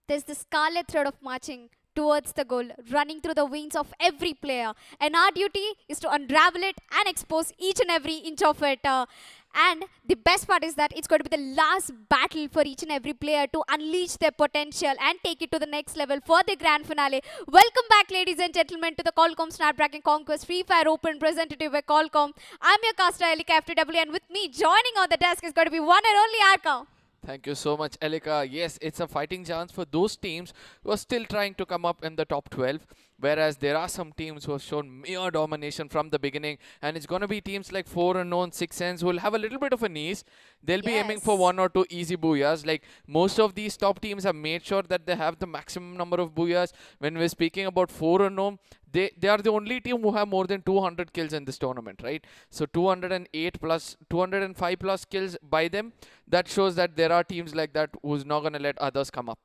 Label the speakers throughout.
Speaker 1: There's the scarlet thread of marching towards the goal, running through the veins of every player. And our duty is to unravel it and expose each and every inch of it. And the best part is that it's going to be the last battle for each and every player to unleash their potential and take it to the next level for the grand finale. Welcome back, ladies and gentlemen, to the Qualcomm Snapdragon Conquest Free Fire Open presented to you by Qualcomm. I'm your caster, Elika FTW, and with me joining on the desk is going to be one and only Arka.
Speaker 2: Thank you so much, Elika. Yes, it's a fighting chance for those teams who are still trying to come up in the top 12. Whereas there are some teams who have shown mere domination from the beginning. And it's going to be teams like 4 unknown, 6 ends who will have a little bit of a niche. They'll be aiming for 1 or 2 easy booyahs. Like most of these top teams have made sure that they have the maximum number of booyahs. When we're speaking about 4 unknown, they are the only team who have more than 200 kills in this tournament, right? So 208 plus, 205 plus kills by them. That shows that there are teams like that who's not going to let others come up.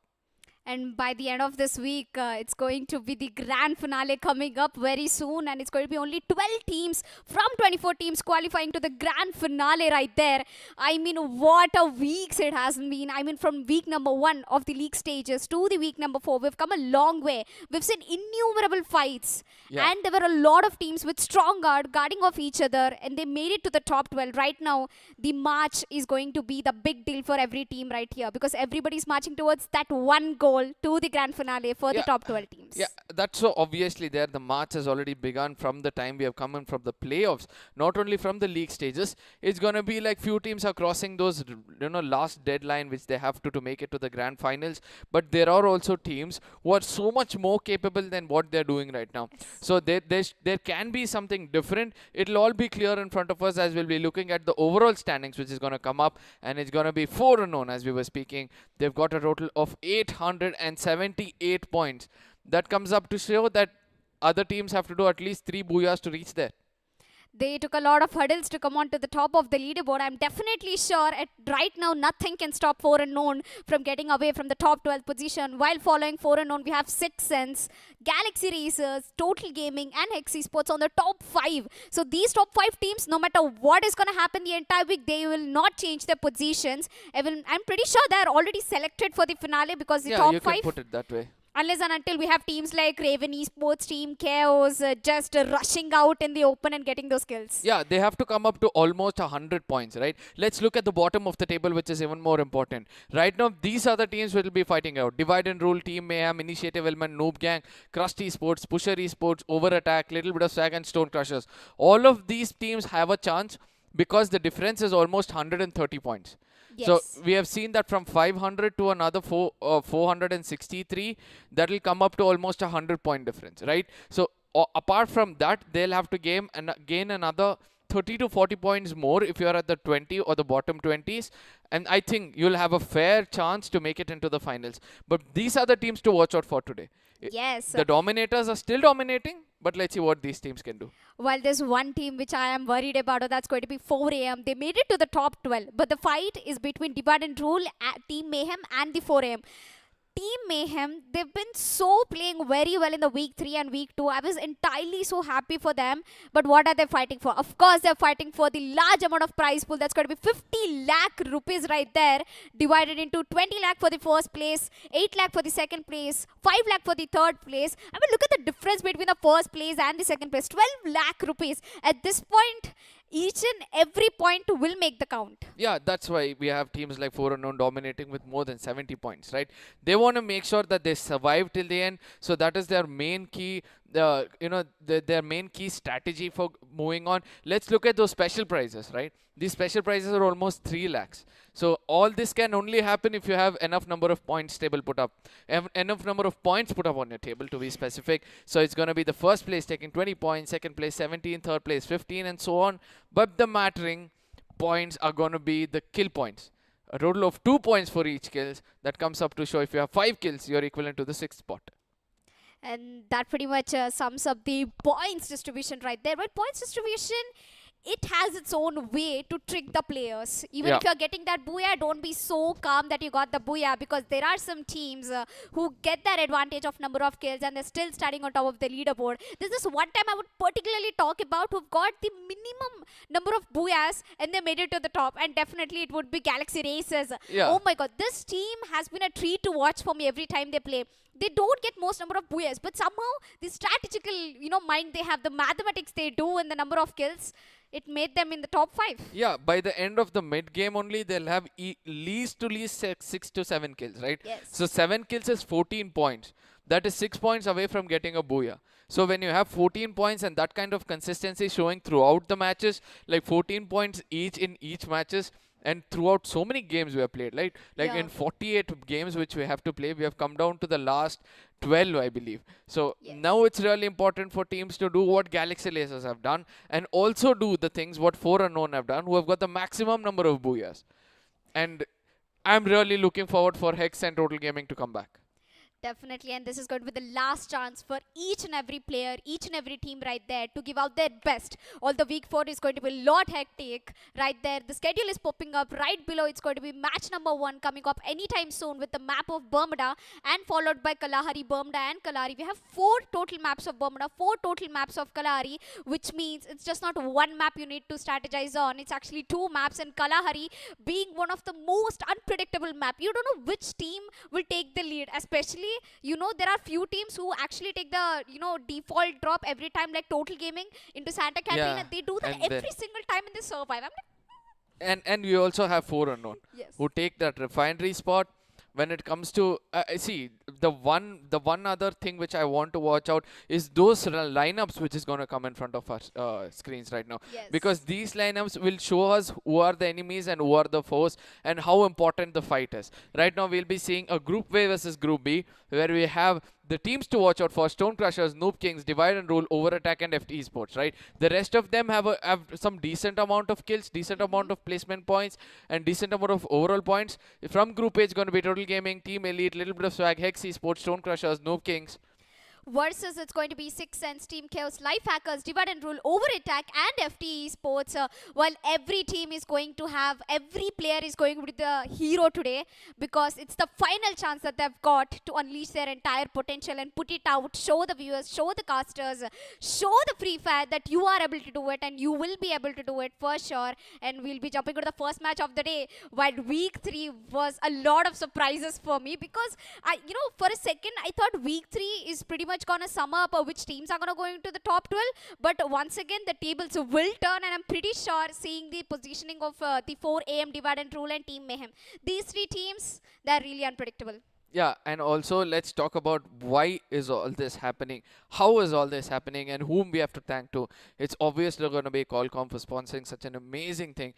Speaker 1: And by the end of this week, it's going to be the grand finale coming up very soon. And it's going to be only 12 teams from 24 teams qualifying to the grand finale right there. I mean, what a weeks it has been. I mean, from week number 1 of the league stages to the week number 4, we've come a long way. We've seen innumerable fights. Yeah. And there were a lot of teams with strong guarding off each other. And they made it to the top 12. Right now, the march is going to be the big deal for every team right here. Because everybody's marching towards that one goal to the grand finale for the top 12 teams.
Speaker 2: Yeah, that's so obviously there. The march has already begun from the time we have come in from the playoffs, not only from the league stages. It's going to be like few teams are crossing those, last deadline which they have to make it to the grand finals. But there are also teams who are so much more capable than what they're doing right now. So there can be something different. It'll all be clear in front of us as we'll be looking at the overall standings, which is going to come up, and it's going to be 4 unknown as we were speaking. They've got a total of 878 points. That comes up to show that other teams have to do at least 3 booyahs to reach there.
Speaker 1: They took a lot of hurdles to come on to the top of the leaderboard. I'm definitely sure right now nothing can stop 4 unknown from getting away from the top 12 position. While following 4 unknown, we have 6 Sense, Galaxy Racers, Total Gaming and Esports on the top 5. So these top 5 teams, no matter what is going to happen the entire week, they will not change their positions. I'm pretty sure they're already selected for the finale because the top 5...
Speaker 2: Yeah, you can put it that way.
Speaker 1: Unless and until we have teams like Raven Esports team, KinGz, just rushing out in the open and getting those kills.
Speaker 2: Yeah, they have to come up to almost 100 points, right? Let's look at the bottom of the table, which is even more important. Right now, these are the teams which will be fighting out. Divide and Rule, Team Mayhem, Initiative Element, NooB Gang, Crust Esports, Pusher Esports, Over Attack, LittlebitofSwag and Stone Crushers. All of these teams have a chance because the difference is almost 130 points. Yes. So we have seen that from 500 to another 463, that will come up to almost 100-point difference, right? So apart from that, they'll have to gain another 30 to 40 points more if you're at the 20 or the bottom 20s. And I think you'll have a fair chance to make it into the finals. But these are the teams to watch out for today.
Speaker 1: Yes.
Speaker 2: The dominators are still dominating, but let's see what these teams can do.
Speaker 1: Well, there's one team which I am worried about, that's going to be 4 AM. They made it to the top 12, but the fight is between Divide and Rule, Team Mayhem and the 4 AM. Team Mayhem, they've been so playing very well in the week 3 and week 2. I was entirely so happy for them. But what are they fighting for? Of course, they're fighting for the large amount of prize pool. That's going to be 50 lakh rupees right there. Divided into 20 lakh for the first place, 8 lakh for the second place, 5 lakh for the third place. I mean, look at the difference between the first place and the second place. 12 lakh rupees. At this point, each and every point will make the count.
Speaker 2: Yeah, that's why we have teams like 4 unknown dominating with more than 70 points, right? They want to make sure that they survive till the end. So that is their main key, their main key strategy for moving on. Let's look at those special prizes, right? These special prizes are almost 3 lakhs. So all this can only happen if you have enough number of points table put up, enough number of points put up on your table to be specific. So it's going to be the first place taking 20 points, second place 17, third place 15 and so on. But the mattering points are going to be the kill points. A total of 2 points for each kills. That comes up to show if you have 5 kills, you're equivalent to the 6th spot.
Speaker 1: And that pretty much sums up the points distribution right there. But points distribution it has its own way to trick the players. Even
Speaker 2: Yeah.
Speaker 1: if you're getting that booyah, don't be so calm that you got the booyah, because there are some teams who get that advantage of number of kills and they're still standing on top of the leaderboard. There's this one time I would particularly talk about who've got the minimum number of booyahs and they made it to the top, and definitely it would be Galaxy Racers.
Speaker 2: Yeah.
Speaker 1: Oh my god, this team has been a treat to watch for me every time they play. They don't get most number of booyahs, but somehow the strategical, mind they have, the mathematics they do, and the number of kills, it made them in the top 5.
Speaker 2: Yeah, by the end of the mid game only, they'll have least to least 6 to 7 kills, right?
Speaker 1: Yes.
Speaker 2: So 7 kills is 14 points. That is 6 points away from getting a booyah. So when you have 14 points and that kind of consistency showing throughout the matches, like 14 points each in each matches, and throughout so many games we have played, right? Like
Speaker 1: Yeah.
Speaker 2: in 48 games which we have to play, we have come down to the last 12, I believe. So
Speaker 1: Yes.
Speaker 2: now it's really important for teams to do what Galaxy Lasers have done, and also do the things what 4 Unknown have done, who have got the maximum number of booyahs. And I'm really looking forward for Hex and Total Gaming to come back.
Speaker 1: Definitely, and this is going to be the last chance for each and every player, each and every team right there to give out their best. All the week 4 is going to be a lot hectic right there. The schedule is popping up right below. It's going to be match number 1 coming up anytime soon with the map of Bermuda and followed by Kalahari, Bermuda and Kalahari. We have 4 total maps of Bermuda, 4 total maps of Kalahari, which means it's just not one map you need to strategize on. It's actually 2 maps, and Kalahari being one of the most unpredictable map. You don't know which team will take the lead, especially there are few teams who actually take the default drop every time, like Total Gaming into Santa Catalina.
Speaker 2: Yeah,
Speaker 1: They do that
Speaker 2: and
Speaker 1: every
Speaker 2: then-
Speaker 1: single time and they survive. I'm like,
Speaker 2: And we also have 4 Unknown
Speaker 1: yes.
Speaker 2: who take that refinery spot. When it comes to see the one other thing which I want to watch out is those lineups which is going to come in front of our screens right now,
Speaker 1: Yes.
Speaker 2: because these lineups will show us who are the enemies and who are the foes and how important the fight is. Right now we'll be seeing a Group A versus Group B, where we have the teams to watch out for: Stone Crushers, NooB, KinGz, Divide and Rule, Over Attack, and Esports. Right, the rest of them have some decent amount of kills, decent amount of placement points, and decent amount of overall points. From Group A, it's going to be Total Gaming, Team Elite, Little Bit of Swag, Hex Esports, Stone Crushers, NooB, KinGz.
Speaker 1: Versus it's going to be 6 Sense, Team Chaos, Life Hackers, Divide and Rule, Over Attack and FTesports. While every team is going to have, every player is going to be the hero today, because it's the final chance that they've got to unleash their entire potential and put it out, show the viewers, show the casters, show the Free Fire that you are able to do it, and you will be able to do it for sure. And we'll be jumping to the first match of the day, while week 3 was a lot of surprises for me, because for a second I thought week 3 is pretty much gonna sum up which teams are gonna go into the top 12, but once again the tables will turn, and I'm pretty sure seeing the positioning of the 4 AM, Divide and Rule, and Team Mayhem, these 3 teams, they're really unpredictable.
Speaker 2: Yeah, and also let's talk about why is all this happening, how is all this happening, and whom we have to thank to. It's obviously going to be Qualcomm for sponsoring such an amazing thing.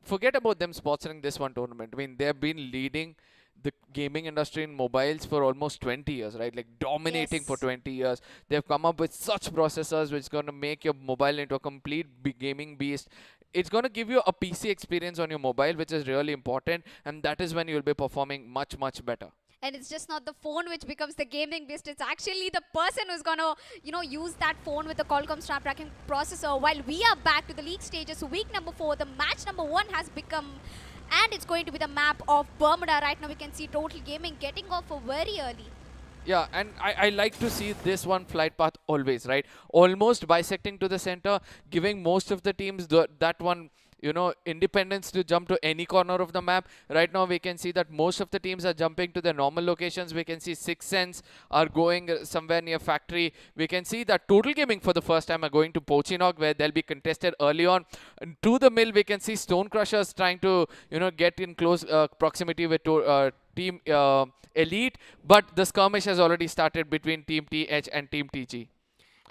Speaker 2: Forget about them sponsoring this one tournament. I mean, they've been leading the gaming industry in mobiles for almost 20 years, right? Like dominating
Speaker 1: Yes.
Speaker 2: for 20 years. They've come up with such processors which is going to make your mobile into a complete gaming beast. It's going to give you a PC experience on your mobile, which is really important, and that is when you'll be performing much, much better.
Speaker 1: And it's just not the phone which becomes the gaming beast. It's actually the person who's gonna, use that phone with the Qualcomm Snapdragon processor. While we are back to the league stages, so week number 4, the match number 1 has become, and it's going to be the map of Bermuda. Right now we can see Total Gaming getting off very early.
Speaker 2: Yeah, and I like to see this one flight path always, right? Almost bisecting to the center, giving most of the teams that one, independence to jump to any corner of the map. Right now we can see that most of the teams are jumping to their normal locations. We can see 6 Sense are going somewhere near Factory. We can see that Total Gaming for the first time are going to Pochinog, where they'll be contested early on. And to the mill, we can see Stone Crushers trying to, get in close proximity with Team Elite, but the skirmish has already started between Team TH and Team TG.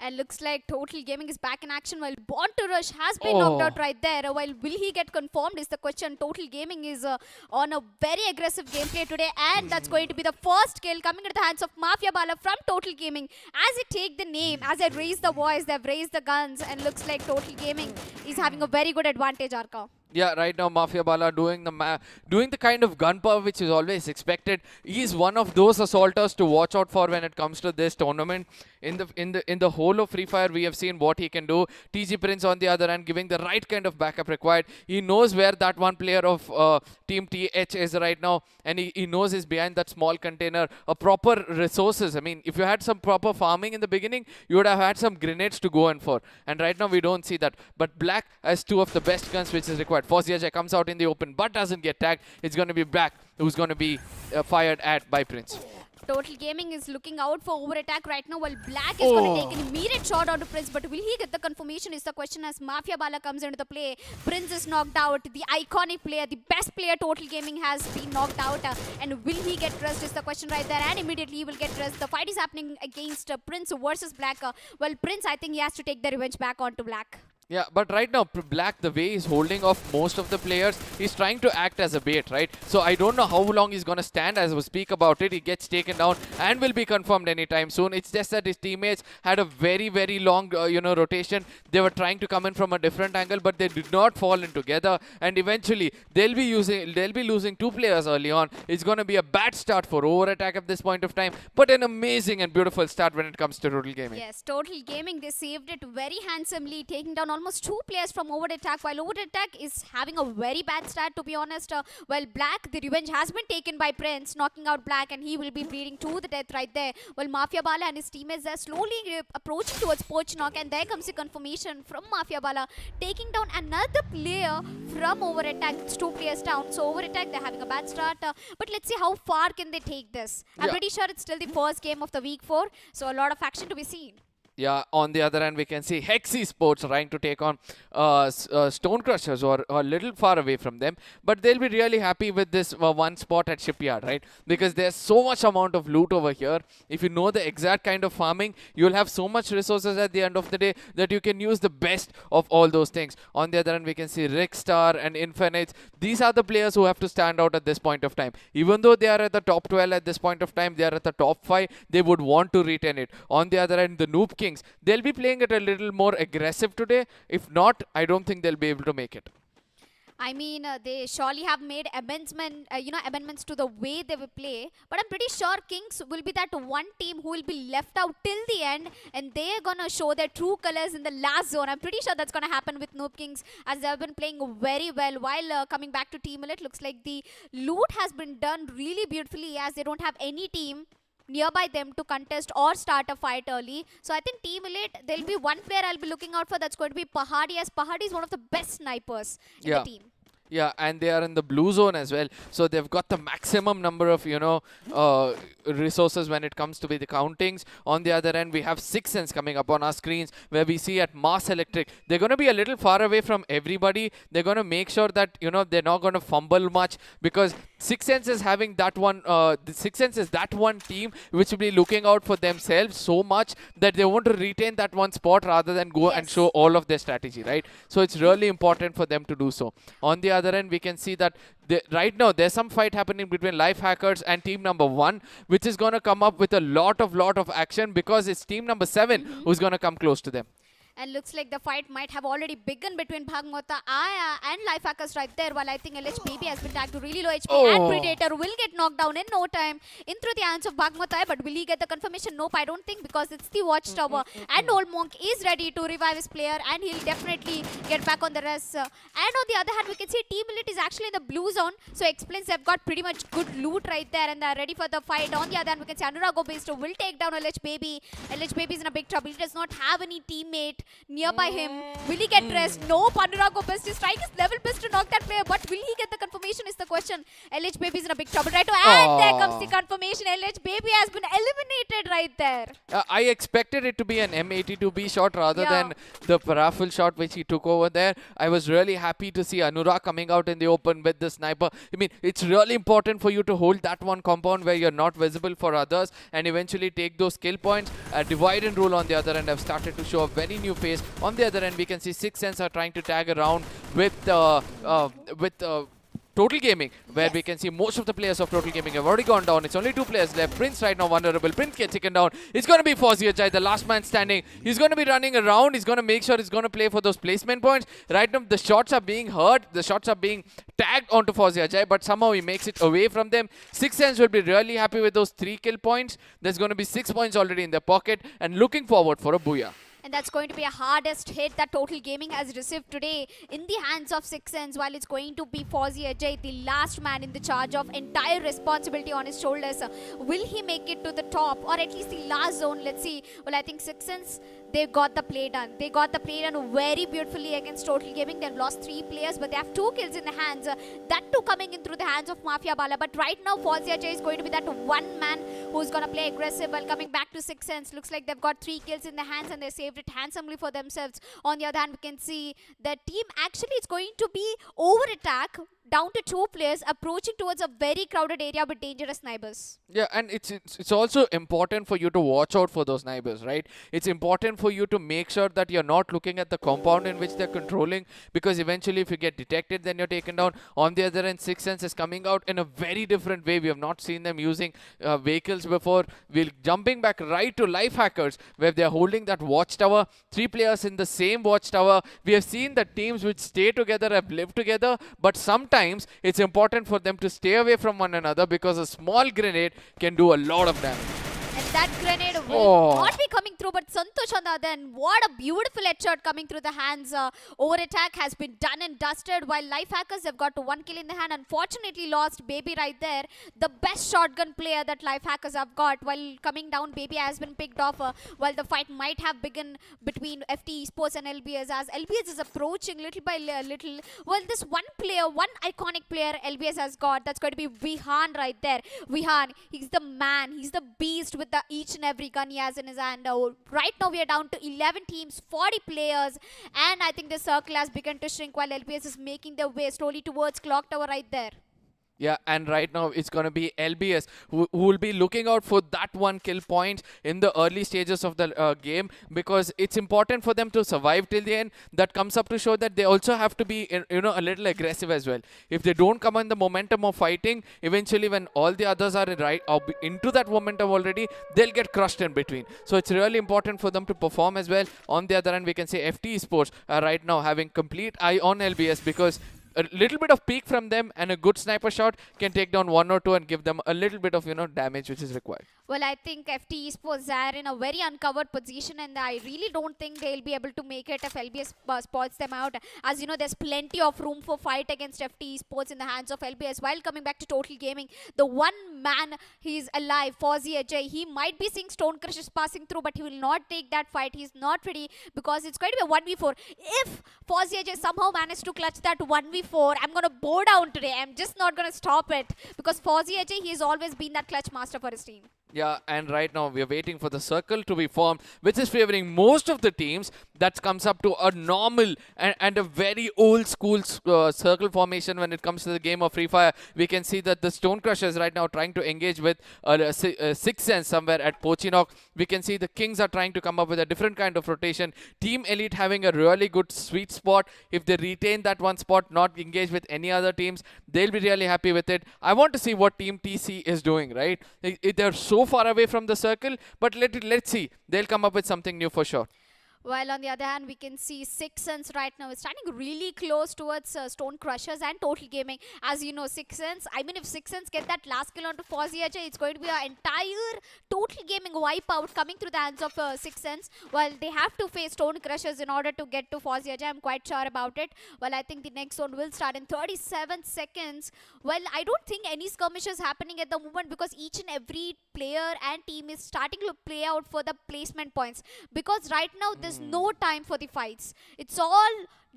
Speaker 1: And looks like Total Gaming is back in action, while Born to Rush has been knocked out right there. While will he get confirmed is the question. Total Gaming is on a very aggressive gameplay today, and that's going to be the first kill coming into the hands of Mafia Bala from Total Gaming. As they take the name, as they raise the voice, they've raised the guns, and looks like Total Gaming is having a very good advantage, Arka.
Speaker 2: Yeah, right now Mafia Bala doing the kind of gunpowder which is always expected. He's one of those assaulters to watch out for when it comes to this tournament. In the whole of Free Fire, we have seen what he can do. TG Prince on the other hand, giving the right kind of backup required. He knows where that one player of Team TH is right now, and he knows he's behind that small container. A proper resources. I mean, if you had some proper farming in the beginning, you would have had some grenades to go in for. And right now we don't see that. But Black has two of the best guns which is required. Fozziaja comes out in the open but doesn't get tagged. It's going to be Black who's going to be fired at by Prince.
Speaker 1: Total Gaming is looking out for over attack right now while Black is going to take an immediate shot onto Prince, but will he get the confirmation is the question as Mafia Bala comes into the play. Prince is knocked out. The iconic player, the best player Total Gaming has been knocked out, and will he get Crust is the question right there, and immediately he will get Crust. The fight is happening against Prince versus Black. Well, Prince, I think he has to take the revenge back onto Black.
Speaker 2: Yeah, but right now, Black, the way he's holding off most of the players, he's trying to act as a bait, right? So I don't know how long he's going to stand. As we speak about it, he gets taken down and will be confirmed anytime soon. It's just that his teammates had a very, very long, rotation. They were trying to come in from a different angle, but they did not fall in together. And eventually, they'll be losing two players early on. It's going to be a bad start for Over Attack at this point of time, but an amazing and beautiful start when it comes to Total Gaming.
Speaker 1: Yes, Total Gaming, they saved it very handsomely, taking down almost two players from Over Attack, while Over Attack is having a very bad start, to be honest. While Black, the revenge has been taken by Prince, knocking out Black, and he will be bleeding to the death right there. While Mafia Bala and his teammates are slowly approaching towards Poach Knock, and there comes the confirmation from Mafia Bala, taking down another player from Over Attack. It's two players down. So Over Attack, they're having a bad start. But let's see how far can they take this. I'm pretty sure it's still the first game of the week 4, so a lot of action to be seen.
Speaker 2: Yeah, on the other hand, we can see Esports trying to take on Stone Crushers, who are a little far away from them. But they'll be really happy with this one spot at Shipyard, right? Because there's so much amount of loot over here. If you know the exact kind of farming, you'll have so much resources at the end of the day that you can use the best of all those things. On the other hand, we can see Rickstar and Infinite. These are the players who have to stand out at this point of time. Even though they are at the top 12 at this point of time, they are at the top 5, they would want to retain it. On the other hand, the NooB Kings, they'll be playing it a little more aggressive today. If not, I don't think they'll be able to make it.
Speaker 1: I mean, they surely have made amendments to the way they will play. But I'm pretty sure KinGz will be that one team who will be left out till the end, and they're gonna show their true colors in the last zone. I'm pretty sure that's gonna happen with NooB Kings, as they have been playing very well. While coming back to Team Elite, looks like the loot has been done really beautifully, as they don't have any team nearby them to contest or start a fight early. So I think Team Elite, there'll be one player I'll be looking out for. That's going to be Pahadi, as Pahadi is one of the best snipers in the team.
Speaker 2: Yeah, and they are in the blue zone as well. So they've got the maximum number of, resources when it comes to the countings. On the other end, we have Sixth Sense coming up on our screens, where we see at Mass Electric, they're going to be a little far away from everybody. They're going to make sure that, they're not going to fumble much, because Sixth Sense is having that one, the Sixth Sense is that one team which will be looking out for themselves so much that they want to retain that one spot rather than go and show all of their strategy, right? So it's really important for them to do so. On the other end, we can see that right now there's some fight happening between Life Hackers and team number 1, which is going to come up with a lot of action, because it's team number 7 who's going to come close to them.
Speaker 1: And looks like the fight might have already begun between Bhagmota Aya and Life Hackers right there, while I think LH Baby has been tagged to really low HP, and Predator will get knocked down in no time in through the hands of Bhagmota Aya. But will he get the confirmation? Nope, I don't think, because it's the Watchtower, and Old Monk is ready to revive his player, and he'll definitely get back on the rest. And on the other hand, we can see Team Elite is actually in the blue zone, so explains they've got pretty much good loot right there, and they're ready for the fight. On the other hand, we can see Anurago Based will take down LH Baby. LH Baby is in a big trouble. He does not have any teammate nearby him. Will he get rest? No, Anurago Best is trying his level best to knock that player, but will he get the confirmation is the question. LH Baby is in a big trouble right now, and there comes the confirmation. LH Baby has been eliminated right there.
Speaker 2: I expected it to be an M82B shot rather than the Parafel shot which he took over there. I was really happy to see Anurag coming out in the open with the sniper. I mean, it's really important for you to hold that one compound where you're not visible for others and eventually take those kill points. Divide and Rule on the other end have started to show a very new face. On the other end, we can see Sixth Sense are trying to tag around with Total Gaming, where
Speaker 1: Yes.
Speaker 2: we can see most of the players of Total Gaming have already gone down. It's only 2 players left. Prince right now vulnerable. Prince gets taken down. It's going to be Fozzy Ajay, the last man standing. He's going to be running around. He's going to make sure he's going to play for those placement points. Right now, the shots are being heard. The shots are being tagged onto Fozzy Ajay, but somehow he makes it away from them. Sixth will be really happy with those 3 kill points. There's going to be 6 points already in their pocket and looking forward for a booyah.
Speaker 1: And that's going to be a hardest hit that Total Gaming has received today in the hands of Sixth, while it's going to be Fozzy Ajay, the last man in the charge of entire responsibility on his shoulders. Will he make it to the top or at least the last zone? Let's see. Well, I think Sixth, they got the play done. They got the play done very beautifully against Total Gaming. They've lost 3 players, but they have 2 kills in the hands. That too coming in through the hands of Mafia Bala. But right now, Fozzy Ajay is going to be that one man who's going to play aggressive while coming back to Sixth. Looks like they've got 3 kills in the hands and they saved it handsomely for themselves. On the other hand, we can see the team actually is going to be over attack down to 2 players approaching towards a very crowded area with dangerous snipers.
Speaker 2: Yeah, and it's also important for you to watch out for those snipers, right? It's important for you to make sure that you're not looking at the compound in which they're controlling, because eventually if you get detected, then you're taken down. On the other end, Sixth is coming out in a very different way. We have not seen them using vehicles before. We're jumping back right to Life Hackers, where they're holding that watchtower. 3 players in the same watchtower. We have seen that teams which stay together have lived together, but sometimes it's important for them to stay away from one another, because a small grenade can do a lot of damage.
Speaker 1: And that grenade will not be coming through, but Santosh on the other end, what a beautiful headshot coming through the hands. Over attack has been done and dusted, while Life Hackers have got 1 kill in the hand. Unfortunately lost Baby right there. The best shotgun player that Life Hackers have got. While coming down, Baby has been picked off, while the fight might have begun between Esports and LBS, as LBS is approaching little by little. Well, this one player, one iconic player LBS has got, that's going to be Vihan right there. Vihan, he's the man, he's the beast with the each and every gun he has in his hand. Right now we are down to 11 teams, 40 players, and I think the circle has begun to shrink while LBS is making their way slowly towards Clock Tower right there.
Speaker 2: Yeah, and right now it's going to be LBS who will be looking out for that 1 kill point in the early stages of the game, because it's important for them to survive till the end. That comes up to show that they also have to be, a little aggressive as well. If they don't come on the momentum of fighting, eventually when all the others are into that momentum already, they'll get crushed in between. So it's really important for them to perform as well. On the other hand, we can say FTesports are right now having complete eye on LBS, because a little bit of peek from them and a good sniper shot can take down 1 or 2 and give them a little bit of, damage which is required.
Speaker 1: Well, I think FTesports are in a very uncovered position, and I really don't think they'll be able to make it if LBS spots them out. As you know, there's plenty of room for fight against FTesports in the hands of LBS. While coming back to Total Gaming, the one man, he's alive, Fozzy Ajay. He might be seeing Stone Crushers passing through, but he will not take that fight. He's not ready, because it's going to be a 1v4. If Fozzy Ajay somehow managed to clutch that 1v4, I'm going to bow down today. I'm just not going to stop it, because Fozzy Ajay, he's always been that clutch master for his team.
Speaker 2: Yeah, and right now we are waiting for the circle to be formed, which is favoring most of the teams. That comes up to a normal and a very old school circle formation when it comes to the game of Free Fire. We can see that the Stone Crushers right now trying to engage with Sixth somewhere at Pochinok. We can see the Kings are trying to come up with a different kind of rotation. Team Elite having a really good sweet spot. If they retain that one spot, not engage with any other teams, they'll be really happy with it. I want to see what Team TC is doing, right? They're so far away from the circle, but let's see. They'll come up with something new for sure.
Speaker 1: While on the other hand, we can see Sixth right now is standing really close towards Stone Crushers and Total Gaming. As you know, Sixth, I mean, if Sixth get that last kill onto Fozzy Ajay, it's going to be an entire Total Gaming wipeout coming through the hands of Sixth. While they have to face Stone Crushers in order to get to Fozzy Ajay, I'm quite sure about it. Well, I think the next zone will start in 37 seconds. Well, I don't think any skirmishes happening at the moment, because each and every player and team is starting to play out for the placement points. Because right now, there's no time for the fights. It's all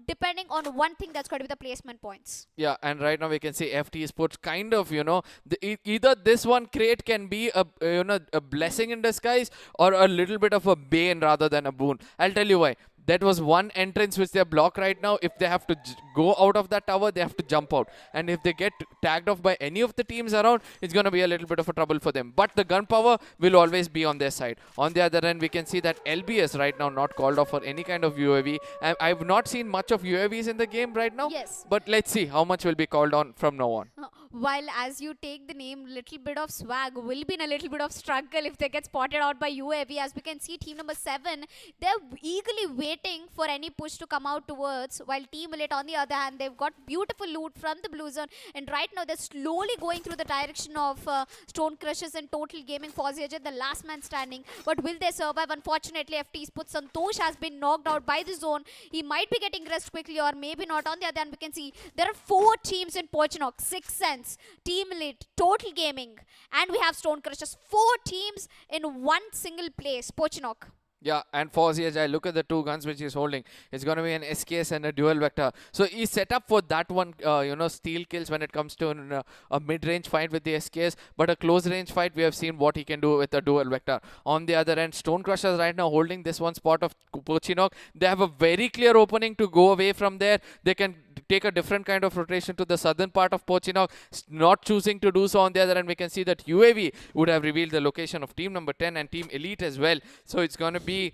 Speaker 1: depending on one thing, that's going to be the placement points.
Speaker 2: Yeah, and right now we can see FTesports kind of, either this one crate can be a blessing in disguise or a little bit of a bane rather than a boon. I'll tell you why. That was one entrance which they block right now. If they have to go out of that tower, they have to jump out. And if they get tagged off by any of the teams around, it's going to be a little bit of a trouble for them. But the gunpowder will always be on their side. On the other end, we can see that LBS right now not called off for any kind of UAV. I've not seen much of UAVs in the game right now.
Speaker 1: Yes.
Speaker 2: But let's see how much will be called on from now on.
Speaker 1: While as you take the name Little Bit of Swag will be in a little bit of struggle if they get spotted out by UAV. As we can see, team number 7, they're eagerly waiting for any push to come out towards, while Team Elite on the other hand, they've got beautiful loot from the blue zone, and right now they're slowly going through the direction of Stone Crushers and Total Gaming. Fozziajet, the last man standing, but will they survive? Unfortunately, FTesports Santosh has been knocked out by the zone. He might be getting rest quickly or maybe not. On the other hand, we can see there are 4 teams in Pochinok, 6 Sense, Team Elite, Total Gaming, and we have Stone Crushers. 4 teams in one single place, Pochinok.
Speaker 2: Yeah, and for CHI, look at the 2 guns which he's holding. It's going to be an SKS and a dual vector. So he's set up for that one, steal kills when it comes to a mid-range fight with the SKS. But a close-range fight, we have seen what he can do with a dual vector. On the other end, Stone Crushers right now holding this one spot of Pochinok. They have a very clear opening to go away from there. They can take a different kind of rotation to the southern part of Pochinok, not choosing to do so. On the other end, we can see that UAV would have revealed the location of team number 10 and Team Elite as well. So it's going to be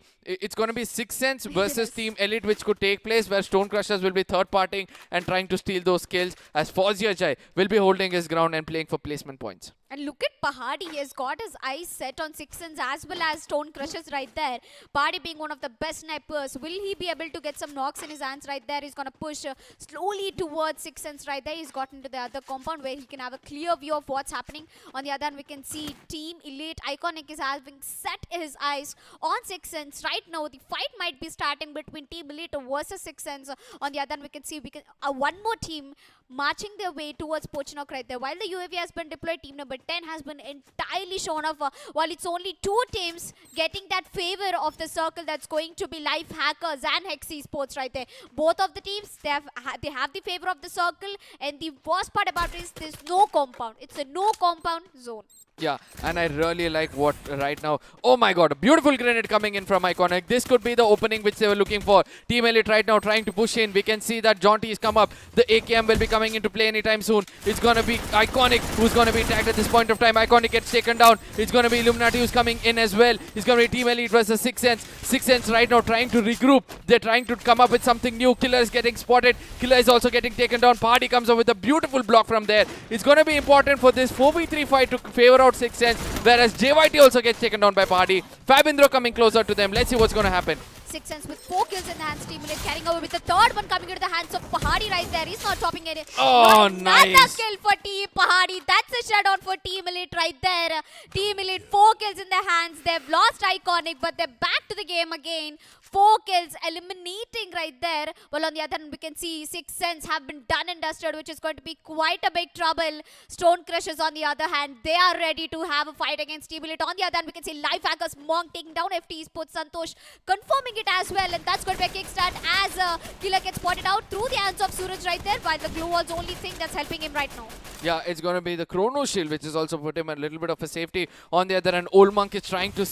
Speaker 2: 6 Sense versus Team Elite, which could take place where Stone Crushers will be third partying and trying to steal those kills, as Fozziajet will be holding his ground and playing for placement points.
Speaker 1: And look at Pahadi. He has got his eyes set on 6 Sense as well as Stone Crushers right there. Pahadi being one of the best snipers. Will he be able to get some knocks in his hands right there? He's going to push slowly towards 6 Sense right there. He's gotten to the other compound where he can have a clear view of what's happening. On the other hand, we can see Team Elite. Iconic is having set his eyes on 6 Sense. Right now, the fight might be starting between Team Elite versus 6 Sense. On the other hand, we can see one more team marching their way towards Pochinok right there. While the UAV has been deployed, team number 10 has been entirely shown off. While it's only 2 teams getting that favor of the circle, that's going to be Life Hackers and Hex Esports right there. Both of the teams, they have the favor of the circle, and the worst part about it is there's no compound. It's a no compound zone.
Speaker 2: Yeah, and I really like what right now. Oh my god, a beautiful grenade coming in from Iconic. This could be the opening which they were looking for. Team Elite right now trying to push in. We can see that Jaunty's come up. The AKM will be coming into play anytime soon. It's going to be Iconic who's going to be tagged at this point of time. Iconic gets taken down. It's going to be Illuminati who's coming in as well. It's going to be Team Elite versus 6 Sense. 6 Sense right now trying to regroup. They're trying to come up with something new. Killer is getting spotted. Killer is also getting taken down. Party comes up with a beautiful block from there. It's going to be important for this 4v3 fight to favor out 6 Sense, whereas JYT also gets taken down by Party. Fabindro coming closer to them. Let's see what's going to happen. 6
Speaker 1: Sense with 4 kills in the hands. Team Elite carrying over with the third one coming into the hands of Pahadi right there. He's not topping it.
Speaker 2: Oh, nice.
Speaker 1: Another kill for Team Pahadi. That's a shutdown for Team Elite right there. Team Elite 4 kills in their hands. They've lost Iconic, but they're back to the game again. 4 kills, eliminating right there. Well, on the other hand, we can see 6 Sense have been done and dusted, which is going to be quite a big trouble. Stone Crushers, on the other hand, they are ready to have a fight against Team Elite. On the other hand, we can see Life Hackers Monk taking down FTesports Santosh, confirming it as well. And that's going to be a kickstart as Killer gets spotted out through the hands of Suraj right there, while the glue wall's only thing that's helping him right now.
Speaker 2: Yeah, it's going to be the Chrono Shield, which is also put him a little bit of a safety. On the other hand, Old Monk is trying to,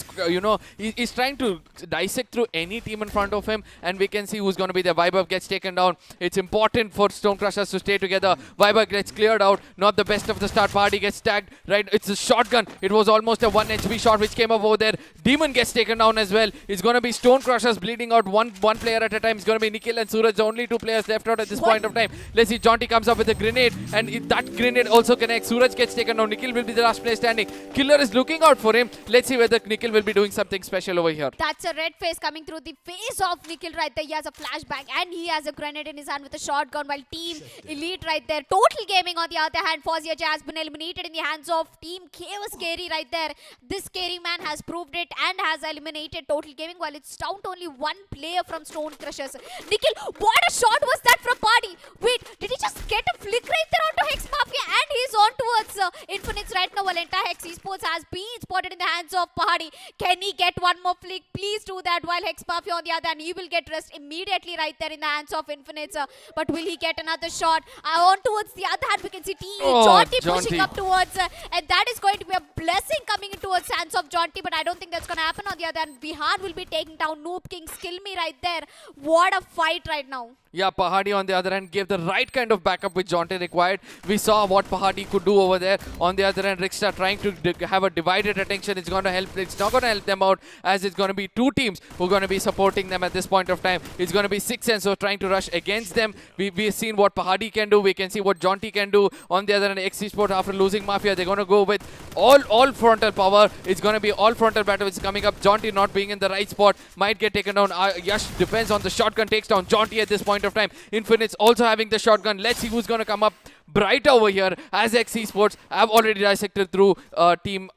Speaker 2: he's trying to dissect through any team in front of him, and we can see who's going to be there. Viber gets taken down. It's important for Stone Crushers to stay together. Viber gets cleared out. Not the best of the start. Party gets tagged. Right, it's a shotgun. It was almost a 1 HP shot which came up over there. Demon gets taken down as well. It's going to be Stone Crushers bleeding out one player at a time. It's going to be Nikhil and Suraj, the only 2 players left out at this point of time. Let's see, Jaunty comes up with a grenade, and that grenade also connects. Suraj gets taken down. Nikhil will be the last player standing. Killer is looking out for him. Let's see whether Nikhil will be doing something special over here.
Speaker 1: That's a red face coming through the face of Nikhil right there. He has a flashbang and he has a grenade in his hand with a shotgun, while Team Elite right there. Total Gaming on the other hand, Fozziajet has been eliminated in the hands of Team Chaos Scary right there. This scary man has proved it and has eliminated Total Gaming, while it's down to only 1 player from Stone Crushers. Nikhil, what a shot was that from Party? Wait, did he just get a flick right there onto Hex Mafia, and he's on towards Infinites right now Valenta Hex Esports has been spotted in the hands of Pahadi. Can he get one more flick? Please do that, while Hex Mafia on the other hand, he will get rest immediately right there in the hands of Infinites. But will he get another shot? On towards the other hand, we can see Jaunty pushing up towards, and that is going to be a blessing coming in towards hands of Jaunty, but I don't think that's going to happen on the other hand. Bihar will be taking down NooB King's Kill Me right there. What a fight right now.
Speaker 2: Yeah, Pahadi on the other hand gave the right kind of backup which Jaunty required. We saw what Pahadi could do over there. On the other hand, Rickstar trying to have a divided attention. It's going to help. It's not going to help them out, as it's going to be two teams who are going to be supporting them at this point of time. It's going to be 6 and so trying to rush against them. We've seen what Pahadi can do. We can see what Jaunty can do. On the other hand, Esports after losing Mafia, they're going to go with all frontal power. It's going to be all frontal battle which is coming up. Jaunty not being in the right spot might get taken down. Yash depends on the shotgun, takes down Jaunty at this point of time. Infinites also having the shotgun. Let's see who's going to come up bright over here, as Esports have already dissected through team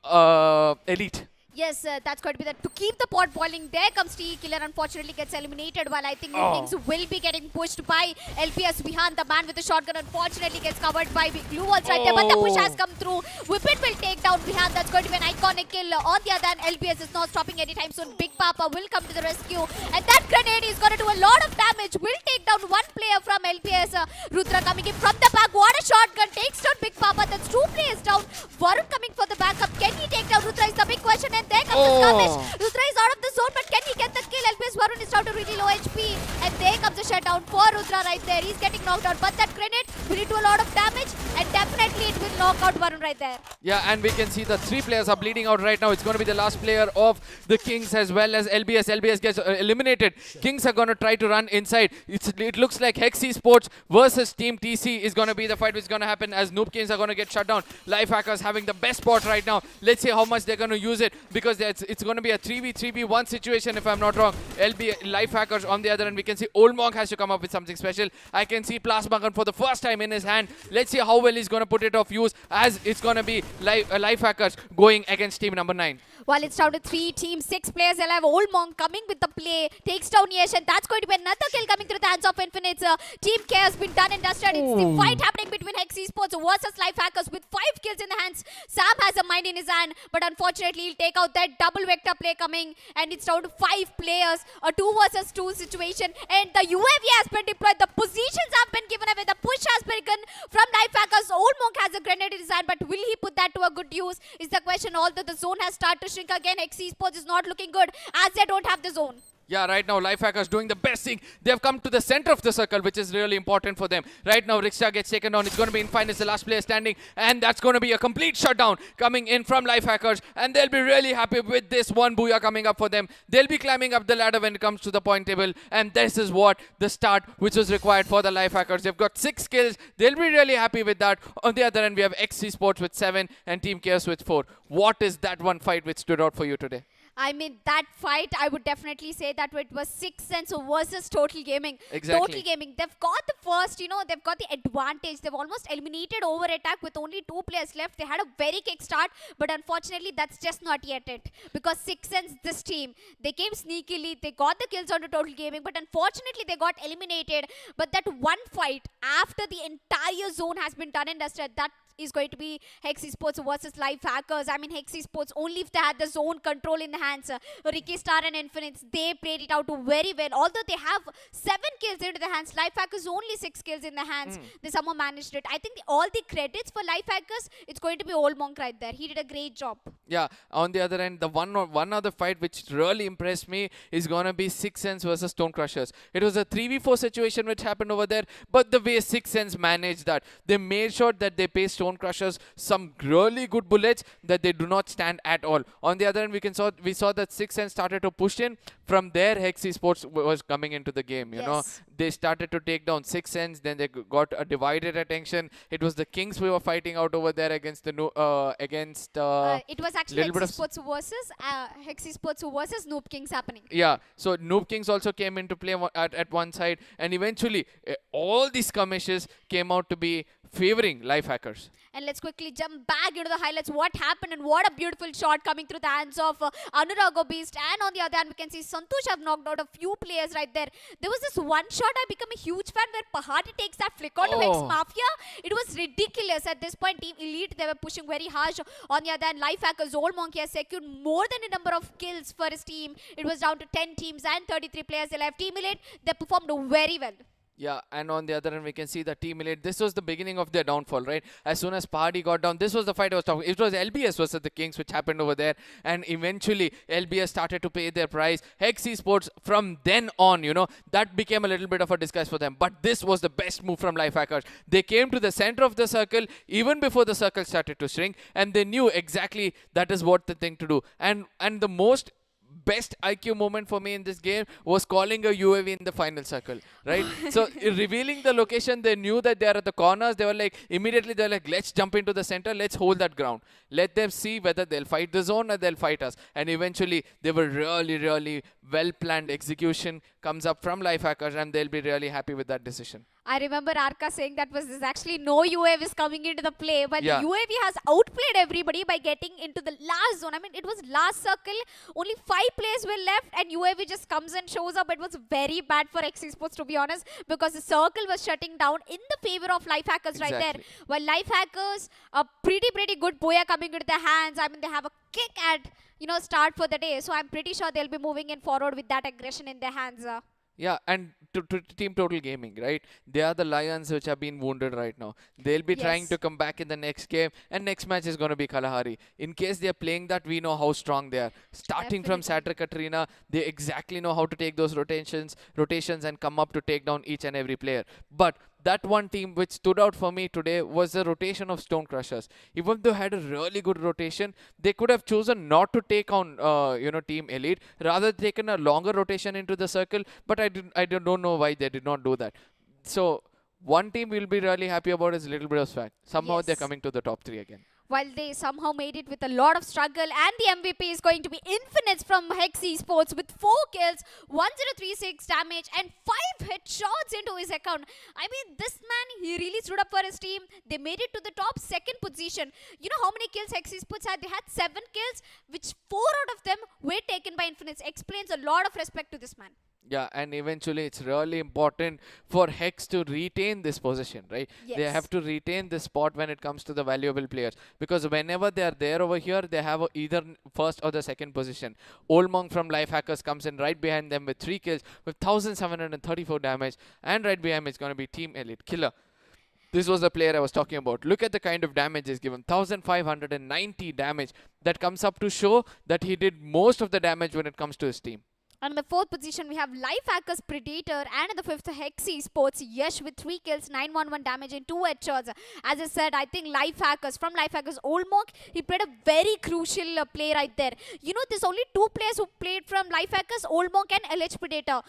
Speaker 2: Elite.
Speaker 1: Yes, that's going to be that. To keep the pot boiling, there comes TE Killer. Unfortunately, gets eliminated, while I think things will be getting pushed by LPS Vihan. The man with the shotgun, unfortunately, gets covered by Glue Walls right there. But the push has come through. Whippet will take down Vihan. That's going to be an iconic kill. On the other hand, LPS is not stopping anytime soon. Big Papa will come to the rescue. And that grenade is going to do a lot of damage. Will take down one player from LPS. Rudra coming in from the back. What a shotgun. Takes down Big Papa. That's two players down. Varun coming for the backup. Can he take down Rudra is the big question. And there comes the skirmish. Rudra is out of the zone, but can he get the kill? LPS Varun is down to really low HP. And there comes the shutdown for Rudra right there. He's getting knocked out. But that grenade will do a lot of damage. And definitely it will knock out Varun right there.
Speaker 2: Yeah, and we can see the 3 players are bleeding out right now. It's going to be the last player of the KinGz as well as LBS. LBS gets eliminated. KinGz are going to try to run inside. It looks like Hex Esports versus Team TC is going to be the fight which is going to happen, as NooB Kings are going to get shut down. Lifehackers having the best spot right now. Let's see how much they're going to use it, because it's going to be a 3v1 situation if I'm not wrong. Lifehackers on the other end, we can see Old Monk has to come up with something special. I can see Plasma Gun for the first time in his hand. Let's see how well he's going to put it off use, as it's going to be Lifehackers going against team number 9.
Speaker 1: While it's down to 3 teams, 6 players alive. Old Monk coming with the play, takes down Yesh, and that's going to be another kill coming through the hands of Infinites. Team K has been done and dusted. It's the fight happening between Hex Esports versus Lifehackers with 5 kills in the hands. Sam has a mind in his hand, but unfortunately he'll take out that double vector play coming, and it's down to 5 players. A 2 versus 2 situation, and the UAV has been deployed. The positions have been given away. The push has been given from Lifehackers. Old Monk has a grenade in his hand, but will he put that to a good use is the question. Although the zone has started to shrink again, Hex Esports is not looking good as they don't have the zone.
Speaker 2: Yeah, right now Lifehackers doing the best thing. They've come to the center of the circle, which is really important for them. Right now, Rickstar gets taken down. It's going to be Infinites, the last player standing, and that's going to be a complete shutdown coming in from Lifehackers, and they'll be really happy with this one booyah coming up for them. They'll be climbing up the ladder when it comes to the point table, and this is what the start which was required for the Lifehackers. They've got 6 kills. They'll be really happy with that. On the other end, we have Esports with 7 and Team Chaos with 4. What is that one fight which stood out for you today?
Speaker 1: I mean, that fight, I would definitely say that it was 6 Sense versus Total Gaming.
Speaker 2: Exactly.
Speaker 1: Total Gaming, they've got the first, they've got the advantage. They've almost eliminated over attack with only 2 players left. They had a very kick start, but unfortunately, that's just not yet it. Because 6 Sense, this team, they came sneakily. They got the kills onto Total Gaming, but unfortunately, they got eliminated. But that one fight, after the entire zone has been done and dusted, that is going to be Hex Esports versus Lifehackers. I mean, Hex Esports, only if they had the zone control in the hands. Ricky Star and Infinites, they played it out very well. Although they have 7 kills into the hands, Lifehackers only 6 kills in the hands. They somehow managed it. I think all the credits for Lifehackers, it's going to be Old Monk right there. He did a great job.
Speaker 2: Yeah, on the other end, the one other fight which really impressed me is going to be 6 Sense versus Stone Crushers. It was a 3v4 situation which happened over there, but the way 6 Sense managed that, they made sure that they pay Stone Crushers some really good bullets that they do not stand at all. On the other end, we saw that 6 Sense started to push in. From there, Hex Esports was coming into the game. You know, they started to take down 6 Sense. Then they got a divided attention. It was the KinGz we were fighting out over there against the
Speaker 1: it was actually Hex Esports versus NooB Kings happening.
Speaker 2: Yeah, so NooB Kings also came into play at one side, and eventually all these skirmishes came out to be favoring Lifehackers.
Speaker 1: And let's quickly jump back into the highlights. What happened, and what a beautiful shot coming through the hands of Anurago Beast. And on the other hand, we can see Santosh have knocked out a few players right there. There was this one shot I become a huge fan where Pahadi takes that flick onto Hex Mafia. It was ridiculous. At this point, Team Elite, they were pushing very harsh. On the other hand, Lifehackers, Old Monkey has secured more than a number of kills for his team. It was down to 10 teams and 33 players. They left Team Elite. They performed very well.
Speaker 2: Yeah, and on the other hand, we can see the Team Elite. This was the beginning of their downfall, right? As soon as Pahadi got down, this was the fight I was talking. It was LBS versus the KinGz, which happened over there. And eventually, LBS started to pay their price. Hex Esports, from then on, that became a little bit of a disguise for them. But this was the best move from Lifehackers. They came to the center of the circle even before the circle started to shrink. And they knew exactly that is what the thing to do. And the most best IQ moment for me in this game was calling a UAV in the final circle, right? So revealing the location, they knew that they are at the corners. They were like, immediately they're like, let's jump into the center, let's hold that ground. Let them see whether they'll fight the zone or they'll fight us. And eventually they were really well-planned execution comes up from Lifehackers, and they'll be really happy with that decision.
Speaker 1: I remember Arka saying that there's actually no UAVs coming into the play, but
Speaker 2: Yeah.
Speaker 1: the UAV has outplayed everybody by getting into the last zone. I mean, it was last circle, only 5 players were left, and UAV just comes and shows up. It was very bad for Esports, to be honest, because the circle was shutting down in the favor of Lifehackers right there.
Speaker 2: Exactly.
Speaker 1: While Lifehackers, a pretty good Booyah coming into their hands. I mean, they have a kick at, start for the day. So I'm pretty sure they'll be moving in forward with that aggression in their hands.
Speaker 2: Yeah, and to Team Total Gaming, right? They are the Lions which have been wounded right now. They'll be trying
Speaker 1: Yes.
Speaker 2: to come back in the next game, and next match is going to be Kalahari. In case they are playing that, we know how strong they are. Starting from
Speaker 1: Definitely.
Speaker 2: Satra Katrina, they exactly know how to take those rotations and come up to take down each and every player. But that one team which stood out for me today was the rotation of Stone Crushers. Even though they had a really good rotation, they could have chosen not to take on, Team Elite, rather taken a longer rotation into the circle. But I don't know why they did not do that. So one team we'll be really happy about is LittlebitofSwag. Somehow they're
Speaker 1: Yes.
Speaker 2: coming to the top 3 again.
Speaker 1: While they somehow made it with a lot of struggle, and the MVP is going to be Infinites from Hex Esports with 4 kills, 1036 damage, and 5 headshots into his account. I mean, this man, he really stood up for his team. They made it to the top 2nd position. You know how many kills Hex Esports had? They had 7 kills, which 4 out of them were taken by Infinites. Explains a lot of respect to this man.
Speaker 2: Yeah, and eventually it's really important for Hex to retain this position, right? They
Speaker 1: Yes.
Speaker 2: have to retain this spot when it comes to the valuable players, because whenever they are there over here, they have either first or the second position. Old Monk from Lifehackers comes in right behind them with 3 kills with 1734 damage, and right behind him is going to be Team Elite Killer. This was the player I was talking about. Look at the kind of damage he's given. 1590 damage. That comes up to show that he did most of the damage when it comes to his team.
Speaker 1: And in the 4th position, we have Lifehackers Predator, and in the 5th, Hex Esports Yash with 3 kills, 911 damage, and 2 headshots. As I said, I think from Lifehackers, Old Monk, he played a very crucial play right there. There's only 2 players who played from Lifehackers, Old Monk and LH Predator.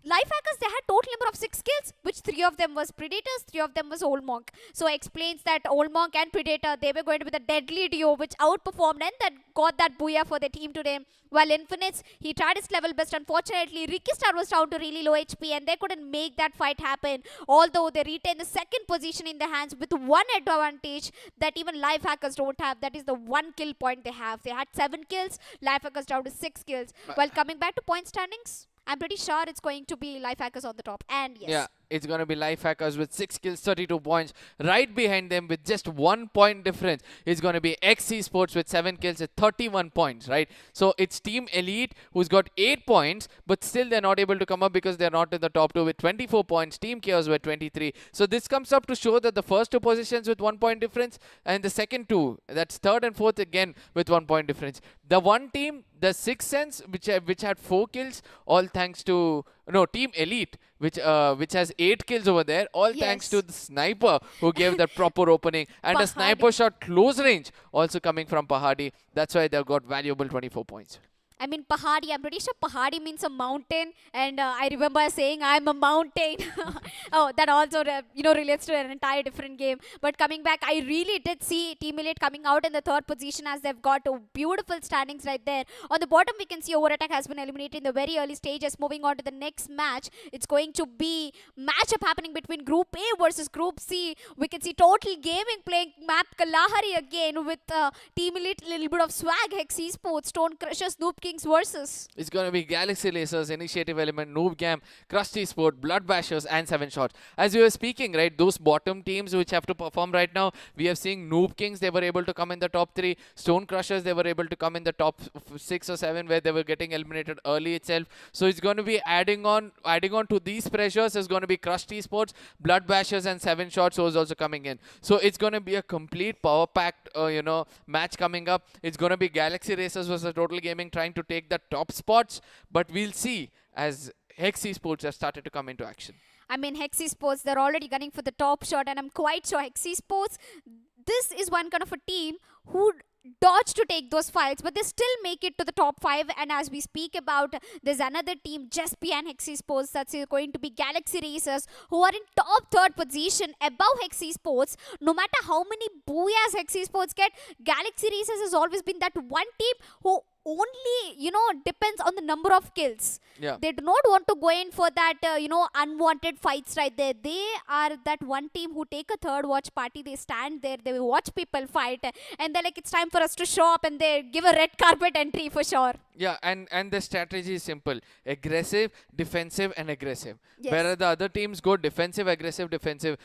Speaker 1: Lifehackers, they had total number of 6 kills, which 3 of them was Predators, 3 of them was Old Monk. So explains that Old Monk and Predator, they were going to be the deadly duo, which outperformed and that got that booyah for the team today. While Infinites, he tried his level best. Unfortunately, Ricky Star was down to really low HP, and they couldn't make that fight happen. Although they retained the 2nd position in their hands with 1 advantage that even Lifehackers don't have. That is the 1 kill point they have. They had 7 kills, Lifehackers down to 6 kills. While coming back to point standings, I'm pretty sure it's going to be Lifehackers on the top. And yes.
Speaker 2: Yeah, it's going to be Lifehackers with 6 kills, 32 points. Right behind them with just 1 point difference is going to be Esports with 7 kills at 31 points, right? So it's Team Elite who's got 8 points, but still they're not able to come up because they're not in the top 2 with 24 points. Team Chaos with 23. So this comes up to show that the first 2 positions with 1 point difference, and the second 2, that's 3rd and 4th again with 1 point difference. The one team, the Sixth Sense, which had 4 kills, all thanks to Team Elite, which has 8 kills over there, all thanks to the sniper who gave that proper opening, and a sniper shot close range also coming from Pahadi. That's why they got valuable 24 points.
Speaker 1: I mean, Pahadi, I'm pretty sure Pahadi means a mountain. And I remember saying, I'm a mountain. Oh, that also, relates to an entire different game. But coming back, I really did see Team Elite coming out in the 3rd position, as they've got beautiful standings right there. On the bottom, we can see Overattack has been eliminated in the very early stages. Moving on to the next match, it's going to be matchup happening between Group A versus Group C. We can see Total Gaming playing map Kalahari again with Team Elite, LittlebitofSwag, Hex Esports, Stone Crushers, NooB KinGz versus?
Speaker 2: It's going to be Galaxy Racers, Initiative Element, NooB Game, Crust Esports, Blood Bashers, and 7 Shots. As you were speaking, right, those bottom teams which have to perform right now, we have seen NooB Kings, they were able to come in the top 3. Stone Crushers, they were able to come in the top 6 or 7 where they were getting eliminated early itself. So it's going to be adding on to these pressures is going to be Crust Esports, Blood Bashers, and 7 Shots who is also coming in. So it's going to be a complete power-packed, match coming up. It's going to be Galaxy Racers versus Total Gaming trying to take the top spots, but we'll see as Esports have started to come into action.
Speaker 1: I mean, Esports, they're already gunning for the top shot, and I'm quite sure Esports, this is one kind of a team who dodge to take those fights, but they still make it to the top 5. And as we speak about, there's another team just behind Esports, that's going to be Galaxy Racers, who are in top 3rd position above Esports. No matter how many booyahs Esports get, Galaxy Racers has always been that one team who only, depends on the number of kills.
Speaker 2: Yeah.
Speaker 1: They do not want to go in for that, unwanted fights right there. They are that one team who take a third watch party. They stand there, they watch people fight, and they're like, it's time for us to show up, and they give a red carpet entry for sure.
Speaker 2: Yeah, and the strategy is simple. Aggressive, defensive, and aggressive.
Speaker 1: Yes.
Speaker 2: Whereas the other teams go defensive, aggressive, defensive,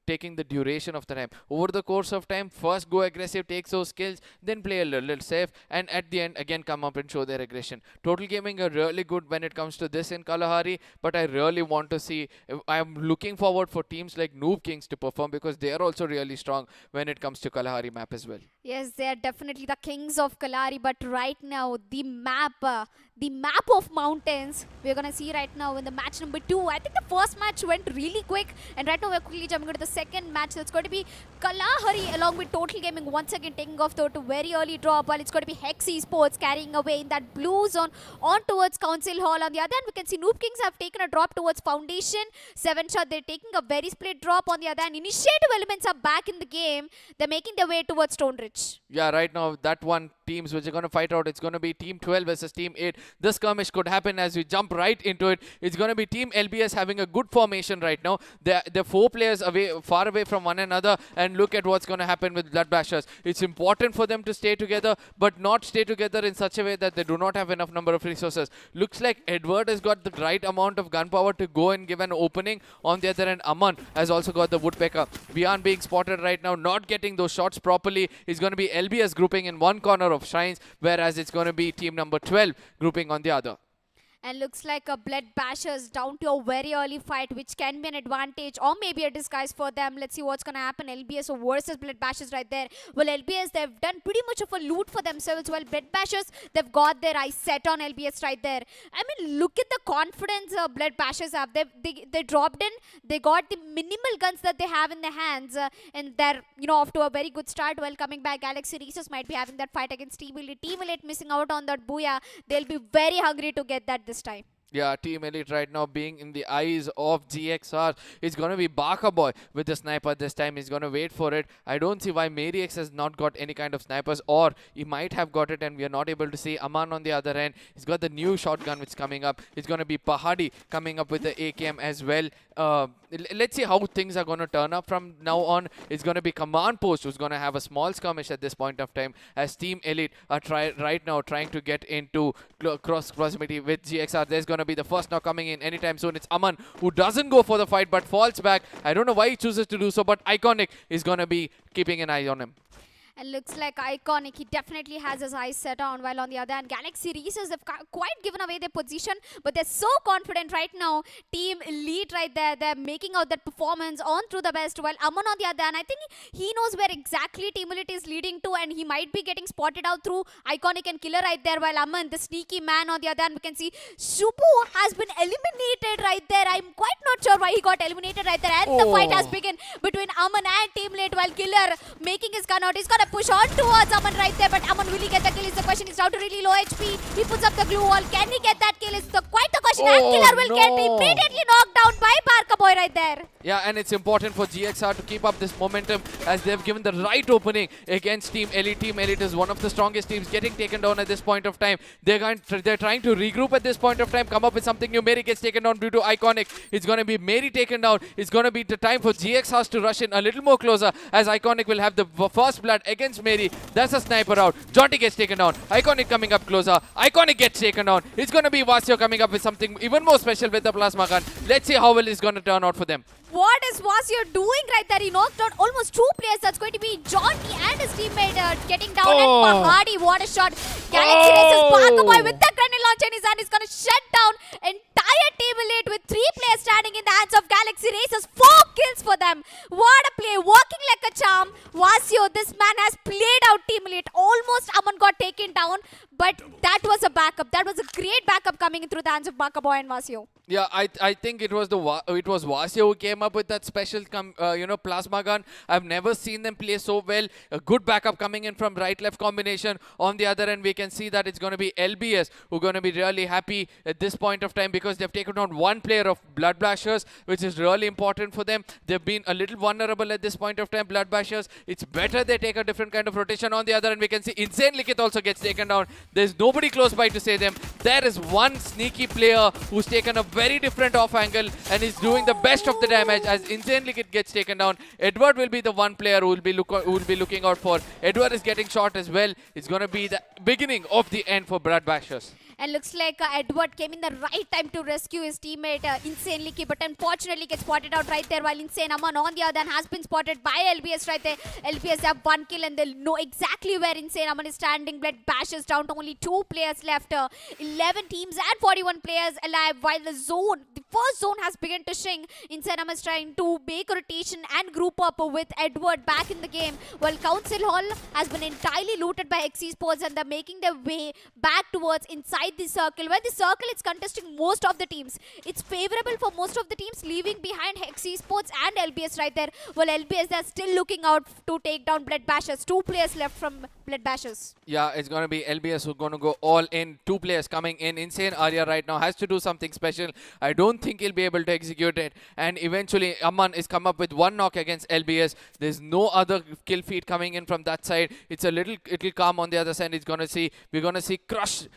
Speaker 2: taking the duration of the time. Over the course of time, first go aggressive, take those kills, then play a little safe, and at the end, again, come up and show their aggression. Total Gaming are really good when it comes to this in Kalahari, but I really want to see, I'm looking forward for teams like NooB Kings to perform because they are also really strong when it comes to Kalahari map as well.
Speaker 1: Yes, they are definitely the kings of Kalahari, but right now, the map of mountains, we're going to see right now in the match number 2. I think the first match went really quick, and right now we're quickly jumping into the second match. That's going to be Kalahari along with Total Gaming once again taking off to very early drop, while it's going to be Esports carrying away in that blue zone on towards Council Hall. On the other hand, we can see NooB Kings have taken a drop towards Foundation. 7 Shot, they're taking a very split drop. On the other hand, Initiative Elements are back in the game. They're making their way towards Stone Ridge.
Speaker 2: Yeah, right now, that one teams which are going to fight out, it's going to be Team 12 versus Team 8. This skirmish could happen as we jump right into it. It's going to be Team LBS having a good formation right now. They're 4 players far away from one another, and look at what's going to happen with Blood Bashers. It's important for them to stay together, but not stay together in such a way that they do not have enough number of resources. Looks like Edward has got the right amount of gunpowder to go and give an opening. On the other end, Aman has also got the Woodpecker. Beyond being spotted right now, not getting those shots properly. Is going to be LBS grouping in one corner of Shrines, whereas it's going to be team number 12 grouping on the other.
Speaker 1: And looks like a Blood Bashers down to a very early fight, which can be an advantage or maybe a disguise for them. Let's see what's going to happen. LBS versus Blood Bashers right there. Well, LBS, they've done pretty much of a loot for themselves. Well, Blood Bashers, they've got their eyes set on LBS right there. I mean, look at the confidence Blood Bashers have. They dropped in. They got the minimal guns that they have in their hands. And they're, off to a very good start. Well, coming back, Galaxy Racers might be having that fight against Team Elite. Team Elite missing out on that booyah. They'll be very hungry to get that this time.
Speaker 2: Yeah, Team Elite right now being in the eyes of GXR. It's going to be Baka Boy with the sniper this time. He's going to wait for it. I don't see why Mariex has not got any kind of snipers, or he might have got it and we are not able to see. Aman on the other end, he's got the new shotgun which is coming up. It's going to be Pahadi coming up with the AKM as well. Let's see how things are going to turn up from now on. It's going to be Command Post who's going to have a small skirmish at this point of time, as Team Elite are right now trying to get into cross proximity with GXR. There's going to be the first now coming in anytime soon. It's Aman who doesn't go for the fight but falls back. I don't know why he chooses to do so, but Iconic is going to be keeping an eye on him.
Speaker 1: And looks like Iconic, he definitely has his eyes set on, while on the other hand, Galaxy Racers have quite given away their position, but they're so confident right now. Team Elite right there, they're making out that performance on through the best, while Aman on the other hand, I think he knows where exactly Team Elite is leading to, and he might be getting spotted out through Iconic and Killer right there, while Aman, the sneaky man on the other hand, we can see Subu has been eliminated right there. I'm quite not sure why he got eliminated right there, and the fight has begun between Aman and Team Elite, while Killer making his gun out. He's got push on towards Aman right there, but Aman will he get the kill is the question. He's down to really low HP. He puts up the glue wall. Can he get that kill is quite the question. And Killer will get immediately knocked down by Barca Boy right there.
Speaker 2: Yeah, and it's important for GXR to keep up this momentum as they've given the right opening against Team Elite. Team Elite is one of the strongest teams getting taken down at this point of time. They're trying to regroup at this point of time, come up with something new. Mary gets taken down due to Iconic. It's going to be Mary taken down. It's going to be the time for GXR to rush in a little more closer, as Iconic will have the first blood against Mary. That's a sniper out. Jaunty gets taken down. Iconic coming up closer. Iconic gets taken down. It's going to be Vasio coming up with something even more special with the plasma gun. Let's see how well it's going to turn out for them.
Speaker 1: What is Vasio doing right there? He knocked out almost 2 players. That's going to be Johnny and his teammate getting down. And Pahadi, what a shot. Galaxy Races Parkaboy with the grenade launcher in his hand is going to shut down entire table 8 with 3 players standing in the hands of Galaxy Races. 4 kills for them. What a play. Working like a charm. Vasio, this man has played out team elite. Almost Aman got taken down. But that was a backup. That was a great backup coming in through the hands of Parkaboy and Vasio.
Speaker 2: Yeah, I think it was Vasio who came up with that special plasma gun. I've never seen them play so well. A good backup coming in from right-left combination. On the other end, we can see that it's going to be LBS who are going to be really happy at this point of time because they've taken on 1 player of Blood Bashers, which is really important for them. They've been a little vulnerable at this point of time, Blood Bashers. It's better they take a different kind of rotation. On the other end, we can see Insane Likith also gets taken down. There's nobody close by to say them. There is one sneaky player who's taken a very different off angle and is doing the best of the damage as Insane Likith gets taken down. Edward will be the one player who will be looking out for. Edward is getting shot as well. It's going to be the beginning of the end for Blood Bashers.
Speaker 1: And looks like Edward came in the right time to rescue his teammate Insane Likith, but unfortunately gets spotted out right there while Insane Aman on the other hand has been spotted by LBS right there. LBS have 1 kill and they'll know exactly where Insane Aman is standing. Blood Bashers down to only 2 players left. 11 teams and 41 players alive while the first zone has begun to shrink. Insane Aman is trying to make a rotation and group up with Edward back in the game while Council Hall has been entirely looted by Esports and they're making their way back towards inside the circle, where the circle is contesting most of the teams. It's favorable for most of the teams, leaving behind Esports and LBS right there. Well, LBS, they're still looking out to take down Blood Bashers. 2 players left from Blood Bashers.
Speaker 2: Yeah, it's going to be LBS who's going to go all in. 2 players coming in. Insane Arya right now has to do something special. I don't think he'll be able to execute it. And eventually, Aman is come up with 1 knock against LBS. There's no other kill feed coming in from that side. It's a little calm on the other side. We're going to see Crust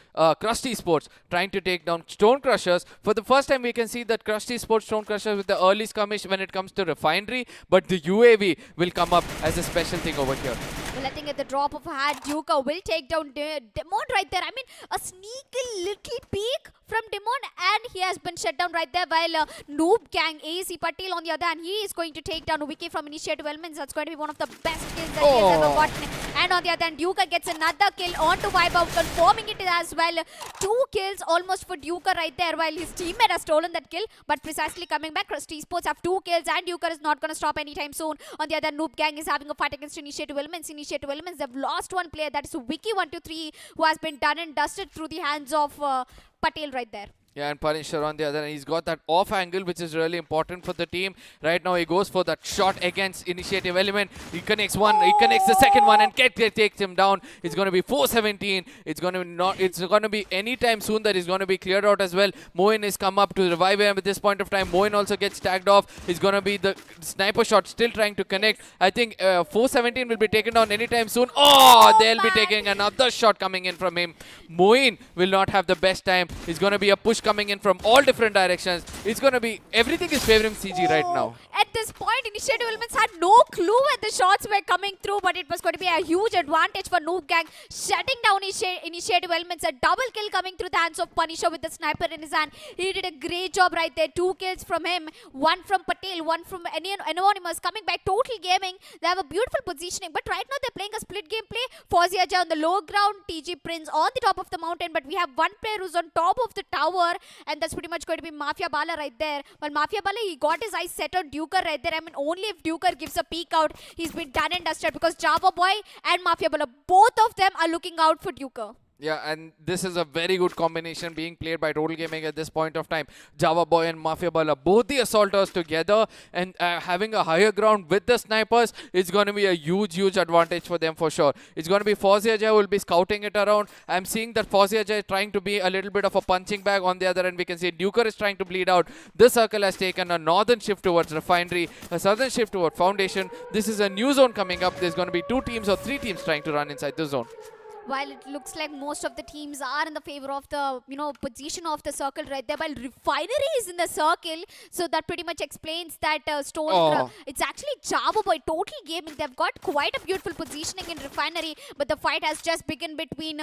Speaker 2: Esports trying to take down Stone Crushers. For the first time, we can see that Crust Esports Stone Crushers with the early skirmish when it comes to Refinery, but the UAV will come up as a special thing over here.
Speaker 1: Well, I think at the drop of a hat, Duka will take down Demon right there. I mean, a sneaky little peek from Demon and he has been shut down right there while NooB gang, AAC Patel on the other hand, he is going to take down Wiki from Initiative Elements. That's going to be one of the best kills that he has ever gotten. And on the other hand, Duka gets another kill onto Wipeout, confirming it as well. 2 kills almost for Duka right there while his teammate has stolen that kill. But precisely coming back, Crust Esports have 2 kills and Duka is not going to stop anytime soon. On the other, NooB gang is having a fight against Initiative Elements. Initiative Elements, they've lost 1 player. That is Wiki123 who has been done and dusted through the hands of Patel right there.
Speaker 2: Yeah, and Punisher on the other end, he's got that off angle, which is really important for the team. Right now, he goes for that shot against Initiative Element. He connects one, he connects the second one, and takes him down. It's going to be 417. It's going to be anytime soon that he's going to be cleared out as well. Moin is come up to revive him at this point of time. Moin also gets tagged off. It's going to be the sniper shot still trying to connect. I think 417 will be taken down anytime soon. They'll be taking another shot coming in from him. Moin will not have the best time. It's going to be a push coming in from all different directions. It's going to be, everything is favoring CG right now.
Speaker 1: At this point, Initiative Elements had no clue when the shots were coming through, but it was going to be a huge advantage for NooB gang, shutting down Initiative Elements. A double kill coming through the hands of Punisher with the sniper in his hand. He did a great job right there. 2 kills from him, 1 from Patel, 1 from Anonymous. Coming back, Total Gaming. They have a beautiful positioning, but right now they're playing a split gameplay. Fauziaja on the low ground, TG Prince on the top of the mountain, but we have 1 player who's on top of the tower, and that's pretty much going to be Mafia Bala right there. Well, Mafia Bala, he got his eyes set on Duker right there. I mean, only if Duker gives a peek out, he's been done and dusted because Java Boy and Mafia Bala, both of them are looking out for Duker.
Speaker 2: Yeah, and this is a very good combination being played by Total Gaming at this point of time. Java Boy and Mafia Bala, both the assaulters together and having a higher ground with the snipers, it's going to be a huge advantage for them for sure. It's going to be Fauziaja who will be scouting it around. I'm seeing that Fauziaja is trying to be a little bit of a punching bag. On the other end, we can see Duker is trying to bleed out. This circle has taken a northern shift towards Refinery, a southern shift towards Foundation. This is a new zone coming up. There's going to be 2 teams or 3 teams trying to run inside the zone.
Speaker 1: While it looks like most of the teams are in the favor of the position of the circle right there, while Refinery is in the circle, so that pretty much explains that
Speaker 2: Oh.
Speaker 1: it's actually Java Boy Total Gaming. They've got quite a beautiful positioning in Refinery, but the fight has just begun between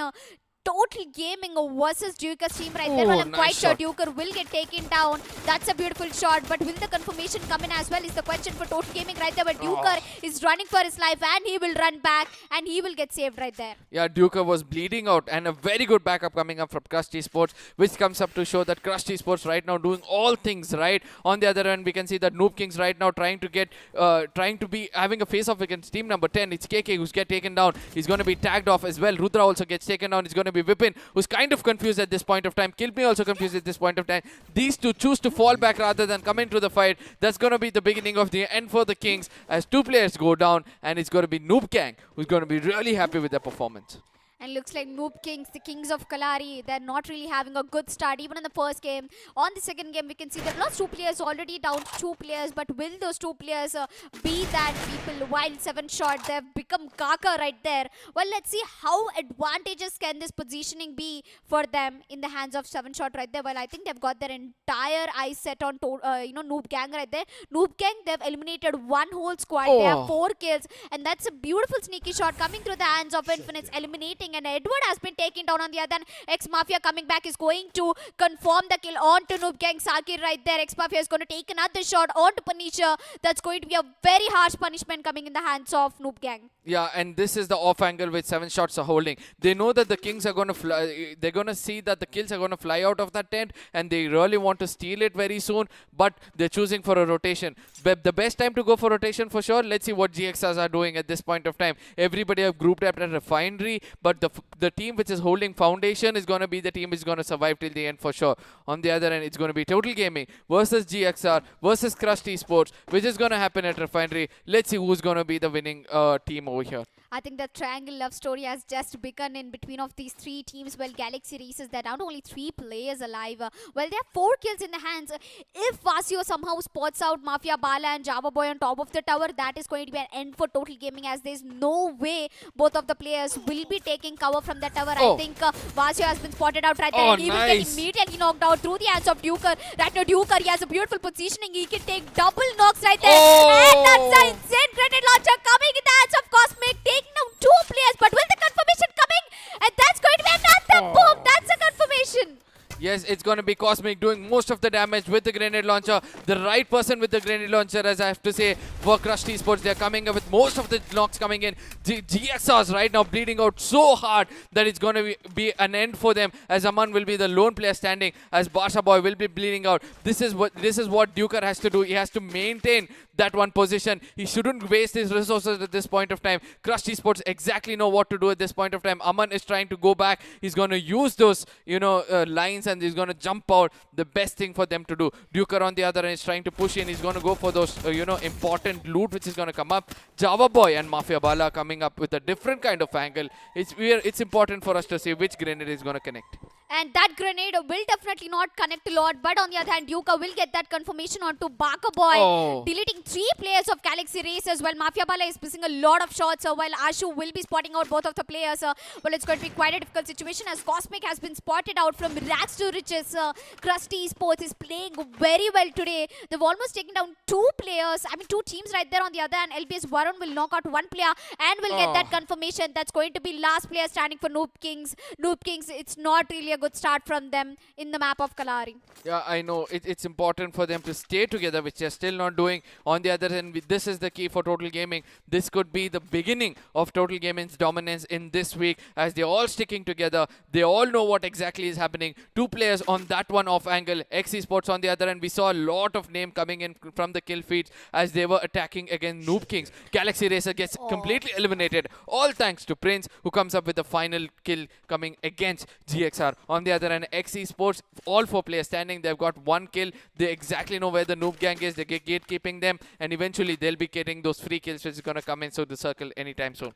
Speaker 1: Total Gaming versus Duker's team right there. Well, I'm
Speaker 2: Nice
Speaker 1: quite sure
Speaker 2: shot.
Speaker 1: Duker will get taken down. That's a beautiful shot, but will the confirmation come in as well is the question for Total Gaming right there. But Duker is running for his life and he will run back and he will get saved right there.
Speaker 2: Yeah, Duker was bleeding out, and a very good backup coming up from Crust Esports, which comes up to show that Crust Esports right now doing all things right. On the other end, we can see that NooB Kings right now trying to be having a face-off against team number 10. It's KK who's get taken down. He's going to be tagged off as well. Rudra also gets taken down. He's going to be Vipin, who's kind of confused at this point of time. Kilme also confused at this point of time. These two choose to fall back rather than come into the fight. That's going to be the beginning of the end for the Kings as two players go down, and it's going to be NooB Gang who's going to be really happy with their performance.
Speaker 1: And looks like NooB Kings, the Kings of Kalari, they're not really having a good start even in the first game. On the second game, we can see they've lost two players, already down to two players. But will those two players be that people? While 7-shot, they've become Kaka right there. Well, let's see how advantageous can this positioning be for them in the hands of 7-shot right there. Well, I think they've got their entire eyes set on NooB Gang right there. NooB Gang, they've eliminated one whole squad. They have 4 kills. And that's a beautiful sneaky shot coming through the hands of Infinites, eliminating, and Edward has been taken down on the other end. X-Mafia coming back is going to confirm the kill onto NooB Gang. Sakir right there. X-Mafia is going to take another shot onto Punisher. That's going to be a very harsh punishment coming in the hands of NooB Gang.
Speaker 2: Yeah, and this is the off angle which 7 shots are holding. They know that the Kings are going to fly. They're going to see that the kills are going to fly out of that tent, and they really want to steal it very soon. But they're choosing for a rotation. But the best time to go for rotation for sure. Let's see what GXRs are doing at this point of time. Everybody have grouped up at Refinery, but the team which is holding Foundation is going to be the team which is going to survive till the end for sure. On the other end, it's going to be Total Gaming versus GXR versus Crust Esports, which is going to happen at Refinery. Let's see who's going to be the winning team over here.
Speaker 1: I think the triangle love story has just begun in between of these 3 teams. Well, Galaxy Races, they're down to only 3 players alive. Well, they have 4 kills in the hands. If Vasio somehow spots out Mafia Bala and Java Boy on top of the tower, that is going to be an end for Total Gaming, as there's no way both of the players will be taking cover from the tower. I think Vasio has been spotted out right there, and he will get immediately knocked out through the hands of Duker. Right now, Duker, he has a beautiful positioning. He can take double knocks right there. And that's an insane grenade launcher coming in the hands of Cosmic, taking out 2 players. But will the confirmation coming? And that's going to be another boom. That's a confirmation.
Speaker 2: Yes, it's going to be Cosmic doing most of the damage with the grenade launcher. The right person with the grenade launcher, as I have to say, for Crust Esports. They're coming up with most of the knocks coming in. GXRs right now bleeding out so hard that it's going to be an end for them, as Aman will be the lone player standing, as Basha Boy will be bleeding out. This is what Duker has to do. He has to maintain that one position. He shouldn't waste his resources at this point of time. Crust Esports exactly know what to do at this point of time. Aman is trying to go back. He's going to use those, lines, and he's going to jump out. The best thing for them to do. Duker on the other end is trying to push in. He's going to go for those, important loot which is going to come up. Java Boy and Mafia Bala coming up with a different kind of angle. It's important for us to see which grenade is going to connect.
Speaker 1: And that grenade will definitely not connect a lot. But on the other hand, Duka will get that confirmation onto Baka Boy, deleting 3 players of Galaxy Races. While Mafia Bala is missing a lot of shots, while Ashu will be spotting out both of the players. Well, it's going to be quite a difficult situation, as Cosmic has been spotted out from rags to riches. Crusty Esports is playing very well today. They've almost taken down 2 players. 2 teams right there on the other hand. LBS Varun will knock out 1 player and will get that confirmation. That's going to be last player standing for NooB Kings. NooB Kings, it's not really a good start from them in the map of Kalari.
Speaker 2: Yeah, I know. It's important for them to stay together, which they're still not doing. On the other hand, this is the key for Total Gaming. This could be the beginning of Total Gaming's dominance in this week, as they're all sticking together. They all know what exactly is happening. 2 players on that one off angle. Esports on the other end. We saw a lot of name coming in from the kill feeds as they were attacking against NooB Kings. Galaxy Racer gets completely eliminated. All thanks to Prince, who comes up with the final kill coming against GXR. On the other hand, Esports, all 4 players standing. They've got 1 kill. They exactly know where the NooB Gang is. They're gatekeeping them, and eventually they'll be getting those free kills which is going to come into the circle anytime soon.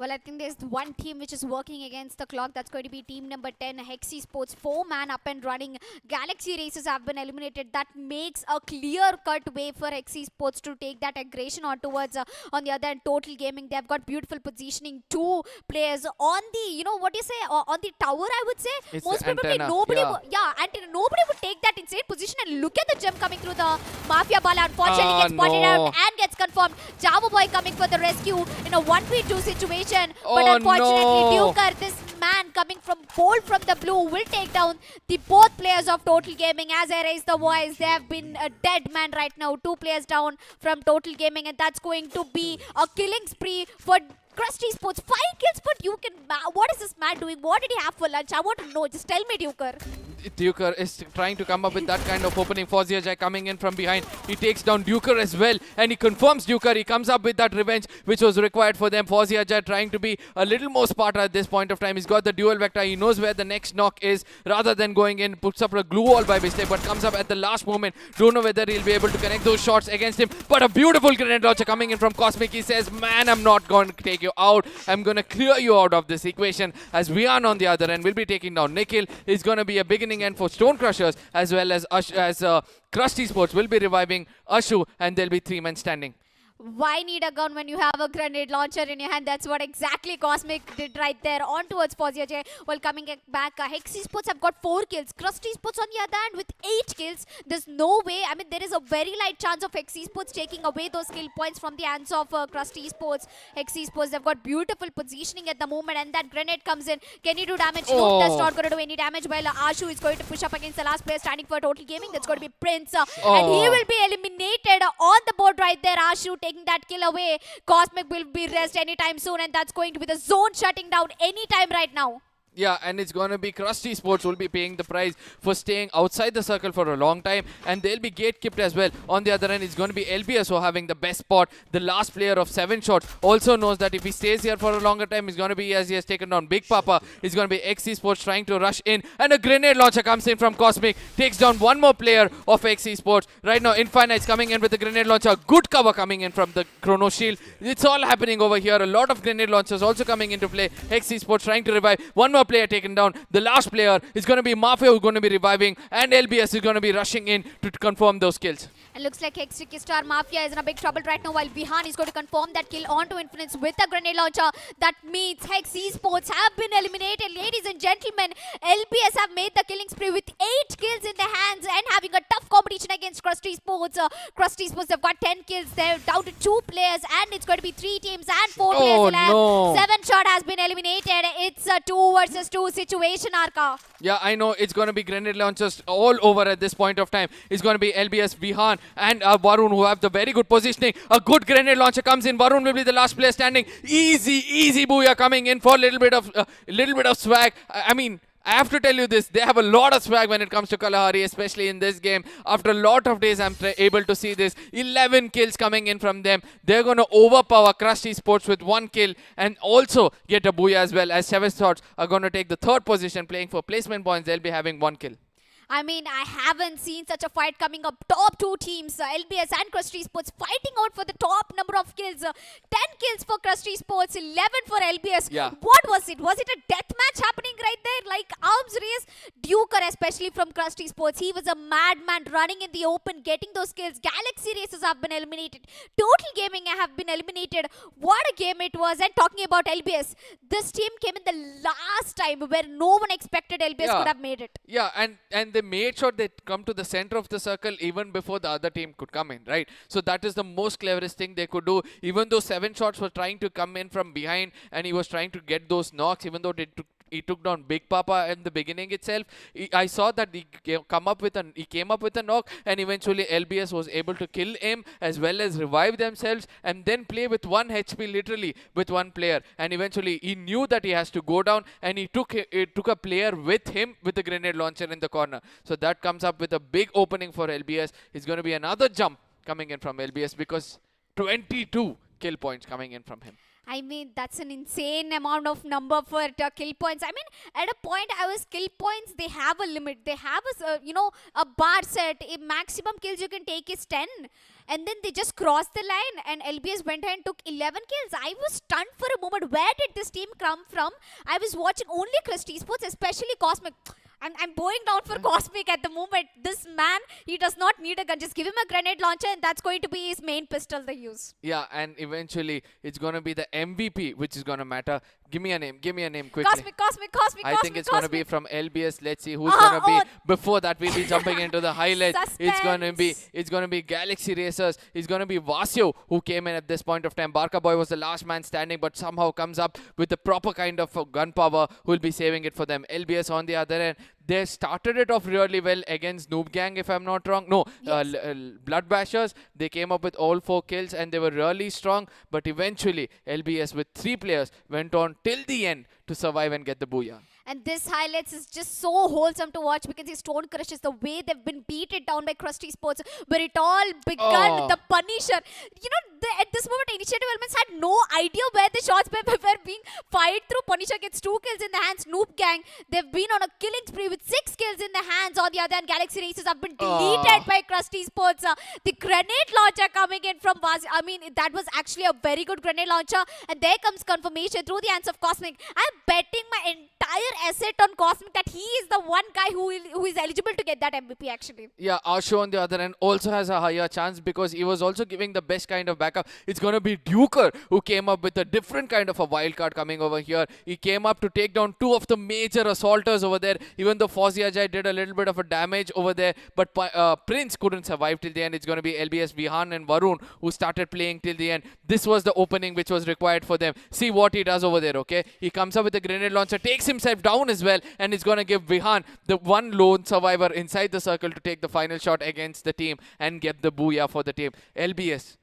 Speaker 1: Well, I think there's one team which is working against the clock. That's going to be team number 10, Esports. 4-man up and running. Galaxy Races have been eliminated. That makes a clear-cut way for Esports to take that aggression on towards, on the other end, Total Gaming. They've got beautiful positioning. 2 players on the, what do you say, on the tower, I would say.
Speaker 2: It's
Speaker 1: Most
Speaker 2: the
Speaker 1: probably
Speaker 2: antenna,
Speaker 1: nobody,
Speaker 2: yeah.
Speaker 1: nobody would take that insane position. And look at the gem coming through the Mafia Bala. Unfortunately, gets spotted out and gets confirmed. Java Boy coming for the rescue in a 1v2 situation. But unfortunately, Duker, this man coming from bold from the blue, will take down the both players of Total Gaming. As I raise the voice, they have been a dead man right now. 2 players down from Total Gaming, and that's going to be a killing spree for Crust Esports. 5 kills for Duker. What is this man doing? What did he have for lunch? I want to know. Just tell me, Duker.
Speaker 2: Duker is trying to come up with that kind of opening. Fawzia coming in from behind. He takes down Duker as well, and he confirms Duker. He comes up with that revenge which was required for them. Fawzia trying to be a little more Sparta at this point of time. He's got the dual vector. He knows where the next knock is. Rather than going in, puts up a glue wall by mistake, but comes up at the last moment. Don't know whether he'll be able to connect those shots against him. But a beautiful grenade launcher coming in from Cosmic. He says, man, I'm not going to take you out. I'm going to clear you out of this equation. As Vian on the other end will be taking down Nikhil. It's going to be a beginning end for Stone Crushers, as well as Crust Esports will be reviving Ashu, and there'll be 3 men standing.
Speaker 1: Why need a gun when you have a grenade launcher in your hand? That's what exactly Cosmic did right there. On towards Fawzia. Well, coming back, Esports have got 4 kills. Crust Esports on the other hand with 8 kills. There's no way. I mean, there is a very light chance of Esports taking away those kill points from the hands of Crust Esports. Esports, they've got beautiful positioning at the moment, and that grenade comes in. Can he do damage? No, that's not going to do any damage. While Ashu is going to push up against the last player standing for Total Gaming. That's going to be Prince. And he will be eliminated on the board right there. Ashu taking that kill away. Cosmic will be rest anytime soon, and that's going to be the zone shutting down anytime right now.
Speaker 2: Yeah, and it's going to be Crust Esports will be paying the price for staying outside the circle for a long time, and they'll be gate-kept as well. On the other end, it's going to be LBS who are having the best spot. The last player of 7 shots also knows that if he stays here for a longer time, he's going to be, as he has taken down Big Papa, it's going to be Esports trying to rush in, and a grenade launcher comes in from Cosmic, takes down one more player of Esports. Right now, Infinite's coming in with the grenade launcher. Good cover coming in from the Chrono Shield. It's all happening over here. A lot of grenade launchers also coming into play. Esports trying to revive. One more player taken down. The last player is going to be Mafia who's going to be reviving, and LBS is going to be rushing in to confirm those kills.
Speaker 1: It looks like Star Mafia is in a big trouble right now, while Vihan is going to confirm that kill onto Infinite with a grenade launcher. That means Esports have been eliminated. Ladies and gentlemen, LBS have made the killing spree with 8 kills in their hands and having a tough competition against Crust Esports. Crust Esports have got 10 kills. They're down to 2 players, and it's going to be 3 teams and 4 players.
Speaker 2: No.
Speaker 1: 7 shot has been eliminated. It's a 2 versus 2 situation, Arka.
Speaker 2: Yeah, I know it's going to be grenade launchers all over at this point of time. It's going to be LBS, Vihan, and Varun who have the very good positioning. A good grenade launcher comes in. Varun will be the last player standing. Easy booyah coming in for a little bit of swag. I mean, I have to tell you this, they have a lot of swag when it comes to Kalahari, especially in this game. After a lot of days, I'm able to see this. 11 kills coming in from them. They're going to overpower Crust Esports with 1 kill and also get a booyah as well, as 7 shots are going to take the 3rd position, playing for placement points. They'll be having 1 kill.
Speaker 1: I mean, I haven't seen such a fight coming up. Top 2 teams, LBS and Crust Esports, fighting out for the top number of kills. 10 kills for Crust Esports, 11 for LBS.
Speaker 2: Yeah.
Speaker 1: What was it? Was it a death match happening right there? Like arms race? Duker, especially from Crust Esports, he was a madman running in the open, getting those kills. Galaxy Races have been eliminated. Total Gaming have been eliminated. What a game it was. And talking about LBS, this team came in the last time where no one expected LBS could have made it.
Speaker 2: Yeah, and they made sure they come to the center of the circle even before the other team could come in, right? So that is the most cleverest thing they could do. Even though 7 shots were trying to come in from behind and he was trying to get those knocks, even though he took down Big Papa in the beginning itself. I saw that he came up with a knock, and eventually LBS was able to kill him as well as revive themselves and then play with 1 HP literally with 1 player. And eventually he knew that he has to go down, and he took a player with him with a grenade launcher in the corner. So that comes up with a big opening for LBS. It's going to be another jump coming in from LBS because 22 kill points coming in from him.
Speaker 1: I mean, that's an insane amount of number for kill points. I mean, at a point, kill points, they have a limit. They have a bar set. A maximum kills you can take is 10. And then they just crossed the line, and LBS went ahead and took 11 kills. I was stunned for a moment. Where did this team come from? I was watching only Crust Esports, especially Cosmic. I'm bowing down for Cosmic at the moment. This man, he does not need a gun. Just give him a grenade launcher, and that's going to be his main pistol they use.
Speaker 2: Yeah, and eventually it's going to be the MVP which is going to matter. Give me a name quickly.
Speaker 1: Cosmic.
Speaker 2: I think it's going to be from LBS. Let's see who's going to be. Before that, we'll be jumping into the highlights.
Speaker 1: Suspense.
Speaker 2: It's going to be Galaxy Racers. It's going to be Vasio who came in at this point of time. Barca Boy was the last man standing, but somehow comes up with the proper kind of gunpowder who will be saving it for them. LBS on the other end. They started it off really well against Noob Gang, if I'm not wrong. No,
Speaker 1: yes.
Speaker 2: Blood Bashers. They came up with all 4 kills and they were really strong. But eventually, LBS with 3 players went on till the end to survive and get the booyah.
Speaker 1: And this highlights is just so wholesome to watch because these Stone Crush is the way they've been beaten down by Crust Esports, where it all began with the Punisher. At this moment, Initiative Elements had no idea where the shots were being fired through. Punisher gets 2 kills in the hands. Noob Gang, they've been on a killing spree with 6 kills in the hands. On the other hand, Galaxy Races have been deleted by Crust Esports. The grenade launcher coming in from Vaz. I mean, that was actually a very good grenade launcher. And there comes confirmation through the hands of Cosmic. I'm betting my entire asset on Cosmic that he is the one guy who is eligible to get that MVP actually.
Speaker 2: Yeah, Ashu on the other end also has a higher chance because he was also giving the best kind of backup. It's going to be Duker who came up with a different kind of a wild card coming over here. He came up to take down 2 of the major assaulters over there. Even though Fozzy Ajay did a little bit of a damage over there, but Prince couldn't survive till the end. It's going to be LBS Vihan and Varun who started playing till the end. This was the opening which was required for them. See what he does over there, okay? He comes up with a grenade launcher, takes himself down as well, and is going to give Vihan the one lone survivor inside the circle to take the final shot against the team and get the booyah for the team. LBS,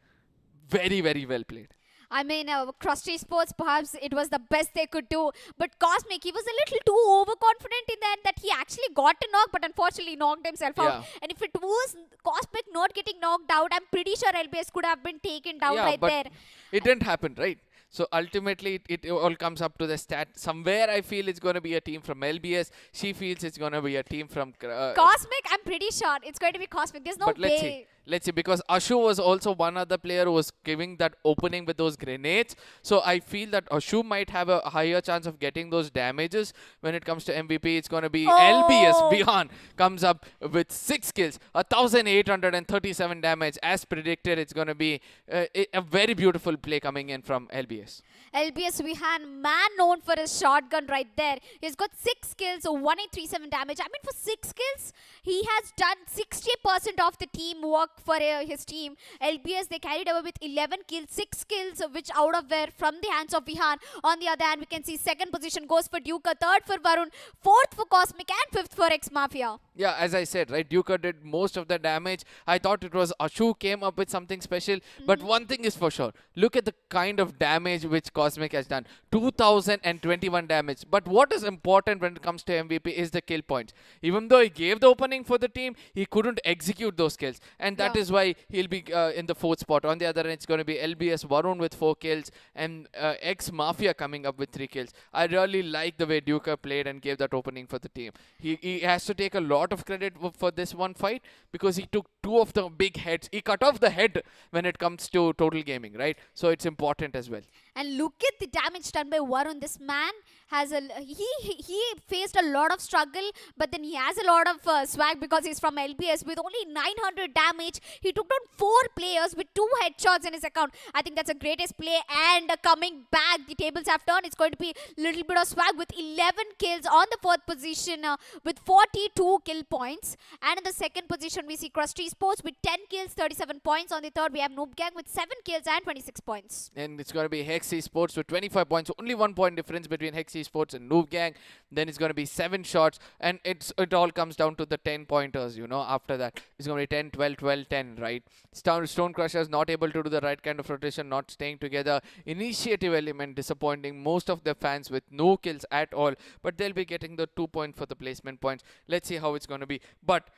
Speaker 2: very, very well played.
Speaker 1: I mean, Crust Esports, perhaps it was the best they could do. But Cosmic, he was a little too overconfident in the end that he actually got a knock, but unfortunately knocked himself out. And if it was Cosmic not getting knocked out, I'm pretty sure LBS could have been taken down right there.
Speaker 2: It didn't happen, right? So ultimately, it all comes up to the stat. Somewhere I feel it's going to be a team from LBS. She feels it's going to be a team from...
Speaker 1: Cosmic, I'm pretty sure it's going to be Cosmic. There's no way.
Speaker 2: Let's see, because Ashu was also one other player who was giving that opening with those grenades. So I feel that Ashu might have a higher chance of getting those damages. When it comes to MVP, it's going to be LBS. Vihan comes up with 6 kills, 1,837 damage. As predicted, it's going to be a very beautiful play coming in from LBS.
Speaker 1: LBS Vihan, man known for his shotgun right there. He's got 6 kills, 1,837 damage. I mean, for 6 kills, he has done 60% of the team work for his team. LBS, they carried over with 11 kills, 6 kills, which out of there from the hands of Vihan. On the other hand, we can see 2nd position goes for Duker, 3rd for Varun, 4th for Cosmic, and 5th for X Mafia.
Speaker 2: Yeah, as I said, right, Duker did most of the damage. I thought it was Ashu came up with something special. But one thing is for sure, look at the kind of damage which Cosmic has done. 2,021 damage. But what is important when it comes to MVP is the kill points. Even though he gave the opening for the team, he couldn't execute those kills. And that is why he'll be in the 4th spot. On the other end, it's going to be LBS Varun with 4 kills and X Mafia coming up with 3 kills. I really like the way Duker played and gave that opening for the team. He has to take a lot of credit for this one fight because he took 2 of the big heads. He cut off the head when it comes to total gaming, right? So it's important as well.
Speaker 1: And look at the damage done by Varun. This man has he faced a lot of struggle, but then he has a lot of swag because he's from LBS with only 900 damage. He took down 4 players with 2 headshots in his account. I think that's the greatest play. And coming back, the tables have turned. It's going to be Little Bit of Swag with 11 kills on the 4th position with 42 kill points. And in the 2nd position, we see Crust Esports with 10 kills, 37 points. On the 3rd, we have NooB Gang with 7 kills and 26 points.
Speaker 2: And it's going to be Hex Esports with 25 points. Only 1 point difference between Hex Esports and NooB Gang. Then it's going to be 7 shots. And it all comes down to the 10 pointers, you know, after that. It's going to be 10, 12, 12, 10, right? Stone Crushers not able to do the right kind of rotation, not staying together. Initiative Element disappointing most of their fans with no kills at all. But they'll be getting the 2 point for the placement points. Let's see how it's going to be. But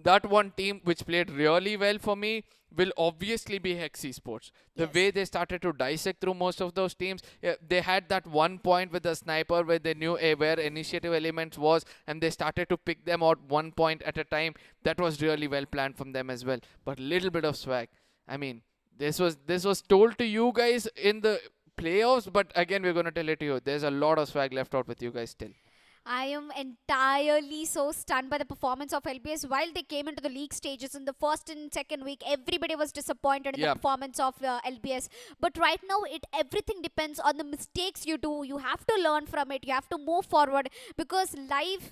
Speaker 2: that one team which played really well for me will obviously be Esports. The way they started to dissect through most of those teams, they had that one point with the sniper where they knew where initiative elements was, and they started to pick them out one point at a time. That was really well planned from them as well. But little bit of swag. I mean, this was told to you guys in the playoffs, but again we're going to tell it to you. There's a lot of swag left out with you guys still.
Speaker 1: I am entirely so stunned by the performance of LBS. While they came into the league stages in the first and second week, everybody was disappointed in the performance of LBS. But right now, everything depends on the mistakes you do. You have to learn from it. You have to move forward, because life,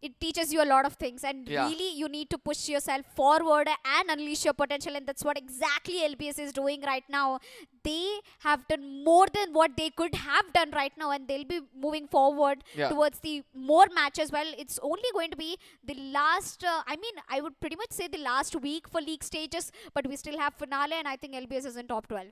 Speaker 1: it teaches you a lot of things, and really you need to push yourself forward and unleash your potential, and that's what exactly LBS is doing right now. They have done more than what they could have done right now, and they'll be moving forward towards the more matches. Well, it's only going to be the last, I would pretty much say the last week for league stages, but we still have finale, and I think LBS is in top 12.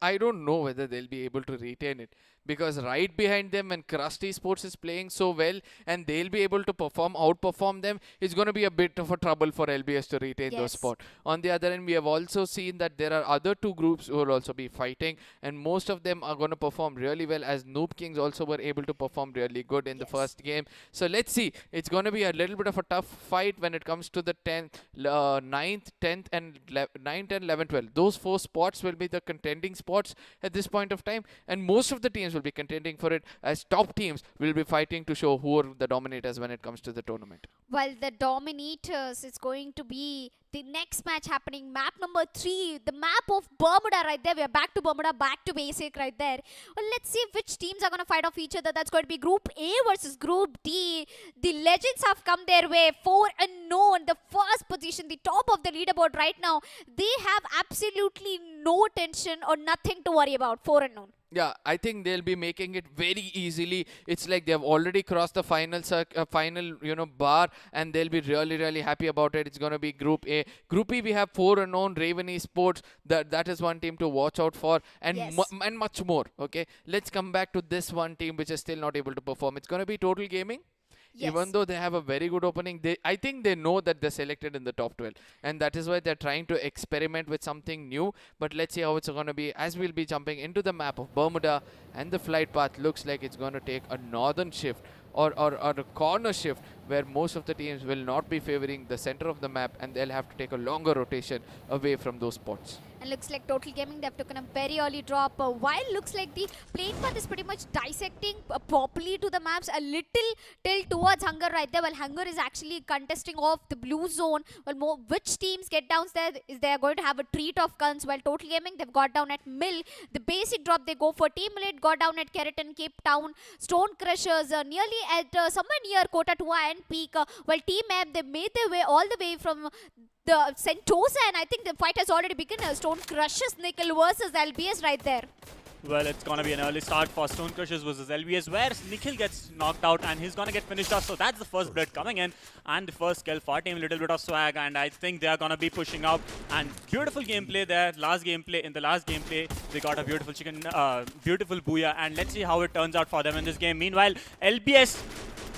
Speaker 2: I don't know whether they'll be able to retain it, because right behind them, when Crust Esports is playing so well and they'll be able to outperform them, it's going to be a bit of a trouble for LBS to retain those spots. On the other end, we have also seen that there are other two groups who will also be fighting, and most of them are going to perform really well, as NooB KinGz also were able to perform really good in the first game. So let's see. It's going to be a little bit of a tough fight when it comes to the 9th, 10th and 9th and 11th, 12th. Those 4 spots will be the contending spots at this point of time, and most of the teams will be contending for it, as top teams will be fighting to show who are the dominators when it comes to the tournament.
Speaker 1: Well, the dominators is going to be the next match happening, map number 3, the map of Bermuda right there. We are back to Bermuda, back to basic right there. Well, let's see which teams are going to fight off each other. That's going to be Group A versus Group D. The legends have come their way. 4 unknown, the first position, the top of the leaderboard right now. They have absolutely no tension or nothing to worry about. 4 unknown.
Speaker 2: Yeah, I think they'll be making it very easily. It's like they've already crossed the final bar, and they'll be really happy about it. It's going to be Group A. Group E, we have 4 unknown, Raven Esports. That is one team to watch out for, and and much more. Okay, let's come back to this one team which is still not able to perform. It's going to be Total Gaming. Even though they have a very good opening, I think they know that they're selected in the top 12, and that is why they're trying to experiment with something new. But let's see how it's going to be, as we'll be jumping into the map of Bermuda, and the flight path looks like it's going to take a northern shift or a corner shift, where most of the teams will not be favoring the center of the map, and they'll have to take a longer rotation away from those spots.
Speaker 1: And looks like Total Gaming, they've taken a very early drop. While looks like the playing path is pretty much dissecting properly to the maps, a little tilt towards Hunger right there. While Hunger is actually contesting off the blue zone. Well, which teams get down there is they are going to have a treat of guns. While Total Gaming, they've got down at Mill. The basic drop they go for. Team Elite got down at Keratin, Cape Town. Stone Crushers nearly at somewhere near Kota Tua and Peak. While Team M, they made their way all the way from the Sentosa, and I think the fight has already begun. Stone Crushers Nickel versus LBS right there.
Speaker 3: Well, it's going to be an early start for Stone Crushers versus LBS, where Nikhil gets knocked out and he's going to get finished off. So that's the first blood coming in, and the first kill for team Little Bit of Swag, and I think they are going to be pushing out. And beautiful gameplay there. In the last gameplay, they got a beautiful beautiful booyah, and let's see how it turns out for them in this game. Meanwhile, LBS,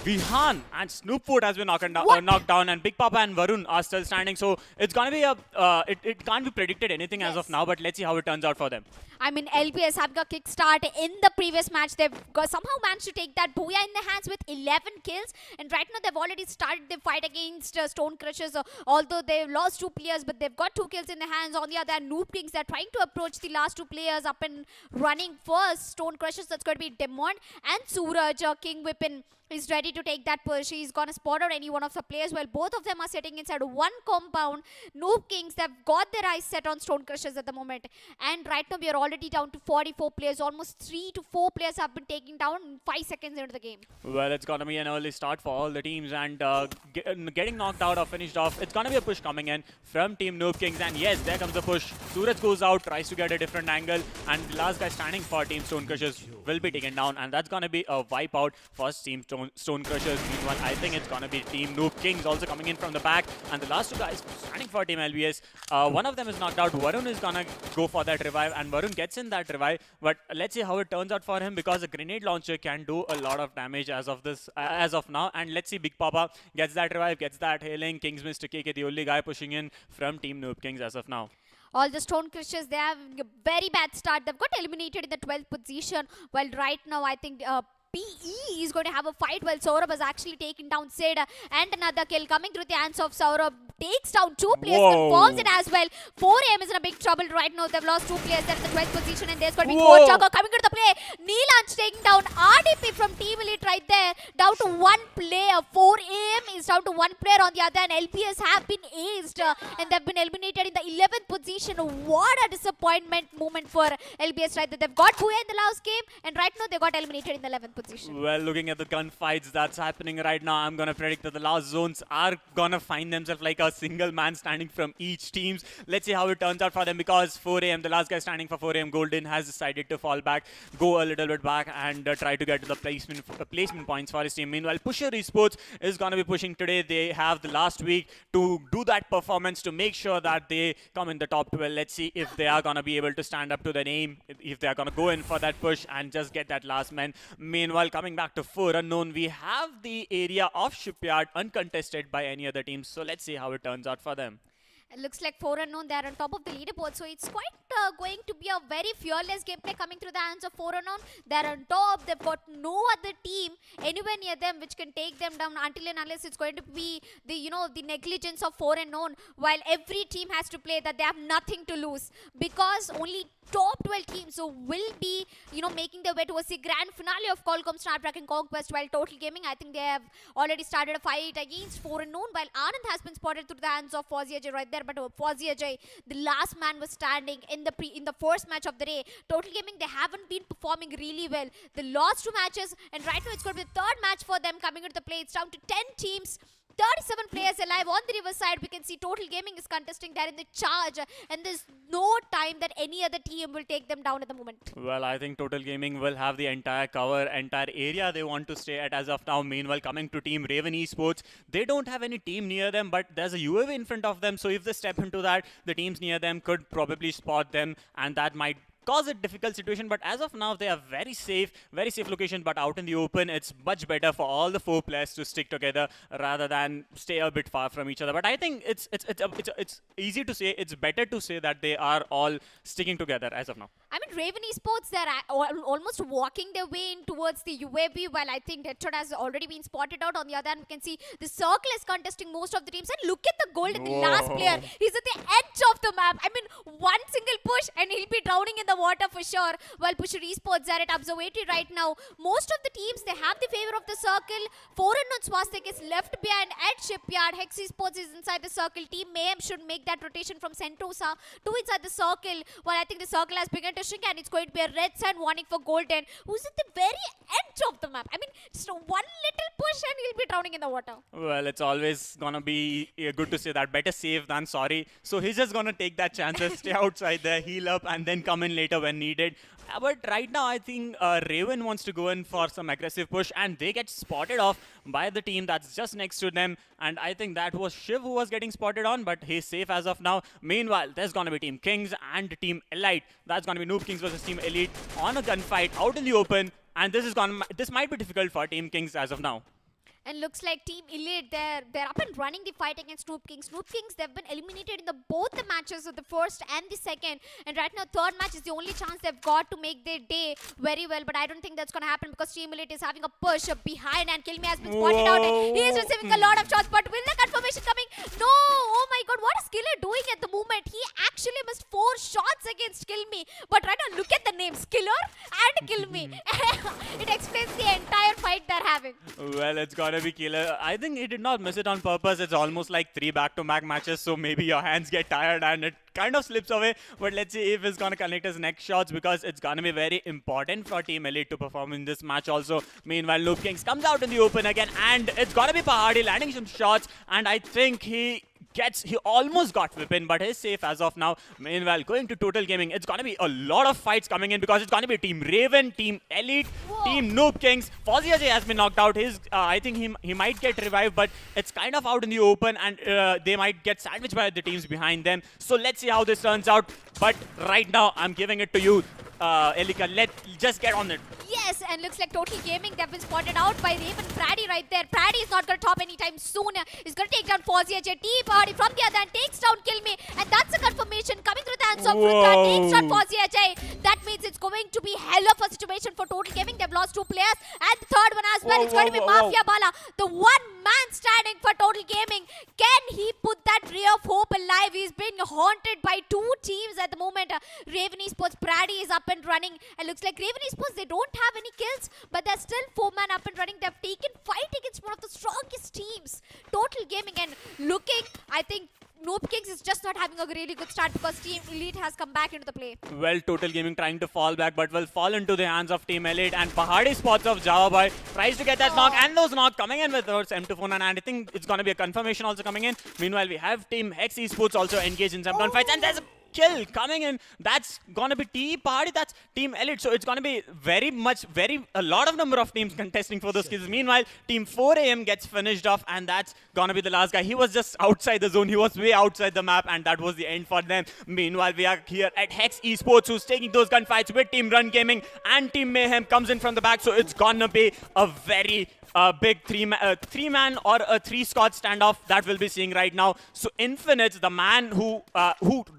Speaker 3: Vihan and Snoopfoot has been knocked down, and Big Papa and Varun are still standing. So it's going to be it can't be predicted anything as of now, but let's see how it turns out for them.
Speaker 1: I mean, LBS have got kickstart in the previous match. They've somehow managed to take that booyah in their hands with 11 kills. And right now, they've already started the fight against Stone Crushers. Although they've lost 2 players, but they've got 2 kills in their hands. On the other hand, NooB KinGz, they're trying to approach the last 2 players up and running first. Stone Crushers, that's going to be Demon and Suraj. King Whippin is ready to take that push. He's going to spot out any one of the players. Well, both of them are sitting inside one compound. NooB KinGz, they've got their eyes set on Stone Crushers at the moment. And right now, we are already down to 44 players. Almost 3 to 4 players have been taken down in 5 seconds into the game.
Speaker 3: Well, it's going to be an early start for all the teams, and getting knocked out or finished off, it's going to be a push coming in from team NooB KinGz. And yes, there comes the push. Suraj goes out, tries to get a different angle, and the last guy standing for team Stone Crushers will be taken down, and that's going to be a wipe out for team Stone Stone Crushers. Meanwhile, I think it's gonna be Team NooB. KinGz also coming in from the back, and the last two guys standing for Team LBS. One of them is knocked out. Varun is gonna go for that revive, and Varun gets in that revive. But let's see how it turns out for him, because a grenade launcher can do a lot of damage as of now. And let's see, Big Papa gets that revive, gets that healing. KinGz Mr. KK, the only guy pushing in from Team NooB. KinGz as of now.
Speaker 1: All the Stone Crushers, they have a very bad start. They've got eliminated in the 12th position. While right now, I think PE is going to have a fight while Saurabh has actually taken down Sid. And another kill coming through the hands of Saurabh. Takes down two players, confirms it as well. 4AM is in a big trouble right now. They've lost two players. They're in the 12th position, and there's going to be Coach Chaco coming to the play. Neelanch taking down RDP from Team Elite right there. Down to one player. 4AM is down to one player on the other, and LPS have been aced. And they've been eliminated in the 11th position. What a disappointment moment for LPS right there. They've got Booyah in the last game, and right now they got eliminated in the 11th position.
Speaker 3: Well, looking at the gunfights that's happening right now, I'm going to predict that the last zones are going to find themselves like a single man standing from each teams. Let's see how it turns out for them, because 4AM, the last guy standing for 4AM, Golden, has decided to fall back, go a little bit back, and try to get to the placement points for his team. Meanwhile, Pusher Esports is going to be pushing today. They have the last week to do that performance to make sure that they come in the top 12. Let's see if they are going to be able to stand up to the name, if they are going to go in for that push and just get that last man. Meanwhile, coming back to 4 Unknown, we have the area of Shipyard uncontested by any other teams. So let's see how it turns out for them.
Speaker 1: It looks like 4 Unknown, they're on top of the leaderboard, so it's quite going to be a very fearless gameplay coming through the hands of 4 Unknown. They're on top, they've got no other team anywhere near them which can take them down until and unless it's going to be the, the negligence of 4 Unknown, while every team has to play that they have nothing to lose, because only top 12 teams will be, making their way towards the grand finale of Qualcomm Snapdragon Conquest, while Total Gaming, I think they have already started a fight against 4 Unknown, while Anand has been spotted through the hands of Fozzy Ajay right there. But Fozzy Ajay, the last man was standing in the first match of the day. Total Gaming, they haven't been performing really well. They lost 2 matches, and right now it's going to be the 3rd match for them coming into the play. It's down to 10 teams. 37 players alive on the river side. We can see Total Gaming is contesting there in the charge, and there's no time that any other team will take them down at the moment.
Speaker 3: Well, I think Total Gaming will have the entire cover, entire area they want to stay at as of now. Meanwhile, coming to Team Raven Esports, they don't have any team near them, but there's a UAV in front of them. So if they step into that, the teams near them could probably spot them, and that might cause a difficult situation. But as of now, they are very safe location. But out in the open, it's much better for all the 4 players to stick together rather than stay a bit far from each other. But I think it's easy to say, it's better to say that they are all sticking together as of now.
Speaker 1: I mean, Raven Esports, they're almost walking their way in towards the UAV, while I think Deadshot has already been spotted out. On the other hand, we can see the circle is contesting most of the teams. And look at the gold in the last player. He's at the edge of the map. I mean, one single push and he'll be drowning in the water for sure. While Pusher Esports are at observatory right now. Most of the teams, they have the favor of the circle. 4 Unknown Swastik is left behind at Shipyard. Hex Esports is inside the circle. Team Mayhem should make that rotation from Sentosa to inside the circle. While I think the circle has begun to shrink, and it's going to be a red sign warning for Golden, who's at the very edge of the map. I mean, just one little push and he'll be drowning in the water.
Speaker 3: Well, it's always gonna be good to say that better safe than sorry. So he's just gonna take that chance, stay outside there, heal up, and then come in later when needed. But right now, I think Raven wants to go in for some aggressive push, and they get spotted off by the team that's just next to them. And I think that was Shiv who was getting spotted on, but he's safe as of now. Meanwhile, there's going to be Team KinGz and Team Elite. That's going to be NooB KinGz versus Team Elite on a gunfight out in the open. And this might be difficult for Team KinGz as of now.
Speaker 1: And looks like Team Elite, they're up and running the fight against NooB KinGz. NooB KinGz, they've been eliminated in both the matches of the first and the second. And right now, 3rd match is the only chance they've got to make their day very well. But I don't think that's going to happen, because Team Elite is having a push behind, and KinGz has been spotted out. He is receiving a lot of shots, but will the confirmation coming? No! Oh my god, what is Skiller doing at the moment? He actually missed 4 shots against KillMe. But right now, look at the names, Killer and KillMe. It explains the entire fight they're having.
Speaker 3: Well, it's gonna be Killer. I think he did not miss it on purpose. It's almost like 3 back-to-back matches, so maybe your hands get tired and it kind of slips away. But let's see if he's gonna connect his next shots, because it's gonna be very important for Team Elite to perform in this match also. Meanwhile, NooB KinGz comes out in the open again, and it's gonna be Pahadi landing some shots, and I think he he almost got whipping, but he's safe as of now. Meanwhile, going to Total Gaming, it's going to be a lot of fights coming in because it's going to be Team Raven, Team Elite, Team NooB KinGz. FTesports has been knocked out. I think he might get revived, but it's kind of out in the open, and they might get sandwiched by the teams behind them. So let's see how this turns out. But right now, I'm giving it to you, Elika. Let's just get on it.
Speaker 1: Yes, and looks like Total Gaming, they've been spotted out by Raven Praddy right there. Praddy is not going to top anytime soon. He's going to take down FTesports. T-Party from the other end takes down Kill Me. And that's a confirmation coming through the hands of Rudra. Takes down FTesports. That means it's going to be hell of a situation for Total Gaming. They've lost 2 players. And the third one as well. It's going to be Mafia Bala. The one man standing for Total Gaming. Can he put that ray of hope alive? He's being haunted by 2 teams at the moment. Raven Esports, Praddy is up and running. And looks like Raven Esports, they don't have any kills, but they're still 4-man up and running. They've taken fight against one of the strongest teams, Total Gaming, and looking, I think NooB KinGz is just not having a really good start because Team Elite has come back into the play.
Speaker 3: Well, Total Gaming trying to fall back, but will fall into the hands of Team Elite, and Pahadi spots of Java Boy tries to get that knock, and those knock coming in with those M24, and I think it's going to be a confirmation also coming in. Meanwhile, we have Team Esports also engaged in some gunfights, and there's a kill coming in. That's gonna be T-Party, that's Team Elite. So it's gonna be a lot of number of teams contesting for those kills. Meanwhile, Team 4AM gets finished off, and that's gonna be the last guy. He was just outside the zone. He was way outside the map, and that was the end for them. Meanwhile, we are here at Esports, who's taking those gunfights with Team Run Gaming, and Team Mayhem comes in from the back. So it's gonna be a very big three-man or a 3-squad standoff that we'll be seeing right now. So Infinite, the man who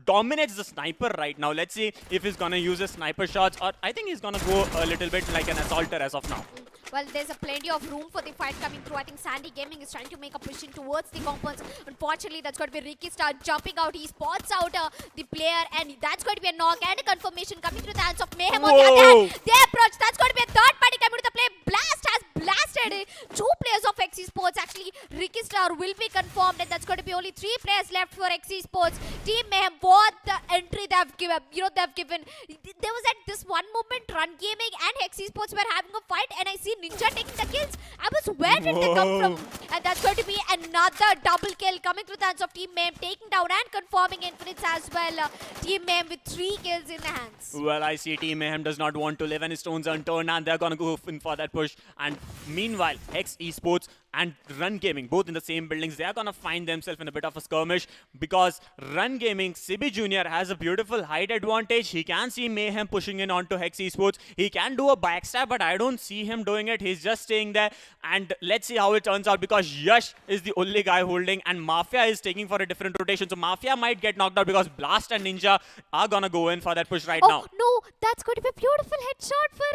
Speaker 3: dominates the sniper right now. Let's see if he's gonna use his sniper shots, or I think he's gonna go a little bit like an assaulter as of now.
Speaker 1: Well, there's a plenty of room for the fight coming through. I think Sandy Gaming is trying to make a push in towards the compounds. Unfortunately, that's going to be Ricky Star jumping out. He spots out the player, and that's going to be a knock and a confirmation coming through the hands of Mayhem on the other hand. They approach. That's going to be a third party coming to the play. Blast has blasted 2 players of Esports. Actually, Ricky Star will be confirmed, and that's going to be only 3 players left for Esports. Team Mayhem, what the entry they've given. They've given. There was at this one moment, Run Gaming and Esports were having a fight, and I see Ninja taking the kills. I was, where did they come from? And that's going to be another double kill coming through the hands of Team Mayhem, taking down and confirming Infinites as well. Team Mayhem with 3 kills in the hands.
Speaker 3: Well, I see Team Mayhem does not want to leave any stones unturned, and they're going to go in for that push. And meanwhile, Esports and Run Gaming, both in the same buildings, they are going to find themselves in a bit of a skirmish because Run Gaming, Sibi Jr. has a beautiful height advantage. He can see Mayhem pushing in onto Esports. He can do a backstab, but I don't see him doing it. He's just staying there, and let's see how it turns out because Yash is the only guy holding, and Mafia is taking for a different rotation. So Mafia might get knocked out because Blast and Ninja are going to go in for that push right now.
Speaker 1: Oh, no, that's going to be a beautiful headshot for...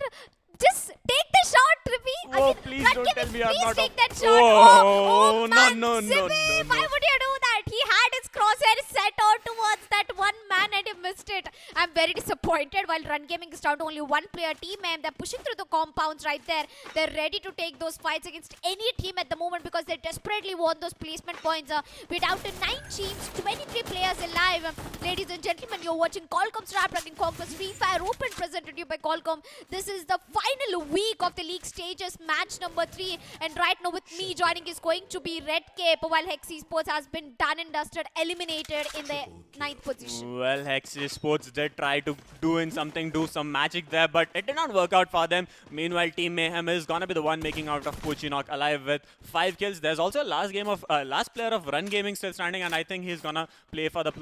Speaker 1: Just take the shot, Trippy.
Speaker 3: Oh, please don't tell me I'm not...
Speaker 1: Please take that shot.
Speaker 3: Oh,
Speaker 1: man.
Speaker 3: no.
Speaker 1: Sibi, why would you do that? He had his crosshair set out towards that one man and he missed it. I'm very disappointed while Run Gaming is down to only 1 player. Team Mayhem, they're pushing through the compounds right there. They're ready to take those fights against any team at the moment because they desperately want those placement points. We're down to 9 teams, 23 players alive. Ladies and gentlemen, you're watching Qualcomm Snapdragon Conquest Free Fire Open presented to you by Qualcomm. This is the final week of the league stages, match number 3, and right now with me joining is going to be Red Cape, while Esports has been done and dusted, eliminated in the 9th position.
Speaker 3: Well, Esports did try to do some magic there, but it did not work out for them. Meanwhile, Team Mayhem is gonna be the one making out of Puchinok alive with 5 kills. There's also a last player of Run Gaming still standing, and I think he's gonna play for the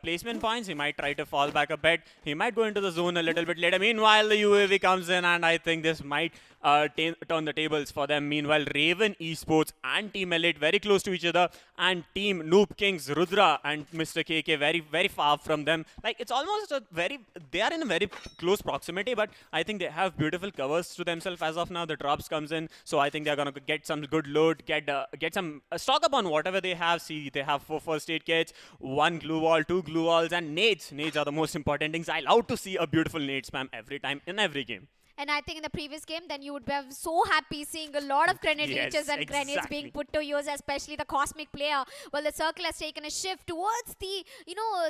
Speaker 3: placement points. He might try to fall back a bit. He might go into the zone a little bit later. Meanwhile, the UAV comes in, and I think this might turn the tables for them. Meanwhile, Raven Esports and Team Elite very close to each other, and Team NooB KinGz, Rudra and Mr. KK very far from them. Like, it's almost they are in a very close proximity, but I think they have beautiful covers to themselves as of now. The drops comes in, so I think they're gonna get some good loot, get some stock up on whatever they have. See, they have 4 first aid kits, 1 glue wall, 2 glue walls, and nades. Nades are the most important things. I love to see a beautiful nade spam every time in every game.
Speaker 1: And I think in the previous game, then you would be so happy seeing a lot of grenade
Speaker 3: Yes,
Speaker 1: launches and grenades
Speaker 3: exactly.
Speaker 1: being put to use, especially the Cosmic player. Well, the circle has taken a shift towards the,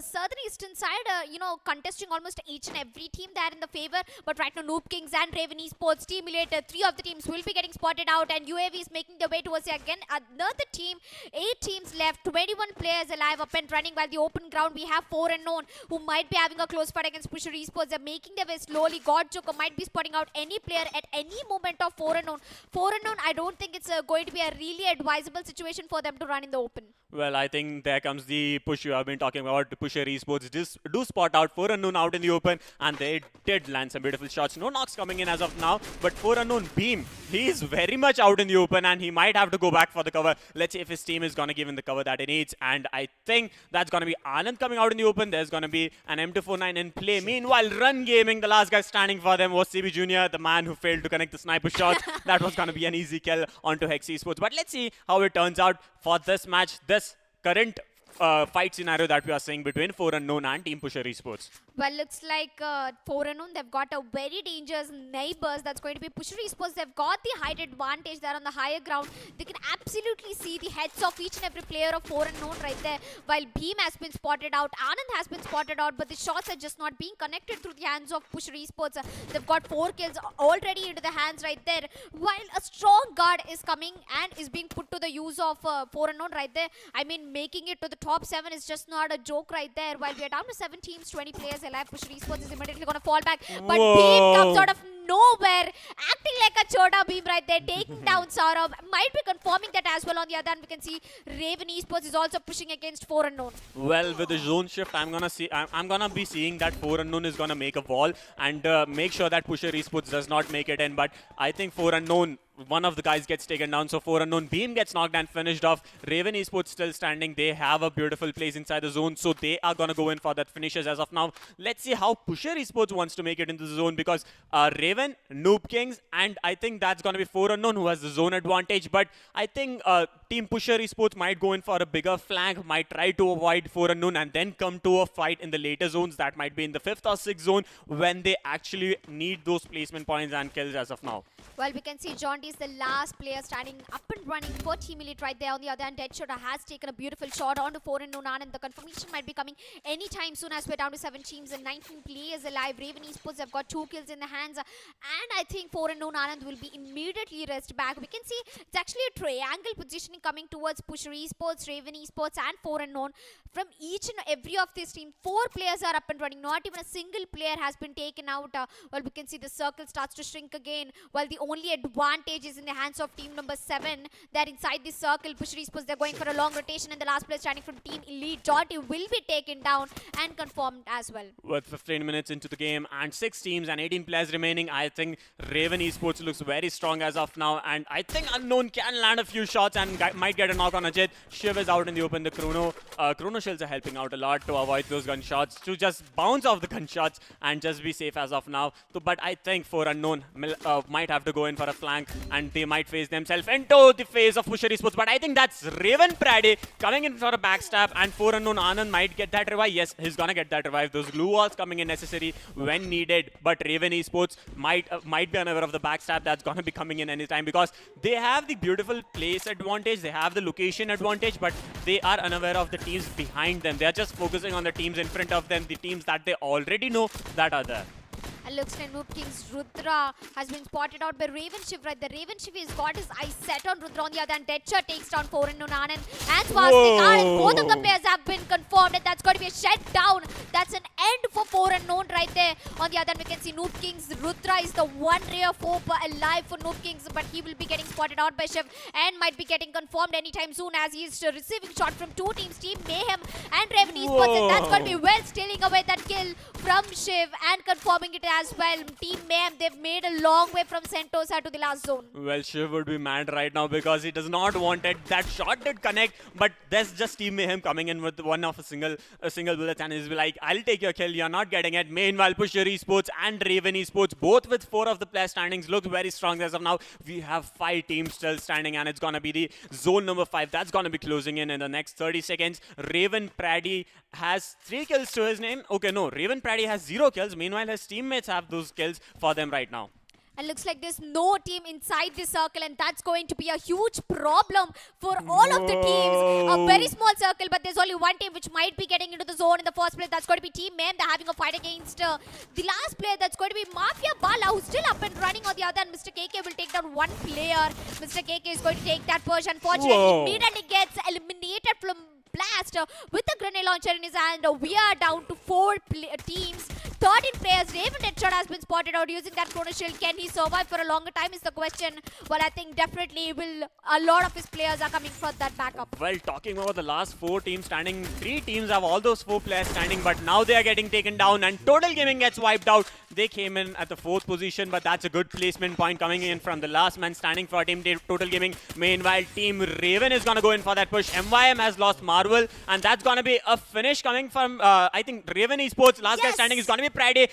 Speaker 1: southeastern side, contesting almost each and every team there in the favor. But right now, Noob Kings and Raven Esports team related, 3 of the teams will be getting spotted out, and UAV is making their way towards it again. Another team, 8 teams left, 21 players alive up and running. While the open ground, we have 4 unknown who might be having a close fight against Pusher Esports. They're making their way slowly. God Joker might be spotting out any player at any moment of 4 unknown. 4 unknown, I don't think it's going to be a really advisable situation for them to run in the open.
Speaker 3: Well, I think there comes the push you have been talking about. Pusher Esports do spot out 4 unknown out in the open, and they did land some beautiful shots. No knocks coming in as of now, but 4 unknown Beam, he is very much out in the open, and he might have to go back for the cover. Let's see if his team is going to give him the cover that he needs, and I think that's going to be Anand coming out in the open. There's going to be an M249 in play. Meanwhile, Run Gaming, the last guy standing for them was CB Jr., the man who failed to connect the sniper shot. That was going to be an easy kill onto Hex Esports. But let's see how it turns out for this match, this current fight scenario that we are seeing between 4 unknown and Team Pusher Esports.
Speaker 1: Well, looks like 4 unknown, they've got a very dangerous neighbors. That's going to be Pusher Esports. They've got the height advantage there on the higher ground. They can absolutely see the heads of each and every player of 4 unknown right there. While Beam has been spotted out, Anand has been spotted out, but the shots are just not being connected through the hands of Pusher Esports. They've got 4 kills already into the hands right there. While a strong guard is coming and is being put to the use of 4 unknown right there. I mean, making it to the top 7 is just not a joke right there. While we are down to 7 teams, 20 players alive, Pusher Esports is immediately going to fall back. But Beam comes out of nowhere, acting like a Chota Beam right there, taking down Saurabh. Might be confirming that as well. On the other hand, we can see Raven Esports is also pushing against 4 unknown.
Speaker 3: Well, with the zone shift, I'm gonna be seeing that 4 unknown is gonna make a wall and make sure that Pusher Esports does not make it in. But I think 4 unknown, one of the guys gets taken down, so 4 unknown Beam gets knocked and finished off. Raven Esports still standing. They have a beautiful place inside the zone, so they are gonna go in for that finishes as of now. Let's see how Pusher Esports wants to make it into the zone, because Raven, Noob Kings, and I think that's gonna be 4 unknown who has the zone advantage. But I think Team Pusher Esports might go in for a bigger flank, might try to avoid 4 unknown and then come to a fight in the later zones. That might be in the 5th or 6th zone when they actually need those placement points and kills as of now.
Speaker 1: Well, we can see John D is the last player standing up and running for Team Elite right there. On the other hand, Deadshot has taken a beautiful shot onto 4 unknown, and the confirmation might be coming anytime soon as we're down to 7 teams and 19 players alive. Raven Esports have got 2 kills in the hands, and I think 4 unknown Anand will be immediately rest back. We can see it's actually a triangle positioning coming towards Pusher Esports, Raven Esports, and 4 unknown. From each and every of this team, 4 players are up and running. Not even a single player has been taken out. Well, we can see the circle starts to shrink again, while the only advantage is in the hands of team number 7. They're inside the circle. Pusher Esports, they're going for a long rotation, and the last player standing from Team Elite, Jordy, will be taken down and confirmed as well.
Speaker 3: With 15 minutes into the game and 6 teams and 18 players remaining, I think Raven Esports looks very strong as of now, and I think Unknown can land a few shots and might get a knock on Ajit. Shiv is out in the open. The Chrono shells are helping out a lot to avoid those gunshots, to just bounce off the gunshots and just be safe as of now. So, but I think 4 unknown might have to go in for a flank, and they might face themselves into the face of Pusher Esports. But I think that's Raven Prady coming in for a backstab, and 4 unknown Anand might get that revive. Yes, he's gonna get that revive. Those glue walls coming in necessary when needed, but Raven Esports might be unaware of the backstab that's gonna be coming in anytime, because they have the beautiful place advantage, they have the location advantage, but they are unaware of the teams behind them. They are just focusing on the teams in front of them, the teams that they already know that are there.
Speaker 1: And looks like Noob King's Rudra has been spotted out by Raven Shiv right there. Raven Shiv has got his eyes set on Rudra. On the other hand, Deadshot takes down 4 unknown Anand and Swastik. And both of the players have been confirmed, and that's going to be a shutdown. That's an end for 4 unknown right there. On the other hand, we can see Noob King's Rudra is the one ray of hope alive for Noob Kings, but he will be getting spotted out by Shiv and might be getting confirmed anytime soon, as he is receiving shot from 2 teams, Team Mayhem and Raven Esports. And that's going to be well stealing away that kill from Shiv and confirming it as well. Team Mayhem, they've made a long way from Sentosa to the last zone.
Speaker 3: Well, Shiv would be mad right now because he does not want it. That shot did connect, but there's just Team Mayhem coming in with a single bullet, and he's like, I'll take your kill, you're not getting it. Meanwhile, Pusher Esports and Raven Esports, both with 4 of the player standings, look very strong as of now. We have 5 teams still standing, and it's gonna be the zone number 5. That's gonna be closing in the next 30 seconds. Raven Prady has 3 kills to his name. Okay, no, Raven Prady has 0 kills. Meanwhile, his teammates have those kills for them right now.
Speaker 1: And looks like there's no team inside the circle, and that's going to be a huge problem for all of the teams. A very small circle, but there's only one team which might be getting into the zone in the first place. That's going to be Team Mayhem. They're having a fight against the last player. That's going to be Mafia Bala, who's still up and running on the other, and Mr. KK will take down one player. Mr. KK is going to take that push. Unfortunately, immediately gets eliminated from Blast with the grenade launcher in his hand. We are down to 4 teams. 13 players. Raven Deadshot has been spotted out using that Chrono Shield. Can he survive for a longer time is the question. Well, I think definitely will. A lot of his players are coming for that backup.
Speaker 3: Well, talking about the last 4 teams standing, 3 teams have all those 4 players standing, but now they are getting taken down and Total Gaming gets wiped out. They came in at the 4th position, but that's a good placement point coming in from the last man standing for Team Total Gaming. Meanwhile, Team Raven is going to go in for that push. MYM has lost Marvel, and that's going to be a finish coming from, I think, Raven Esports. Last guy standing is going to be Friday.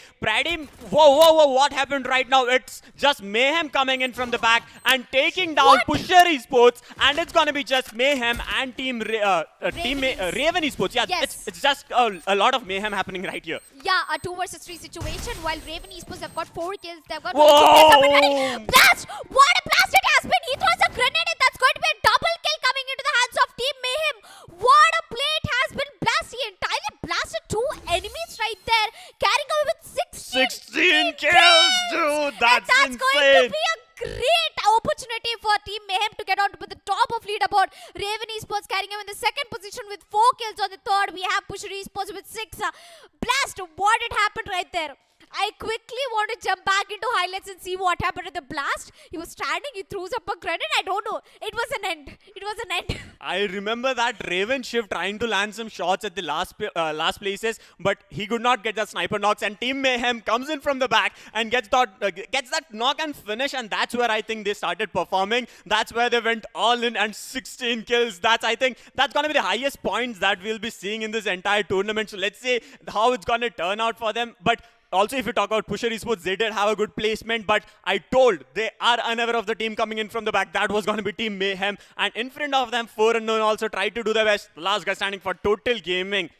Speaker 3: Whoa, what happened right now? It's just Mayhem coming in from the back and taking down Pusher Esports, and it's going to be just Mayhem and Team Raven Esports. Yeah, it's just a lot of Mayhem happening right here.
Speaker 1: Yeah, a 2 versus 3 situation. While Raven Esports have got 4 kills, they've got 2 kills up and running. Blast! What a blast it has been! He throws a grenade, and that's going to be a double kill coming into the hands of Team Mayhem. What a play it has been! Blast! He entirely blasted 2 enemies right there, carrying away with
Speaker 3: 16 kills, dude! That's insane!
Speaker 1: Going to be a great opportunity for Team Mayhem to get on to the top of leaderboard. Raven Esports carrying him in the 2nd position with 4 kills. On the 3rd, we have Pusher Esports with 6. Blast! What had happened right there? I quickly want to jump back into highlights and see what happened at the blast. He was standing, he threw up a grenade. I don't know. It was an end. It was an end.
Speaker 3: I remember that Raven Shift trying to land some shots at the last places, but he could not get the sniper knocks, and Team Mayhem comes in from the back and gets that knock and finish, and that's where I think they started performing. That's where they went all in, and 16 kills. I think that's going to be the highest points that we'll be seeing in this entire tournament. So let's see how it's going to turn out for them. But also, if you talk about Pusher Esports, they did have a good placement, but I told they are unaware of the team coming in from the back. That was going to be Team Mayhem. And in front of them, 4 Unknown also tried to do their best. The last guy standing for Total Gaming.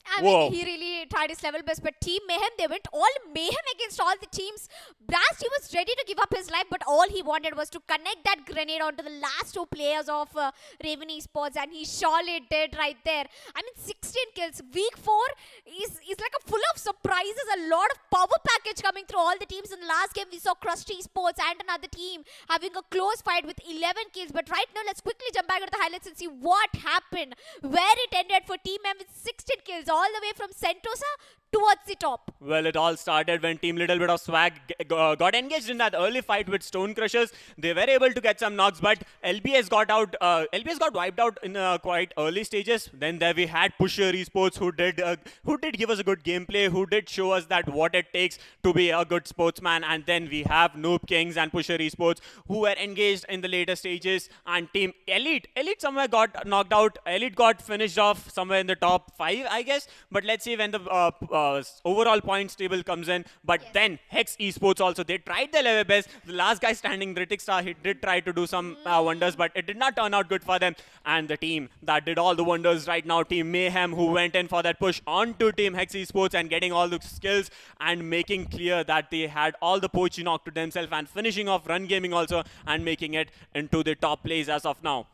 Speaker 1: I mean, he really tried his level best, but Team Mayhem, they went all Mayhem against all the teams. Blast, he was ready to give up his life, but all he wanted was to connect that grenade onto the last 2 players of Raven Esports, and he surely did right there. I mean, 16 kills. Week 4 is like a full of surprises, a lot of power package coming through all the teams. In the last game, we saw Crust Esports and another team having a close fight with 11 kills, but right now, let's quickly jump back into the highlights and see what happened, where it ended for Team M with 16 kills, all the way from Sentosa towards the top.
Speaker 3: Well, it all started when Team LittlebitofSwag got engaged in that early fight with Stone Crushers. They were able to get some knocks, but LBS got wiped out in quite early stages. Then there we had Pusher Esports, who did give us a good gameplay, who did show us that what it takes to be a good sportsman. And then we have NooB KinGz and Pusher Esports, who were engaged in the later stages. And Team Elite somewhere got knocked out. Elite got finished off somewhere in the top 5, I guess. But let's see when the overall points table comes in. But then Hex Esports also, they tried their level best. The last guy standing, Ritik Star, he did try to do some wonders, but it did not turn out good for them. And the team that did all the wonders right now, Team Mayhem, who went in for that push onto Team Hex Esports and getting all the skills and making clear that they had all the poaching knocked to themselves and finishing off Run Gaming also and making it into the top place as of now.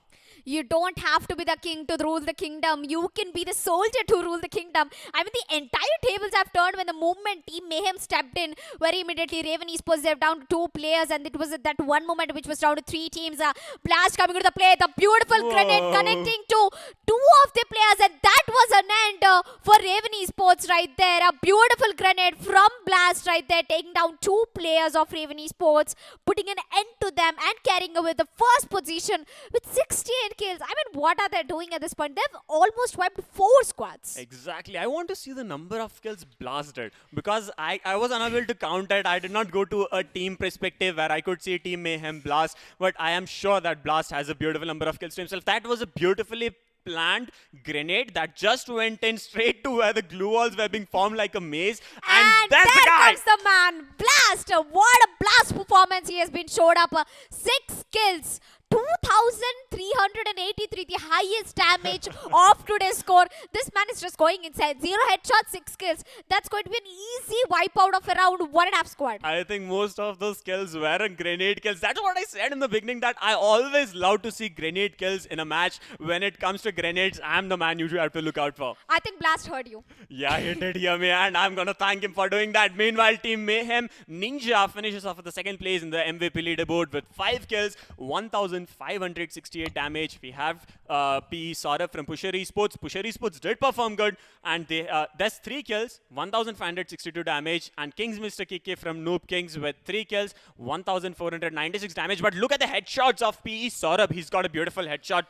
Speaker 1: You don't have to be the king to rule the kingdom. You can be the soldier to rule the kingdom. I mean, the entire tables have turned when the moment Team Mayhem stepped in. Very immediately, Raven Esports, they're down to 2 players, and it was at that one moment which was down to 3 teams. Blast coming to the play, the beautiful grenade connecting to 2 of the players, and that was an end for Raven Esports right there. A beautiful grenade from Blast right there, taking down 2 players of Raven Esports, putting an end to them and carrying away the first position with 68 kills. I mean, what are they doing at this point? They've almost wiped 4 squads.
Speaker 3: Exactly. I want to see the number of kills Blast did, because I was unable to count it. I did not go to a team perspective where I could see Team Mayhem Blast, but I am sure that Blast has a beautiful number of kills to himself. That was a beautifully planned grenade that just went in straight to where the glue walls were being formed like a maze. And
Speaker 1: there
Speaker 3: the guy
Speaker 1: comes the man, Blast. What a Blast performance he has been showed up. 6 kills. 2,383, the highest damage of today's score. This man is just going inside. 0 headshots, 6 kills. That's going to be an easy wipeout of around 1.5 squad.
Speaker 3: I think most of those kills were grenade kills. That's what I said in the beginning, that I always love to see grenade kills in a match. When it comes to grenades, I'm the man you should have to look out for.
Speaker 1: I think Blast heard you.
Speaker 3: Yeah, he did hear me, and I'm gonna thank him for doing that. Meanwhile, Team Mayhem, Ninja finishes off at the second place in the MVP leaderboard with 5 kills, 1,568 damage. We have PE Saurabh from Pusher Esports. Pusher Esports did perform good, and there's 3 kills, 1,562 damage, and KinGz Mr. KK from NooB KinGz with 3 kills, 1,496 damage. But look at the headshots of PE Saurabh. He's got a beautiful headshot.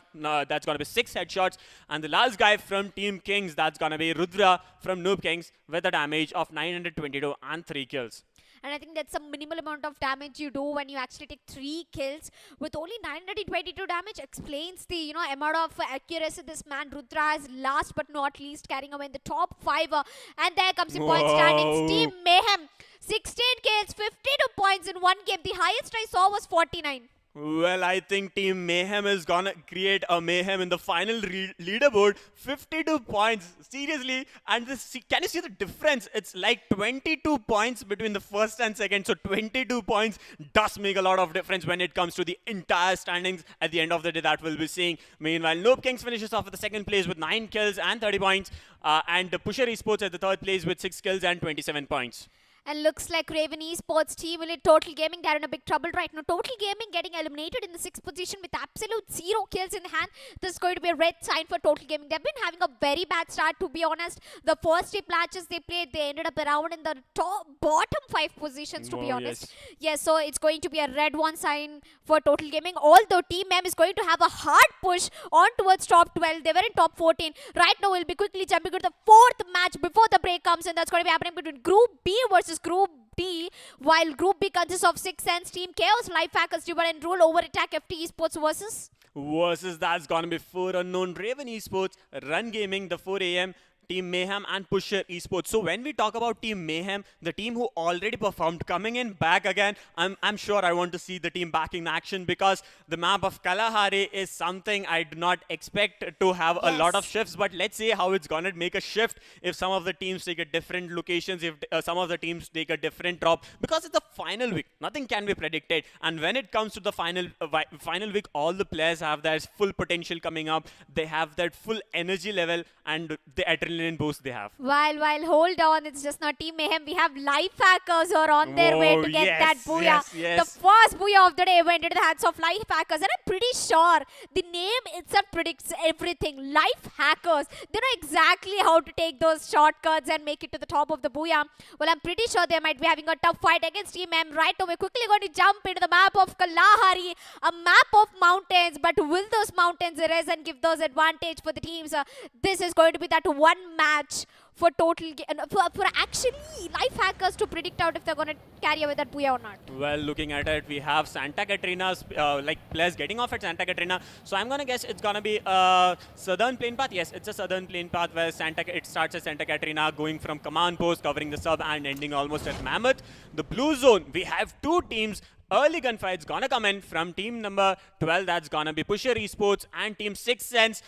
Speaker 3: That's gonna be 6 headshots, and the last guy from Team KinGz, that's gonna be Rudra from NooB KinGz with a damage of 922 and 3 kills.
Speaker 1: And I think that's a minimal amount of damage you do when you actually take 3 kills with only 922 damage. Explains the amount of accuracy this man Rudra is, last but not least carrying away in the top 5. And there comes the point standings. Team Mayhem, 16 kills, 52 points in 1 game. The highest I saw was 49.
Speaker 3: Well, I think Team Mayhem is gonna create a mayhem in the final leaderboard. 52 points, seriously. And can you see the difference? It's like 22 points between the first and second. So 22 points does make a lot of difference when it comes to the entire standings at the end of the day that we'll be seeing. Meanwhile, NooB KinGz finishes off at the second place with 9 kills and 30 points. And Pusher Esports at the third place with 6 kills and 27 points.
Speaker 1: And looks like Raven Esports team will hit Total Gaming. They're in a big trouble right now. Total Gaming getting eliminated in the 6th position with absolute 0 kills in hand. This is going to be a red sign for Total Gaming. They've been having a very bad start, to be honest. The first 8 matches they played, they ended up around in the bottom 5 positions, to be honest. Yes, so it's going to be a red 1 sign for Total Gaming. Although Team M is going to have a hard push on towards top 12. They were in top 14. Right now, we'll be quickly jumping to the 4th match before the break comes in. That's going to be happening between Group B versus Group D, while Group B consists of 6 Sense, Team Chaos, Life Hackers, Divide and Rule, Over Attack, FTesports versus
Speaker 3: That's gonna be 4 unknown Raven Esports, Run Gaming, the 4 AM, Team Mayhem and Pusher Esports. So when we talk about Team Mayhem, the team who already performed, coming in back again, I'm sure I want to see the team back in action, because the map of Kalahari is something I do not expect to have a lot of shifts. But let's see how it's gonna make a shift if some of the teams take a different locations, if some of the teams take a different drop, because it's the final week. Nothing can be predicted. And when it comes to the final week, all the players have their full potential coming up. They have that full energy level and the adrenaline boost they have.
Speaker 1: While hold on, it's just not Team Mayhem. We have Life Hackers who are on their way to get that booyah. The first booyah of the day went into the hands of Life Hackers, and I'm pretty sure the name itself predicts everything. Life Hackers, they know exactly how to take those shortcuts and make it to the top of the booyah. Well, I'm pretty sure they might be having a tough fight against Team M. Right now, we're quickly going to jump into the map of Kalahari, a map of mountains, but will those mountains erase and give those advantage for the teams? This is going to be that one match for for actually Life Hackers to predict out if they're going to carry away that booyah or not.
Speaker 3: Well, looking at it, we have Santa Catrina's players getting off at Santa Catrina. So I'm gonna guess it's gonna be a southern plain path. Yes, it's a southern plain path where it starts at Santa Catrina, going from command post, covering the sub, and ending almost at Mammoth. The blue zone, we have 2 teams. Early gunfights gonna come in from team number 12. That's gonna be Pusher Esports and team 6 Sense.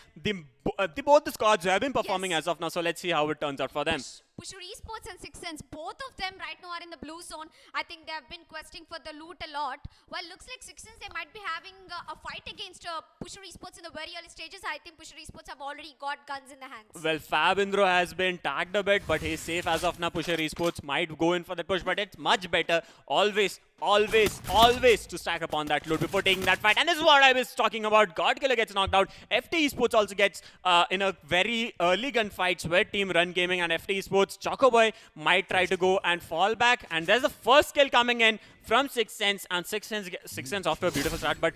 Speaker 3: Both the squads have been performing as of now, so let's see how it turns out for them.
Speaker 1: Pusher Esports and 6 Sense, both of them right now are in the blue zone. I think they have been questing for the loot a lot. Well, looks like 6 Sense, they might be having a fight against Pusher Esports in the very early stages. I think Pusher Esports have already got guns in the hands.
Speaker 3: Well, Fabindro has been tagged a bit, but he's safe as of now. Pusher Esports might go in for that push, but it's much better always to stack upon that loot before taking that fight. And this is what I was talking about. Godkiller gets knocked out. FTesports also gets in a very early gunfights where Team Run Gaming and FTesports, Chocoboy might try to go and fall back. And there's the first kill coming in from 6 Sense, and 6 Sense off to a beautiful start. But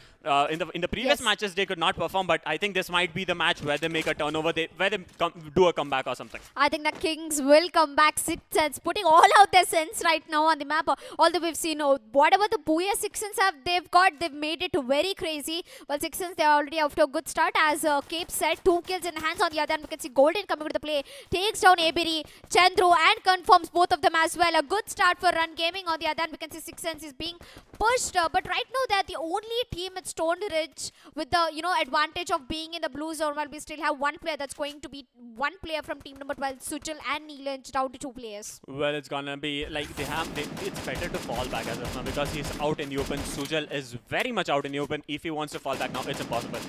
Speaker 3: in the previous matches, they could not perform. But I think this might be the match where they make a turnover, where they do a comeback or something.
Speaker 1: I think the KinGz will come back. 6 Sense putting all out their sense right now on the map. Although we've seen whatever the booyah 6 Sense they've made it very crazy. Well, 6 Sense, they're already off to a good start. As Cape said, 2 kills in hands. On the other hand, we can see Golden coming to the play. Takes down Abiri, Chandru, and confirms both of them as well. A good start for Run Gaming. On the other hand, we can see 6 Sense Sense is being pushed. But right now, they're the only team at Stone Ridge with the advantage of being in the blue zone, while we still have one player that's going to be one player from team number 12, Sujal and Neelanj, down to 2 players.
Speaker 3: Well, it's gonna be like it's better to fall back as of now because he's out in the open. Sujal is very much out in the open. If he wants to fall back now, it's impossible.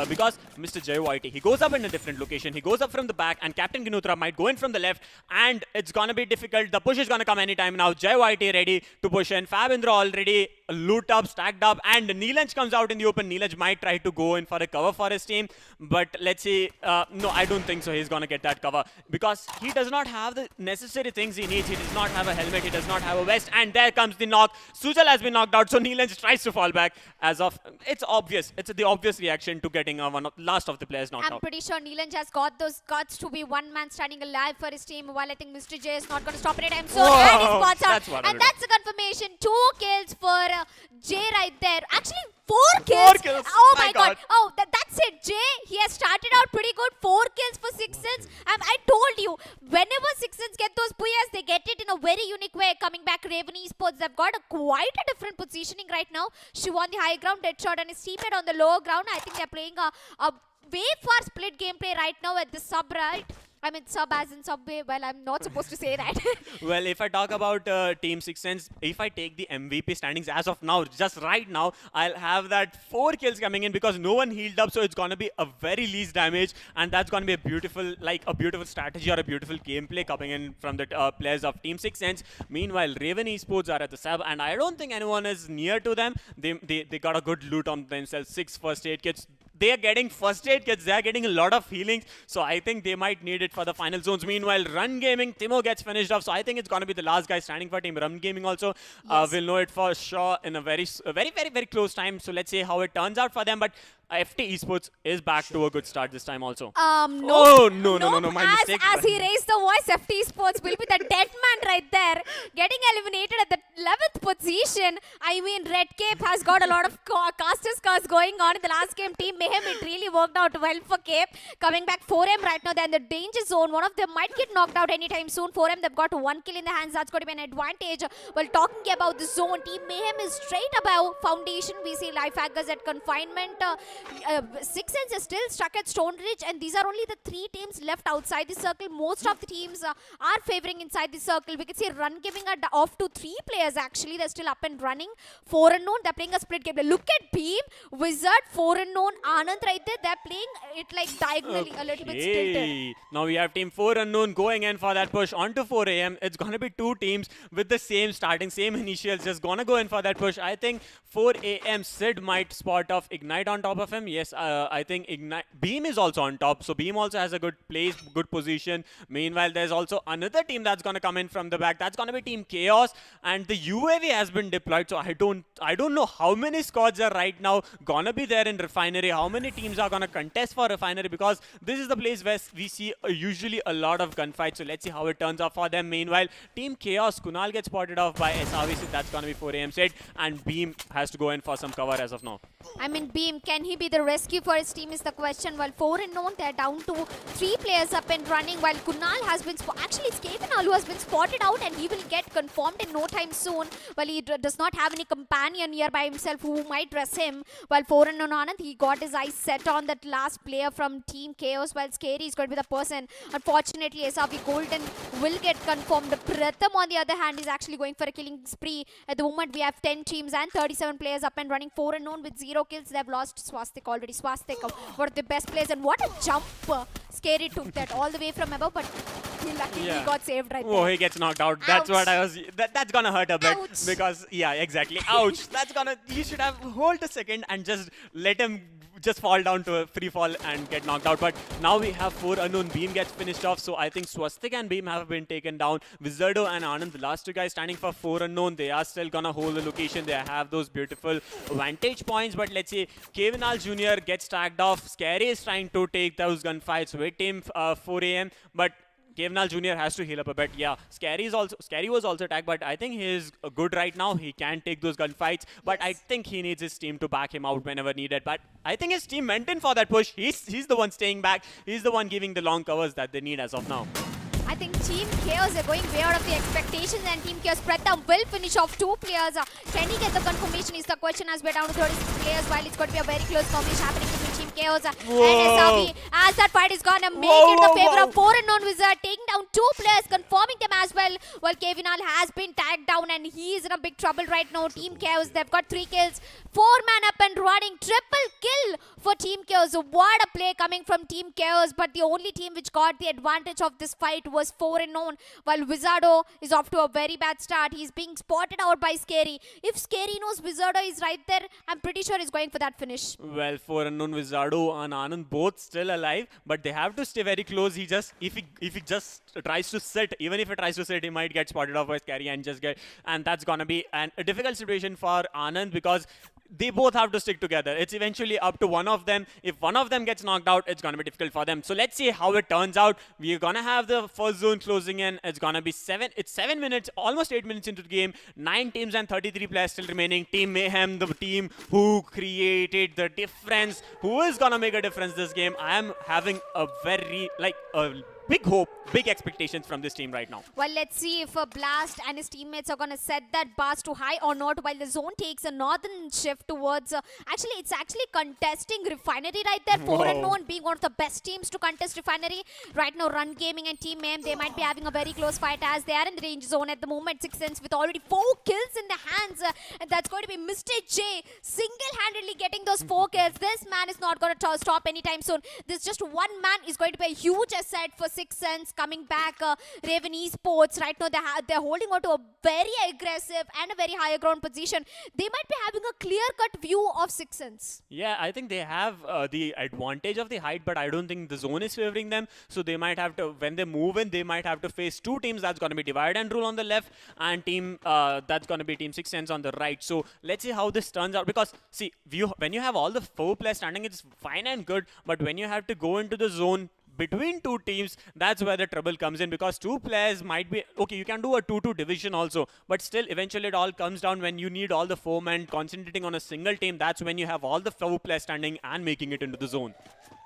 Speaker 3: Because Mr. Jay Whitey, he goes up in a different location. He goes up from the back, and Captain Ganutra might go in from the left, and it's gonna be difficult. The push is gonna come anytime now. Jay Whitey ready to push in. Fabindra already loot up, stacked up, and Neelanj comes out in the open. Neelanj might try to go in for a cover for his team, but let's see. No, I don't think so. He's gonna get that cover because he does not have the necessary things he needs. He does not have a helmet. He does not have a vest, and there comes the knock. Sujal has been knocked out, so Neelanj tries to fall back. As of it's obvious. It's the obvious reaction to getting last of the players knocked out.
Speaker 1: I'm pretty sure Neelanj has got those guts to be one man standing alive for his team, while I think Mr. J is not going to stop anytime soon.
Speaker 3: Whoa,
Speaker 1: and he spots out.
Speaker 3: that's
Speaker 1: And that's a confirmation. 2 kills for Jay right there. Actually, 4 kills.
Speaker 3: 4 kills.
Speaker 1: Oh
Speaker 3: My
Speaker 1: my god.
Speaker 3: God.
Speaker 1: Oh, that's it. Jay, he has started out pretty good. 4 kills for Sixens. I told you, whenever Sixens get those players, they get it in a very unique way. Coming back, Raven Esports, they've got quite a different positioning right now. Shiv on the high ground, Deadshot, and his teammate on the lower ground. I think they're playing a way far split gameplay right now at the sub, right? I mean, sub as in Subway. Well, I'm not supposed to say that.
Speaker 3: Well, if I talk about Team 6sense, if I take the MVP standings as of now, just right now, I'll have that 4 kills coming in because no one healed up, so it's gonna be a very least damage, and that's gonna be a beautiful strategy or a beautiful gameplay coming in from the players of Team 6sense. Meanwhile, Raven Esports are at the sub, and I don't think anyone is near to them. They got a good loot on themselves. 6 first aid kits. They are getting first aid kits. They are getting a lot of healings. So I think they might need it for the final zones. Meanwhile, Run Gaming, Timo gets finished off. So I think it's going to be the last guy standing for Team Run Gaming also.
Speaker 1: Yes.
Speaker 3: We'll know it for sure in a very, very close time. So let's see how it turns out for them. But FTesports is back to a good start this time also.
Speaker 1: No.
Speaker 3: Oh, no. My mistake.
Speaker 1: As he raised the voice, FTesports will be the dead man right there. Getting eliminated at the 11th position. I mean, Red Cape has got a lot of caster scars going on in the last game. Team Mayhem, it really worked out well for Cape. Coming back 4M right now, they're in the danger zone. One of them might get knocked out anytime soon. 4M, they've got 1 kill in the hands. That's going to be an advantage. Well, talking about the zone, Team Mayhem is straight above Foundation. We see Lifehackers at confinement. 6sense is still stuck at Stone Ridge, and these are only the 3 teams left outside the circle. Most of the teams are favoring inside the circle. We can see Run giving off to 3 players actually. They're still up and running. 4 unknown, they're playing a split game. Look at Beam, Wizard, 4 unknown, Anand right there. They're playing it like diagonally, a little bit stilted.
Speaker 3: Now we have Team 4 unknown going in for that push onto 4 AM. It's going to be 2 teams with the same starting, same initials, just going to go in for that push. I think 4 AM Sid might spot off Ignite on top of him. Yes, I think Ignite. Beam is also on top, so Beam also has a good place, good position. Meanwhile, there's also another team that's going to come in from the back. That's going to be Team Chaos, and the UAV has been deployed. So I don't know how many squads are right now gonna be there in Refinery. How many teams are gonna contest for Refinery, because this is the place where we see usually a lot of gunfights. So let's see how it turns out for them. Meanwhile, Team Chaos, Kunal gets spotted off by SRVC. That's gonna be 4 AM set, and Beam has to go in for some cover as of now.
Speaker 1: I mean, Beam, can he be the rescue for his team is the question. While 4 unknown, they're down to 3 players up and running. While Kunal has been actually it's Kevinal who has been spotted out, and he will get confirmed in no time soon. Well, he does not have any companion nearby himself who might dress him. While 4 unknown Anand, he got his eyes set on that last player from Team Chaos. While Scary is going to be the person. Unfortunately, SRV Golden will get confirmed. Pratham, on the other hand, is actually going for a killing spree. At the moment, we have 10 teams and 37 players up and running. 4 unknown with 0 kills. They've lost Swastik already. Swastik, one of the best players, and what a jump! Scary took that all the way from above, but he luckily got saved right there.
Speaker 3: Oh, he gets knocked out. That's what I was. That's gonna hurt a bit.
Speaker 1: Ouch.
Speaker 3: Because exactly. Ouch. That's gonna. You should have hold a second and just let him just fall down to a free fall and get knocked out. But now we have 4 unknown. Beam gets finished off. So I think Swastik and Beam have been taken down. Wizardo and Anand, the last 2 guys standing for 4 unknown. They are still gonna hold the location. They have those beautiful vantage points. But let's see, Kevinal Jr. gets tagged off. Scary is trying to take those gunfights with Team 4 AM. But Kevinal Jr. has to heal up a bit. Yeah, Scary was also tagged, but I think he is good right now. He can take those gunfights, but I think he needs his team to back him out whenever needed. But I think his team went in for that push. He's the one staying back. He's the one giving the long covers that they need as of now.
Speaker 1: I think Team KinGz are going way out of the expectations, and Team KinGz Pratham will finish off 2 players. Can he get the confirmation is the question, as we're down to 36 players, while it's going to be a very close competition happening between Team KinGz and SRB. As that fight is gonna make it the favor of 4 unknown Wizard, taking down 2 players, confirming them as well. While Kevinal has been tagged down and he is in a big trouble right now. Team KinGz, they've got 3 kills, 4 man up and running, triple kill for Team KinGz. What a play coming from Team KinGz, but the only team which got the advantage of this fight was 4 unknown, while Wizardo is off to a very bad start. He's being spotted out by Scary. If Scary knows Wizardo is right there, I'm pretty sure he's going for that finish.
Speaker 3: Well, 4 unknown Wizardo and Anand both still alive, but they have to stay very close. He just, if he just tries to sit, even if he tries to sit, he might get spotted off by Scary and just get, and that's gonna be a difficult situation for Anand, because they both have to stick together. It's eventually up to one of them. If one of them gets knocked out, it's going to be difficult for them. So let's see how it turns out. We're going to have the first zone closing in. It's going to be 7 minutes, almost 8 minutes into the game. 9 teams and 33 players still remaining. Team Mayhem, the team who created the difference, who is going to make a difference this game. I am having a very, big hope, big expectations from this team right now.
Speaker 1: Well, let's see if Blast and his teammates are going to set that bars to high or not, while the zone takes a northern shift towards... it's actually contesting Refinery right there. 4 unknown being one of the best teams to contest Refinery. Right now, Run Gaming and Team Mayhem, they might be having a very close fight as they are in the range zone at the moment. KinGz with already 4 kills in the hands. And that's going to be Mr. J single-handedly getting those 4 kills. This man is not going to stop anytime soon. This just one man is going to be a huge asset for KinGz coming back. Raven Esports right now, they're holding on to a very aggressive and a very higher ground position. They might be having a clear-cut view of KinGz.
Speaker 3: Yeah, I think they have the advantage of the height, but I don't think the zone is favoring them. So they might have to, when they move in, they might have to face 2 teams. That's going to be Divide and Rule on the left, and that's going to be Team KinGz on the right. So let's see how this turns out, because see, when you have all the 4 players standing, it's fine and good, but when you have to go into the zone between 2 teams, that's where the trouble comes in, because 2 players might be okay. You can do a 2-2 division also, but still eventually it all comes down when you need all the 4 men concentrating on a single team. That's when you have all the 4 players standing and making it into the zone.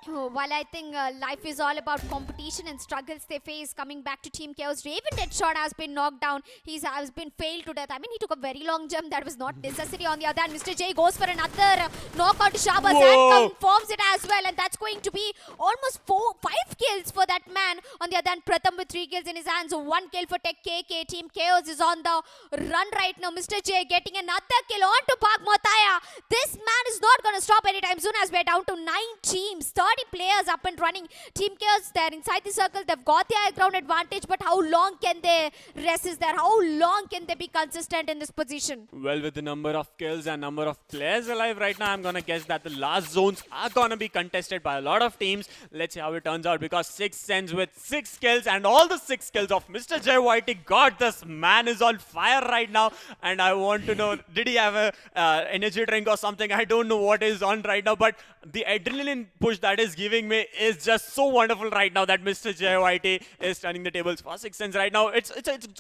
Speaker 1: While I think life is all about competition and struggles they face, coming back to Team KinGz, Raven Deadshot has been knocked down. He has been failed to death. I mean, he took a very long jump that was not necessary. On the other hand, Mr. J goes for another knockout to Shabazz and confirms it as well. And that's going to be almost 5 kills for that man. On the other hand, Pratham with 3 kills in his hands. 1 kill for Tech KK. Team KinGz is on the run right now. Mr. J getting another kill on to Park Motaya. This man is not going to stop anytime soon, as we're down to 9 teams. 30 players up and running. Team KinGz, they're inside the circle. They've got the high ground advantage, but how long can they resist there? How long can they be consistent in this position?
Speaker 3: Well, with the number of kills and number of players alive right now, I'm going to guess that the last zones are going to be contested by a lot of teams. Let's see how it turns out, because KinGz with 6 kills, and all the 6 kills of Mr. J Whitey. God, this man is on fire right now, and I want to know, did he have a energy drink or something? I don't know what is on right now, but the adrenaline push that is giving me is just so wonderful right now, that Mr. J Whitey is turning the tables for KinGz right now. It's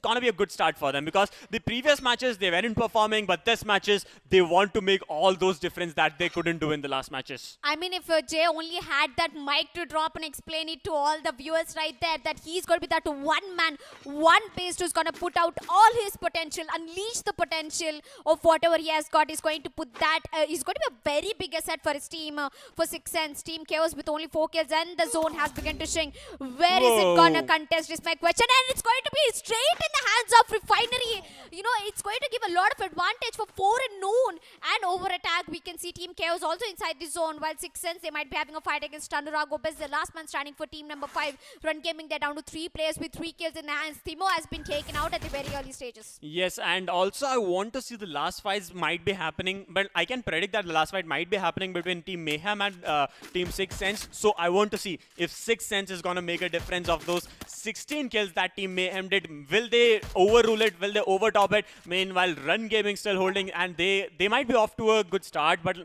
Speaker 3: gonna be a good start for them, because the previous matches they weren't performing, but this matches they want to make all those difference that they couldn't do in the last matches.
Speaker 1: I mean, if Jay only had that mic to drop and explain it to all the viewers right there, that he's going to be that one man, one beast who's going to put out all his potential, unleash the potential of whatever he has got. He's going to put that, he's going to be a very big asset for his team, for KinGz. Team KinGz with only 4 kills, and the zone has begun to shrink. Where is it going to contest is my question, and it's going to be straight in the hands of Refinery. You know, it's going to give a lot of advantage for 4 and noon, and over attack we can see Team KinGz also inside the zone, while KinGz, they might be having a fight against Tanura Gopez, the last man standing for team number 5. Run Gaming, they're down to 3 players with 3 kills in the hands. Timo has been taken out at the very early stages.
Speaker 3: Yes, and also I want to see the last fights might be happening, but I can predict that the last fight might be happening between Team Mayhem and Team KinGz. So I want to see if KinGz is going to make a difference of those 16 kills that Team Mayhem did. Will they overrule it? Will they overtop it? Meanwhile, Run Gaming still holding, and they might be off to a good start, but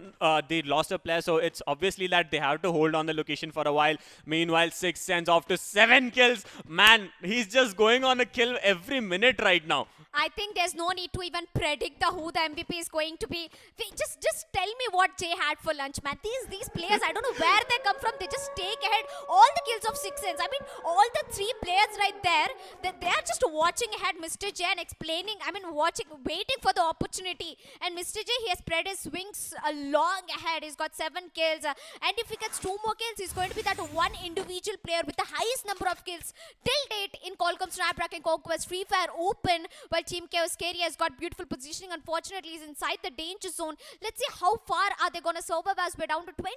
Speaker 3: they lost a player, so it's obviously that they have to hold on the location for a while. Meanwhile, KinGz off to 7 kills. Man, he's just going on a kill every minute right now.
Speaker 1: I think there's no need to even predict who the MVP is going to be. Just tell me what Jay had for lunch, man. These players, I don't know where they come from. They just take ahead all the kills of 6ends. I mean, all the 3 players right there, they are just watching ahead Mr. J and explaining. I mean, waiting for the opportunity. And Mr. J, he has spread his wings long ahead. He's got 7 kills. And if he gets 2 more kills, he's going to be that one individual player with the highest number of kills till date in Qualcomm Snapdragon Conquest Free Fire Open. While Team Chaos Scary has got beautiful positioning. Unfortunately, he's inside the danger zone. Let's see how far are they going to survive as we're down to 29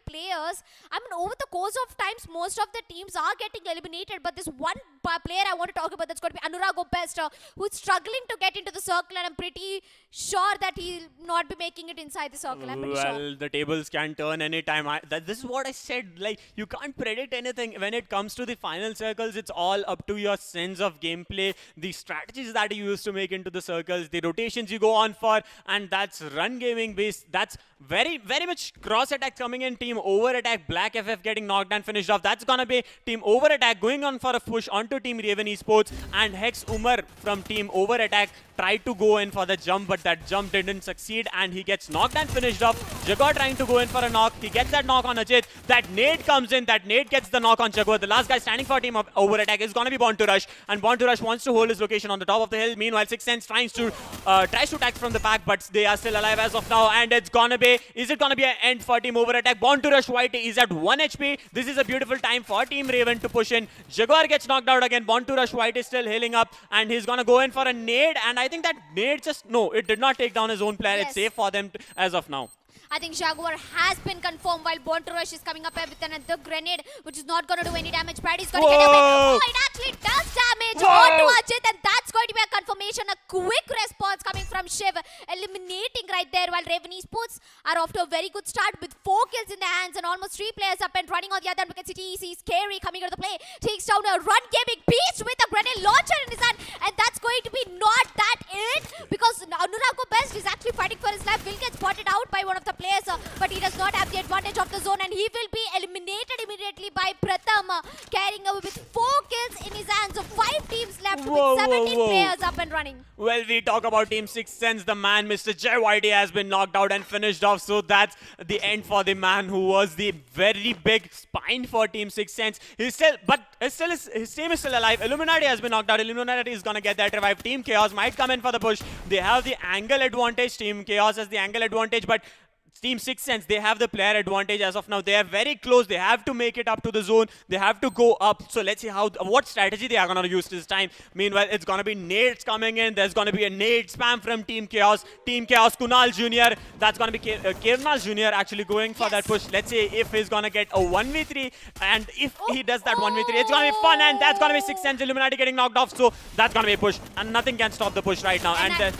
Speaker 1: players. I mean, over the course of times, most of the teams are getting eliminated. But this one player I want to talk about, that's going to be NooB, who's struggling to get into the circle. And I'm pretty sure that he'll not be making it inside the circle. I'm pretty sure.
Speaker 3: Well, the tables can turn anytime. This is what I said. Like, you can't predict anything. When it comes to the final circles, it's all up to your sense of gameplay, the strategies that you use to make into the circles, the rotations you go on for, and that's run gaming based. That's very much cross attack coming in. Team over attack, Black FF getting knocked and finished off. That's gonna be team over attack going on for a push onto Team Raven Esports, and Hex Umar from team over attack tried to go in for the jump, but that jump didn't succeed and he gets knocked and finished off. Jaguar trying to go in for a knock. He gets that knock on Ajit. That nade comes in. That nade gets the knock on Jaguar. The last guy standing for team over attack is gonna be Born to Rush, and Born to Rush wants to hold his location on the top of the hill. Meanwhile, 6ends tries to attack from the back, but they are still alive as of now, and it's gonna be, is it gonna be an end for team over attack? Born to Rush White is at 1 HP. This is a beautiful time for Team Raven to push in. Jaguar gets knocked out again. Born to Rush White is still healing up, and he's gonna go in for a nade, and I think that nade no, it did not take down his own player.
Speaker 1: Yes.
Speaker 3: It's safe for them as of now.
Speaker 1: I think Jaguar has been confirmed, while Born to Rush is coming up with another grenade, which is not going to do any damage. Pride is going to get away. Oh, it actually does damage onto Ajit, and that's going to be a confirmation. A quick response coming from Shiv, eliminating right there, while Raven Esports are off to a very good start with 4 kills in their hands and almost 3 players up and running on the other. We can see TEC Scary coming into the play, takes down a run gaming beast with a grenade launcher in his hand, and that's going to be not that it, because NooB is actually fighting for his life. Will get spotted out by one of the players, but he does not have the advantage of the zone, and he will be eliminated immediately by Pratham, carrying away with 4 kills in his hands. So 5 teams left with 17 players up and running.
Speaker 3: Well, we talk about Team 6ends. The man, Mr. JYD, has been knocked out and finished off. So that's the end for the man who was the very big spine for Team 6ends. He's still, but his team is still alive. Illuminati has been knocked out. Illuminati is gonna get that revive. Team Chaos might come in for the push. They have the angle advantage. Team Chaos has the angle advantage, but Team 6ends, they have the player advantage as of now. They are very close. They have to make it up to the zone. They have to go up. So let's see what strategy they are going to use this time. Meanwhile, it's going to be nades coming in. There's going to be a nade spam from Team Chaos. Team Chaos, Kunal Jr. That's going to be Kirnal Jr. actually going for that push. Let's see if he's going to get a 1v3. And if he does that 1v3, it's going to be fun. And that's going to be 6ends. Illuminati getting knocked off. So that's going to be a push. And nothing can stop the push right now. And then,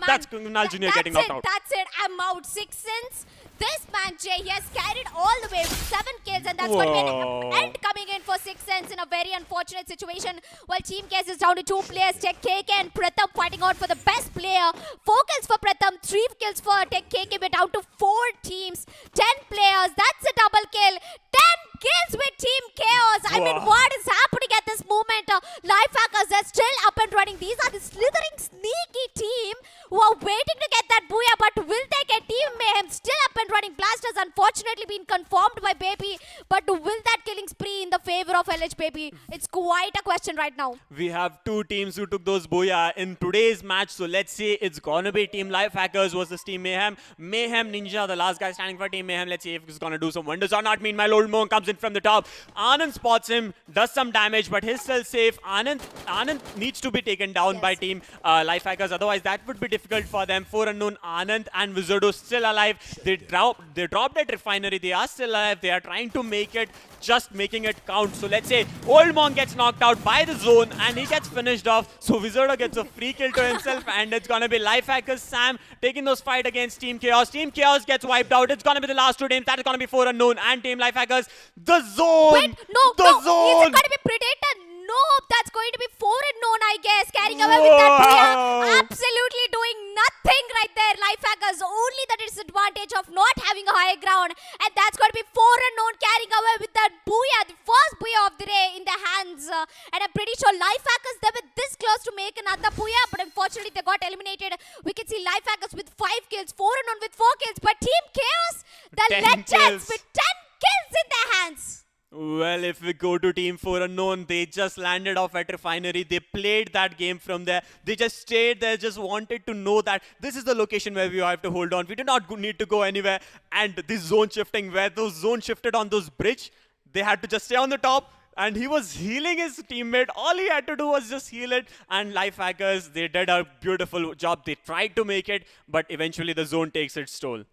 Speaker 3: that's Kunal Jr. getting knocked out.
Speaker 1: That's it. I'm out. 6ends. This man, Jay, he has carried all the way with 7 kills, and that's going to be an end coming in for 6ends in a very unfortunate situation. While Team KinGz is down to 2 players, Tech KK and Pratham fighting out for the best player. 4 kills for Pratham, 3 kills for Tech KK. We're down to 4 teams, 10 players. That's a double kill. 10 kills with Team Chaos. I mean, what is happening at this moment? Lifehackers are still up and running. These are the slithering, sneaky team who are waiting to get that booyah, but will they get Team Mayhem still up and running? Blast has unfortunately been confirmed by Baby, but will that killing spree in the favor of LH Baby? It's quite a question right now.
Speaker 3: We have 2 teams who took those booyah in today's match, so let's see. It's gonna be Team Lifehackers versus Team Mayhem. Mayhem Ninja, the last guy standing for Team Mayhem. Let's see if he's gonna do some wonders or not. Meanwhile, Old Monk comes in from the top. Anand spots him, does some damage, but he's still safe. Anand needs to be taken down by Team Lifehackers, otherwise that would be difficult for them. 4 unknown, Anand and Wizardo still alive. They dropped that refinery. They are still alive. They are trying to make it, just making it count. So let's say Old Monk gets knocked out by the zone and he gets finished off. So Wizardo gets a free kill to himself, and it's gonna be Lifehackers Sam taking those fight against Team Chaos. Team Chaos gets wiped out. It's gonna be the last 2 teams. That is gonna be 4 unknown and Team Lifehackers. The zone!
Speaker 1: Wait, no,
Speaker 3: zone!
Speaker 1: Is it gonna be Predator? NooB, that's going to be 4 unknown, I guess. Carrying away with that Booyah. Absolutely doing nothing right there. Lifehackers, only the disadvantage of not having a high ground. And that's going to be 4 unknown carrying away with that Booyah. The first Booyah of the day in their hands. And I'm pretty sure Lifehackers, they were this close to make another Booyah. But unfortunately, they got eliminated. We can see Lifehackers with 5 kills, 4 unknown with 4 kills. But Team Chaos, the legends with 10 kills in their hands.
Speaker 3: Well, if we go to Team 4 Unknown, they just landed off at Refinery. They played that game from there. They just stayed there, just wanted to know that this is the location where we have to hold on. We do not need to go anywhere. And this zone shifting, where those zone shifted on those bridge, they had to just stay on the top. And he was healing his teammate. All he had to do was just heal it. And Lifehackers, they did a beautiful job. They tried to make it, but eventually the zone takes its toll.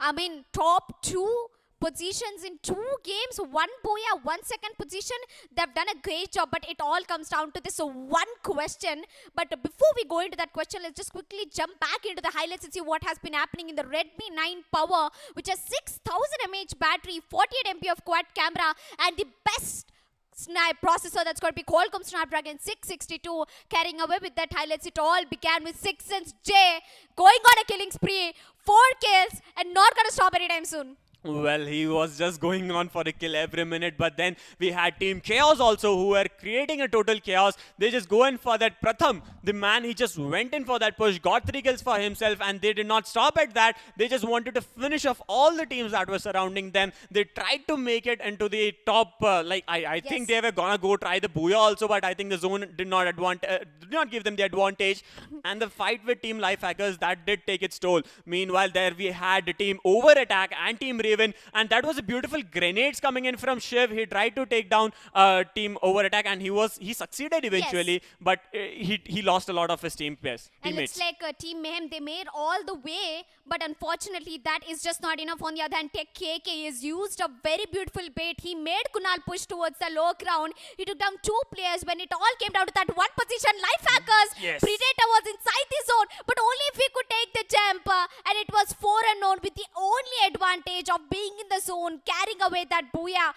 Speaker 1: I mean, top 2 positions in 2 games, 1 Booyah, 1 second position. They've done a great job, but it all comes down to this one question. But before we go into that question, let's just quickly jump back into the highlights and see what has been happening in the Redmi 9 Power, which has 6000 mAh battery, 48 MP of quad camera, and the best processor, that's going to be Qualcomm Snapdragon 662. Carrying away with that highlights, it all began with Sixense J going on a killing spree, 4 kills, and not going to stop anytime soon.
Speaker 3: Well, he was just going on for a kill every minute, but then we had Team Chaos also, who were creating a total chaos. They just go in for that. Pratham, the man, he just went in for that push, got 3 kills for himself, and they did not stop at that. They just wanted to finish off all the teams that were surrounding them. They tried to make it into the top, I think they were gonna go try the Booyah also, but I think the zone did not give them the advantage. And the fight with Team Lifehackers, that did take its toll. Meanwhile, there we had Team Overattack and Team Raven, and that was a beautiful grenades coming in from Shiv. He tried to take down Team Overattack, and he succeeded eventually, but he lost a lot of his teammates.
Speaker 1: And it's like Team Mayhem, they made all the way, but unfortunately that is just not enough. On the other hand, Tech KK has used a very beautiful bait. He made Kunal push towards the low ground. He took down 2 players. When it all came down to that one position, Lifehackers, Predator was inside the zone, but only if he could take the jump, and it was 4 unknown with the only advantage of being in the zone, carrying away that Booyah.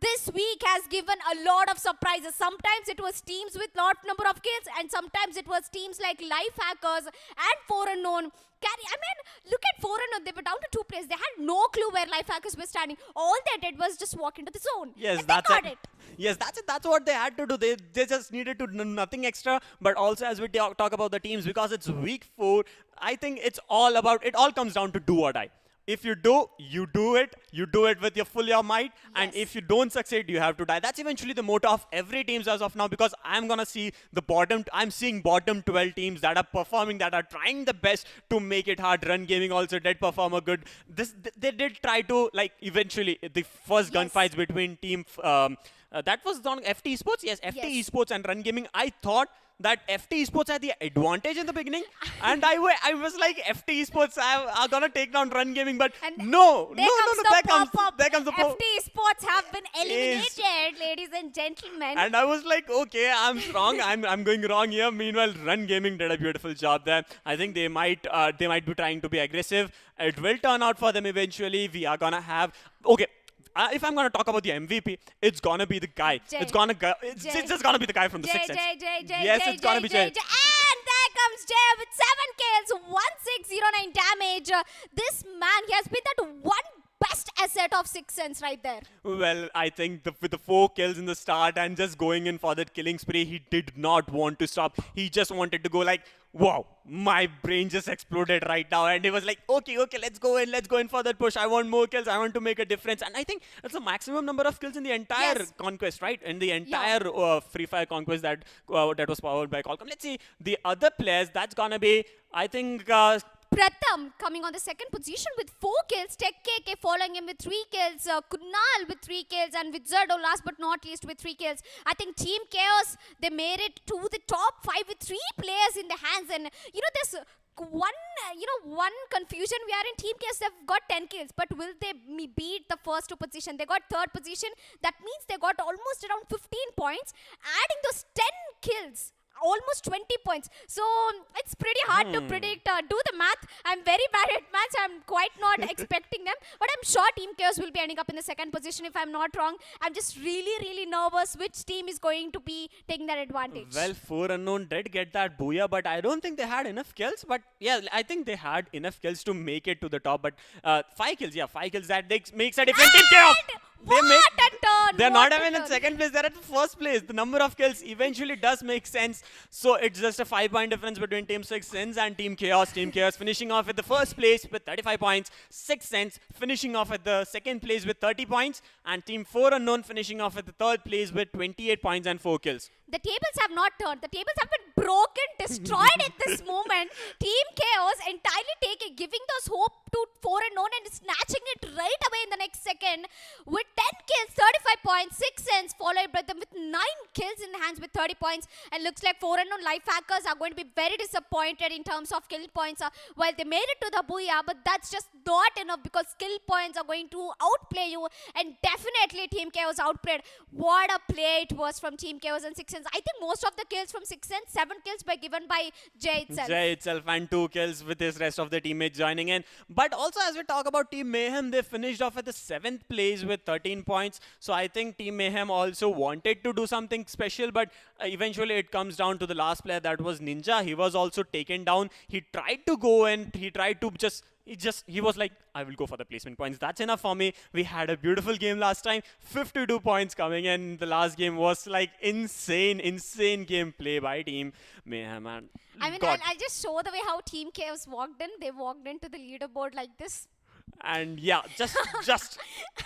Speaker 1: This week has given a lot of surprises. Sometimes it was teams with lot number of kills, and sometimes it was teams like Lifehackers and 4 unknown. I mean, look at 4 unknown. They were down to 2 players. They had no clue where Lifehackers were standing. All they did was just walk into the zone.
Speaker 3: Yes,
Speaker 1: that's it.
Speaker 3: Yes, that's it. That's what they had to do. They just needed to do nothing extra. But also, as we talk about the teams, because it's week 4, I think it all comes down to do or die. If you do, you do it. You do it with your full might. And if you don't succeed, you have to die. That's eventually the motto of every team as of now, because I'm going to see I'm seeing bottom 12 teams that are performing, that are trying the best to make it hard. Run Gaming also did perform a good. They did try to, eventually, the first gunfights between team, that was on FTesports. Yes, FTesports and Run Gaming. I thought that FTesports had the advantage in the beginning, and I was like, FTesports are gonna take down Run Gaming, but no, there comes the
Speaker 1: FTesports have been eliminated, ladies and gentlemen.
Speaker 3: And I was like, okay, I'm wrong. I'm going wrong here. Meanwhile, Run Gaming did a beautiful job there. I think they might be trying to be aggressive. It will turn out for them eventually. We are gonna have if I'm going to talk about the MVP, it's going to be the guy. It's just going to be the guy from the Sixth Sense. Yes, it's going to be Jay.
Speaker 1: And there comes Jay with 7 kills, 1609 damage. This man, he has been that one best asset of Sixth Sense right there.
Speaker 3: Well, I think with the 4 kills in the start and just going in for that killing spree, he did not want to stop. He just wanted to go like, wow, my brain just exploded right now. And he was like, okay, let's go in for that push. I want more kills. I want to make a difference. And I think that's the maximum number of kills in the entire conquest, right? In the entire Free Fire conquest that was powered by Qualcomm. Let's see the other players. That's going to be, I think,
Speaker 1: Pratham coming on the 2nd position with 4 kills. Tech KK following him with 3 kills. Kunal with 3 kills. And with Zerdo, last but not least, with 3 kills. I think Team Chaos, they made it to the top 5 with 3 players in the hands. And, there's one confusion. We are in Team Chaos. They've got 10 kills. But will they beat the first 2 position? They got 3rd position. That means they got almost around 15 points. Adding those 10 kills, almost 20 points. So it's pretty hard to predict. Do the math. I'm very bad at maths. I'm quite not expecting them. But I'm sure Team KinGz will be ending up in the second position if I'm not wrong. I'm just really nervous which team is going to be taking that advantage.
Speaker 3: Well, 4 unknown did get that booyah, but I don't think they had enough kills. But yeah, I think they had enough kills to make it to the top. But 5 kills, yeah, 5 kills. That makes a difference. Team KinGz!
Speaker 1: What a turn!
Speaker 3: They're not even in second place. They're at the first place. The number of kills eventually does make sense. So it's just a 5-point difference between Team 6ins and Team KinGz. Team KinGz finishing off at the first place with 35 points. 6ins finishing off at the second place with 30 points. And Team 4 unknown finishing off at the third place with 28 points and 4 kills.
Speaker 1: The tables have not turned. The tables have been broken, destroyed at this moment. Team KinGz entirely giving those hope to 4 unknown and snatching it right away in the next second with 10 kills, 35 points, 6 ends, followed by them with 9 kills in hands with 30 points. And looks like 4 unknown life hackers are going to be very disappointed in terms of kill points. While they made it to the booyah, but that's just not enough because skill points are going to outplay you. And definitely Team KinGz outplayed. What a play it was from Team KinGz and 6ins. I think most of the kills from 6ins, 7 kills were given by Jay itself.
Speaker 3: Jay itself and 2 kills with his rest of the teammates joining in. But also as we talk about Team Mayhem, they finished off at the 7th place with 13 points. So I think Team Mayhem also wanted to do something special, but eventually it comes down to the last player, that was Ninja. He was also taken down. He tried to go and he tried to he was like, I will go for the placement points. That's enough for me. We had a beautiful game last time. 52 points coming in. The last game was like insane gameplay by Team Mayhem. And
Speaker 1: I mean, I'll just show the way how Team KinGz walked in. They walked into the leaderboard like this.
Speaker 3: And yeah, just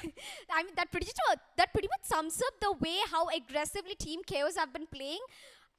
Speaker 1: I mean, that pretty much sums up the way how aggressively Team KinGz have been playing.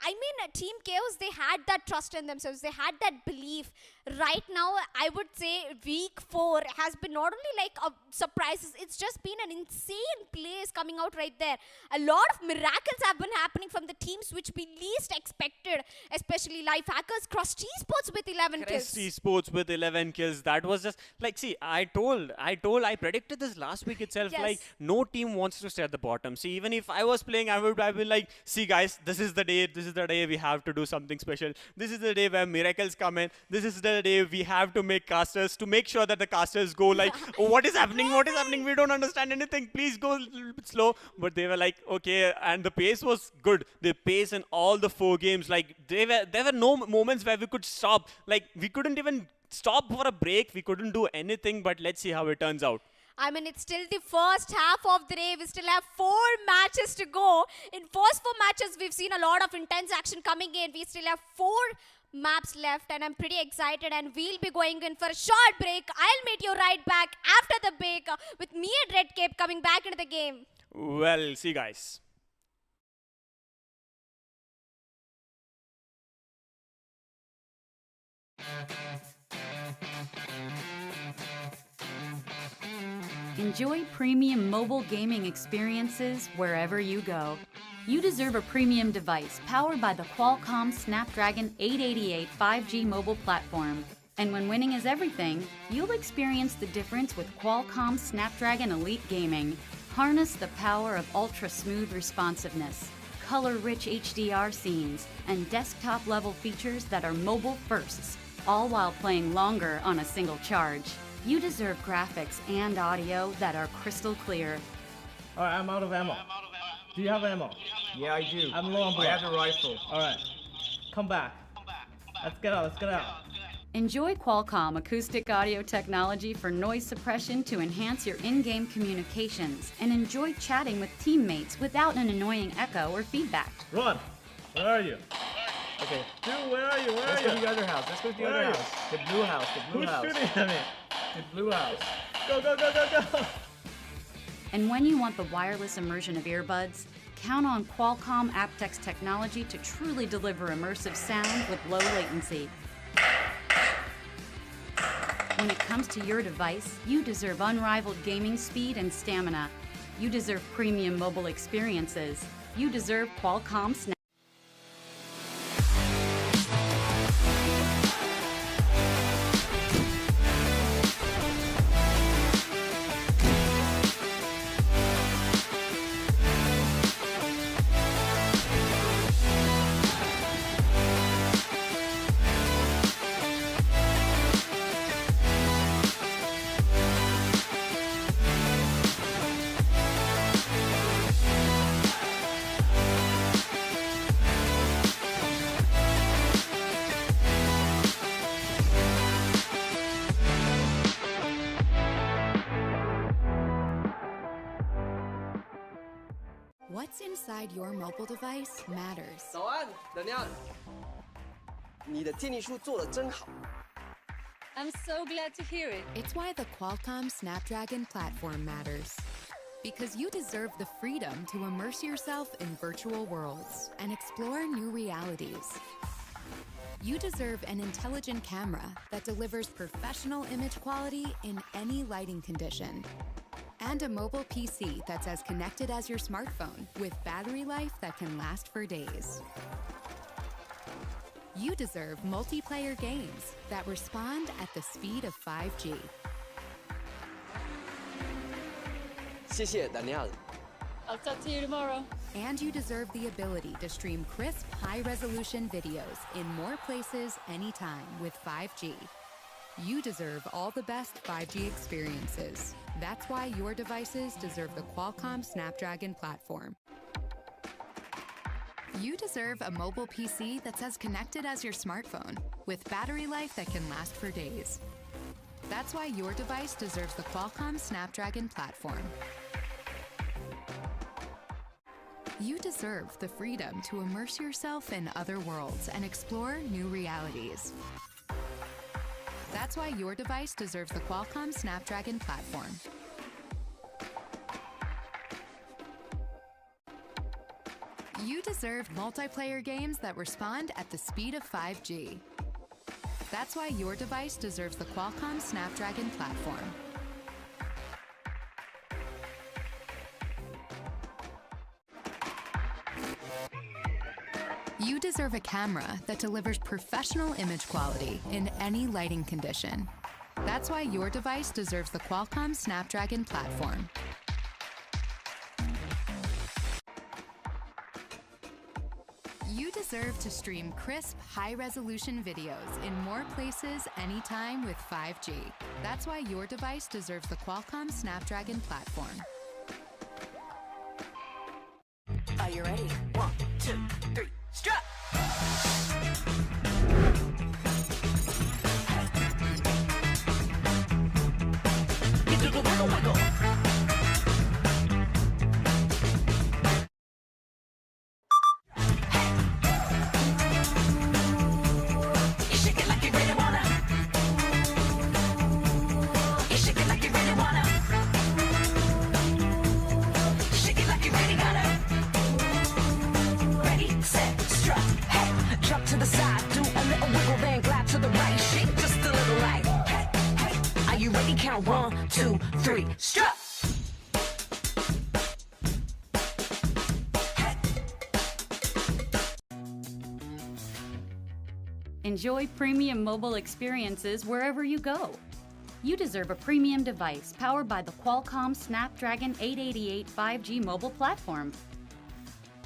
Speaker 1: I mean, Team KinGz, they had that trust in themselves. They had that belief. Right now, I would say week 4 has been not only like a surprises, it's just been an insane plays coming out right there. A lot of miracles have been happening from the teams which we least expected, especially Life Hackers, Crust Esports with 11 kills.
Speaker 3: Crust Esports with 11 kills. That was just like, see, I predicted this last week itself.
Speaker 1: Yes.
Speaker 3: Like, no team wants to stay at the bottom. See, even if I was playing, I'd be like, see guys, this is the day we have to do something special. This is the day where miracles come in. This is the day we have to make casters, to make sure that the casters go like, oh, what is happening? What is happening? We don't understand anything. Please go a little bit slow. But they were like, okay, and the pace was good. The pace in all the 4 games, like there were no moments where we could stop. Like we couldn't even stop for a break. We couldn't do anything. But let's see how it turns out.
Speaker 1: I mean, it's still the first half of the day. We still have 4 matches to go. In first 4 matches, we've seen a lot of intense action coming in. We still have 4 maps left, and I'm pretty excited. And we'll be going in for a short break. I'll meet you right back after the break with me and Red Cape coming back into the game.
Speaker 3: Well, see you guys.
Speaker 4: Enjoy premium mobile gaming experiences wherever you go. You deserve a premium device powered by the Qualcomm Snapdragon 888 5G mobile platform. And when winning is everything, you'll experience the difference with Qualcomm Snapdragon Elite Gaming. Harness the power of ultra-smooth responsiveness, color-rich HDR scenes, and desktop-level features that are mobile firsts, all while playing longer on a single charge. You deserve graphics and audio that are crystal clear.
Speaker 5: All right, I'm out of ammo. Do you have ammo?
Speaker 6: Yeah, I do.
Speaker 5: I'm low on
Speaker 6: I
Speaker 5: bullets.
Speaker 6: have the rifle.
Speaker 5: All right, come back. Let's get out.
Speaker 4: Enjoy Qualcomm acoustic audio technology for noise suppression to enhance your in-game communications, and enjoy chatting with teammates without an annoying echo or feedback.
Speaker 5: Run. Where are you?
Speaker 6: Okay.
Speaker 5: Dude, where are you?
Speaker 6: Let's go to the other house. Let's go to the
Speaker 5: Where
Speaker 6: other
Speaker 5: are you?
Speaker 6: house. The blue house. The blue
Speaker 5: Who's
Speaker 6: house.
Speaker 5: shooting at me?
Speaker 6: The blue house.
Speaker 5: Go.
Speaker 4: And when you want the wireless immersion of earbuds, count on Qualcomm aptX technology to truly deliver immersive sound with low latency. When it comes to your device, you deserve unrivaled gaming speed and stamina. You deserve premium mobile experiences. You deserve Qualcomm Snapdragon.
Speaker 7: What's inside your mobile device matters.
Speaker 8: 早安，能量。你的建议书做得真好。
Speaker 9: I'm so glad to hear it.
Speaker 7: It's why the Qualcomm Snapdragon platform matters. Because you deserve the freedom to immerse yourself in virtual worlds and explore new realities. You deserve an intelligent camera that delivers professional image quality in any lighting condition. And a mobile PC that's as connected as your smartphone with battery life that can last for days. You deserve multiplayer games that respond at the speed of 5G.
Speaker 8: 谢谢 Daniel。
Speaker 9: I'll talk to you tomorrow.
Speaker 7: And you deserve the ability to stream crisp, high-resolution videos in more places anytime with 5G. You deserve all the best 5G experiences. That's why your devices deserve the Qualcomm Snapdragon platform. You deserve a mobile PC that's as connected as your smartphone, with battery life that can last for days. That's why your device deserves the Qualcomm Snapdragon platform. You deserve the freedom to immerse yourself in other worlds and explore new realities. That's why your device deserves the Qualcomm Snapdragon platform. You deserve multiplayer games that respond at the speed of 5G. That's why your device deserves the Qualcomm Snapdragon platform. You deserve a camera that delivers professional image quality in any lighting condition. That's why your device deserves the Qualcomm Snapdragon platform. You deserve to stream crisp, high-resolution videos in more places anytime with 5G. That's why your device deserves the Qualcomm Snapdragon platform.
Speaker 10: Are you ready? 1, 2, 3, strut! You do the wiggle wiggle. You shake it like you really wanna. You shake it like you really wanna. Shake it like you really gotta. Ready, set, strut, hey. Drop to the side, do a little wiggle, then glide to the right. Shake just a little right. Hey, hey. Are you ready? Count 1, 2, 3, strut.
Speaker 4: Enjoy premium mobile experiences wherever you go. You deserve a premium device powered by the Qualcomm Snapdragon 888 5G mobile platform.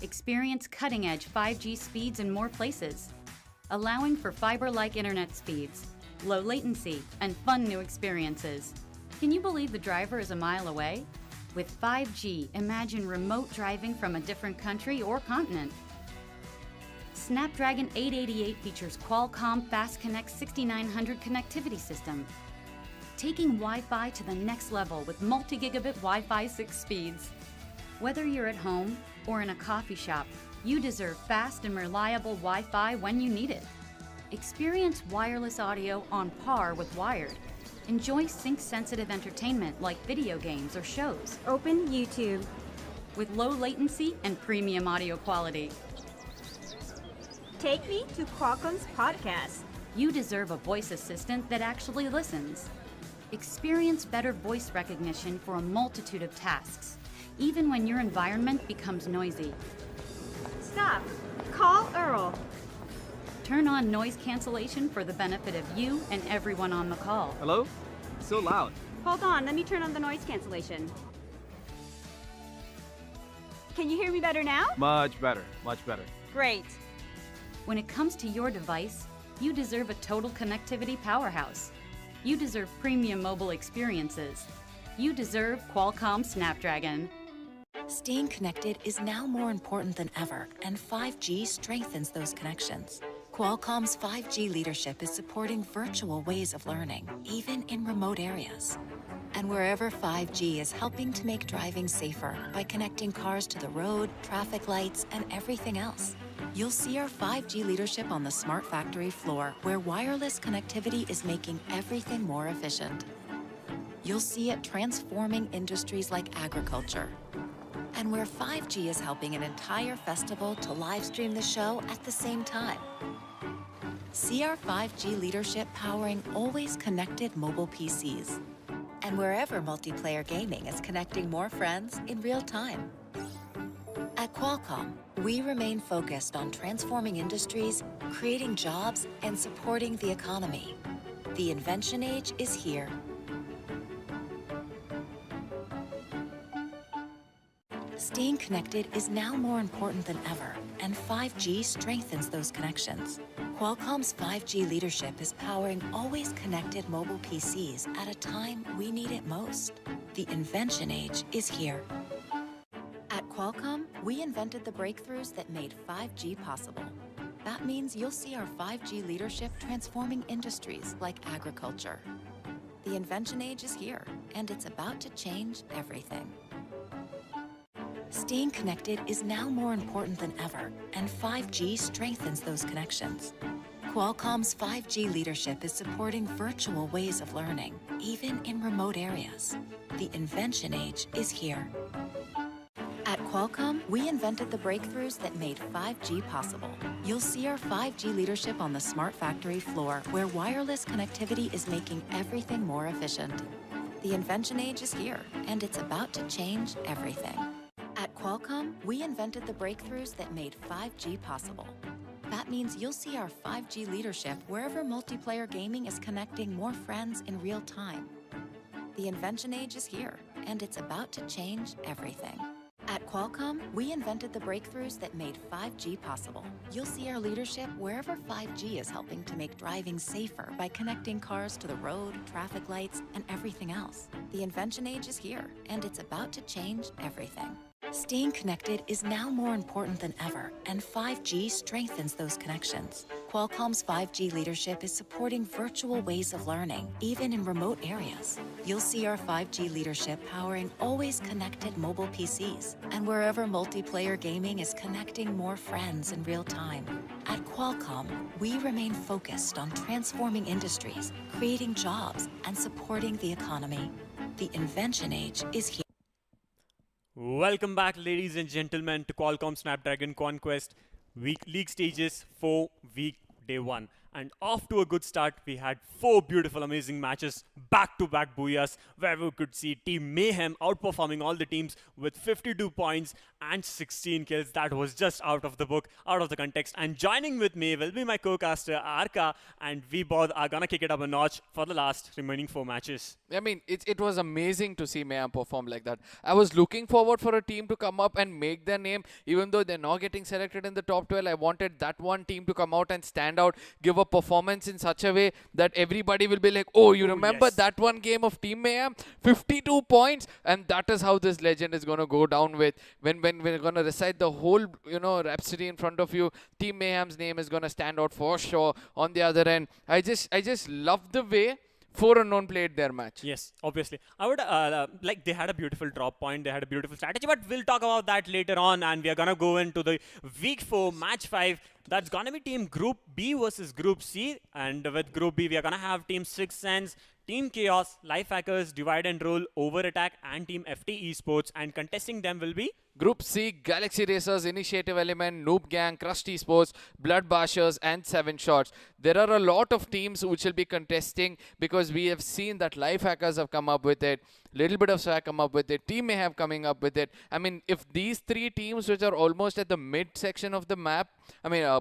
Speaker 4: Experience cutting-edge 5G speeds in more places, allowing for fiber-like internet speeds, low latency, and fun new experiences. Can you believe the driver is a mile away? With 5G, imagine remote driving from a different country or continent. Snapdragon 888 features Qualcomm Fast Connect 6900 connectivity system, taking Wi-Fi to the next level with multi-gigabit Wi-Fi 6 speeds. Whether you're at home or in a coffee shop, you deserve fast and reliable Wi-Fi when you need it. Experience wireless audio on par with wired. Enjoy sync-sensitive entertainment like video games or shows.
Speaker 11: Open YouTube.
Speaker 4: With low latency and premium audio quality.
Speaker 11: Take me to Qualcomm's podcast.
Speaker 4: You deserve a voice assistant that actually listens. Experience better voice recognition for a multitude of tasks, even when your environment becomes noisy.
Speaker 11: Stop. Call Earl.
Speaker 4: Turn on noise cancellation for the benefit of you and everyone on the call.
Speaker 6: Hello? So loud.
Speaker 11: Hold on, let me turn on the noise cancellation. Can you hear me better now?
Speaker 6: Much better. Much better.
Speaker 11: Great.
Speaker 4: When it comes to your device, you deserve a total connectivity powerhouse. You deserve premium mobile experiences. You deserve Qualcomm Snapdragon.
Speaker 10: Staying connected is now more important than ever, and 5G strengthens those connections. Qualcomm's 5G leadership is supporting virtual ways of learning, even in remote areas.
Speaker 12: and wherever 5G is helping to make driving safer by connecting cars to the road, traffic lights, and everything else. You'll see our 5G leadership on the smart factory floor, where wireless connectivity is making everything more efficient. You'll see it transforming industries like agriculture, and where 5G is helping an entire festival to live stream the show at the same time. See our 5G leadership powering always connected mobile PCs, and wherever multiplayer gaming is connecting more friends in real time. At Qualcomm, we remain focused on transforming industries, creating jobs, and supporting the economy. The invention age is here. Staying connected is now more important than ever, and 5G strengthens those connections. Qualcomm's 5G leadership is powering always connected mobile PCs at a time we need it most. The invention age is here. At Qualcomm, we invented the breakthroughs that made 5G possible. That means you'll see our 5G leadership transforming industries like agriculture. The invention age is here, and it's about to change everything. Staying connected is now more important than ever, and 5G strengthens those connections. Qualcomm's 5G leadership is supporting virtual ways of learning, even in remote areas. The invention age is here. At Qualcomm, we invented the breakthroughs that made 5G possible. You'll see our 5G leadership on the smart factory floor, where wireless connectivity is making everything more efficient. The invention age is here, and it's about to change everything. At Qualcomm, we invented the breakthroughs that made 5G possible. That means you'll see our 5G leadership wherever multiplayer gaming is connecting more friends in real time. The invention age is here, and it's about to change everything. At Qualcomm, we invented the breakthroughs that made 5G possible. You'll see our leadership wherever 5G is helping to make driving safer by connecting cars to the road, traffic lights, and everything else. The invention age is here, and it's about to change everything. Staying connected is now more important than ever, and 5G strengthens those connections. Qualcomm's 5G leadership is supporting virtual ways of learning, even in remote areas. You'll see our 5G leadership powering always connected mobile PCs, and wherever multiplayer gaming is connecting more friends in real time. At Qualcomm, we remain focused on transforming industries, creating jobs, and supporting the economy. The invention age is here.
Speaker 3: Welcome back, ladies and gentlemen, to Qualcomm Snapdragon Conquest League Stages 4 Week Day 1. And off to a good start, we had 4 beautiful, amazing matches, back-to-back booyahs, where we could see Team Mayhem outperforming all the teams with 52 points and 16 kills. That was just out of the book, out of the context. And joining with me will be my co-caster, Arka, and we both are gonna kick it up a notch for the last remaining 4 matches.
Speaker 2: I mean, it was amazing to see Mayhem perform like that. I was looking forward for a team to come up and make their name, even though they're not getting selected in the top 12. I wanted that one team to come out and stand out, give a performance in such a way that everybody will be like, oh, you remember
Speaker 3: yes.
Speaker 2: that one game of Team Mayhem? 52 points, and that is how this legend is going to go down with. When we're going to recite the whole, rhapsody in front of you, Team Mayhem's name is going to stand out for sure on the other end. I just love the way 4 unknown played their match.
Speaker 3: Yes, obviously. I would they had a beautiful drop point, they had a beautiful strategy, but we'll talk about that later on, and we are gonna go into the week 4 match 5. That's gonna be Team Group B versus Group C, and with Group B we are gonna have Team Sixth Sense, Team Chaos, Life Hackers, Divide and Rule, Over Attack, and Team Esports, and contesting them will be
Speaker 2: Group C, Galaxy Racers, Initiative Element, NooB Gang, Crust Esports, Blood Bashers, and 7 Shots. There are a lot of teams which will be contesting because we have seen that Life Hackers have come up with it, LittlebitofSwag come up with it, Team Mayhem coming up with it. I mean, if these 3 teams which are almost at the mid section of the map,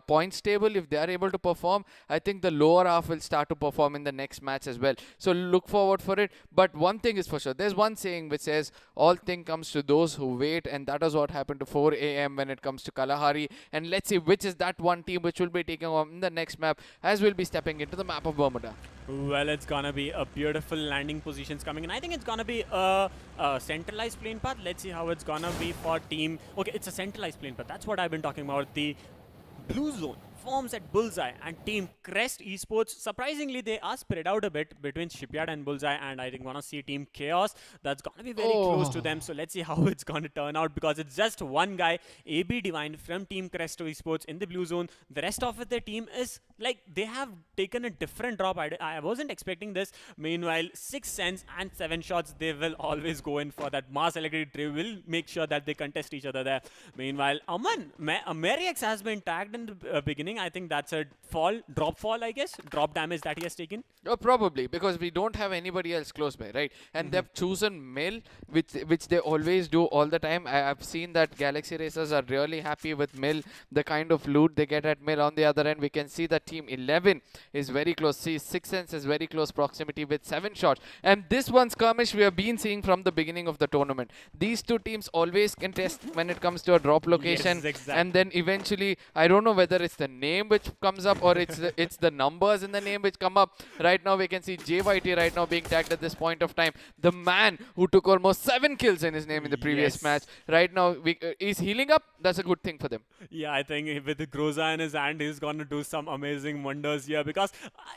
Speaker 2: points table, if they are able to perform, I think the lower half will start to perform in the next match as well. So look forward for it. But one thing is for sure, there's one saying which says, all thing comes to those who wait, and that is what happened to 4 AM when it comes to Kalahari. And let's see which is that one team which will be taking on in the next map, as we'll be stepping into the map of Bermuda.
Speaker 3: Well, it's gonna be a beautiful landing positions coming in. I think it's gonna be a centralized plane path. Let's see how it's gonna be for team. Okay, it's a centralized plane path. That's what I've been talking about. The blue zone swarms at Bullseye, and Team Crest Esports, surprisingly, they are spread out a bit between Shipyard and Bullseye, and I think want to see Team Chaos. That's going to be very close to them, so let's see how it's going to turn out, because it's just one guy, AB Divine from Team Crest Esports in the blue zone. The rest of their team is like, they have taken a different drop. I wasn't expecting this. Meanwhile, 6 cents and 7 shots, they will always go in for that mass electric. They will make sure that they contest each other there. Meanwhile, Aman, Merix has been tagged in the beginning. I think that's a drop fall, I guess. Drop damage that he has taken.
Speaker 2: Oh, probably, because we don't have anybody else close by, right? And they've chosen Mill, which they always do all the time. I've seen that Galaxy Racers are really happy with Mill, the kind of loot they get at Mill. On the other end, we can see that Team 11 is very close. See, 6 cents is very close proximity with 7 shots. And this one skirmish we have been seeing from the beginning of the tournament. These two teams always contest when it comes to a drop location.
Speaker 3: Yes, exactly.
Speaker 2: And then eventually, I don't know whether it's the name which comes up or it's the numbers in the name which come up. Right now, we can see JYT right now being tagged at this point of time. The man who took almost 7 kills in his name in the previous match. Right now, he's healing up. That's a good thing for them.
Speaker 3: Yeah, I think with the Groza in his hand, he's going to do some amazing wonders here, because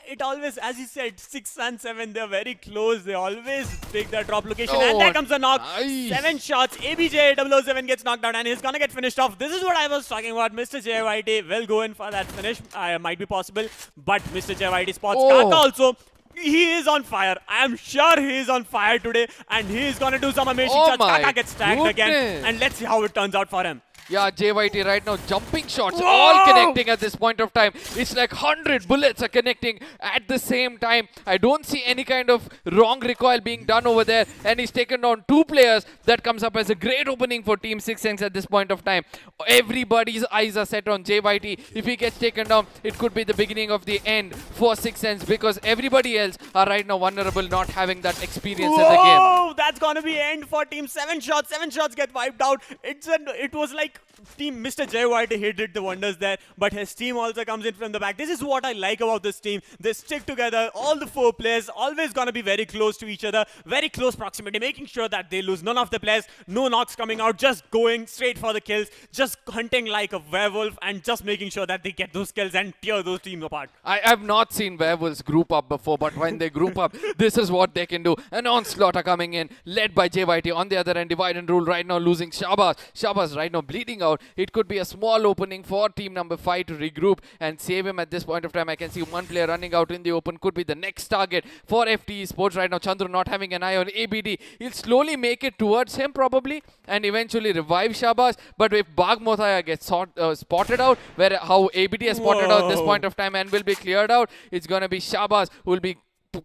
Speaker 3: it always, as you said, 6 and 7, they're very close. They always take their drop location. And there comes a knock.
Speaker 2: Nice.
Speaker 3: 7 shots. ABJ007 gets knocked out, and he's going to get finished off. This is what I was talking about. Mr. JYT will go in for that finish. Might be possible. But Mr. JYT spots Kaka also. He is on fire. I am sure he is on fire today, and he is going to do some amazing shots. Kaka gets tagged again, and let's see how it turns out for him.
Speaker 2: Yeah, JYT right now jumping shots, all connecting at this point of time. It's like 100 bullets are connecting at the same time. I don't see any kind of wrong recoil being done over there. And he's taken down 2 players. That comes up as a great opening for Team 6 Cents at this point of time. Everybody's eyes are set on JYT. If he gets taken down, it could be the beginning of the end for 6 Cents, because everybody else are right now vulnerable, not having that experience in the game.
Speaker 3: That's going to be end for Team 7 shots. 7 shots get wiped out. It was like Team Mr. JYT, he did the wonders there, but his team also comes in from the back. This is what I like about this team. They stick together. All the 4 players always going to be very close to each other, very close proximity, making sure that they lose none of the players. No knocks coming out, just going straight for the kills, just hunting like a werewolf, and just making sure that they get those kills and tear those teams apart.
Speaker 2: I have not seen werewolves group up before, but when they group up, this is what they can do. An onslaught are coming in, led by JYT. On the other end, Divide and Rule right now losing Shabazz. Shabazz right now bleeding out. It could be a small opening for team number 5 to regroup and save him at this point of time. I can see one player running out in the open. Could be the next target for FTesports right now. Chandru not having an eye on ABD. He'll slowly make it towards him probably and eventually revive Shabazz. But if Bagmothaya gets spotted out, how ABD has spotted out this point of time and will be cleared out, it's going to be Shabazz who will be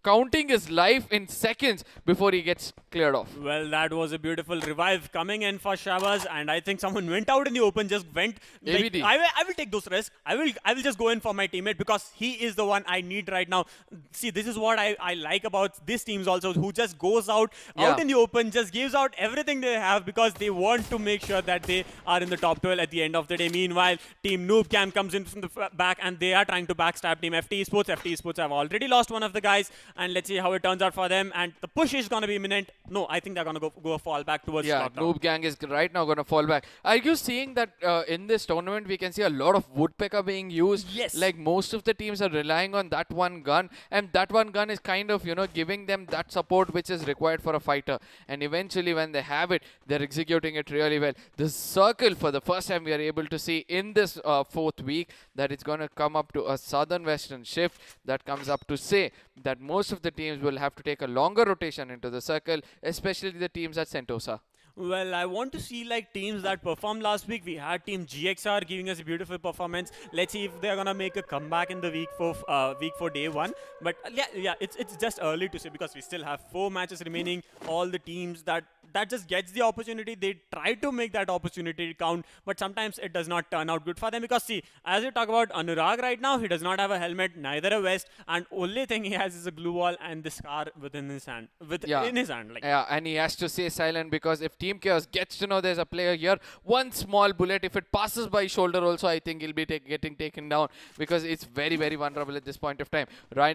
Speaker 2: counting his life in seconds before he gets cleared off.
Speaker 3: Well, that was a beautiful revive coming in for Shabazz, and I think someone went out in the open, just went. Like, I will take those risks. I will just go in for my teammate, because he is the one I need right now. See, this is what I like about this teams also, who just goes out in the open, just gives out everything they have, because they want to make sure that they are in the top 12 at the end of the day. Meanwhile, Team NooB Cam comes in from the back, and they are trying to backstab Team FTesports. FTesports have already lost one of the guys, and let's see how it turns out for them. And the push is going to be imminent. No, I think they're going to go fall back towards lockdown.
Speaker 2: NooB Gang is right now going to fall back. Are you seeing that in this tournament we can see a lot of woodpecker being used?
Speaker 3: Yes.
Speaker 2: Like most of the teams are relying on that one gun, and that one gun is kind of, giving them that support which is required for a fighter. And eventually when they have it, they're executing it really well. The circle, for the first time we are able to see in this 4th week, that it's going to come up to a southern-western shift that comes up to say that most of the teams will have to take a longer rotation into the circle, especially the teams at Sentosa.
Speaker 3: Well, I want to see like teams that performed last week. We had Team GXR giving us a beautiful performance. Let's see if they're gonna make a comeback in the week for day 1. But it's just early to say, because we still have 4 matches remaining. All the teams that just gets the opportunity, they try to make that opportunity count, but sometimes it does not turn out good for them. Because see, as you talk about Anurag right now, he does not have a helmet, neither a vest, and only thing he has is a glue wall and the scar within his hand. In his hand.
Speaker 2: And he has to stay silent, because if Team Chaos gets to know there's a player here, one small bullet, if it passes by shoulder also, I think he'll be getting taken down, because it's very, very vulnerable at this point of time.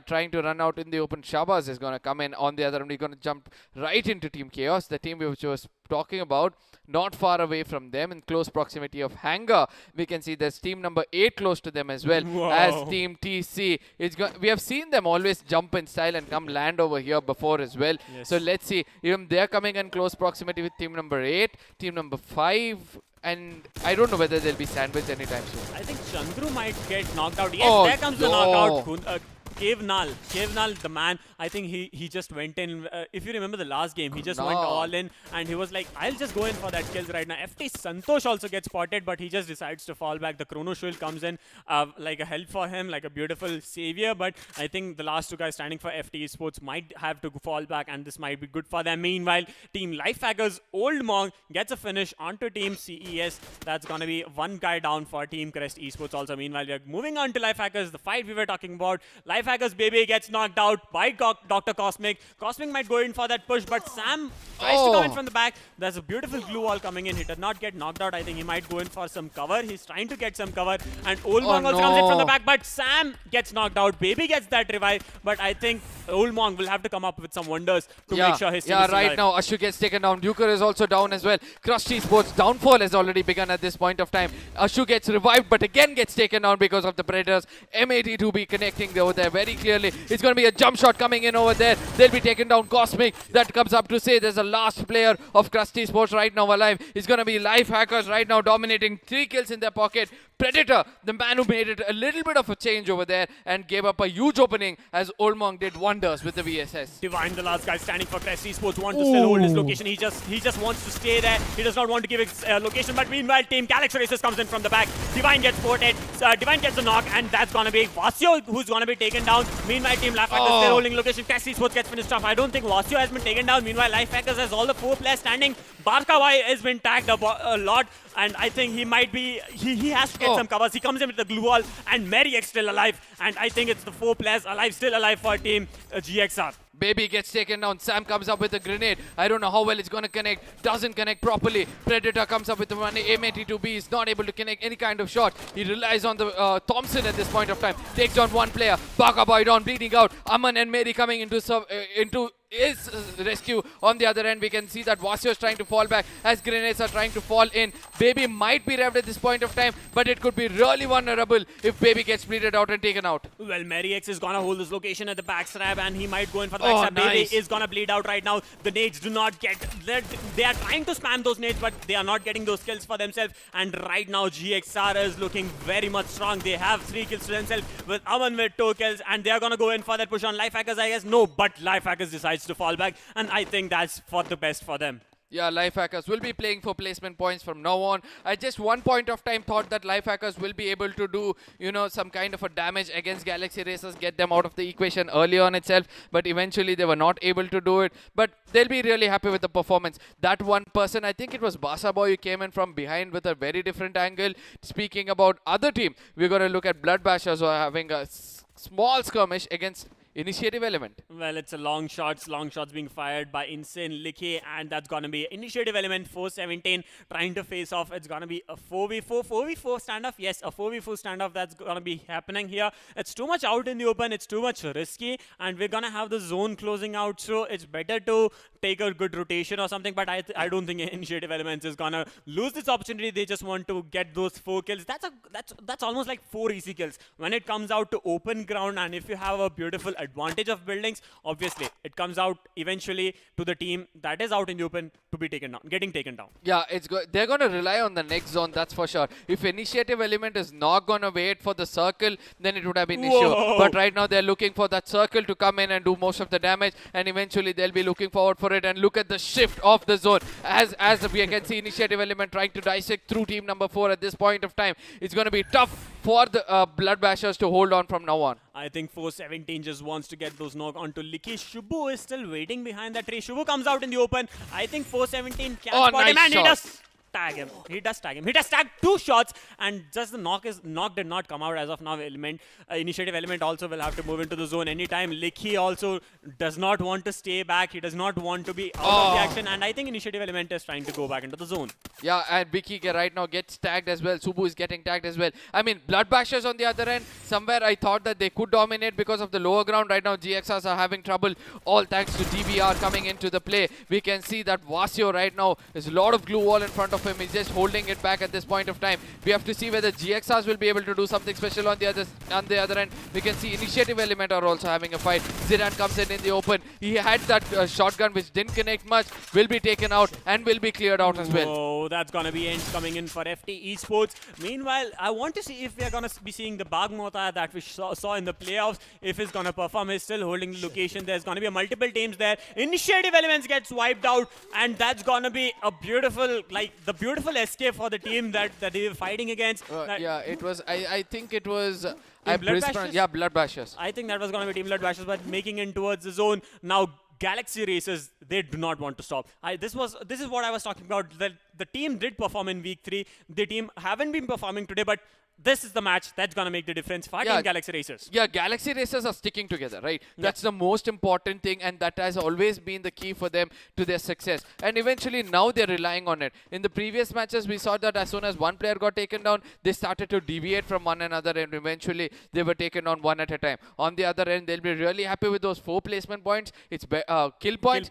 Speaker 2: Trying to run out in the open, Shabazz is going to come in. On the other end, we're going to jump right into Team Chaos, the team we've which I was talking about, not far away from them, in close proximity of hangar. We can see there's team number 8 close to them as well as team TC. We have seen them always jump in style and come land over here before as well.
Speaker 3: Yes.
Speaker 2: So let's see. Even they're coming in close proximity with team number 8, team number 5. And I don't know whether they'll be sandwiched anytime soon.
Speaker 3: I think Chandru might get knocked out. Yes, there comes the knockout. Kevnal, the man, I think he just went in. If you remember the last game, he just went all in and he was like, I'll just go in for that kills right now. FT Santosh also gets spotted, but he just decides to fall back. The Chrono Shield comes in like a help for him, like a beautiful savior. But I think the last two guys standing for FTesports might have to fall back, and this might be good for them. Meanwhile, Team Lifehackers, Old Monk gets a finish onto Team CES. That's going to be one guy down for Team Crust Esports also. Meanwhile, we are moving on to Lifehackers, the fight we were talking about. Lifehackers baby gets knocked out by Dr. Cosmic. Cosmic might go in for that push, but Sam tries to come in from the back. There's a beautiful glue wall coming in. He did not get knocked out. I think he might go in for some cover. He's trying to get some cover. And Old Monk also comes in from the back, but Sam gets knocked out. Baby gets that revive, but I think Old Monk will have to come up with some wonders to make sure his team is
Speaker 2: right
Speaker 3: alive.
Speaker 2: now Ashu gets taken down. Duker is also down as well. Crust Esports downfall has already begun at this point of time. Ashu gets revived, but again gets taken down because of the Predators. M82B connecting over there very clearly. It's going to be a jump shot coming in over there. They'll be taken down. Cosmic, that comes up to say there's a last player of Crust Esports right now alive. It's going to be Lifehackers right now dominating. 3 kills in their pocket. Predator, the man who made it a little bit of a change over there and gave up a huge opening as Old Monk did wonders with the VSS.
Speaker 3: Divine, the last guy standing for Crust Esports, wants to still hold his location. He just wants to stay there. He does not want to give his location. But meanwhile, Team Galaxy Racers comes in from the back. Divine gets ported. Divine gets a knock, and that's gonna be Vasio who's gonna be taken down. Meanwhile, Team Lifehackers still holding location. Crust Esports gets finished off. I don't think Vasio has been taken down. Meanwhile, Lifehackers has all the 4 players standing. Barkawai has been tagged a lot, and I think he might be. He has to get some covers. He comes in with the glue wall, and Mary X still alive. And I think it's the 4 players alive, still alive for Team GXR.
Speaker 2: Baby gets taken down. Sam comes up with a grenade. I don't know how well it's going to connect. Doesn't connect properly. Predator comes up with the one. M82B is not able to connect any kind of shot. He relies on the Thompson at this point of time. Takes on one player. Baka Boy down, bleeding out. Aman and Mary coming into his rescue. On the other end, we can see that Vasio is trying to fall back as grenades are trying to fall in. Baby might be revved at this point of time, but it could be really vulnerable if Baby gets bleeded out and taken out.
Speaker 3: Well, Mary X is gonna hold this location at the backstab, and he might go in for the backstab. Baby is gonna bleed out right now. The nades do not get. They are trying to spam those nades, but they are not getting those kills for themselves. And right now, GXR is looking very much strong. They have 3 kills to themselves, with Aman with 2 kills, and they are gonna go in for that push on Lifehackers, I guess. No, but Lifehackers decides to fall back, and I think that's for the best for them.
Speaker 2: Yeah, Lifehackers will be playing for placement points from now on. I just one point of time thought that Lifehackers will be able to do, some kind of a damage against Galaxy Racers, get them out of the equation early on itself, but eventually they were not able to do it. But they'll be really happy with the performance. That one person, I think it was Basa Boy, who came in from behind with a very different angle. Speaking about other team, we're going to look at Blood Bashers, who are having a small skirmish against Initiative Element.
Speaker 3: Well, it's a long shots being fired by Insane Licky, and that's gonna be Initiative Element 417 trying to face off. It's gonna be a 4v4 standoff. Yes, a 4v4 standoff that's gonna be happening here. It's too much out in the open, it's too much risky, and we're gonna have the zone closing out, so it's better to take a good rotation or something. But I don't think Initiative Elements is gonna lose this opportunity. They just want to get those 4 kills. That's almost like 4 easy kills when it comes out to open ground. And if you have a beautiful advantage of buildings, obviously it comes out eventually to the team that is out in the open to be getting taken down.
Speaker 2: Yeah, they're going to rely on the next zone, that's for sure. If Initiative Element is not going to wait for the circle, then it would have been issue. But right now they're looking for that circle to come in and do most of the damage, and eventually they'll be looking forward for it. And look at the shift of the zone as we can see Initiative Element trying to dissect through team number 4 at this point of time. It's going to be tough for the Blood Bashers to hold on from now on.
Speaker 3: I think 417 just wants to get those knock onto Licky. Shubu is still waiting behind that tree. Shubu comes out in the open. I think 417 can spot him, and he does. tag him. He does tag him. He does tag 2 shots, and just the knock did not come out as of now. Initiative element also will have to move into the zone anytime. Licky also does not want to stay back. He does not want to be out of the action, and I think initiative element is trying to go back into the zone.
Speaker 2: Yeah, and Vicky right now gets tagged as well. Subu is getting tagged as well. I mean, Bloodbashers on the other end, somewhere I thought that they could dominate because of the lower ground. Right now, GXRs are having trouble, all thanks to DBR coming into the play. We can see that Vasio right now, there's a lot of glue wall in front of him. He's just holding it back at this point of time. We have to see whether GXRs will be able to do something special on the other end. We can see initiative element are also having a fight. Zidan comes in the open. He had that shotgun which didn't connect much, will be taken out and will be cleared out as well.
Speaker 3: Oh, that's gonna be ends coming in for FT Esports. Meanwhile, I want to see if we are gonna be seeing the Bagmota that we saw in the playoffs. If he's gonna perform, he's still holding the location. There's gonna be multiple teams there. Initiative elements gets wiped out, and that's gonna be a beautiful, the beautiful escape for the team that they were fighting against.
Speaker 2: Yeah, it was. I think it was.
Speaker 3: Bloodbashers?
Speaker 2: Yeah, Bloodbashers.
Speaker 3: I think that was gonna be Team Bloodbashers, but making in towards the zone now. Galaxy Racers, they do not want to stop. This is what I was talking about. The team did perform in week 3. The team haven't been performing today, but this is the match that's going to make the difference for Team Galaxy Racers.
Speaker 2: Yeah, Galaxy Racers are sticking together, right? Yeah. That's the most important thing, and that has always been the key for them to their success. And eventually now they're relying on it. In the previous matches, we saw that as soon as one player got taken down, they started to deviate from one another, and eventually they were taken on one at a time. On the other end, they'll be really happy with those 4 placement points. It's kill points.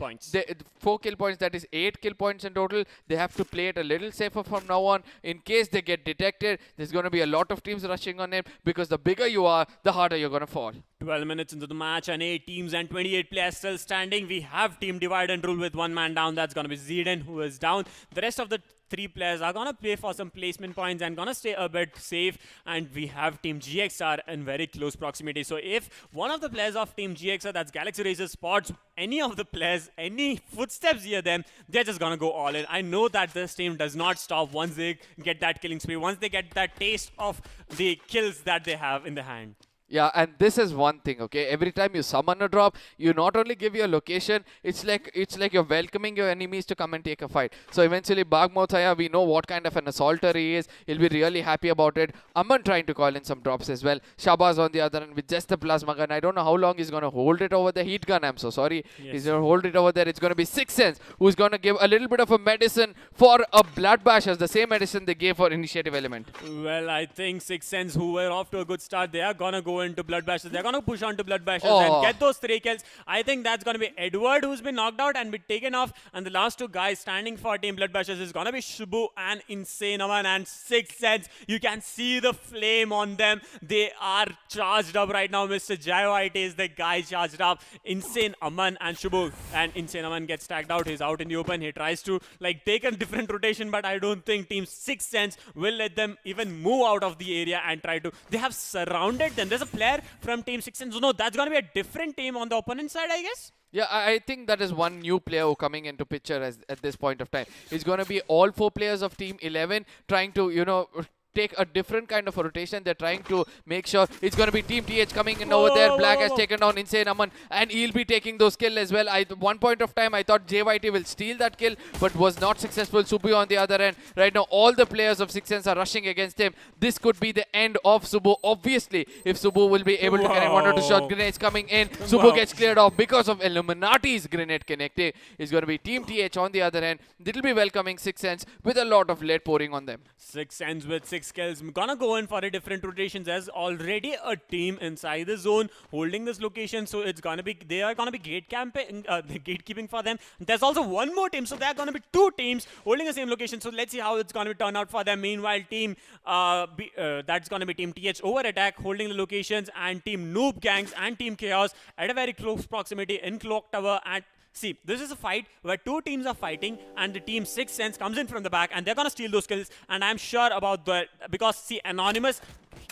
Speaker 2: 4 kill points, that is 8 kill points in total. They have to play it a little safer from now on. In case they get detected, there's going to be a lot of teams rushing on him, because the bigger you are, the harder you're going to fall.
Speaker 3: 12 minutes into the match and 8 teams and 28 players still standing. We have team divide and rule with 1 man down. That's going to be Zeden, who is down. The rest of the 3 players are going to play for some placement points and going to stay a bit safe. And we have Team GXR in very close proximity. So if one of the players of Team GXR, that's Galaxy Racers, spots any of the players, any footsteps near them, they're just going to go all in. I know that this team does not stop once they get that killing spree, once they get that taste of the kills that they have in the hand.
Speaker 2: Yeah, and this is one thing, okay? Every time you summon a drop, you not only give your location, it's like you're welcoming your enemies to come and take a fight. So eventually, Bagmothaya, we know what kind of an assaulter he is. He'll be really happy about it. Aman trying to call in some drops as well. Shabazz on the other end with just the plasma gun. I don't know how long he's going to hold it over the heat gun. I'm so sorry.
Speaker 3: Yes.
Speaker 2: He's going to hold it over there. It's going to be 6 cents who's going to give a little bit of a medicine for a Bloodbashers, the same medicine they gave for Initiative Element.
Speaker 3: Well, I think 6 cents, who were off to a good start, they are going to go into Bloodbashers. They're going to push on to Bloodbashers and get those 3 kills. I think that's going to be Edward, who's been knocked out and be taken off. And the last 2 guys standing for Team Bloodbashers is going to be Shubu and Insane Aman. And 6 cents, you can see the flame on them. They are charged up right now. Mr. Jai White is the guy charged up. Insane Aman and Shubu. And Insane Aman gets tagged out. He's out in the open. He tries to take a different rotation, but I don't think Team 6 cents will let them even move out of the area and try to. They have surrounded them. There's a player from Team 6 cents. No, that's going to be a different team on the opponent side, I guess.
Speaker 2: Yeah, I think that is one new player who coming into picture at this point of time. It's going to be all 4 players of Team 11 trying to, take a different kind of a rotation. They're trying to make sure it's going to be Team TH coming in over there. Black has taken down Insane Aman, and he'll be taking those kills as well. At one point of time, I thought JYT will steal that kill, but was not successful. Subu on the other end. Right now, all the players of 6 Sense are rushing against him. This could be the end of Subu. Obviously, if Subu will be able to connect 1 or 2 shot grenades coming in, Subu gets cleared off because of Illuminati's grenade connecting. It's going to be Team TH on the other end. It'll be welcoming 6 Sense with a lot of lead pouring on them.
Speaker 3: 6 Sense with 6 kills. Gonna go in for a different rotations. There's already a team inside the zone holding this location, so it's gonna be they are gonna be gatekeeping for them. There's also one more team, so there are gonna be 2 teams holding the same location. So let's see how it's gonna turn out for them. Meanwhile, team that's gonna be Team TH over attack holding the locations, and Team NooB gangs and Team Chaos at a very close proximity in Clock Tower. And see, this is a fight where 2 teams are fighting, and the Team 6 Sense comes in from the back, and they're going to steal those kills. And I'm sure about that, because see, Anonymous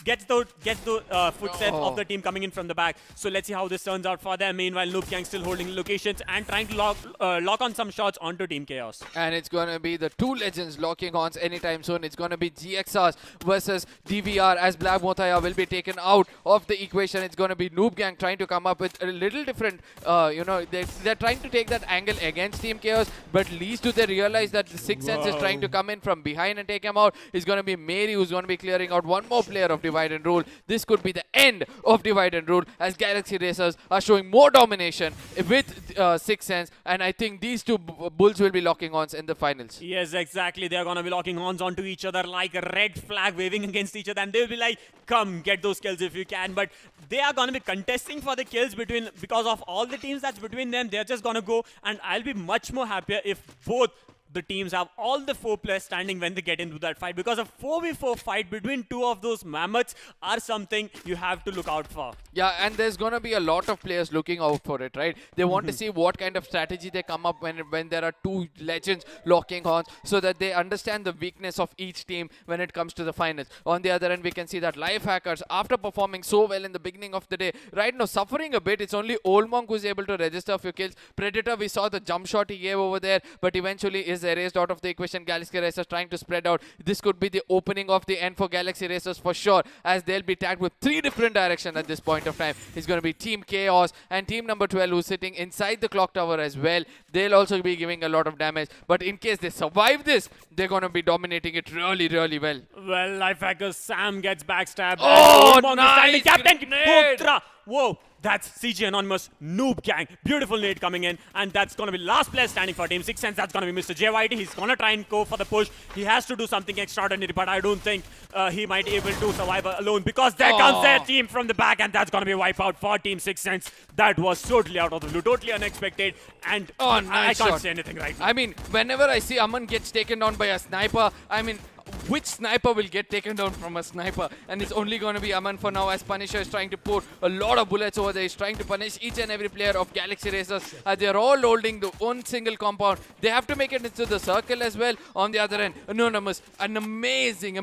Speaker 3: gets the footsteps of the team coming in from the back. So let's see how this turns out for them. Meanwhile, NooB Gang still holding locations and trying to lock on some shots onto Team Chaos.
Speaker 2: And it's going to be the two legends locking horns anytime soon. It's going to be GXRs versus DVR as Black Mothaya will be taken out of the equation. It's going to be NooB Gang trying to come up with a little different, they're trying to take that angle against Team Chaos, but least do they realize that the Sixth Sense is trying to come in from behind and take him out. It's going to be Mary who's going to be clearing out one more player of Divide and Rule. This could be the end of Divide and Rule as Galaxy Racers are showing more domination with Sixth Sense, and I think these two bulls will be locking horns in the finals.
Speaker 3: Yes, exactly. They're going to be locking horns onto each other like a red flag waving against each other, and they'll be like, come, get those kills if you can. But they are going to be contesting for the kills because of all the teams that's between them. They're just going to go, and I'll be much more happier if both the teams have all the 4 players standing when they get into that fight, because a 4v4 fight between two of those mammoths are something you have to look out for.
Speaker 2: Yeah, and there's going to be a lot of players looking out for it, right? They want to see what kind of strategy they come up when there are two legends locking horns, so that they understand the weakness of each team when it comes to the finals. On the other end, we can see that Lifehackers, after performing so well in the beginning of the day, right now suffering a bit. It's only Old Monk who's able to register a few kills. Predator, we saw the jump shot he gave over there, but eventually is erased out of the equation. Galaxy Racers trying to spread out. This could be the opening of the end for Galaxy Racers for sure, as they'll be tagged with 3 different directions at this point of time. It's going to be Team Chaos and Team number 12 who's sitting inside the clock tower as well. They'll also be giving a lot of damage, but in case they survive this, they're going to be dominating it really, really well.
Speaker 3: Well, Lifehackers Sam gets backstabbed.
Speaker 2: Oh, nice!
Speaker 3: Captain Putra. Whoa. That's CG Anonymous, NooB Gang. Beautiful nade coming in, and that's going to be last player standing for Team Sixth Sense. That's going to be Mr. JYT. He's going to try and go for the push. He has to do something extraordinary, but I don't think he might be able to survive alone, because there comes their team from the back, and that's going to be a wipeout for Team Sixth Sense. That was totally out of the blue, totally unexpected, and I can't say anything right now.
Speaker 2: I mean, whenever I see Aman gets taken down by a sniper, I mean, which sniper will get taken down from a sniper? And it's only going to be Aman for now, as Punisher is trying to pour a lot of bullets over there. He's trying to punish each and every player of Galaxy Racers. They're all holding the one single compound. They have to make it into the circle as well. On the other end, Anonymous, an amazing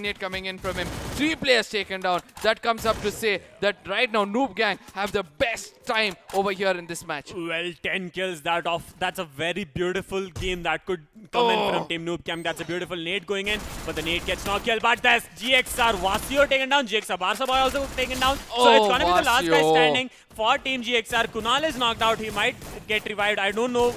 Speaker 2: nade coming in from him. 3 players taken down. That comes up to say that right now NooB Gang have the best time over here in this match.
Speaker 3: Well, 10 kills that's a very beautiful game that could come in from Team NooB Gang. That's a beautiful nade going in, but the nade gets not killed. But there's GXR Vasio taken down. GXR Barca Boy also taken down. So it's going to be the last guy standing for Team GXR. Kunal is knocked out. He might get revived. I don't know.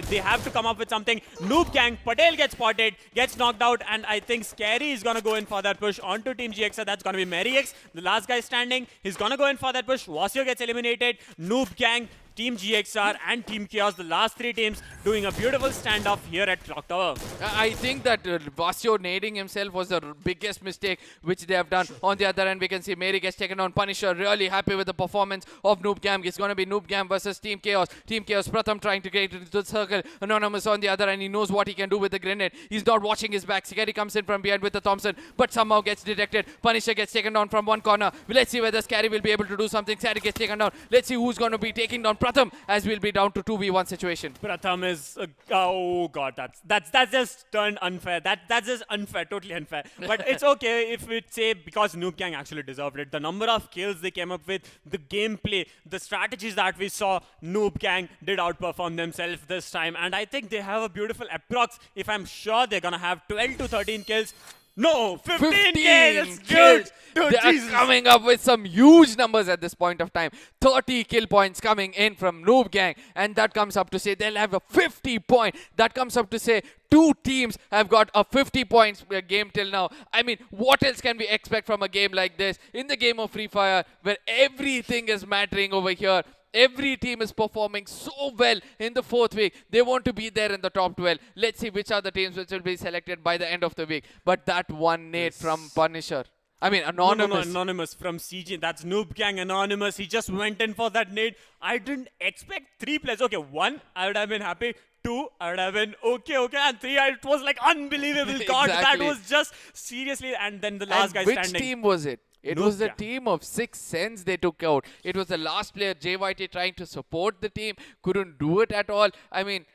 Speaker 3: They have to come up with something. NooB Gang, Patel gets spotted, gets knocked out, and I think Scary is going to go in for that push onto Team GXR. That's going to be MaryX, the last guy standing. He's going to go in for that push. Vasio gets eliminated. NooB Gang, Team GXR and Team Chaos, the last 3 teams doing a beautiful standoff here at Clock Tower.
Speaker 2: I think that Vasio nading himself was the biggest mistake which they have done. On the other end, we can see Mary gets taken on. Punisher really happy with the performance of NooB Gang. It's going to be NooB Gang versus Team Chaos. Team Chaos, Pratham trying to get into the circle. Anonymous on the other end, he knows what he can do with the grenade. He's not watching his back. Scary comes in from behind with the Thompson, but somehow gets detected. Punisher gets taken down from one corner. Let's see whether Scary will be able to do something. Scary gets taken down. Let's see who's going to be taking down Pratham, as we'll be down to 2v1 situation.
Speaker 3: Pratham is oh god, that's just turned unfair. That's just unfair, totally unfair. But it's okay if we say, because NooB Gang actually deserved it. The number of kills they came up with, the gameplay, the strategies that we saw, NooB Gang did outperform themselves this time, and I think they have a beautiful approx. If I'm sure they're gonna have 12 to 13 kills. No, 15 kills! Dude,
Speaker 2: they are coming up with some huge numbers at this point of time. 30 kill points coming in from NooB Gang, and that comes up to say they'll have a 50 point. That comes up to say 2 teams have got a 50 points game till now. I mean, what else can we expect from a game like this? In the game of Free Fire, where everything is mattering over here. Every team is performing so well in the 4th week. They want to be there in the top 12. Let's see which are the teams which will be selected by the end of the week. But that one nade from Punisher. I mean, Anonymous.
Speaker 3: No, Anonymous from CG. That's NooB Gang Anonymous. He just went in for that nade. I didn't expect 3 players. Okay, 1, I would have been happy. 2, I would have been okay. And 3, it was like unbelievable. God, that was just seriously. And then the last guy standing.
Speaker 2: Which team was it? It was the team of Sixth Sense they took out. It was the last player, JYT, trying to support the team. Couldn't do it at all. I mean,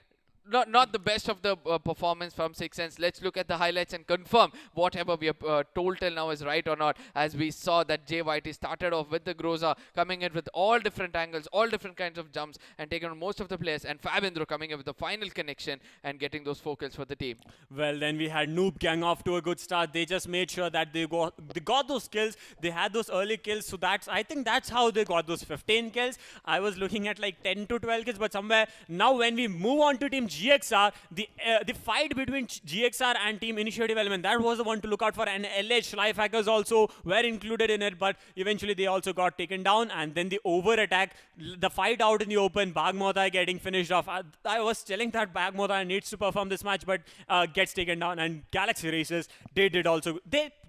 Speaker 2: not the best of the performance from Six Sense. Let's look at the highlights and confirm whatever we have told till now is right or not. As we saw that JYT started off with the Groza, coming in with all different angles, all different kinds of jumps, and taking on most of the players, and Fabindro coming in with the final connection and getting those 4 kills for the team.
Speaker 3: Well, then we had NooB Gang off to a good start. They just made sure that they got those kills. They had those early kills, so I think that's how they got those 15 kills. I was looking at like 10 to 12 kills, but somewhere now when we move on to Team GXR, the fight between GXR and Team Initiative Element, that was the one to look out for. And LH Life Hackers also were included in it, but eventually they also got taken down. And then the over attack, the fight out in the open, Bagmota getting finished off. I was telling that Bagmota needs to perform this match, but gets taken down. And Galaxy Racers, they did also.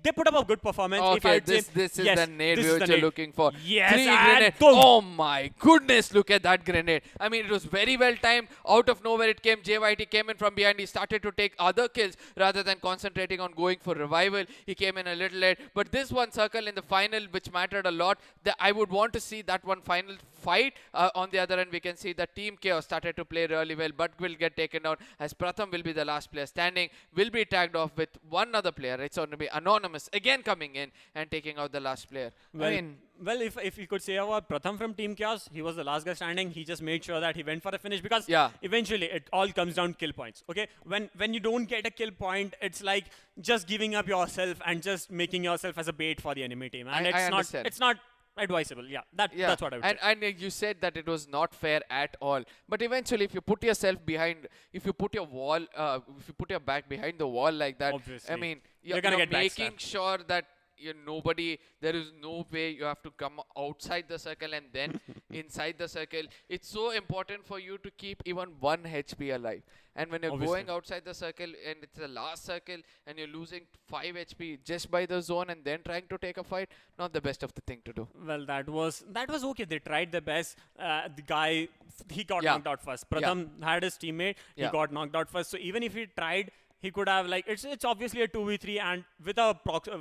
Speaker 3: They put up a good performance.
Speaker 2: Okay, this is the nade which you're looking for.
Speaker 3: Yes,
Speaker 2: 3 grenades. Oh my goodness, look at that grenade. I mean, it was very well timed. Out of nowhere it came. JYT came in from behind. He started to take other kills rather than concentrating on going for revival. He came in a little late. But this one circle in the final, which mattered a lot, I would want to see that one final fight. On the other end, we can see that Team Chaos started to play really well, but will get taken down as Pratham will be the last player standing, will be tagged off with one other player. It's going to be Anonymous again coming in and taking out the last player.
Speaker 3: Well, if you could say about Pratham from Team Chaos, he was the last guy standing. He just made sure that he went for a finish because eventually it all comes down kill points. Okay, when you don't get a kill point, it's like just giving up yourself and just making yourself as a bait for the enemy team, and it's not advisable. That's what I would say.
Speaker 2: And you said that it was not fair at all. But eventually, if you put yourself behind, if you put your wall, if you put your back behind the wall like that,
Speaker 3: obviously,
Speaker 2: I mean,
Speaker 3: you're gonna get
Speaker 2: making sure that there is no way you have to come outside the circle and then inside the circle. It's so important for you to keep even 1 HP alive. And when you're going outside the circle and it's the last circle and you're losing 5 HP just by the zone and then trying to take a fight, not the best of the thing to do.
Speaker 3: Well, that was okay. They tried their best. The guy, he got knocked out first. Pratham had his teammate. He got knocked out first. So even if he tried, he could have, like, it's obviously a 2v3, and with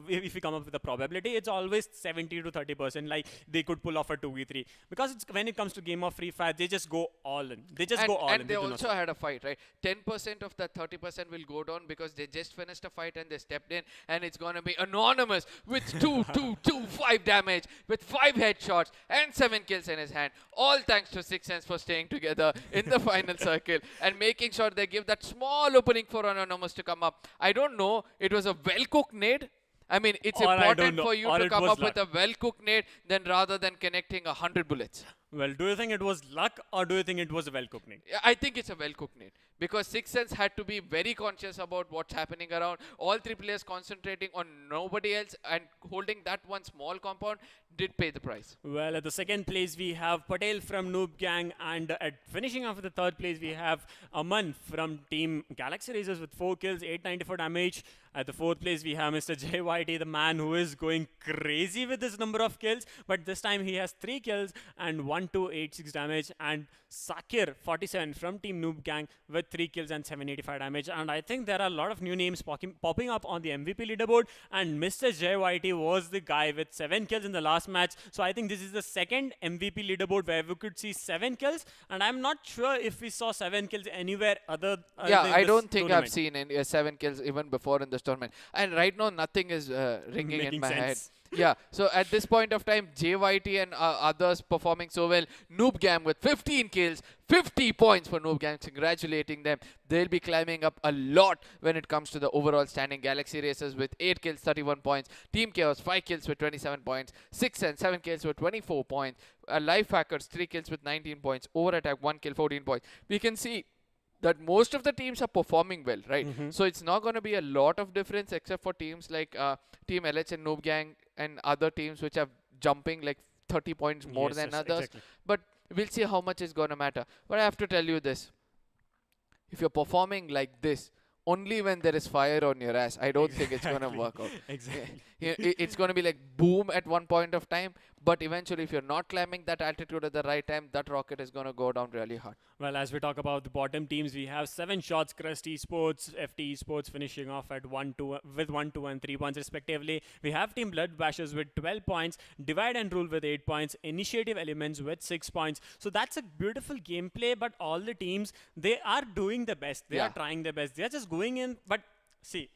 Speaker 3: if you come up with a probability, it's always 70 to 30%, like they could pull off a 2v3, because when it comes to game of Free Fire, they just go all in.
Speaker 2: And they also had a fight, right? 10% of that 30% will go down because they just finished a fight and they stepped in, and it's gonna be Anonymous with 5 damage, with 5 headshots and 7 kills in his hand. All thanks to Six Sense for staying together in the final circle and making sure they give that small opening for Anonymous to come up. I don't know. It was a well-cooked nade. I mean, it's important for you to come up with a well-cooked nade than rather than connecting 100 bullets.
Speaker 3: Well, do you think it was luck or do you think it was a well-cooked nade?
Speaker 2: I think it's a well-cooked nade because Six Sense had to be very conscious about what's happening around. All 3 players concentrating on nobody else and holding that one small compound did pay the price.
Speaker 3: Well, at the 2nd place, we have Patel from NooB Gang, and at finishing off at the 3rd place, we have Aman from Team Galaxy Racers with 4 kills, 894 damage. At the 4th place, we have Mr. JYT, the man who is going crazy with this number of kills, but this time he has 3 kills and 1286 damage, and Sakir 47 from Team NooB Gang with 3 kills and 785 damage. And I think there are a lot of new names popping up on the MVP leaderboard, and Mr. JYT was the guy with 7 kills in the last match. So I think this is the 2nd MVP leaderboard where we could see 7 kills, and I'm not sure if we saw 7 kills anywhere other than
Speaker 2: I don't think
Speaker 3: tournament.
Speaker 2: I've seen any 7 kills even before in this tournament. And right now, nothing is ringing in my head. Yeah, so at this point of time, JYT and others performing so well. NooB Gang with 15 kills, 50 points for NooB Gang. Congratulating them. They'll be climbing up a lot when it comes to the overall standing. Galaxy Racers with 8 kills, 31 points. Team Chaos, 5 kills with 27 points. 6 and 7 kills with 24 points. Life Hackers, 3 kills with 19 points. Over Attack, 1 kill, 14 points. We can see that most of the teams are performing well, right? So it's not going to be a lot of difference except for teams like Team LH and NooB Gang and other teams which are jumping like 30 points more than others.
Speaker 3: Exactly.
Speaker 2: But we'll see how much is going to matter. But I have to tell you this. If you're performing like this, only when there is fire on your ass, I don't think it's going to work out.
Speaker 3: Exactly.
Speaker 2: It's going to be like boom at one point of time, But eventually, if you're not climbing that altitude at the right time, that rocket is going to go down really hard.
Speaker 3: Well, as we talk about the bottom teams, we have 7 shots. Crust Esports, FTesports finishing off at 1, 2, with 1, 2, and 3 points respectively. We have Team Blood Bashers with 12 points, Divide and Rule with 8 points, Initiative Elements with 6 points. So that's a beautiful gameplay, but all the teams, they are doing the best. They are trying their best. They are just going in, but see,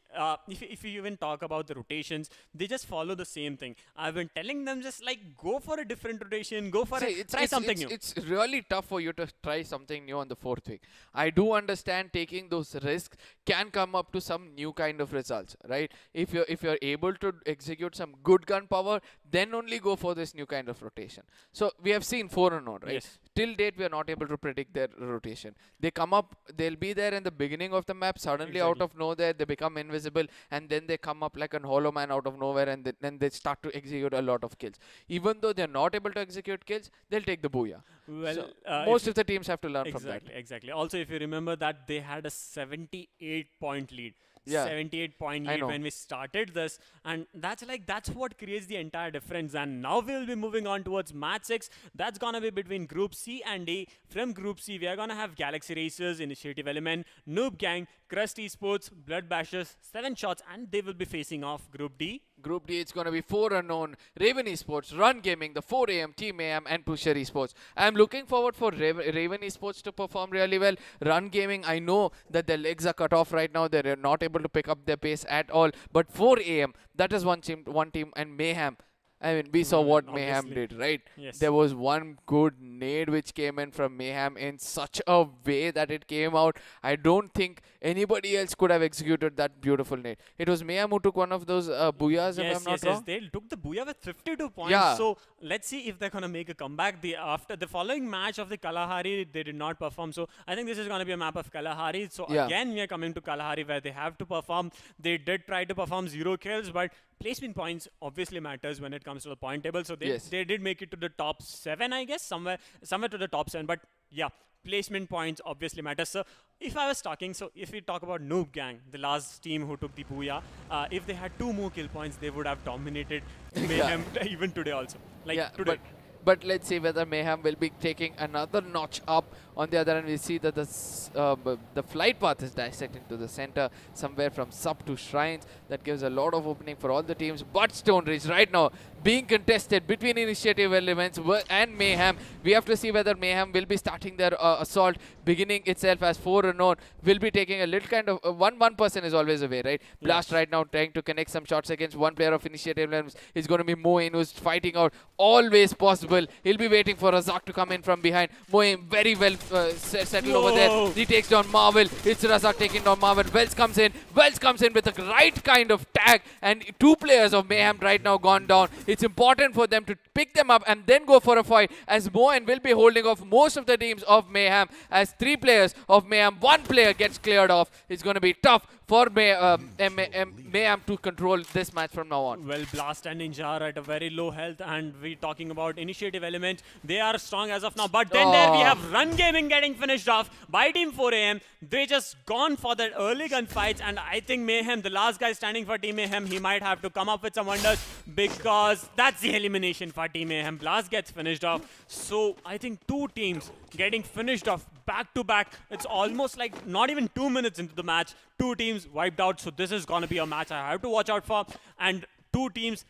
Speaker 3: if you even talk about the rotations, they just follow the same thing. I've been telling them just like go for a different rotation, go for try something new.
Speaker 2: It's really tough for you to try something new on the 4th week. I do understand taking those risks can come up to some new kind of results, right? If you're able to execute some good gun power, then only go for this new kind of rotation. So we have seen 4 unknown, right?
Speaker 3: Yes.
Speaker 2: Till date, we are not able to predict their rotation. They come up, they'll be there in the beginning of the map, suddenly out of nowhere, they become invisible, and then they come up like a hollow man out of nowhere, and then they start to execute a lot of kills. Even though they're not able to execute kills, they'll take the booyah.
Speaker 3: Well,
Speaker 2: so most of the teams have to learn from that.
Speaker 3: Exactly. Also, if you remember that they had a 78-point lead.
Speaker 2: Yeah.
Speaker 3: 78-point lead when we started this, and that's what creates the entire difference. And now we'll be moving on towards match 6. That's gonna be between Group C and D. From Group C, we are gonna have Galaxy Racers, Initiative Element, NooB Gang, Crust Esports, Blood Bashers, 7 shots, and they will be facing off Group D.
Speaker 2: Group D, it's going to be 4 unknown, Raven Esports, Run Gaming, the 4 AM, Team Mayhem, and Pusher Esports. I'm looking forward for Raven Esports to perform really well. Run Gaming, I know that their legs are cut off right now. They're not able to pick up their pace at all. But 4 AM, that is one team, and Mayhem. I mean, we saw what Mayhem did, right?
Speaker 3: Yes.
Speaker 2: There was one good nade which came in from Mayhem in such a way that it came out. I don't think anybody else could have executed that beautiful nade. It was Mayhem who took one of those booyahs, if I'm not wrong.
Speaker 3: They took the booyah with 52 points.
Speaker 2: Yeah.
Speaker 3: So let's see if they're going to make a comeback. After the following match of the Kalahari, they did not perform. So I think this is going to be a map of Kalahari. So again, we are coming to Kalahari where they have to perform. They did try to perform 0 kills, but placement points obviously matters when it comes to the point table. So they did make it to the top 7, I guess, somewhere to the top 7. But yeah, placement points obviously matter. So if I was talking, so if we talk about NooB Gang, the last team who took the booyah, if they had 2 more kill points, they would have dominated Mayhem even today also. Today.
Speaker 2: But let's see whether Mayhem will be taking another notch up. On the other hand, we see that the flight path is dissecting to the center, somewhere from sub to shrines. That gives a lot of opening for all the teams. But Stone Ridge right now being contested between Initiative Elements and Mayhem. We have to see whether Mayhem will be starting their assault, beginning itself as 4 unknown. Will be taking a little kind of one person is always away, right? Blast right now trying to connect some shots against one player of Initiative Elements. Is going to be Moin, who's fighting out always possible. He'll be waiting for Razak to come in from behind. Moin very well settled over there. He takes down Marvel. It's Razak taking down Marvel. Wells comes in with the right kind of tag, and 2 players of Mayhem right now gone down. It's important for them to pick them up and then go for a fight, as Moen will be holding off most of the teams of Mayhem, as 3 players of Mayhem, 1 player gets cleared off. It's going to be tough for Mayhem to control this match from now on.
Speaker 3: Well, Blast and Ninja are at a very low health, and we're talking about Initiative Element. They are strong as of now, but then there we have Run Gaming getting finished off by Team 4 AM. They just gone for that early gunfights, and I think Mayhem, the last guy standing for Team Mayhem, he might have to come up with some wonders, because that's the elimination for Team Mayhem. Blast gets finished off. So I think 2 teams getting finished off back to back. It's almost like not even 2 minutes into the match, 2 teams wiped out. So this is going to be a match I have to watch out for. And 2 teams,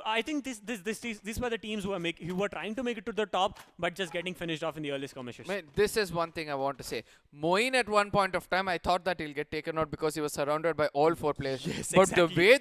Speaker 3: I think these were the teams who were trying to make it to the top, but just getting finished off in the early skirmishes.
Speaker 2: Man, this is one thing I want to say. Moin at one point of time, I thought that he'll get taken out because he was surrounded by all 4 players.
Speaker 3: Yes,
Speaker 2: but
Speaker 3: exactly.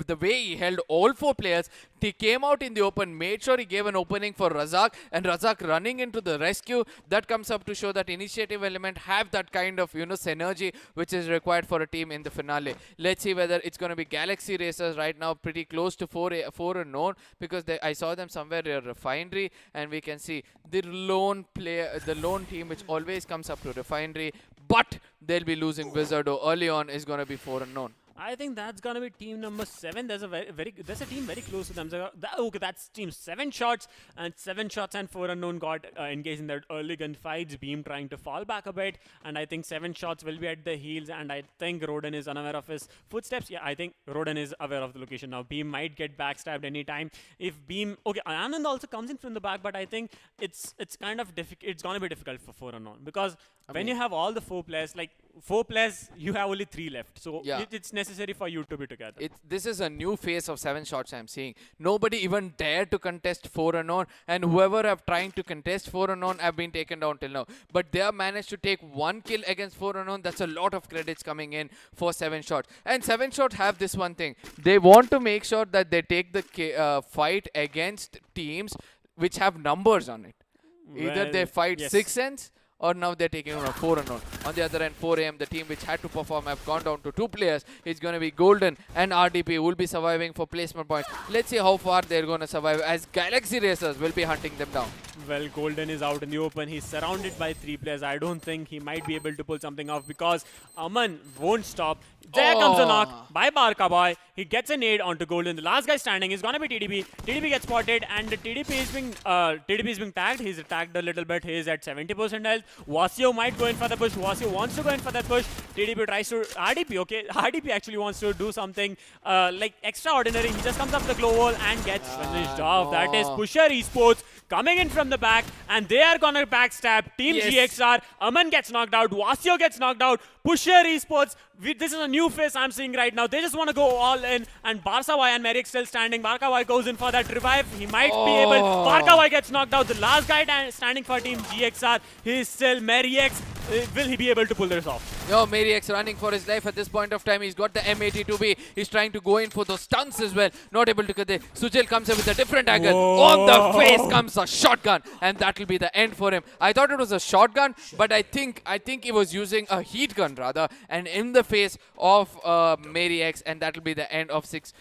Speaker 2: the way he held all 4 players, he came out in the open, made sure he gave an opening for Razak, and Razak running into the rescue. That comes up to show that Initiative Element have that kind of synergy which is required for a team in the finale. Let's see whether it's going to be Galaxy Racers right now, pretty close to 4 unknown, because I saw them somewhere near Refinery, and we can see the lone team which always comes up to Refinery, but they'll be losing Wizardo early on is going to be 4 unknown.
Speaker 3: I think that's gonna be team number 7. There's a there's a team very close to them. So okay, that's team 7 shots, and 7 shots and 4 unknown got engaged in their early gunfights. Beam trying to fall back a bit, and I think 7 shots will be at the heels. And I think Roden is unaware of his footsteps. Yeah, I think Roden is aware of the location now. Beam might get backstabbed anytime. If Beam, okay, Anand also comes in from the back, but I think it's kind of difficult. It's gonna be difficult for 4 unknown because when you have all the 4 players, like 4 players, you have only 3 left. So it's necessary for you to be together.
Speaker 2: This is a new phase of 7 shots I'm seeing. Nobody even dared to contest 4 unknown, and whoever have trying to contest 4 unknown have been taken down till now. But they have managed to take 1 kill against 4 unknown. That's a lot of credits coming in for 7 shots. And 7 shots have this one thing. They want to make sure that they take the fight against teams which have numbers on it. Either they fight 6 ends, or now they're taking on a 4 unknown. On the other end, 4am, the team which had to perform, have gone down to 2 players. It's going to be Golden and RDP who will be surviving for placement points. Let's see how far they're going to survive as Galaxy Racers will be hunting them down.
Speaker 3: Well, Golden is out in the open. He's surrounded by 3 players. I don't think he might be able to pull something off because Aman won't stop. There comes a knock by Barca Boy. He gets a nade onto Golden. The last guy standing is gonna be TDP. TDP gets spotted, and the TDP is being tagged. He's attacked a little bit. He's at 70% health. Wasio might go in for the push. Wasio wants to go in for that push. TDP tries to RDP. Okay, RDP actually wants to do something like extraordinary. He just comes up the glow wall and gets finished off. That is Pusher Esports coming in from the back, and they are gonna backstab Team GXR. Aman gets knocked out. Wasio gets knocked out. Pusher Esports. This is a new face I'm seeing right now. They just want to go all in, and Barsawai and Merrick still standing. Barsawai goes in for that revive. He might be able. Barsawai gets knocked out. The last guy standing for Team GXR. He is still Merrick. Will he be able to pull this off?
Speaker 2: No, Merrick's running for his life at this point of time. He's got the M82B. He's trying to go in for those stunts as well. Not able to get it. Sujil comes in with a different angle. On the face comes a shotgun, and that will be the end for him. I thought it was a shotgun, but I think he was using a heat gun rather, and in the face of Merrick, and that will be the end of 6.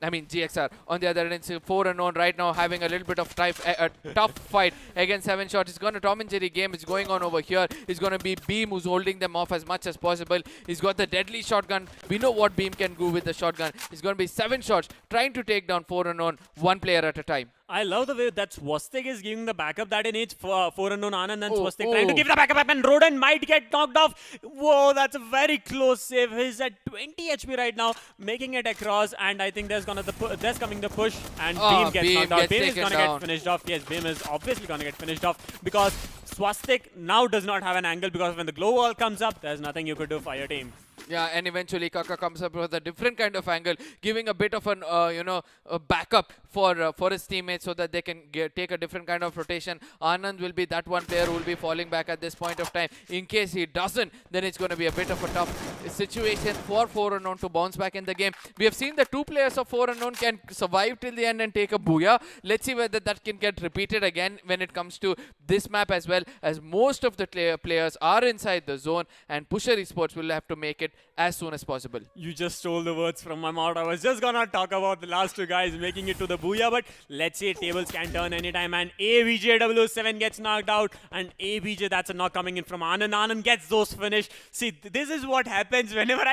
Speaker 2: GXR. On the other end, it's 4 unknown right now, having a little bit of a tough fight against 7 shots. It's got a Tom and Jerry game. It's going on over here. It's going to be Beam who's holding them off as much as possible. He's got the deadly shotgun. We know what Beam can do with the shotgun. It's going to be 7 shots trying to take down 4 unknown, 1 player at a time.
Speaker 3: I love the way that Swastik is giving the backup. That in each 4 unknown Anand and Swastik trying to give the backup, and Roden might get knocked off. Whoa, that's a very close save. He's at 20 HP right now, making it across, and I think there's coming the push, and Beam gets knocked out. Beam is gonna get finished off. Yes, Beam is obviously gonna get finished off because Swastik now does not have an angle, because when the glow wall comes up, there's nothing you could do for your team.
Speaker 2: Yeah, and eventually Kaka comes up with a different kind of angle, giving a bit of an a backup for his teammates so that they can take a different kind of rotation. Anand will be that one player who will be falling back at this point of time. In case he doesn't, then it's going to be a bit of a tough situation for 4 unknown to bounce back in the game. We have seen the 2 players of 4 unknown can survive till the end and take a booyah. Let's see whether that can get repeated again when it comes to this map as well, as most of the players are inside the zone, and Pusher Esports will have to make it as soon as possible.
Speaker 3: You just stole the words from my mouth. I was just gonna talk about the last 2 guys making it to the booyah, but let's say tables can turn anytime, and ABJW7 gets knocked out, and ABJ, that's a knock coming in from Anand. Anand gets those finished. See, this is what happens whenever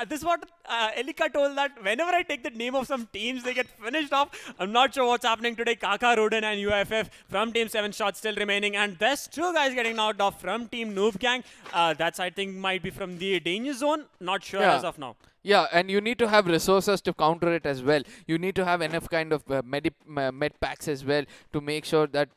Speaker 3: this is what Elika told, that whenever I take the name of some teams, they get finished off. I'm not sure what's happening today. Kaka, Roden, and UFF from Team 7 shots still remaining. And there's 2 guys getting knocked off from Team NooB Gang. That's, I think, might be from the danger zone. Not sure as of now.
Speaker 2: Yeah, and you need to have resources to counter it as well. You need to have enough kind of med packs as well to make sure that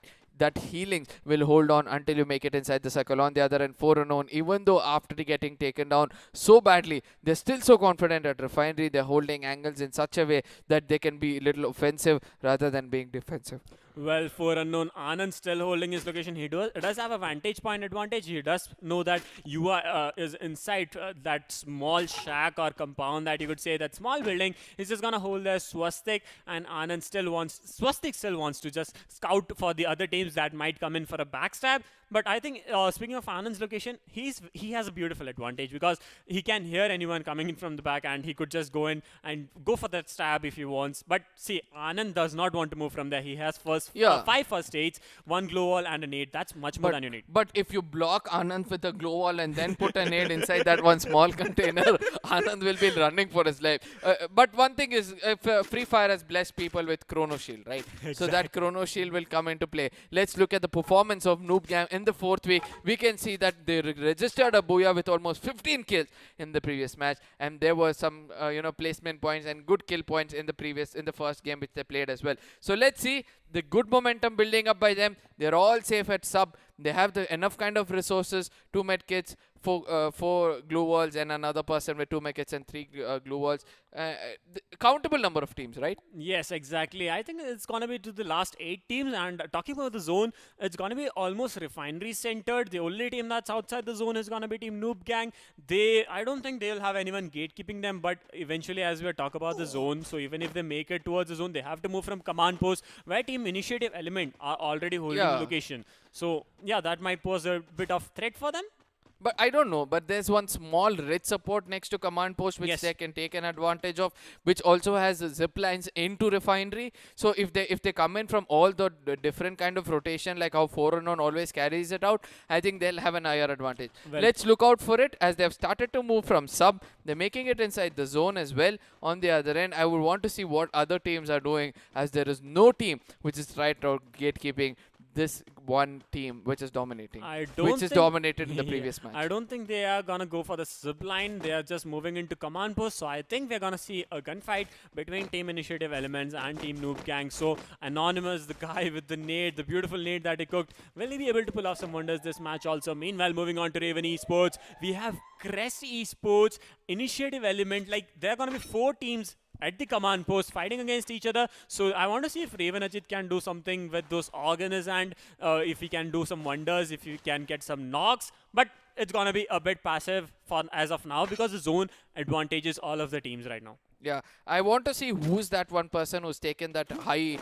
Speaker 2: healing will hold on until you make it inside the circle. On the other end, 4 unknown, even though after getting taken down so badly, they're still so confident at Refinery. They're holding angles in such a way that they can be a little offensive rather than being defensive.
Speaker 3: Well, 4 unknown, Anand still holding his location. He does have a vantage point advantage. He does know that Yuva is inside that small shack or compound, that you could say, that small building. He's just gonna hold there. Swastik and Swastik still wants to just scout for the other teams that might come in for a backstab. But I think, speaking of Anand's location, he has a beautiful advantage because he can hear anyone coming in from the back and he could just go in and go for that stab if he wants. But see, Anand does not want to move from there. He has 5 first aids, 1 glow wall and a nade. That's much more than you need.
Speaker 2: But if you block Anand with a glow wall and then put a nade inside that one small container, Anand will be running for his life. But one thing is, if Free Fire has blessed people with Chrono Shield, right?
Speaker 3: Exactly.
Speaker 2: So that Chrono Shield will come into play. Let's look at the performance of NooB Gang in the 4th week. We can see that they registered a booyah with almost 15 kills in the previous match, and there were some placement points and good kill points in the first game which they played as well. So let's see the good momentum building up by them. They're all safe at sub. They have enough kind of resources, 2 medkits, 4 glue walls, and another person with 2 medkits and 3 glue walls. Countable number of teams, right?
Speaker 3: Yes, exactly. I think it's going to be to the last 8 teams. And talking about the zone, it's going to be almost refinery centered. The only team that's outside the zone is going to be Team NooB Gang. I don't think they'll have anyone gatekeeping them. But eventually, as we talk about the zone, so even if they make it towards the zone, they have to move from command post where Team Initiative Element are already holding the location. So yeah, that might pose a bit of threat for them.
Speaker 2: But I don't know. But there's one small ridge support next to command post which they can take an advantage of, which also has zip lines into refinery. So if they come in from all the different kind of rotation, like how 4-on always carries it out, I think they'll have an higher advantage.
Speaker 3: Well,
Speaker 2: let's look out for it as they've started to move from sub. They're making it inside the zone as well. On the other end, I would want to see what other teams are doing, as there is no team which is right out gatekeeping this one team which is dominating, which is dominated in the previous match.
Speaker 3: I don't think they are going to go for the zip line. They are just moving into command post. So I think we're going to see a gunfight between Team Initiative Elements and Team NooB Gang. So Anonymous, the guy with the nade, the beautiful nade that he cooked, will he be able to pull off some wonders this match also? Meanwhile, moving on to Raven Esports, we have Crust Esports, Initiative Element. Like, there are going to be 4 teams at the command post fighting against each other. So I want to see if Raven Ajit can do something with those organs and if he can do some wonders, if he can get some knocks. But it's going to be a bit passive for as of now because the zone advantages all of the teams right now.
Speaker 2: Yeah, I want to see who's that one person who's taken that high,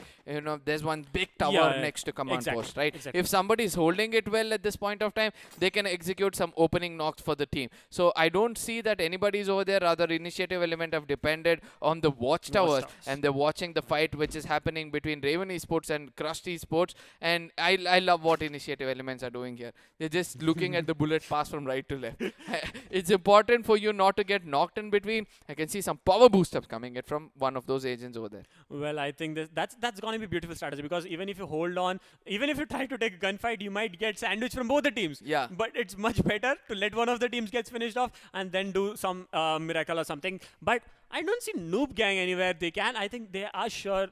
Speaker 2: there's one big tower next to command post, right?
Speaker 3: Exactly.
Speaker 2: If somebody is holding it well at this point of time, they can execute some opening knocks for the team. So I don't see that anybody's over there. Rather, Initiative Element have depended on the watchtowers, and they're watching the fight which is happening between Raven Esports and Crust Esports. And I love what Initiative Elements are doing here. They're just looking at the bullet pass from right to left. It's important for you not to get knocked in between. I can see some power boost up coming in from one of those agents over there.
Speaker 3: Well, I think that's going to be a beautiful strategy, because even if you hold on, even if you try to take a gunfight, you might get sandwiched from both the teams.
Speaker 2: Yeah.
Speaker 3: But it's much better to let one of the teams get finished off and then do some miracle or something. But I don't see NooB Gang anywhere. They can. I think they are sure.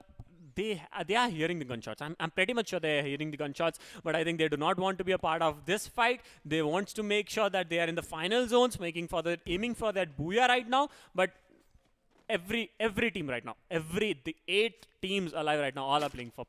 Speaker 3: They are hearing the gunshots. I'm pretty much sure they are hearing the gunshots, but I think they do not want to be a part of this fight. They want to make sure that they are in the final zones, aiming for that booyah right now. But every team right now, the 8 teams alive right now, all are playing for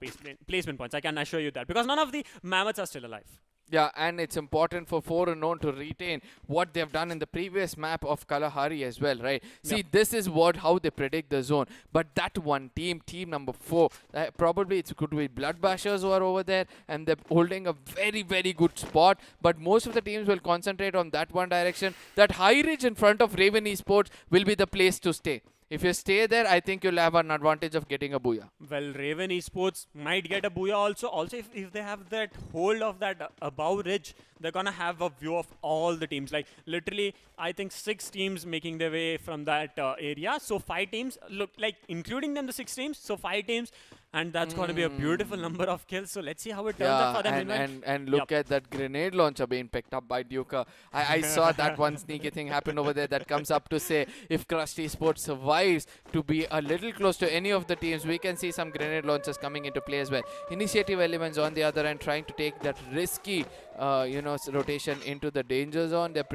Speaker 3: placement points. I can assure you that, because none of the mammoths are still alive.
Speaker 2: Yeah, and it's important for 4-on to retain what they've done in the previous map of Kalahari as well, right? See, this is how they predict the zone. But that one team number 4, probably it could be Blood Bashers who are over there, and they're holding a very, very good spot. But most of the teams will concentrate on that one direction. That high ridge in front of Raven Esports will be the place to stay. If you stay there, I think you'll have an advantage of getting a booyah.
Speaker 3: Well, Raven Esports might get a booyah also. Also, if they have that hold of that above ridge, they're going to have a view of all the teams. Like, literally, I think 6 teams making their way from that area. So 5 teams, look, like, including them, the 6 teams. So 5 teams. And that's going to be a beautiful number of kills. So let's see how it turns out for them.
Speaker 2: And look at that grenade launcher being picked up by Duka. I saw that one sneaky thing happen over there that comes up to say, if Crust Esports survives to be a little close to any of the teams, we can see some grenade launchers coming into play as well. Initiative Elements on the other end trying to take that risky rotation into the danger zone. They're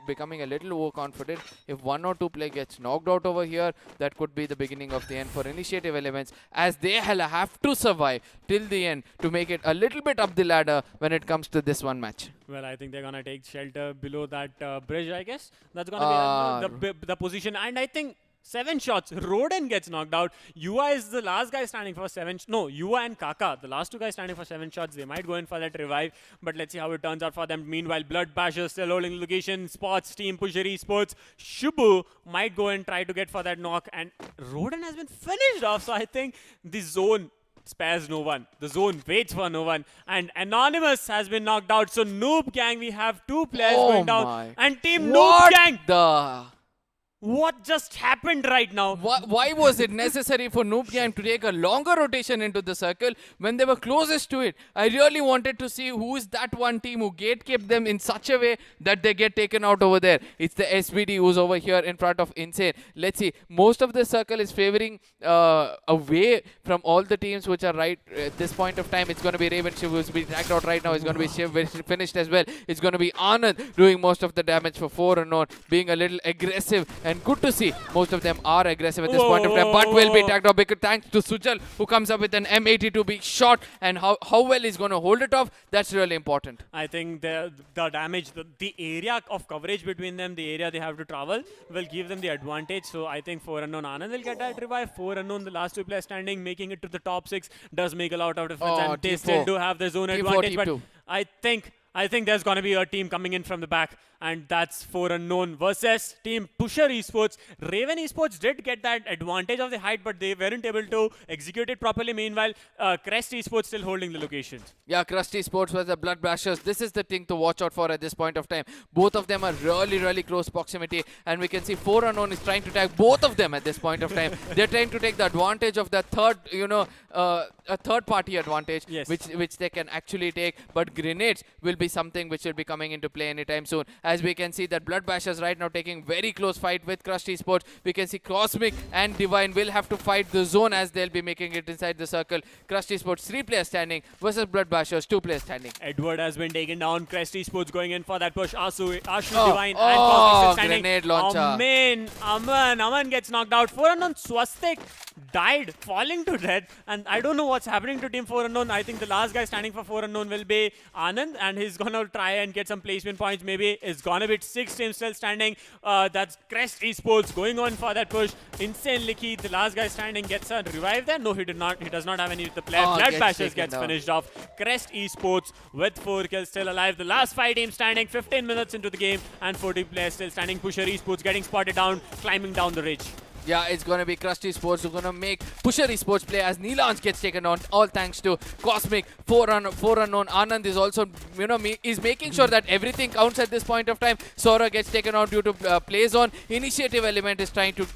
Speaker 2: becoming a little overconfident. If 1 or 2 player gets knocked out over here, that could be the beginning of the end for Initiative Elements, as they have to survive till the end to make it a little bit up the ladder when it comes to this one match.
Speaker 3: Well, I think they're going to take shelter below that bridge, I guess. That's going to be the position. And I think 7 shots. Roden gets knocked out. Ua is the last guy standing for 7. No, Ua and Kaka, the last 2 guys standing for 7 shots. They might go in for that revive, but let's see how it turns out for them. Meanwhile, Blood Basher still holding the location. Spots, Team Pusher Esports. Shubu might go and try to get for that knock, and Roden has been finished off. So I think the zone spares no one. The zone waits for no one. And Anonymous has been knocked out. So NooB Gang, we have 2 players going down. And Team NooB Gang. What just happened right now?
Speaker 2: Why was it necessary for NooB Gang to take a longer rotation into the circle when they were closest to it? I really wanted to see who is that one team who gatekept them in such a way that they get taken out over there. It's the SBD who's over here in front of Insane. Let's see. Most of the circle is favoring away from all the teams which are right at this point of time. It's going to be Raven Shiv who's being tagged out right now. It's going to be Shiv finished as well. It's going to be Anand doing most of the damage for 4 unknown, being a little aggressive. And good to see most of them are aggressive at this point of time, but will be tagged off because thanks to Sujal who comes up with an M82 big shot, and how well he's going to hold it off, that's really important.
Speaker 3: I think the damage, the area of coverage between them, the area they have to travel will give them the advantage. So I think 4 unknown Anand will get that revive. 4 unknown, the last 2 players standing, making it to the top 6 does make a lot of difference, and they still do have their zone advantage. But I think there's going to be a team coming in from the back, and that's 4 unknown versus Team Pusher Esports. Raven Esports did get that advantage of the height, but they weren't able to execute it properly. Meanwhile, Crust Esports still holding the locations.
Speaker 2: Yeah, Crust Esports was the Blood Bashers. This is the thing to watch out for at this point of time. Both of them are really close proximity, and we can see 4 unknown is trying to tag both of them at this point of time. They're trying to take the advantage of the third, a third-party advantage, which they can actually take. But grenades will be something which will be coming into play anytime soon. As we can see that Blood Bashers right now taking very close fight with Crust Esports. We can see Cosmic and Divine will have to fight the zone as they'll be making it inside the circle. Crust Esports 3 players standing versus Blood Bashers 2 players standing.
Speaker 3: Edward has been taken down. Crust Esports going in for that push. Ashu, Divine and Cosmic standing.
Speaker 2: Grenade launcher.
Speaker 3: Aman gets knocked out. 4 unknown Swastik died, falling to death, and I don't know what's happening to Team 4 unknown. I think the last guy standing for 4 unknown will be Anand, and he's gonna try and get some placement points. Maybe it's gonna be 6 teams still standing. That's Crest Esports going on for that push. Insane Licky, the last guy standing, gets a revive there. No, he did not. He does not have any of the player. Blood Bashers gets finished off. Crest Esports with 4 kills still alive. The last 5 teams standing, 15 minutes into the game, and 40 players still standing. Pusher Esports getting spotted down, climbing down the ridge.
Speaker 2: Yeah, it's going to be Crust Esports who's going to make Pusher Esports play as Neelanj gets taken on, all thanks to Cosmic. 4 unknown. Anand is also, is making sure that everything counts at this point of time. Sora gets taken out due to play zone. Initiative element is trying to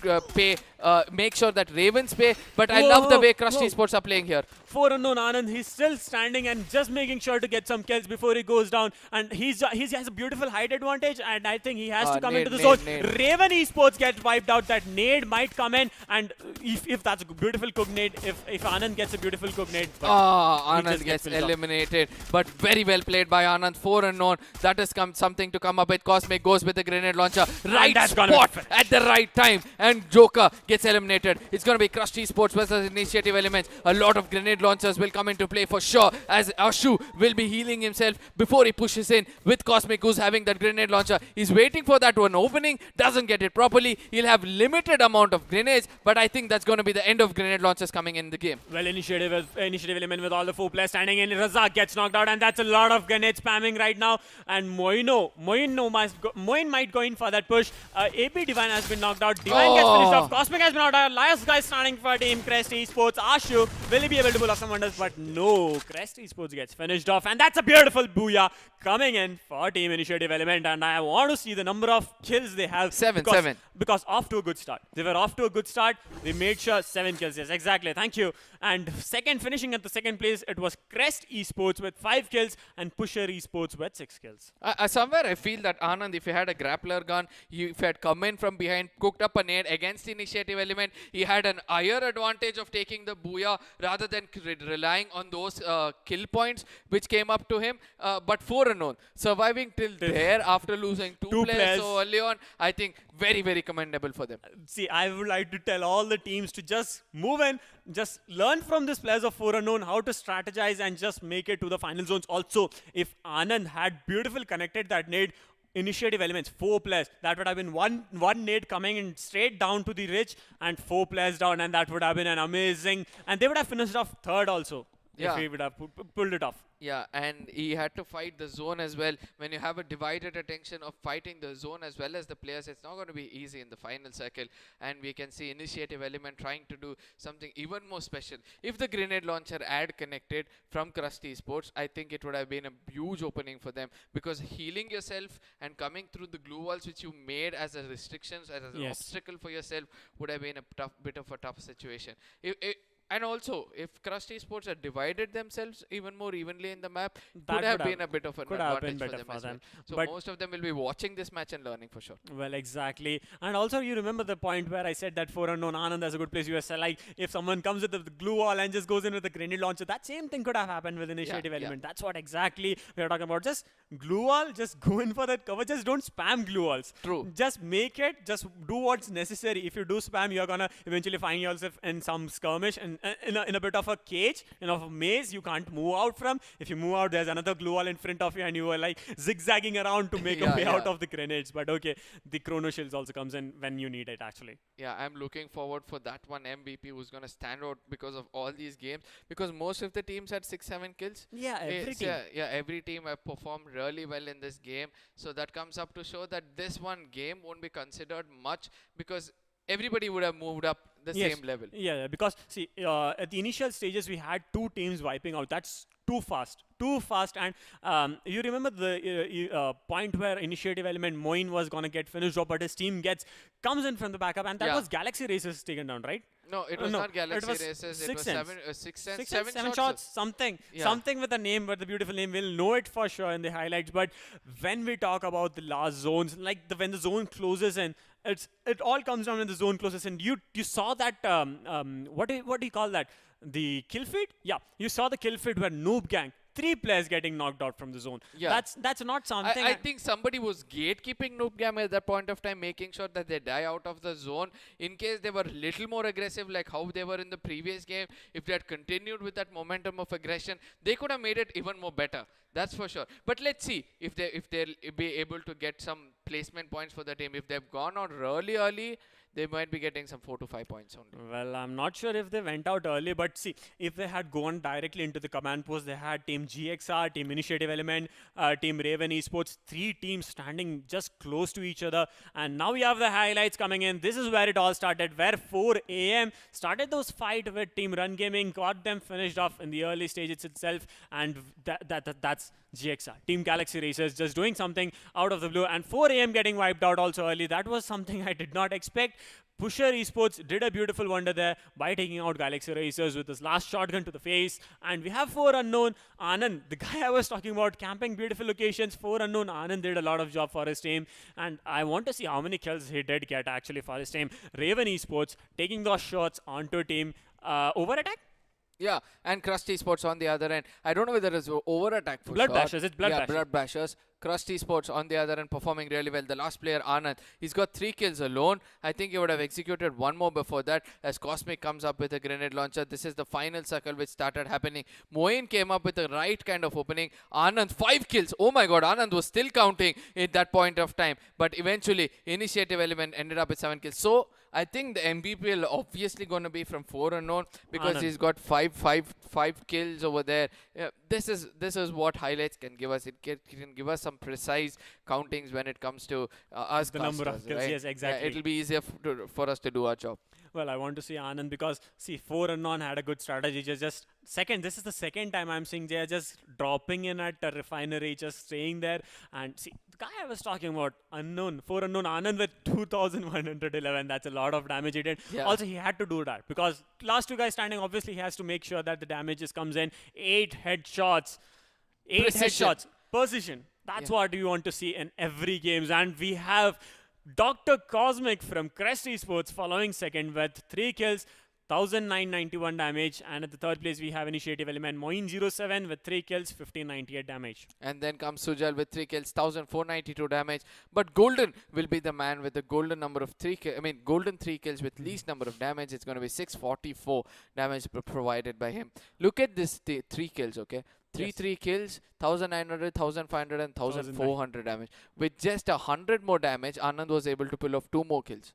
Speaker 2: make sure that Ravens pay, but I love the way Crust Esports are playing here.
Speaker 3: 4 unknown Anand, he's still standing and just making sure to get some kills before he goes down, and he has a beautiful height advantage, and I think he has to come into the zone. Raven Esports gets wiped out. That nade might come in, and if that's a beautiful cook nade, if Anand gets a beautiful cook nade,
Speaker 2: Anand gets eliminated, but very well played by Anand. 4 unknown, that is something to come up with. Cosmic goes with the grenade launcher, right spot at the right time, and Joker gets eliminated. It's going to be Crust Esports versus Initiative Elements. A lot of grenade launchers will come into play for sure, as Ashu will be healing himself before he pushes in with Cosmic, who's having that grenade launcher. He's waiting for that one opening, doesn't get it properly. He'll have limited amount of grenades, but I think that's going to be the end of grenade launchers coming in the game.
Speaker 3: Well, initiative element with all the 4 players standing in. Razak gets knocked out, and that's a lot of grenade spamming right now. And Moin might go in for that push. AP Divine has been knocked out. Divine gets finished off. Cosmic has been knocked out. Last guy standing for Team Crest Esports. Ashu, will he be able to pull off some wonders? But no, Crest Esports gets finished off, and that's a beautiful booyah coming in for Team Initiative Element. And I want to see the number of kills they have.
Speaker 2: 7.
Speaker 3: Because off to a good start. They were off to a good start. They made sure 7 kills. Yes, exactly. Thank you. And finishing at the second place, it was Crest Esports with 5 kills and Pusher Esports with 6 kills.
Speaker 2: Somewhere I feel that Anand, if he had a grappler gun, if he had come in from behind, cooked up a nade against the Initiative Element, he had an higher advantage of taking the booyah rather than relying on those kill points which came up to him. But 4 unknown, surviving till there after losing 2 players so early on, I think very commendable for them.
Speaker 3: See, I would like to tell all the teams to just move in, just learn from these players of 4 unknown how to strategize and just make it to the final zones. Also, if Anand had beautiful connected that nade, initiative elements, 4 players. That would have been one nade coming in straight down to the ridge and 4 players down, and that would have been an amazing. And they would have finished off third also if he would have pulled it off.
Speaker 2: Yeah, and he had to fight the zone as well. When you have a divided attention of fighting the zone as well as the players, it's not going to be easy in the final circle. And we can see initiative element trying to do something even more special. If the grenade launcher had connected from Crust Esports, I think it would have been a huge opening for them, because healing yourself and coming through the glue walls which you made as a restrictions, as an obstacle for yourself, would have been a bit of a tough situation. And also, if Crust Esports had divided themselves even more evenly in the map, could have been a bit of an advantage for them as well. So
Speaker 3: but
Speaker 2: most of them will be watching this match and learning for sure.
Speaker 3: Well, exactly. And also, you remember the point where I said that for unknown Anand has a good place. You were like, if someone comes with the glue wall and just goes in with the grenade launcher, that same thing could have happened with initiative element. That's what exactly we are talking about. Just glue wall, just go in for that cover. Just don't spam glue walls.
Speaker 2: True.
Speaker 3: Just make it. Just do what's necessary. If you do spam, you're gonna eventually find yourself in some skirmish and in a bit of a cage, a maze you can't move out from. If you move out, there's another glue wall in front of you, and you are like zigzagging around to make a way out of the grenades. But okay, the chrono shields also comes in when you need it actually.
Speaker 2: Yeah, I'm looking forward for that one MVP who's gonna stand out because of all these games. Because most of the teams had 6-7 kills.
Speaker 3: Yeah, every team.
Speaker 2: Every team have performed really well in this game. So that comes up to show that this one game won't be considered much, because everybody would have moved up the same level.
Speaker 3: Yeah, because see, at the initial stages, we had 2 teams wiping out. That's too fast. And you remember the point where initiative element Moin was going to get finished off, but his team comes in from the backup, and that was Galaxy Races taken down, right?
Speaker 2: No, it was not Galaxy Races. It was 7
Speaker 3: shots. Something with a name, but the beautiful name. We'll know it for sure in the highlights. But when we talk about the last zones, like when the zone closes in, it all comes down when the zone closes in. You saw that, what do you call that? The kill feed? Yeah, you saw the kill feed where NooB gang, 3 players getting knocked out from the zone.
Speaker 2: Yeah.
Speaker 3: That's not something.
Speaker 2: I think somebody was gatekeeping NooB gang at that point of time, making sure that they die out of the zone in case they were little more aggressive, like how they were in the previous game. If they had continued with that momentum of aggression, they could have made it even more better. That's for sure. But let's see if they'll be able to get some placement points for the team. If they've gone out really early, they might be getting some 4 to 5 points only.
Speaker 3: Well, I'm not sure if they went out early, but see, if they had gone directly into the command post, they had Team GXR, Team Initiative Element, Team Raven Esports, 3 teams standing just close to each other. And now we have the highlights coming in. This is where it all started, where 4 AM started those fight with Team Run Gaming, got them finished off in the early stages itself. And that's GXR, Team Galaxy Racers, just doing something out of the blue. And 4 AM getting wiped out also early. That was something I did not expect. Pusher Esports did a beautiful wonder there by taking out Galaxy Racers with his last shotgun to the face. And we have 4 unknown. Anand, the guy I was talking about, camping beautiful locations. 4 unknown. Anand did a lot of job for his team. And I want to see how many kills he did get actually for his team. Raven Esports taking those shots onto team over attack.
Speaker 2: Yeah, and Crust Esports on the other end. I don't know whether it's over attack for
Speaker 3: Blood Bashers. It's Blood Bashers.
Speaker 2: Blood Bashers. Crust Esports on the other end performing really well. The last player, Anand, he's got 3 kills alone. I think he would have executed 1 more before that as Cosmic comes up with a grenade launcher. This is the final circle which started happening. Moin came up with the right kind of opening. Anand, 5 kills. Oh my god, Anand was still counting at that point of time. But eventually, Initiative Element ended up with 7 kills. So, I think the MVP will obviously going to be from 4 unknown because
Speaker 3: Anand.
Speaker 2: He's got five kills over there. This is what highlights can give us. It can give us some precise countings when it comes to us
Speaker 3: The number of
Speaker 2: casters,
Speaker 3: kills,
Speaker 2: right?
Speaker 3: yes, exactly.
Speaker 2: It'll be easier for us to do our job.
Speaker 3: Well, I want to see Anand because, see, 4 unknown had a good strategy. Just second, this is the second time I'm seeing they are just dropping in at a refinery, just staying there. And see, the guy I was talking about, unknown, 4 unknown, Anand with 2,111. That's a lot of damage he did.
Speaker 2: Yeah.
Speaker 3: Also, he had to do that because last 2 guys standing, obviously, he has to make sure that the damage just comes in. 8 headshots. 8
Speaker 2: Precision.
Speaker 3: headshots. Precision. That's what you want to see in every games. And we have Dr. Cosmic from Crust Esports following second with 3 kills. 1991 damage. And at the third place, we have Initiative Element Moin07 with 3 kills, 1598 damage.
Speaker 2: And then comes Sujal with 3 kills, 1492 damage. But Golden will be the man with the golden number of 3 kills. I mean, golden 3 kills with least number of damage. It's going to be 644 damage provided by him. Look at this 3 kills, okay? 3 kills, 1900, 1500 and 1400 damage. With just 100 more damage, Anand was able to pull off 2 more kills.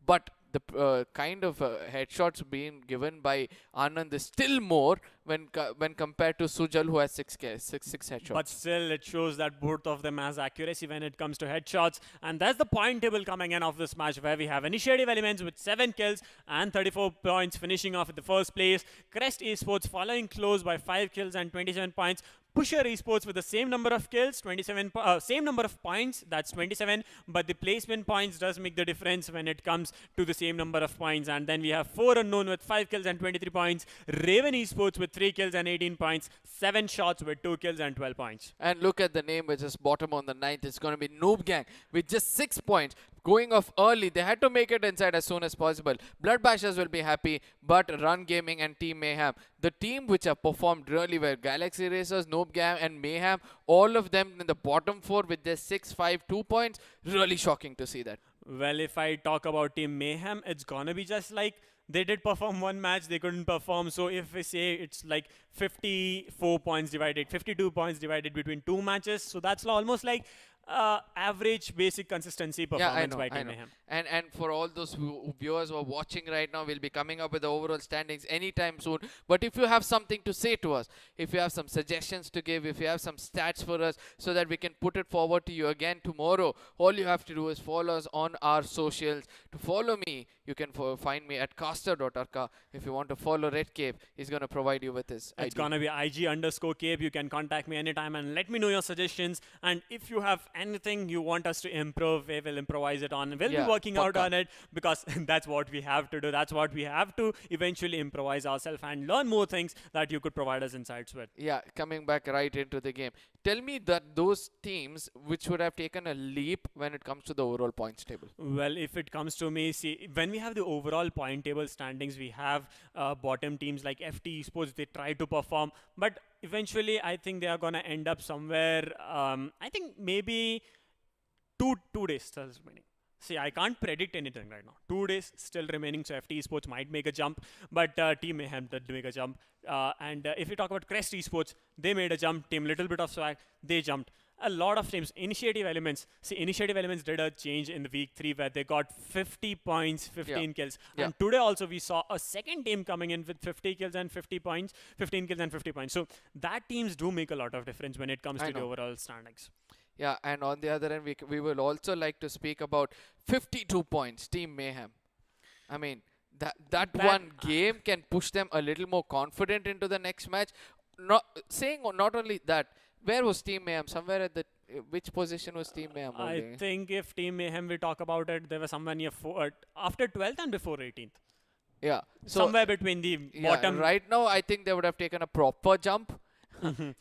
Speaker 2: But the kind of headshots being given by Anand is still more when compared to Sujal, who has 6 headshots.
Speaker 3: But still, it shows that both of them has accuracy when it comes to headshots. And that's the point table coming in of this match, where we have Initiative Elements with 7 kills and 34 points, finishing off at the first place. Crust Esports following close by 5 kills and 27 points. Pusher Esports with the same number of kills, same number of points, that's 27, but the placement points does make the difference when it comes to the same number of points. And then we have 4 Unknown with 5 kills and 23 points, Raven Esports with 3 kills and 18 points, 7 shots with 2 kills and 12 points.
Speaker 2: And look at the name, which is bottom on the 9th. It's going to be NooB Gang with just 6 points. Going off early, they had to make it inside as soon as possible. Blood Bashers will be happy, but Run Gaming and Team Mayhem, the team which have performed really well, Galaxy Racers, NooB Gang and Mayhem, all of them in the bottom 4 with their 6, 5, 2 points. Really shocking to see that.
Speaker 3: Well, if I talk about Team Mayhem, it's gonna be just like they did perform one match, they couldn't perform. So if we say it's like 52 points divided between 2 matches, so that's almost like average basic consistency performance by Team Mayhem.
Speaker 2: And for all those viewers who are watching right now, we'll be coming up with the overall standings anytime soon. But if you have something to say to us, if you have some suggestions to give, if you have some stats for us so that we can put it forward to you again tomorrow, all you have to do is follow us on our socials. To follow me, you can find me at caster.arka. If you want to follow Red Cape, he's going to provide you with his
Speaker 3: It's going to be IG_Cape. You can contact me anytime and let me know your suggestions. And if you have anything you want us to improve, we will improvise it on. We'll be working out on it, because that's what we have to do. That's what we have to eventually improvise ourselves and learn more things that you could provide us insights with.
Speaker 2: Yeah, coming back right into the game. Tell me that those teams which would have taken a leap when it comes to the overall points table.
Speaker 3: Well, if it comes to me, see, when we have the overall point table standings, we have bottom teams like FTesports. They try to perform, but eventually I think they are going to end up somewhere, I think maybe two days still remaining. See, I can't predict anything right now. 2 days still remaining, so FTesports might make a jump, but Team Mayhem did make a jump. And if you talk about Crust Esports, they made a jump. Team LittlebitofSwag, they jumped. A lot of teams. Initiative Elements. See, Initiative Elements did a change in the week 3 where they got 50 points, 15 kills. And today also we saw a second team coming in with 50 kills and 50 points, 15 kills and 50 points. So that teams do make a lot of difference when it comes to the overall standings.
Speaker 2: Yeah, and on the other end, we will also like to speak about 52 points, Team Mayhem. I mean, that one game can push them a little more confident into the next match. Not only that, where was Team Mayhem? Somewhere at the which position was Team Mayhem holding?
Speaker 3: I think if Team Mayhem we talk about it, they were somewhere near after 12th and before 18th.
Speaker 2: Yeah, so
Speaker 3: somewhere between the bottom.
Speaker 2: Right now, I think they would have taken a proper jump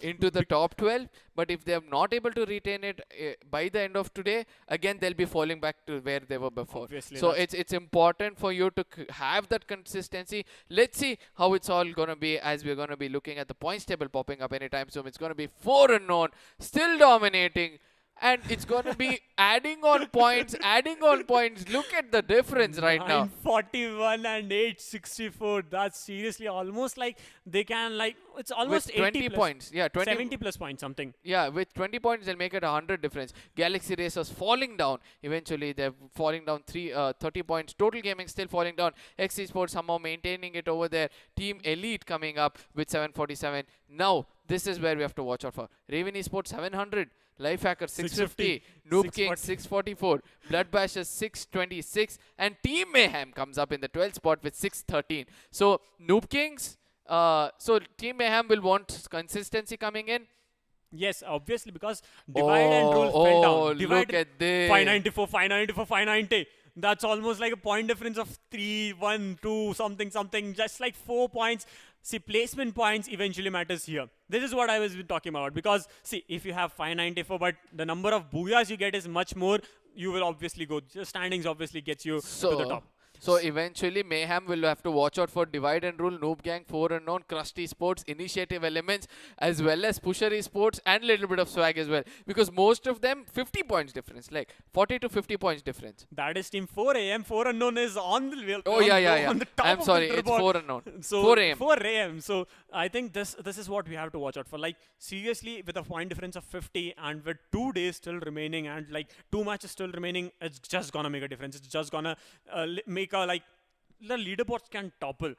Speaker 2: into the top 12, but if they are not able to retain it by the end of today, again they'll be falling back to where they were before.
Speaker 3: Obviously,
Speaker 2: so it's important for you to have that consistency. Let's see how it's all going to be, as we're going to be looking at the points table popping up anytime soon. It's going to be 4 Unknown, still dominating. And it's going to be adding on points. Look at the difference right now.
Speaker 3: 941 and 864. That's seriously almost like they can, like, it's almost
Speaker 2: with 20
Speaker 3: 80 plus,
Speaker 2: points. Yeah,
Speaker 3: 70 plus points something.
Speaker 2: Yeah, with 20 points, they'll make it 100 difference. Galaxy Racers falling down. Eventually, they're falling down 30 points. Total Gaming still falling down. Esports somehow maintaining it over there. Team Elite coming up with 747. Now, this is where we have to watch out for. Raven Esports 700. Lifehacker 650, NooB King 644, Blood Bashers 626, and Team Mayhem comes up in the 12th spot with 613. So NooB Kings, so Team Mayhem will want consistency coming in.
Speaker 3: Yes, obviously, because divide and rule fell down. Divide,
Speaker 2: look at this.
Speaker 3: 594, 594, 590. That's almost like a point difference of 3, 1, 2, something, just like 4 points. See, placement points eventually matters here. This is what I was talking about, because see, if you have 594, but the number of booyahs you get is much more, you will obviously go. The standings obviously gets you to the top.
Speaker 2: So eventually Mayhem will have to watch out for Divide and Rule, Noob Gang, 4 Unknown, Crust Esports, Initiative Elements, as well as Pusher Esports and little bit of Swag as well. Because most of them 50 points difference, like 40 to 50 points difference.
Speaker 3: That is team 4 AM. 4 Unknown is on the
Speaker 2: Oh yeah.
Speaker 3: on the top
Speaker 2: I'm
Speaker 3: of
Speaker 2: sorry,
Speaker 3: the
Speaker 2: it's
Speaker 3: leaderboard.
Speaker 2: 4 Unknown.
Speaker 3: So
Speaker 2: 4 AM.
Speaker 3: 4 AM. So I think this is what we have to watch out for. Like seriously, with a point difference of 50 and with 2 days still remaining and like 2 matches still remaining, it's just gonna make a difference. It's just gonna make a like the leaderboards can topple.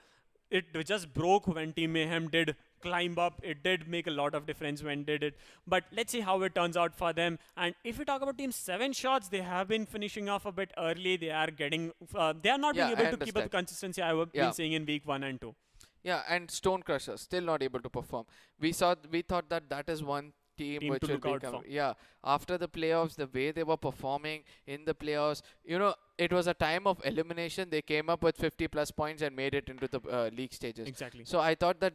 Speaker 3: It just broke when Team Mayhem did climb up. It did make a lot of difference when did it. But let's see how it turns out for them. And if we talk about Team 7 Shots, they have been finishing off a bit early. They are getting, they are not being able to keep up the consistency I have been seeing in week 1 and 2.
Speaker 2: Yeah, and Stone Crusher still not able to perform. We thought that is one team which will be coming. Yeah, after the playoffs, the way they were performing in the playoffs, you know, it was a time of elimination. They came up with 50 plus points and made it into the league stages.
Speaker 3: Exactly.
Speaker 2: So I thought that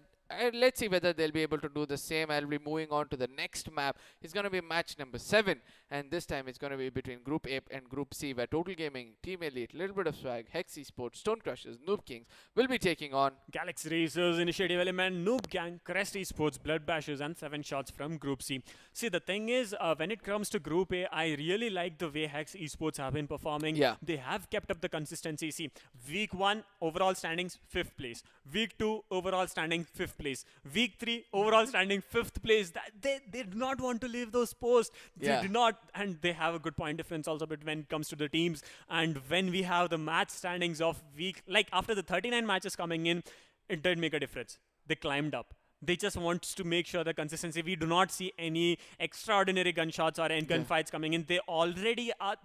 Speaker 2: let's see whether they'll be able to do the same. I'll be moving on to the next map. It's going to be match number 7. And this time it's going to be between Group A and Group C, where Total Gaming, Team Elite, Little Bit of Swag, Hex Esports, Stone Crushers, NooB Kings will be taking on
Speaker 3: Galaxy Racers, Initiative Element, NooB Gang, Crust Esports, Blood Bashers, and 7 Shots from Group C. See, the thing is, when it comes to Group A, I really like the way Hex Esports have been performing.
Speaker 2: Yeah.
Speaker 3: They have kept up the consistency. See, week 1, overall standings, 5th place. Week 2, overall standing, 5th place. Week 3, overall standing, 5th place. They did not want to leave those posts. They did not, and they have a good point difference also when it comes to the teams. And when we have the match standings of week, like after the 39 matches coming in, it did make a difference. They climbed up. They just want to make sure the consistency. We do not see any extraordinary gunshots or end gunfights coming in. They already are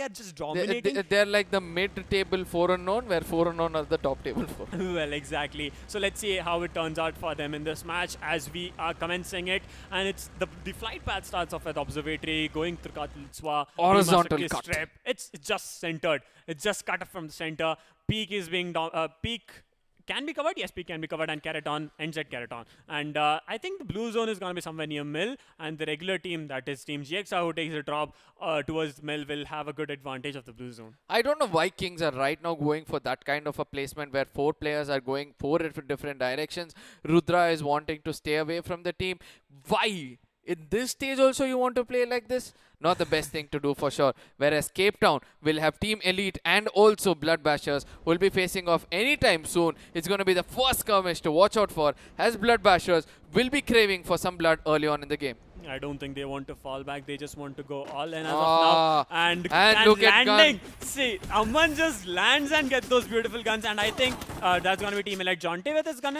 Speaker 3: just dominating.
Speaker 2: They're like the mid-table 4 Unknown, where 4 Unknown are the top table 4.
Speaker 3: Well, exactly. So let's see how it turns out for them in this match as we are commencing it. And it's the flight path starts off at Observatory, going through Katlitswa.
Speaker 2: Horizontal cut.
Speaker 3: Strip. It's just centered. It's just cut off from the center. Peak is being peak. Can be covered? Yes, Peak can be covered, and Keraton ends at Keraton. And I think the blue zone is going to be somewhere near Mill, and the regular team, that is Team GXR, who takes a drop towards Mill, will have a good advantage of the blue zone.
Speaker 2: I don't know why KinGz are right now going for that kind of a placement where 4 players are going 4 different directions. Rudra is wanting to stay away from the team. Why? In this stage also you want to play like this? Not the best thing to do for sure. Whereas Cape Town will have Team Elite and also Blood Bashers who will be facing off anytime soon. It's going to be the first skirmish to watch out for, as Blood Bashers will be craving for some blood early on in the game.
Speaker 3: I don't think they want to fall back. They just want to go all in as of now. And
Speaker 2: look
Speaker 3: landing.
Speaker 2: At gun.
Speaker 3: See, Aman just lands and gets those beautiful guns. And I think that's going to be Team Elite. Jonte with his gun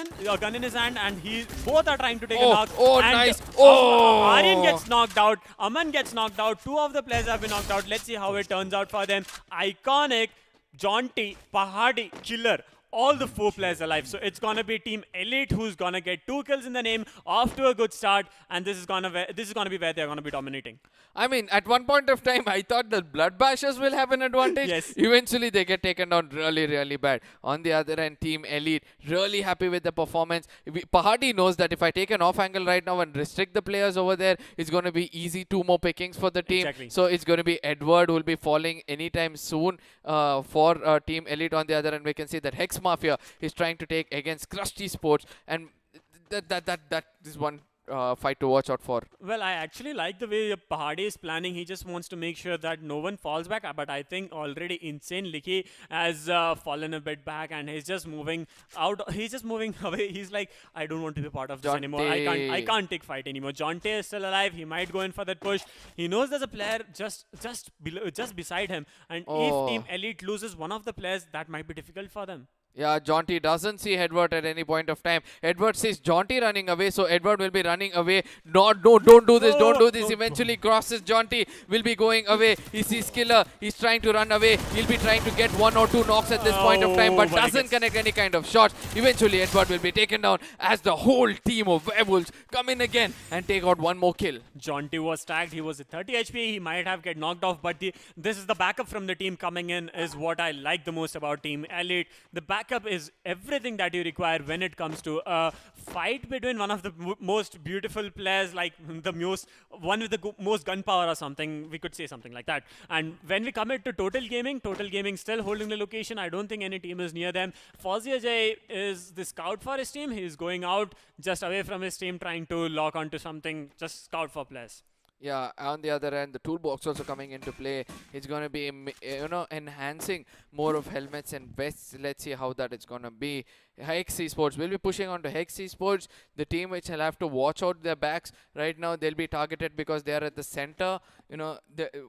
Speaker 3: in his hand. And both are trying to take a knock.
Speaker 2: Oh,
Speaker 3: and
Speaker 2: nice. Oh!
Speaker 3: Aryan gets knocked out. Aman gets knocked out. 2 of the players have been knocked out. Let's see how it turns out for them. Iconic, Jonte, Pahadi, Killer. All the 4 players alive. So it's going to be Team Elite who's going to get 2 kills in the name, off to a good start, and this is going to be where they're going to be dominating.
Speaker 2: I mean, at one point of time, I thought the Blood Bashers will have an advantage.
Speaker 3: Yes.
Speaker 2: Eventually, they get taken down really, really bad. On the other end, Team Elite, really happy with the performance. Pahadi knows that if I take an off angle right now and restrict the players over there, it's going to be easy 2 more pickings for the team.
Speaker 3: Exactly.
Speaker 2: So it's going to be Edward who will be falling anytime soon for Team Elite. On the other end, we can see that Hex Mafia is trying to take against Crust Esports, and that is one fight to watch out for.
Speaker 3: Well, I actually like the way Pahadi is planning. He just wants to make sure that no one falls back. But I think already Insane Licky has fallen a bit back, and he's just moving out. He's just moving away. He's like, I don't want to be part of this anymore. I can't take fight anymore. Jonte is still alive. He might go in for that push. He knows there's a player just beside him, and if Team Elite loses one of the players, that might be difficult for them.
Speaker 2: Yeah, Jonty doesn't see Edward at any point of time. Edward sees Jonty running away, so Edward will be running away. No, don't do this, don't do this. Eventually crosses Jonty, will be going away. He sees Killer, he's trying to run away. He'll be trying to get 1 or 2 knocks at this point of time, but doesn't connect any kind of shots. Eventually Edward will be taken down as the whole team of Werewolves come in again and take out 1 more kill.
Speaker 3: Jonty was tagged, he was at 30 HP, he might have get knocked off, but this is the backup from the team coming in is what I like the most about Team Elite. The backup is everything that you require when it comes to a fight between one of the most beautiful players, like one with the most gunpowder or something. We could say something like that. And when we come to Total Gaming still holding the location. I don't think any team is near them. Fozzy Ajay is the scout for his team. He's going out just away from his team, trying to lock onto something, just scout for players.
Speaker 2: Yeah, on the other end, the toolbox also coming into play. It's going to be, enhancing more of helmets and vests. Let's see how that is going to be. Esports will be pushing on to Esports, the team which will have to watch out their backs. Right now, they'll be targeted because they are at the center.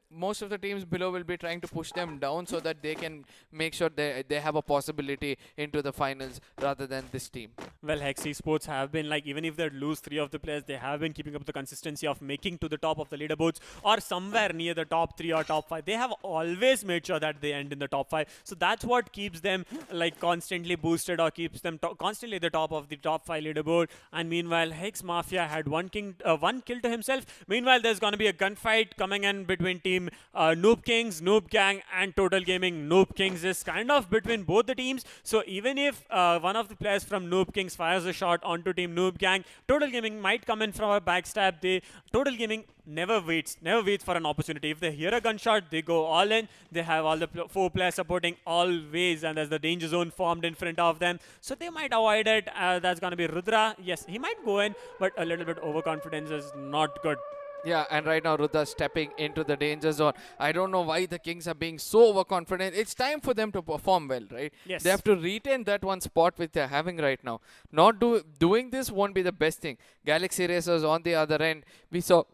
Speaker 2: Most of the teams below will be trying to push them down so that they can make sure they have a possibility into the finals rather than this team.
Speaker 3: Well, Esports have been, like, even if they lose 3 of the players, they have been keeping up the consistency of making to the top of the leaderboards or somewhere near the top 3 or top 5. They have always made sure that they end in the top 5. So that's what keeps them, like, constantly boosted or keeps them constantly at the top of the top 5 leaderboard. And meanwhile, Hex Mafia had one kill to himself. Meanwhile, there's going to be a gunfight coming in between team NooB Kings, NooB Gang, and Total Gaming. NooB Kings is kind of between both the teams. So even if one of the players from NooB Kings fires a shot onto team NooB Gang, Total Gaming might come in from a backstab. Total Gaming never waits for an opportunity. If they hear a gunshot, they go all in. They have all the 4 players supporting always, and there's the danger zone formed in front of them. So they might avoid it. That's going to be Rudra. Yes, he might go in, but a little bit overconfidence is not good.
Speaker 2: Yeah, and right now Rudra stepping into the danger zone. I don't know why the Kings are being so overconfident. It's time for them to perform well, right?
Speaker 3: Yes.
Speaker 2: They have to retain that one spot which they're having right now. Not doing this won't be the best thing. Galaxy Racers on the other end, we saw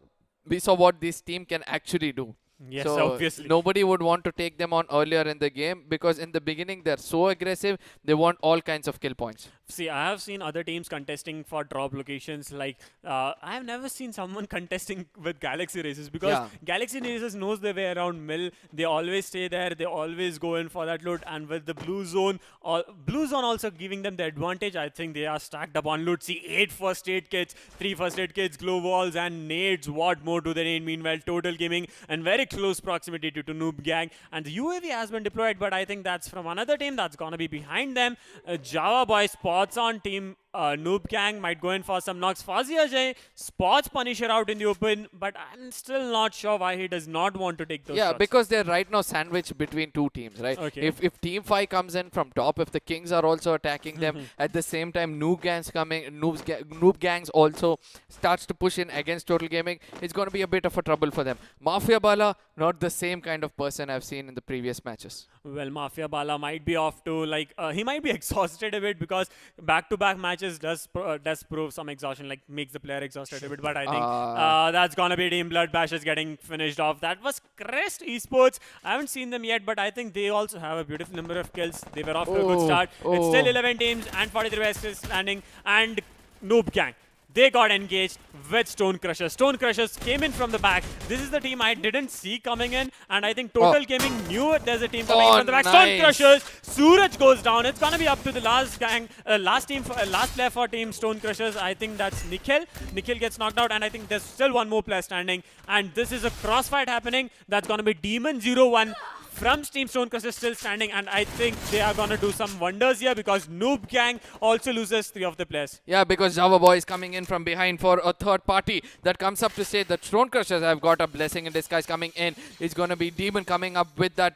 Speaker 2: what this team can actually do.
Speaker 3: Yes,
Speaker 2: so
Speaker 3: obviously.
Speaker 2: Nobody would want to take them on earlier in the game because in the beginning they're so aggressive. They want all kinds of kill points.
Speaker 3: See, I have seen other teams contesting for drop locations. Like, I have never seen someone contesting with Galaxy Races because Galaxy Races knows their way around mill. They always stay there. They always go in for that loot. And with the blue zone also giving them the advantage, I think they are stacked up on loot. See, 8 first aid kits, 3 first aid kits, glow walls, and nades. What more do they need? Meanwhile, Total Gaming and very close proximity to NooB Gang. And the UAV has been deployed, but I think that's from another team that's going to be behind them. Java Boy spots on team NooB Gang, might go in for some knocks. Fozzy Ajay spots Punisher out in the open, but I'm still not sure why he does not want to take those shots.
Speaker 2: Because they're right now sandwiched between 2 teams, right?
Speaker 3: Okay.
Speaker 2: If Team 5 comes in from top, if the Kings are also attacking them, at the same time NooB Gangs also starts to push in against Total Gaming, it's going to be a bit of a trouble for them. Mafia Bala, not the same kind of person I've seen in the previous matches.
Speaker 3: Well, Mafia Bala might be off to, like, he might be exhausted a bit because back-to-back matches does prove some exhaustion, like makes the player exhausted a bit. But I think that's gonna be Team Blood Bashers getting finished off. That was Crust Esports. I haven't seen them yet, but I think they also have a beautiful number of kills. They were off to a good start. It's still 11 teams and 43 West standing, and NooB Gang. They got engaged with Stone Crushers. Stone Crushers came in from the back. This is the team I didn't see coming in, and I think Total Gaming knew there's a team coming in from the back. Stone Crushers. Suraj goes down. It's gonna be up to the last player for team Stone Crushers. I think that's Nikhil. Nikhil gets knocked out, and I think there's still one more player standing. And this is a crossfight happening. That's gonna be Demon01. From Team Stone Crushers still standing, and I think they are going to do some wonders here because NooB Gang also loses 3 of the players.
Speaker 2: Yeah, because Java Boy is coming in from behind for a third party that comes up to say that Stone Crushers have got a blessing in disguise coming in. It's going to be Demon coming up with that,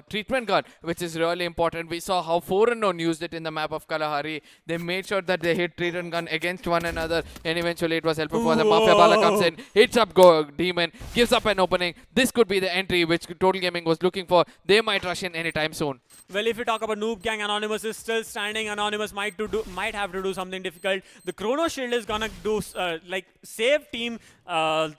Speaker 2: treatment gun, which is really important. We saw how 4unknown used it in the map of Kalahari. They made sure that they hit treatment gun against one another, and eventually it was helpful for the Mafia Bala comes in, hits up Demon, gives up an opening. This could be the entry which Total Gaming was looking for. They might rush in anytime soon.
Speaker 3: Well, if we talk about NooB Gang, Anonymous is still standing. Anonymous might have to do something difficult. The Chrono Shield is gonna do save team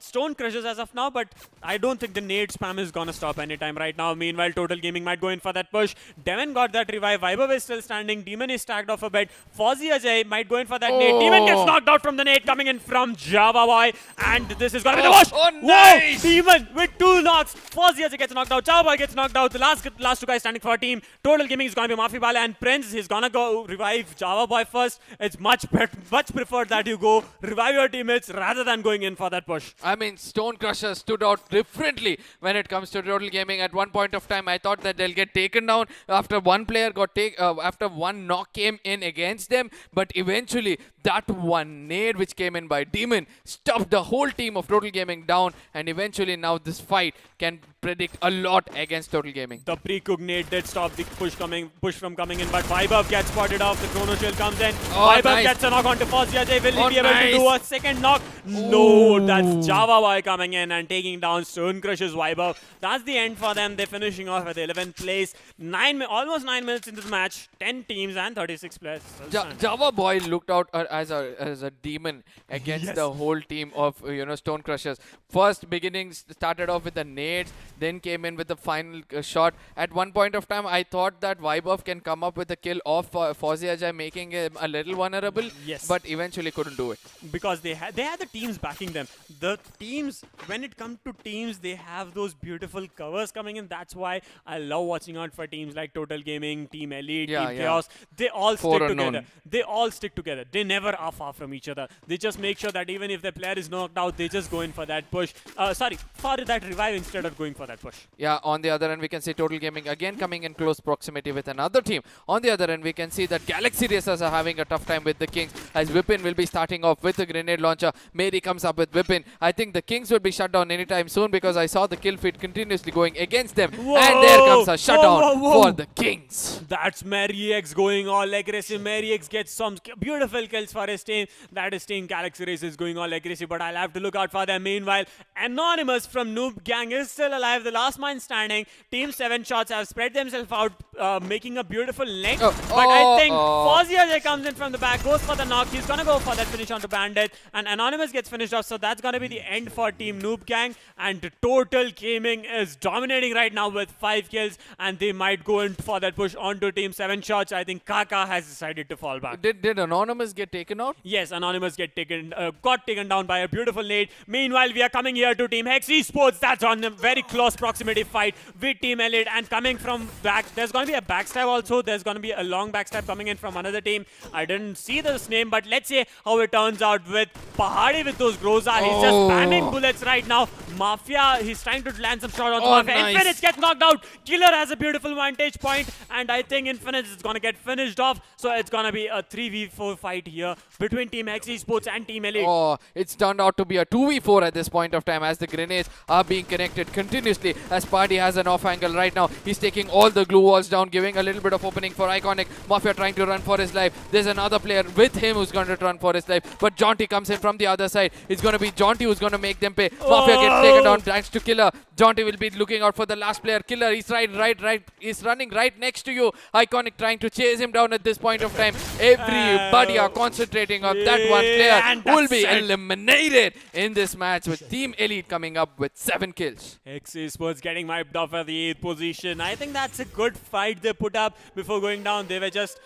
Speaker 3: Stone Crushers as of now, but I don't think the nade spam is gonna stop anytime right now. Meanwhile, Total Gaming might go in for that push. Devon got that revive. Vibhav is still standing. Demon is stacked off a bed. Fozzy Ajay might go in for that nade. Demon gets knocked out from the nade coming in from Java Boy, and this is gonna be the push.
Speaker 2: Nice!
Speaker 3: Whoa! Demon with 2 knocks. Fozzy Ajay gets knocked out. Java Boy gets knocked out. The last two guys standing for our team. Total Gaming is going to be Mafia Bala and Prince. He's going to go revive Java Boy first. It's much preferred that you go revive your teammates rather than going in for that push.
Speaker 2: I mean, Stone Crusher stood out differently when it comes to Total Gaming. At one point of time, I thought that they'll get taken down after one player after one knock came in against them. But eventually, that one nade which came in by Demon stopped the whole team of Total Gaming down. And eventually, now this fight can predict a lot against Total Gaming.
Speaker 3: The pre-cooked nade did stop the push from coming in, but Vibhav gets spotted off. The Chrono Shield comes in. Vibhav gets a knock onto Fozia. Will he be able to do a second knock? No, that's Java Boy coming in and taking down Stone Crush's Vibhav. That's the end for them. They're finishing off at the 11th place. Almost 9 minutes into the match. 10 teams and 36 players.
Speaker 2: Java Boy looked out as a demon against the whole team of Stone Crushers. First beginnings started off with the nades, then came in with the final shot. At one point of time, I thought that Vibhav can come up with a kill off Fozzy Ajay, making him a little vulnerable.
Speaker 3: Yes.
Speaker 2: But eventually couldn't do it.
Speaker 3: Because they had the teams backing them. The teams, when it comes to teams, they have those beautiful covers coming in. That's why I love watching out for teams like Total Gaming, Team Elite, Team Chaos. They all stick together. They all stick together. They never are far from each other. They just make sure that even if the player is knocked out, they just go in for that push. For that revive instead of going for that push.
Speaker 2: Yeah, on the other end, we can see Total Gaming again coming in close proximity with another team. On the other end, we can see that Galaxy Racers are having a tough time with the KinGz, as Vipin will be starting off with a grenade launcher. Mary comes up with Vipin. I think the KinGz will be shut down anytime soon because I saw the kill feed continuously going against them.
Speaker 3: Whoa,
Speaker 2: and there comes a shutdown for the KinGz.
Speaker 3: That's Maryx going all aggressive. Maryx gets some beautiful kills for his team. That is Team Galaxy Racers going all aggressive, but I'll have to look out for them. Meanwhile, Anonymous from NooB Gang is still alive. The last man standing. Team 7 shots have spread themselves out, making a beautiful length. But I think Fozia comes in from the back, goes for the knock. He's going to go for that finish onto Bandit. And Anonymous gets finished off. So that's going to be the end for Team NooB Gang. And Total Gaming is dominating right now with 5 kills. And they might go in for that push onto Team 7 shots. I think Kaka has decided to fall back.
Speaker 2: Did Anonymous get taken out?
Speaker 3: Yes, Anonymous got taken down by a beautiful nade. Meanwhile, we are coming here to Team Esports. That's on a very close proximity fight with Team Elite. And coming from back, there's going to be a backstab also. There's going to be a long backstab coming in from another team. I didn't see this name, but let's see how it turns out with Pahadi with those Groza. He's just spamming bullets right now. Mafia, he's trying to land some shot on Mafia.
Speaker 2: Nice.
Speaker 3: Infinite gets knocked out. Killer has a beautiful vantage point, and I think Infinite is going to get finished off. So it's going to be a 3v4 fight here between Team Esports and Team Elite.
Speaker 2: Oh, it's turned out to be a 2v4 at this point of time as the grenades are being connected continuously as Party has an off angle right now. He's taking all the glue walls down, giving a little bit of opening for Iconic. Mafia trying to run for his life. There's another player with him who's going to run for his life. But Jaunty comes in from the other side. It's going to be Jaunty who's going to make them pay. Mafia gets taken down thanks to Killer. Jaunty will be looking out for the last player. Killer, he's he's running right next to you. Iconic trying to chase him down at this point of time. Everybody are concentrating on that one player who will be eliminated in this match with Team Elite coming up with 7 kills.
Speaker 3: Esports getting wiped off at the 8th position. I think that's a good fight they put up before going down. They were just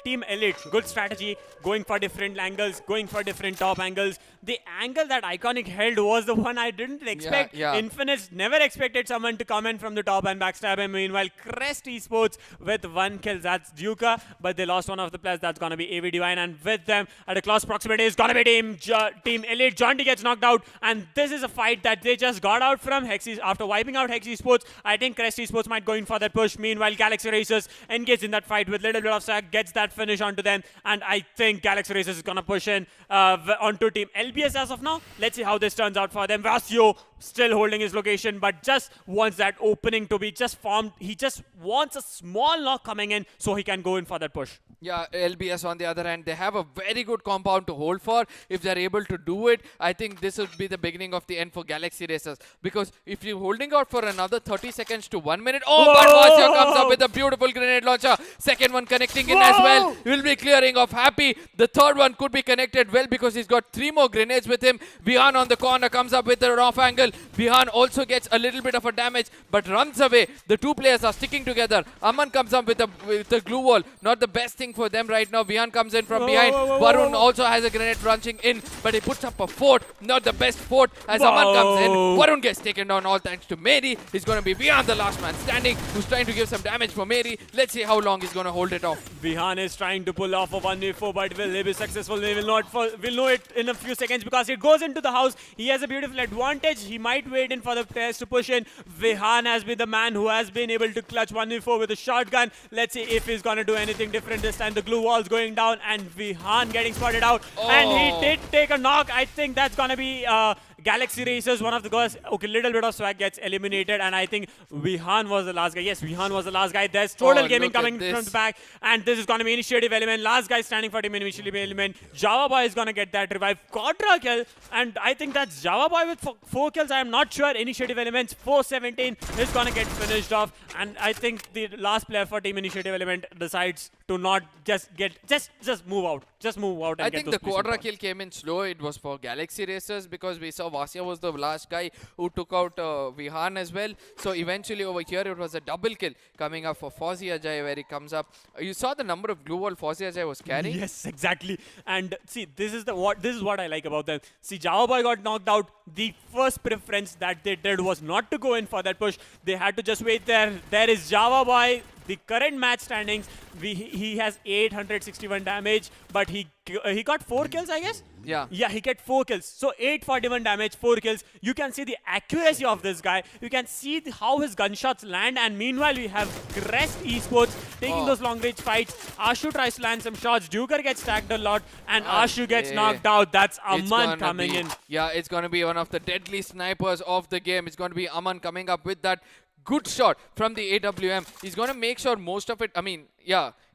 Speaker 3: Team Elite, good strategy, going for different angles, going for different top angles. The angle that Iconic held was the one I didn't expect. Infinite never expected someone to come in from the top and backstab him. Meanwhile, Crust Esports with 1 kill. That's Duka, but they lost one of the players. That's going to be AV Divine, and with them at a close proximity is going to be Team Elite. Jaunty gets knocked out, and this is a fight that they just got out from after wiping out Hex Esports. I think Crust Esports might go in for that push. Meanwhile, Galaxy Racers engage in that fight with LittlebitofSwag, gets that finish onto them, and I think Galaxy Racers is going to push in onto Team LBS as of now. Let's see how this turns out for them. Vasio still holding his location, but just wants that opening to be just formed. He just wants a small knock coming in so he can go in for that push.
Speaker 2: Yeah, LBS on the other hand, they have a very good compound to hold for. If they're able to do it, I think this would be the beginning of the end for Galaxy Racers. Because if you're holding out for another 30 seconds to 1 minute, but Vasya comes up with a beautiful grenade launcher. Second one connecting in as well. Will be clearing off Happy. The third one could be connected well because he's got 3 more grenades with him. Vihan on the corner comes up with an off angle. Vihan also gets a little bit of a damage, but runs away. The 2 players are sticking together. Aman comes up with the glue wall. Not the best thing nothing for them right now. Vihan comes in from behind. Varun also has a grenade launching in, but he puts up a fort. Not the best fort as Aman comes in. Varun gets taken down all thanks to Mary. He's going to be Vihan, the last man standing, who's trying to give some damage for Mary. Let's see how long he's going to hold it off.
Speaker 3: Vihan is trying to pull off a 1v4, but will he be successful? We will not. We'll know it in a few seconds because it goes into the house. He has a beautiful advantage. He might wait in for the players to push in. Vihan has been the man who has been able to clutch 1v4 with a shotgun. Let's see if he's going to do anything different this time. The glue wall's going down and Vihan getting spotted out. And he did take a knock. I think that's going to be Galaxy Racers, one of the guys. Okay, LittlebitofSwag gets eliminated, and I think Vihan was the last guy. Yes, Vihan was the last guy. There's Total Gaming coming from the back, and this is going to be Initiative Element. Last guy standing for Team Initiative Element. Java Boy is going to get that revive. Quadra kill, and I think that's Java Boy with 4 kills. I am not sure. Initiative Elements 417 is going to get finished off, and I think the last player for Team Initiative Element decides to not just move out. Just move out and
Speaker 2: I
Speaker 3: get
Speaker 2: think
Speaker 3: those
Speaker 2: the Quadra kill came in slow. It was for Galaxy Racers because we saw Vasya was the last guy who took out Vihan as well. So eventually over here it was a double kill coming up for Fozzy Ajay where he comes up. You saw the number of glue wall Fozzy Ajay was carrying.
Speaker 3: Yes, exactly. And see, this is what I like about them. See, Java Boy got knocked out. The first preference that they did was not to go in for that push. They had to just wait there. There is Java Boy. The current match standings, he has 861 damage, but he got 4 kills, I guess?
Speaker 2: Yeah.
Speaker 3: Yeah, he got 4 kills. So 841 damage, 4 kills. You can see the accuracy of this guy. You can see how his gunshots land. And meanwhile, we have Crust Esports taking those long range fights. Ashu tries to land some shots. Duker gets tagged a lot. And Ashu gets knocked out. That's Aman coming in.
Speaker 2: Yeah, it's going to be one of the deadly snipers of the game. It's going to be Aman coming up with that good shot from the AWM. He's going to make sure most of it,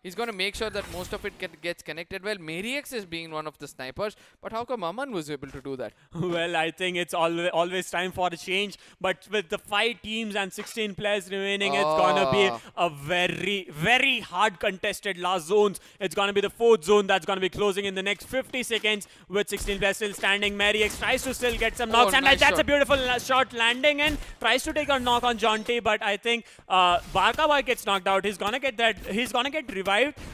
Speaker 2: he's going to make sure that most of it gets connected well. Mariex is being one of the snipers, but how come Aman was able to do that?
Speaker 3: Well, I think it's always time for a change, but with the 5 teams and 16 players remaining, it's going to be a very, very hard contested last zones. It's going to be the 4th zone that's going to be closing in the next 50 seconds with 16 players still standing. Mariex tries to still get some knocks, and
Speaker 2: nice
Speaker 3: that's
Speaker 2: shot.
Speaker 3: A beautiful shot landing and tries to take a knock on Jonty, but I think Barca Boy gets knocked out. He's going to get that. He's going to get revived.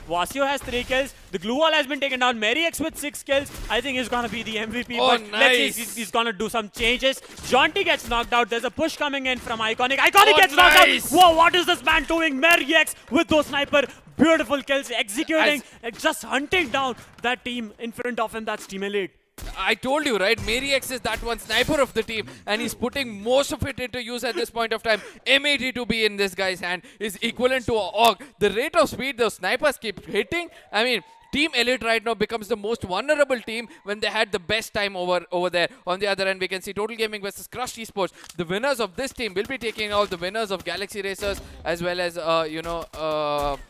Speaker 3: Vasio has 3 kills. The glue wall has been taken down. Mariex with 6 kills. I think he's going to be the MVP.
Speaker 2: Oh,
Speaker 3: but let's see, he's going to do some changes. Jonty gets knocked out. There's a push coming in from Iconic. Iconic gets knocked out. Whoa, what is this man doing? Mariex with those sniper. Beautiful kills, executing, just hunting down that team in front of him. That's Team Elite.
Speaker 2: I told you, right? Mariex is that one sniper of the team, and he's putting most of it into use at this point of time. M80 to be in this guy's hand is equivalent to a AUG. The rate of speed those snipers keep hitting, I mean, Team Elite right now becomes the most vulnerable team when they had the best time over there. On the other end, we can see Total Gaming versus Crust Esports. The winners of this team will be taking out the winners of Galaxy Racers as well as,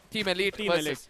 Speaker 2: Team Elite.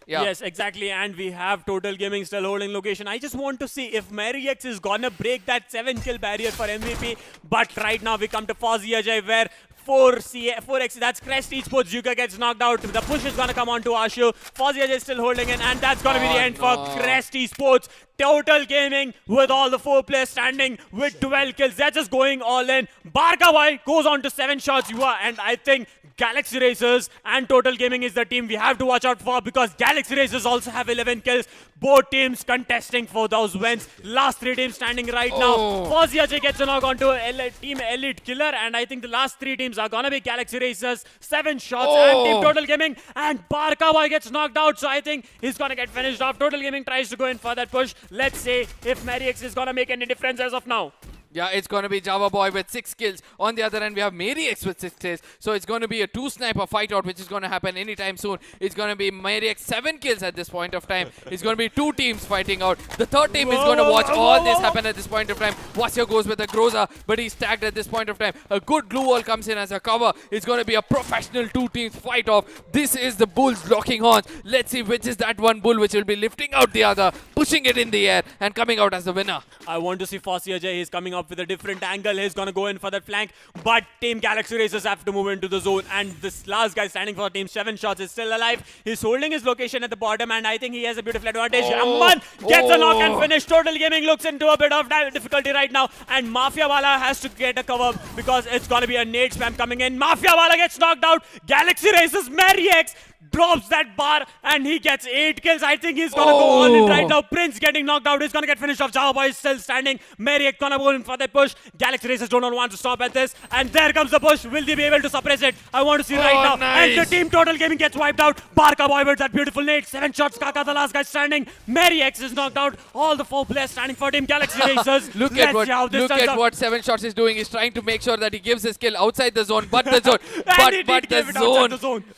Speaker 2: Yeah.
Speaker 3: Yes, exactly. And we have Total Gaming still holding location. I just want to see if Mariex is gonna break that 7-kill barrier for MVP. But right now we come to Fozzy Ajay where 4x, that's Crest Esports. Juka gets knocked out. The push is gonna come on to Ashu. Fozzy Ajay is still holding in, and that's gonna be the end for Crest Esports. Total Gaming with all the 4 players standing with 12 kills. They're just going all in. Barca Boy goes on to 7 shots. And I think Galaxy Racers and Total Gaming is the team we have to watch out for because Galaxy Racers also have 11 kills. Both teams contesting for those wins. Last 3 teams standing right now. Fozzy Ajay gets a knock onto Team Elite Killer, and I think the last 3 teams are gonna be Galaxy Racers, 7 shots, and Team Total Gaming, and Barca Boy gets knocked out, so I think he's gonna get finished off. Total Gaming tries to go in for that push. Let's see if Mariex is gonna make any difference as of now.
Speaker 2: Yeah, it's going to be Java Boy with 6 kills. On the other end, we have Mariex with 6 kills. So it's going to be a 2-sniper fight out, which is going to happen anytime soon. It's going to be Mariex 7 kills at this point of time. It's going to be 2 teams fighting out. The 3rd team is going to watch all this happen at this point of time. Vasya goes with a Groza, but he's tagged at this point of time. A good glue wall comes in as a cover. It's going to be a professional 2 teams fight off. This is the Bulls locking horns. Let's see which is that one Bull which will be lifting out the other, pushing it in the air, and coming out as the winner.
Speaker 3: I want to see Fozzy Ajay. He's coming up with a different angle. He's going to go in for that flank. But Team Galaxy Racers have to move into the zone. And this last guy standing for Team 7 shots is still alive. He's holding his location at the bottom. And I think he has a beautiful advantage. Aman gets a knock and finish. Total Gaming looks into a bit of difficulty right now. And Mafia Wala has to get a cover because it's going to be a nade spam coming in. Mafia Wala gets knocked out. Galaxy Racers, Mariex drops that bar and he gets 8 kills. I think he's gonna go all in right now. Prince getting knocked out. He's gonna get finished off. Java Boy is still standing. Merrick gonna go in for that push. Galaxy Racers don't want to stop at this. And there comes the push. Will they be able to suppress it? I want to see right now.
Speaker 2: Nice.
Speaker 3: And the team Total Gaming gets wiped out. Barca Boy with that beautiful nade. 7 shots. Kaka the last guy standing. Merrick is knocked out. All the 4 players standing for Team Galaxy Racers.
Speaker 2: Look at what 7 shots is doing. He's trying to make sure that he gives his kill outside the zone, but the zone,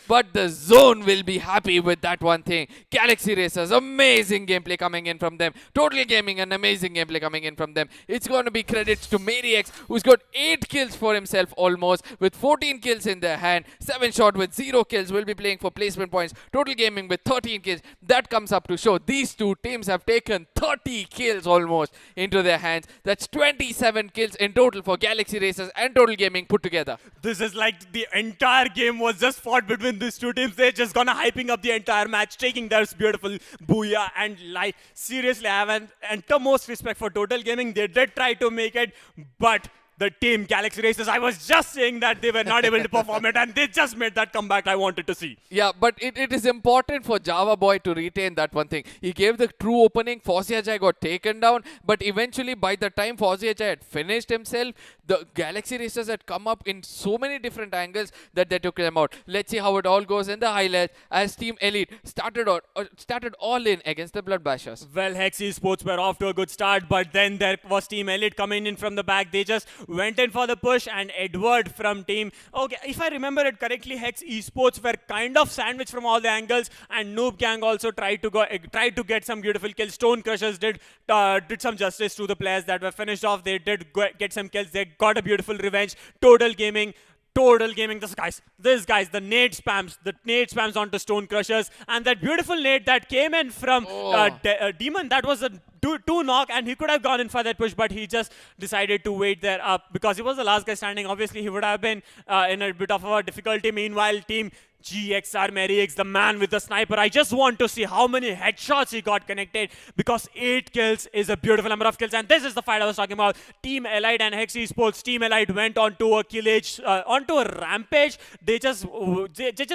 Speaker 2: but the zone will be happy with that one thing. Galaxy Racers, amazing gameplay coming in from them. Total Gaming, an amazing gameplay coming in from them. It's going to be credits to Merix, who's got 8 kills for himself almost, with 14 kills in their hand. 7 shot with 0 kills will be playing for placement points. Total Gaming with 13 kills. That comes up to show these two teams have taken 30 kills almost into their hands. That's 27 kills in total for Galaxy Racers and Total Gaming put together.
Speaker 3: This is like the entire game was just fought between these two teams. They're just gonna hyping up the entire match, taking their beautiful booyah, and like seriously, I have an utmost respect for Total Gaming. They did try to make it, but the team Galaxy Racers, I was just saying that they were not able to perform it, and they just made that comeback I wanted to see.
Speaker 2: Yeah, but it is important for Java Boy to retain that one thing. He gave the true opening. Forziajai got taken down, but eventually by the time Forziajai had finished himself, the Galaxy Racers had come up in so many different angles that they took them out. Let's see how it all goes in the highlights as Team Elite started all in against the Blood Bashers.
Speaker 3: Well, Hex Esports were off to a good start, but then there was Team Elite coming in from the back. They just went in for the push, and Edward from team, okay, if I remember it correctly, Hex Esports were kind of sandwiched from all the angles, and NooB Gang also tried to get some beautiful kills. Stone Crushers did some justice to the players that were finished off. They did get some kills. They got a beautiful revenge. Total Gaming, this guys, the nade spams onto Stone Crushers, and that beautiful nade that came in from Demon, that was a two knock, and he could have gone in for that push, but he just decided to wait there up because he was the last guy standing. Obviously, he would have been in a bit of a difficulty. Meanwhile, Team GXR Merix, the man with the sniper, I just want to see how many headshots he got connected, because 8 kills is a beautiful number of kills, and this is the fight I was talking about. Team Elite and Hex Esports. Team Elite went onto a killage, onto a rampage. They just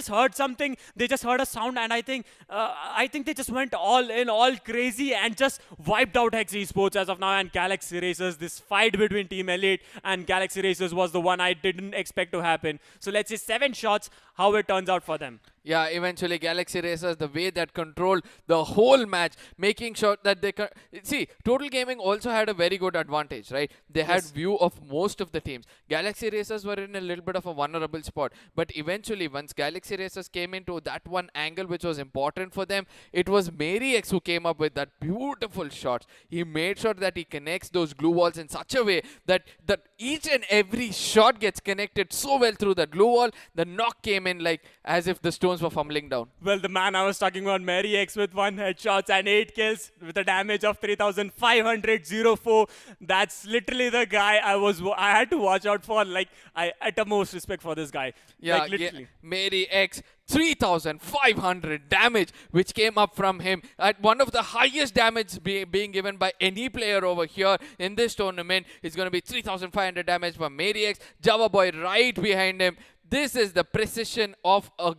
Speaker 3: heard something. They just heard a sound, and I think they just went all in, all crazy, and just wiped out Hex Esports as of now. And Galaxy Racers, this fight between Team Elite and Galaxy Racers was the one I didn't expect to happen. So let's say 7 shots, how it turns out for them.
Speaker 2: Yeah, eventually Galaxy Racers, the way that controlled the whole match, making sure that they can... See, Total Gaming also had a very good advantage, right? They had view of most of the teams. Galaxy Racers were in a little bit of a vulnerable spot. But eventually, once Galaxy Racers came into that one angle which was important for them, it was Merix who came up with that beautiful shot. He made sure that he connects those glue walls in such a way that each and every shot gets connected so well through the glue wall. The knock came in like as if the stones were fumbling down.
Speaker 3: Well, the man I was talking about, Merix, with 1 headshots and 8 kills with a damage of 3,504. That's literally the guy I had to watch out for. Like, I utmost respect for this guy.
Speaker 2: Yeah,
Speaker 3: like, literally.
Speaker 2: Merix, 3,500 damage which came up from him at one of the highest damage being given by any player over here in this tournament. It's going to be 3,500 damage for Merix. Java Boy right behind him. This is the precision of a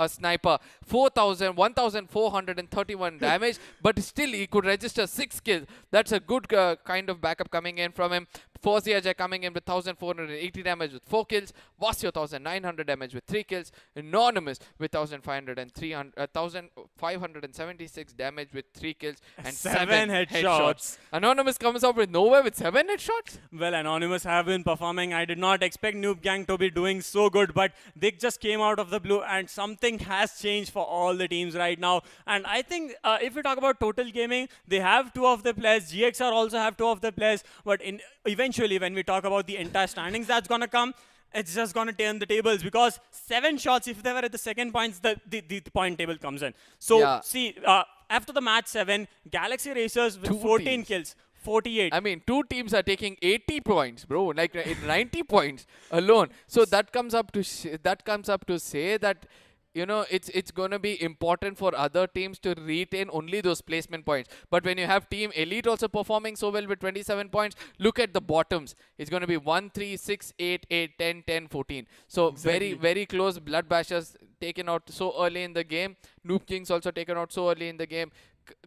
Speaker 2: sniper. 1,431 damage, but still he could register 6 kills. That's a good kind of backup coming in from him. Forziajai coming in with 1,480 damage with 4 kills. Vasio 1,900 damage with 3 kills. Anonymous with 1,576 damage with 3 kills and 7 headshots. Anonymous comes up with nowhere with 7 headshots?
Speaker 3: Well, Anonymous have been performing. I did not expect NooB Gang to be doing so good, but they just came out of the blue, and something has changed for all the teams right now. And I think if we talk about Total Gaming, they have 2 of the players. GXR also have 2 of the players, but eventually when we talk about the entire standings that's gonna come, it's just gonna turn the tables, because 7 shots, if they were at the second points, the point table comes in. So see, after the match 7, Galaxy Racers with 14 kills. 48.
Speaker 2: I mean, 2 teams are taking 80 points, bro. Like 90 points alone. So that comes up to say that you know, it's going to be important for other teams to retain only those placement points. But when you have Team Elite also performing so well with 27 points, look at the bottoms. It's going to be 1, 3, 6, 8, 8, 10, 10, 14. So
Speaker 3: Exactly.
Speaker 2: very close. Blood Bashers taken out so early in the game. Noob Kings also taken out so early in the game.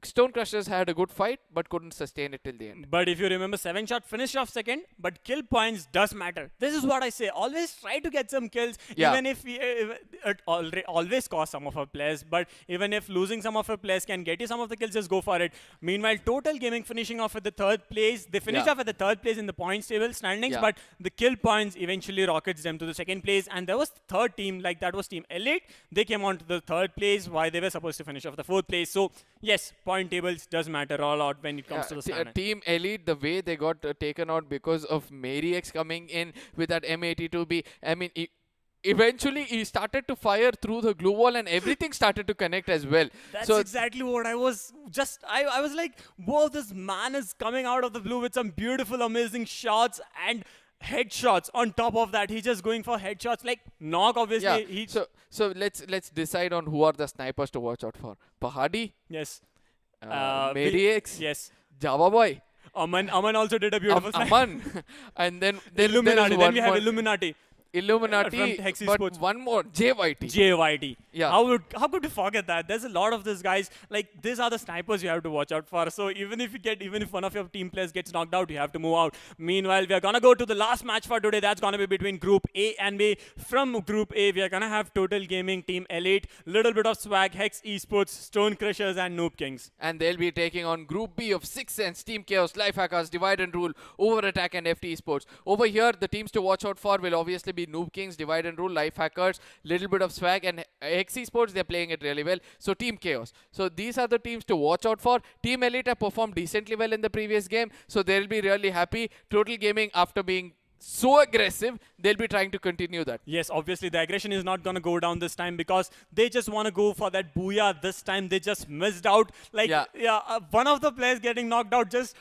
Speaker 2: Stone Crushers had a good fight, but couldn't sustain it till the end.
Speaker 3: But if you remember, 7-shot finished off second, but kill points does matter. This is what I say. Always try to get some kills,
Speaker 2: Yeah.
Speaker 3: even if it always costs some of our players. But even if losing some of our players can get you some of the kills, just go for it. Meanwhile, Total Gaming finishing off at the 3rd place. They finished off at the 3rd place in the points table standings, but the kill points eventually rockets them to the 2nd place. And there was the 3rd team, like that was Team Elite. They came on to the 3rd place, while they were supposed to finish off the 4th place. So yes, point tables does matter a lot when it comes to the standing.
Speaker 2: Team Elite, the way they got taken out because of Mariex coming in with that M82B, I mean, eventually he started to fire through the glue wall and everything started to connect as well.
Speaker 3: That's
Speaker 2: so
Speaker 3: exactly what I was I was like, whoa, this man is coming out of the blue with some beautiful, amazing shots and headshots. On top of that, he's just going for headshots. Like Nog, obviously.
Speaker 2: So let's decide on who are the snipers to watch out for. Pahadi?
Speaker 3: Yes.
Speaker 2: Mariex?
Speaker 3: Yes.
Speaker 2: Java Boy?
Speaker 3: Aman also did a beautiful snipe.
Speaker 2: Aman. And then
Speaker 3: Illuminati.
Speaker 2: Then
Speaker 3: we have Illuminati.
Speaker 2: Illuminati,
Speaker 3: from Hex
Speaker 2: but
Speaker 3: Esports.
Speaker 2: one more, JYT.
Speaker 3: JYT.
Speaker 2: Yeah.
Speaker 3: How could you forget that? There's a lot of these guys. Like, these are the snipers you have to watch out for. So even if one of your team players gets knocked out, you have to move out. Meanwhile, we are gonna go to the last match for today. That's gonna be between Group A and B. From Group A, we are gonna have Total Gaming, Team Elite, LittlebitofSwag, Hex Esports, Stone Crushers, and NooB Kings.
Speaker 2: And they'll be taking on Group B of 6 Sense, Team Chaos, Life Hackers, Divide and Rule, Over Attack, and FTesports. Over here, the teams to watch out for will obviously be NooB Kings, Divide and Rule, Life Hackers, LittlebitofSwag, and Hex Esports. They're playing it really well. So Team Chaos. So these are the teams to watch out for. Team Elite have performed decently well in the previous game, so they'll be really happy. Total Gaming, after being so aggressive, they'll be trying to continue that.
Speaker 3: Yes, obviously the aggression is not going to go down this time because they just want to go for that booyah. This time they just missed out. Like, one of the players getting knocked out just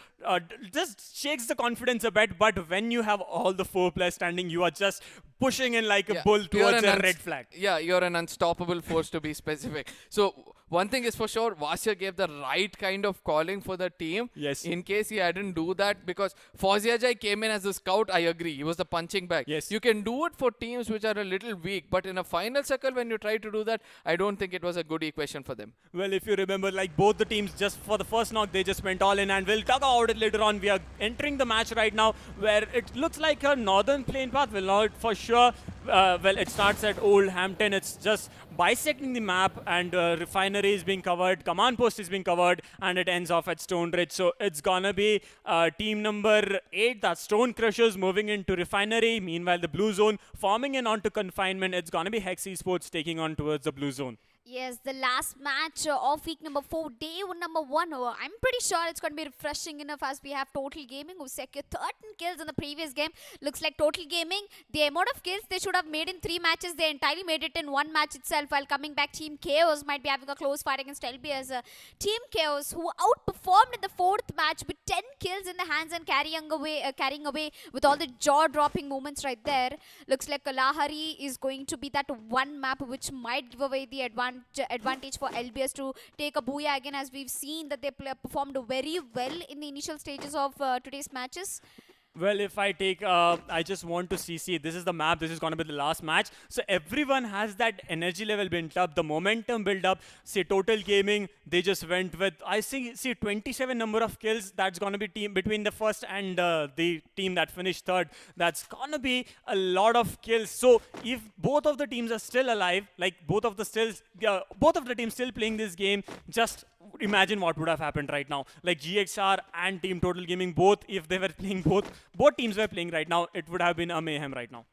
Speaker 3: shakes the confidence a bit. But when you have all the 4 players standing, you are just pushing in like a bull towards a red flag.
Speaker 2: Yeah, you're an unstoppable force, to be specific. So one thing is for sure, Vasya gave the right kind of calling for the team.
Speaker 3: Yes.
Speaker 2: In case he hadn't do that, because Fauziajai came in as a scout, I agree. He was the punching bag.
Speaker 3: Yes.
Speaker 2: You can do it for teams which are a little weak, but in a final circle, when you try to do that, I don't think it was a good equation for them.
Speaker 3: Well, if you remember, like both the teams, just for the first knock, they just went all in, and we'll talk about it later on. We are entering the match right now where it looks like a northern plane path. Well, not for sure. Well, it starts at Old Hampton. It's just bisecting the map, and refinery is being covered, command post is being covered, and it ends off at Stone Ridge. So it's gonna be team number 8, that's Stone Crushers, moving into refinery. Meanwhile, the blue zone forming in onto confinement. It's gonna be Hex Esports taking on towards the blue zone.
Speaker 1: Yes, the last match of week number 4, day number 1. I'm pretty sure it's going to be refreshing enough as we have Total Gaming who secured 13 kills in the previous game. Looks like Total Gaming, the amount of kills they should have made in 3 matches, they entirely made it in 1 match itself. While coming back, Team Chaos might be having a close fight against LBS. Team Chaos, who outperformed in the 4th match with 10 kills in the hands and carrying away with all the jaw-dropping moments right there. Looks like Kalahari is going to be that one map which might give away the advantage for LBS to take a booyah again, as we've seen that they performed very well in the initial stages of today's matches.
Speaker 3: Well, if I take, I just want to see, this is the map, this is going to be the last match. So everyone has that energy level built up, the momentum built up. Say Total Gaming, they just went with, I see 27 number of kills. That's going to be team between the first and the team that finished 3rd. That's going to be a lot of kills. So if both of the teams are still alive, like both of the teams still playing this game, just imagine what would have happened right now. Like GXR and Team Total Gaming, both, if they were playing both teams were playing right now, it would have been a mayhem right now.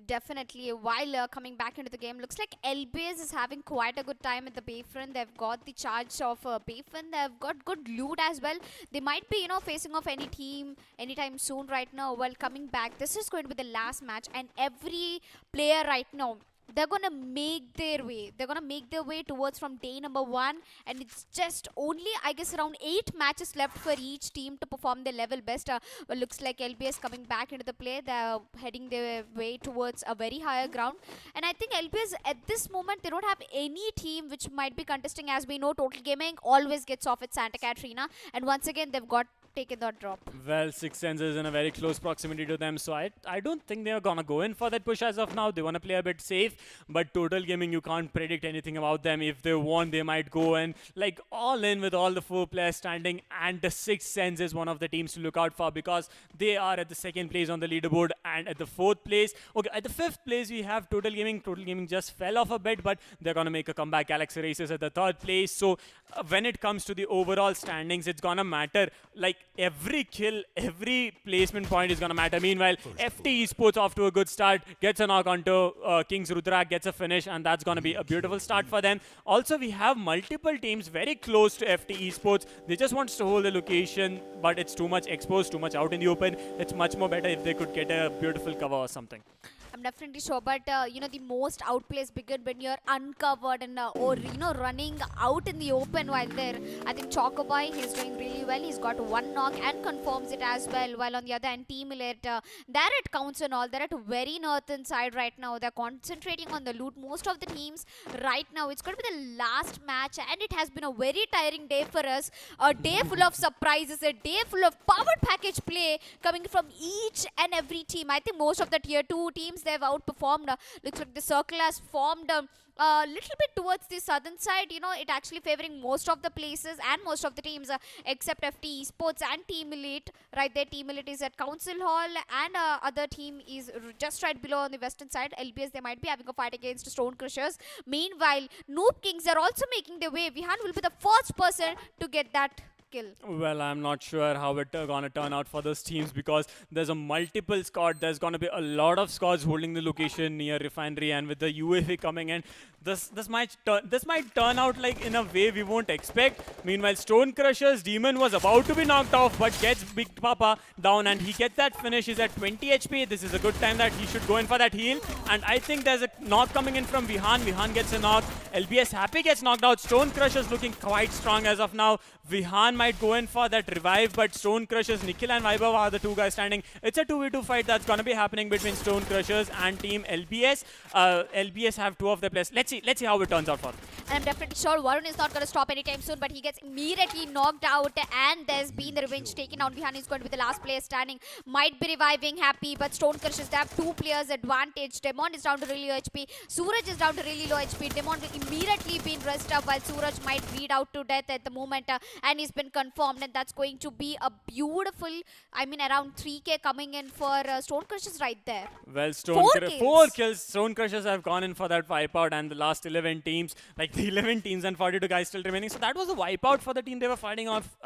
Speaker 1: Definitely. While coming back into the game, looks like LBS is having quite a good time at the Bayfront. They've got the charge of Bayfront. They've got good loot as well. They might be, facing off any team anytime soon right now. While coming back, this is going to be the last match, and every player right now, they're gonna make their way. They're gonna make their way towards from day number 1, and it's just only, I guess, around 8 matches left for each team to perform their level best. Well, looks like LBS coming back into the play. They're heading their way towards a very higher ground, and I think LBS at this moment, they don't have any team which might be contesting. As we know, Total Gaming always gets off at Santa Catarina, and once again they've got taken that drop.
Speaker 3: Well, Six Sense is in a very close proximity to them, so I don't think they're gonna go in for that push as of now. They wanna play a bit safe, but Total Gaming, you can't predict anything about them. If they want, they might go in like all in with all the 4 players standing, and the Six Sense is one of the teams to look out for because they are at the 2nd place on the leaderboard, and at the 4th place, okay, at the 5th place we have Total Gaming. Total Gaming just fell off a bit, but they're gonna make a comeback. Galaxy Racers at the 3rd place. So when it comes to the overall standings, it's gonna matter. Like every kill, every placement point is gonna matter. Meanwhile, FTesports off to a good start, gets a knock onto KinGz Rudrak, gets a finish, and that's gonna be a beautiful start for them. Also, we have multiple teams very close to FTesports. They just want to hold the location, but it's too much exposed, too much out in the open. It's much more better if they could get a beautiful cover or something.
Speaker 1: I'm definitely sure, but you know, the most outplays begin when you're uncovered and or you know, running out in the open while there. I think Chocoboy, he's doing really well. He's got 1 knock and confirms it as well. While on the other hand, Team Elite, they're at counts and all. They're at a very northern side right now. They're concentrating on the loot. Most of the teams right now, it's going to be the last match, and it has been a very tiring day for us. A day full of surprises, a day full of powered package play coming from each and every team. I think most of the tier 2 teams, they've outperformed. Looks like the circle has formed a little bit towards the southern side. You know, it actually favoring most of the places and most of the teams except FTesports and Team Elite. Right there, Team Elite is at Council Hall, and other team is just right below on the western side. LBS, they might be having a fight against Stone Crushers. Meanwhile, NooB Kings are also making their way. Vihan will be the first person to get that kill.
Speaker 3: Well, I'm not sure how it's gonna turn out for those teams because there's a multiple squad. There's gonna be a lot of squads holding the location near Refinery, and with the UAV coming in, this might turn out like in a way we won't expect. Meanwhile, Stone Crushers Demon was about to be knocked off, but gets Big Papa down, and he gets that finish. He's at 20 HP. This is a good time that he should go in for that heal. And I think there's a knock coming in from Vihan. Vihan gets a knock. LBS Happy gets knocked out. Stone Crushers looking quite strong as of now. Vihan might go in for that revive, but Stone Crushers, Nikhil and Vaibhav are the 2 guys standing. It's a 2v2 fight that's going to be happening between Stone Crushers and Team LBS. LBS have 2 of their players. Let's see how it turns out for them.
Speaker 1: And I'm definitely sure Varun is not going to stop anytime soon, but he gets immediately knocked out, and there's been the revenge taken out. Vihan is going to be the last player standing. Might be reviving Happy, but Stone Crushers, they have 2 players advantage. Demon is down to really low HP. Suraj is down to really low HP. Demon will immediately be rest up, while Suraj might bleed out to death at the moment, and he's been confirmed, and that's going to be a beautiful, I mean, around 3k coming in for Stone Crushers right there.
Speaker 3: Well,
Speaker 1: 4
Speaker 3: kills. Stone Crushers have gone in for that wipeout, and the last 11 teams, like the 11 teams and 42 guys still remaining. So that was a wipeout for the team they were fighting off.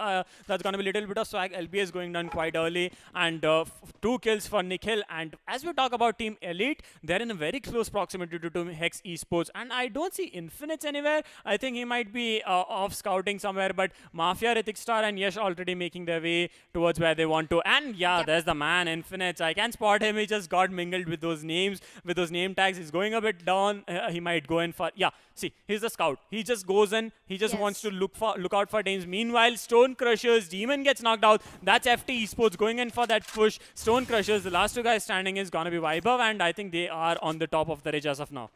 Speaker 3: That's going to be Little Bit of Swag. LBS going down quite early, and 2 kills for Nikhil. And as we talk about Team Elite, they're in a very close proximity to Team Hex Esports, and I don't see Infinites anywhere. I think he might be off scouting somewhere, but Mafia, Rithik Star and Yash already making their way towards where they want to. And yeah, there's the man, Infinites. I can spot him. He just got mingled with those names, with those name tags. He's going a bit down. He might go in for, yeah, see, he's the scout. He just goes in. He just wants to look out for teams. Meanwhile, Stone Crushers, Demon gets knocked out. That's FTesports going in for that push. Stone Crushers, the last 2 guys standing is going to be Vaibhav, and I think they are on the top of the ridge as of now.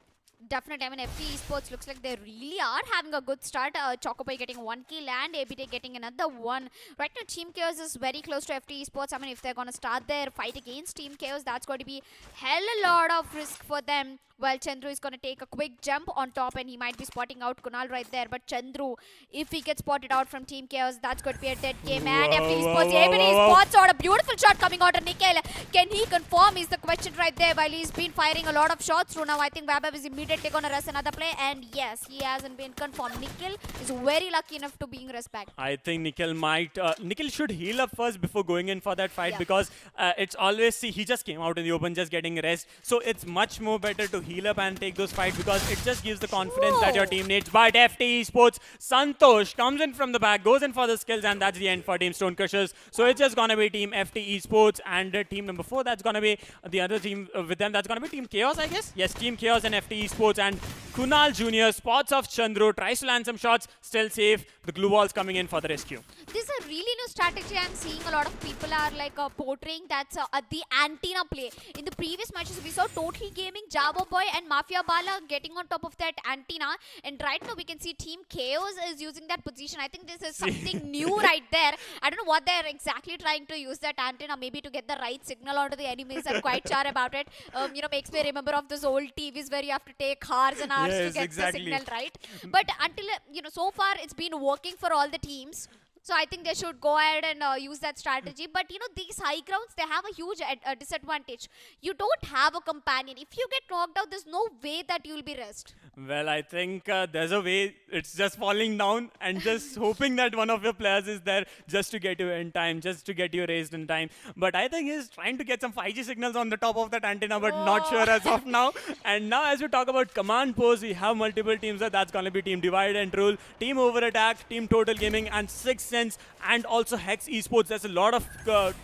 Speaker 1: Definitely, I mean, FTesports looks like they really are having a good start. Chocoboy getting 1 kill and ABT getting another 1. Right now, Team KinGz is very close to FTesports. I mean, if they're going to start their fight against Team KinGz, that's going to be hell a lot of risk for them. While Chandru is going to take a quick jump on top, and he might be spotting out Kunal right there. But Chandru, if he gets spotted out from Team KinGz, that's going to be a dead game. And FTesports, ABT spots out a beautiful shot coming out of Nikhil. Can he confirm is the question right there, while he's been firing a lot of shots through now. I think Vaibhav is immediately going to rush another play, and yes, he hasn't been confirmed. Nikhil is very lucky enough to being rushed back.
Speaker 3: I think Nikhil might, Nikhil should heal up first before going in for that fight, because it's always, see, he just came out in the open just getting rest. So it's much more better to heal up and take those fights, because it just gives the confidence that your team needs. But FTesports, Santosh comes in from the back, goes in for the skills, and that's the end for Team Stone Crushers. So it's just going to be Team FTesports, and team number 4, that's going to be the other team with them. That's going to be Team KinGz, I guess. Yes, Team KinGz and FTesports. Esports, and Kunal Jr. spots off Chandru, tries to land some shots, still safe. The glue wall's coming in for the rescue.
Speaker 1: This is a really new strategy I'm seeing a lot of people are like portraying. That's the antenna play. In the previous matches, we saw Total Gaming, Java Boy and Mafia Bala getting on top of that antenna. And right now we can see Team KinGz is using that position. I think this is something new right there. I don't know what they're exactly trying to use that antenna, maybe to get the right signal onto the enemies. I'm quite sure about it. Makes me remember of those old TVs where you have to take hours and hours to get the signal right. But until, so far it's been working for all the teams. So I think they should go ahead and use that strategy. But these high grounds, they have a huge disadvantage. You don't have a companion. If you get knocked out, there's no way that you'll be rest.
Speaker 3: Well, I think there's a way. It's just falling down and just hoping that one of your players is there just to get you in time, just to get you raised in time. But I think he's trying to get some 5G signals on the top of that antenna, but not sure as of now. And now as we talk about command posts, we have multiple teams. That's going to be Team Divide and Rule, Team Over Attack, Team Total Gaming, and 6 and also Hex Esports. There's a lot of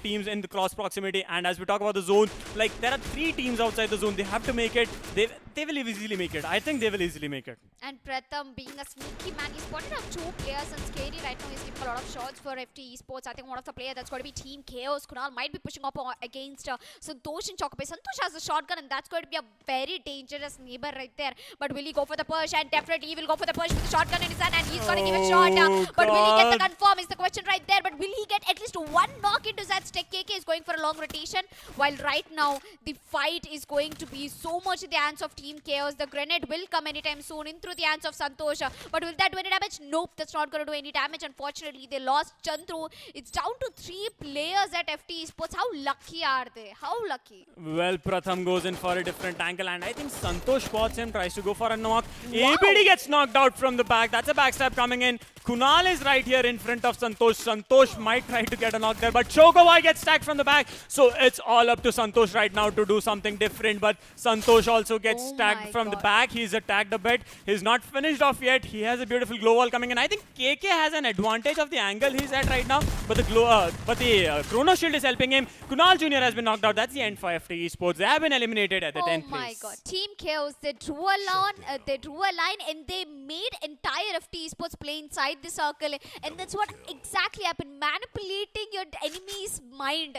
Speaker 3: teams in the cross proximity. And as we talk about the zone, like there are 3 teams outside the zone. They have to make it. They will easily make it. I think they will easily make it.
Speaker 1: And Pratham being a sneaky man, he spotted up 2 players and Scary right now. He's giving a lot of shots for FTesports. I think one of the players that's going to be Team KinGz. Kunal might be pushing up against Santosh and Chocope. Santosh has a shotgun and that's going to be a very dangerous neighbor right there. But will he go for the push? And definitely he will go for the push with the shotgun in his hand and he's going to give it a shot. But will he get the confirm is the question right there. But will he get at least 1 knock into that stick? KK is going for a long rotation. While right now the fight is going to be so much in the hands of Team KinGz. The grenade will come anytime soon in through the hands of Santosh. But will that do any damage? Nope, that's not going to do any damage. Unfortunately, they lost Chandru. It's down to 3 players at FTesports. How lucky are they? How lucky?
Speaker 3: Well, Pratham goes in for a different angle and I think Santosh spots him, tries to go for a knock. Wow. ABD gets knocked out from the back. That's a backstab coming in. Kunal is right here in front of Santosh. Santosh might try to get a knock there, but Chocoboy gets stacked from the back. So it's all up to Santosh right now to do something different. But Santosh also gets stacked from the back. He's attacked a bit. He's not finished off yet. He has a beautiful glow wall coming in. I think KK has an advantage of the angle he's at right now. But the Chrono Shield is helping him. Kunal Jr. has been knocked out. That's the end for FTesports. They have been eliminated at the 10th place.
Speaker 1: Oh my god. Team KinGz, they drew a line and they made entire FTesports play inside the circle, and that's what exactly happened, manipulating your enemy's mind.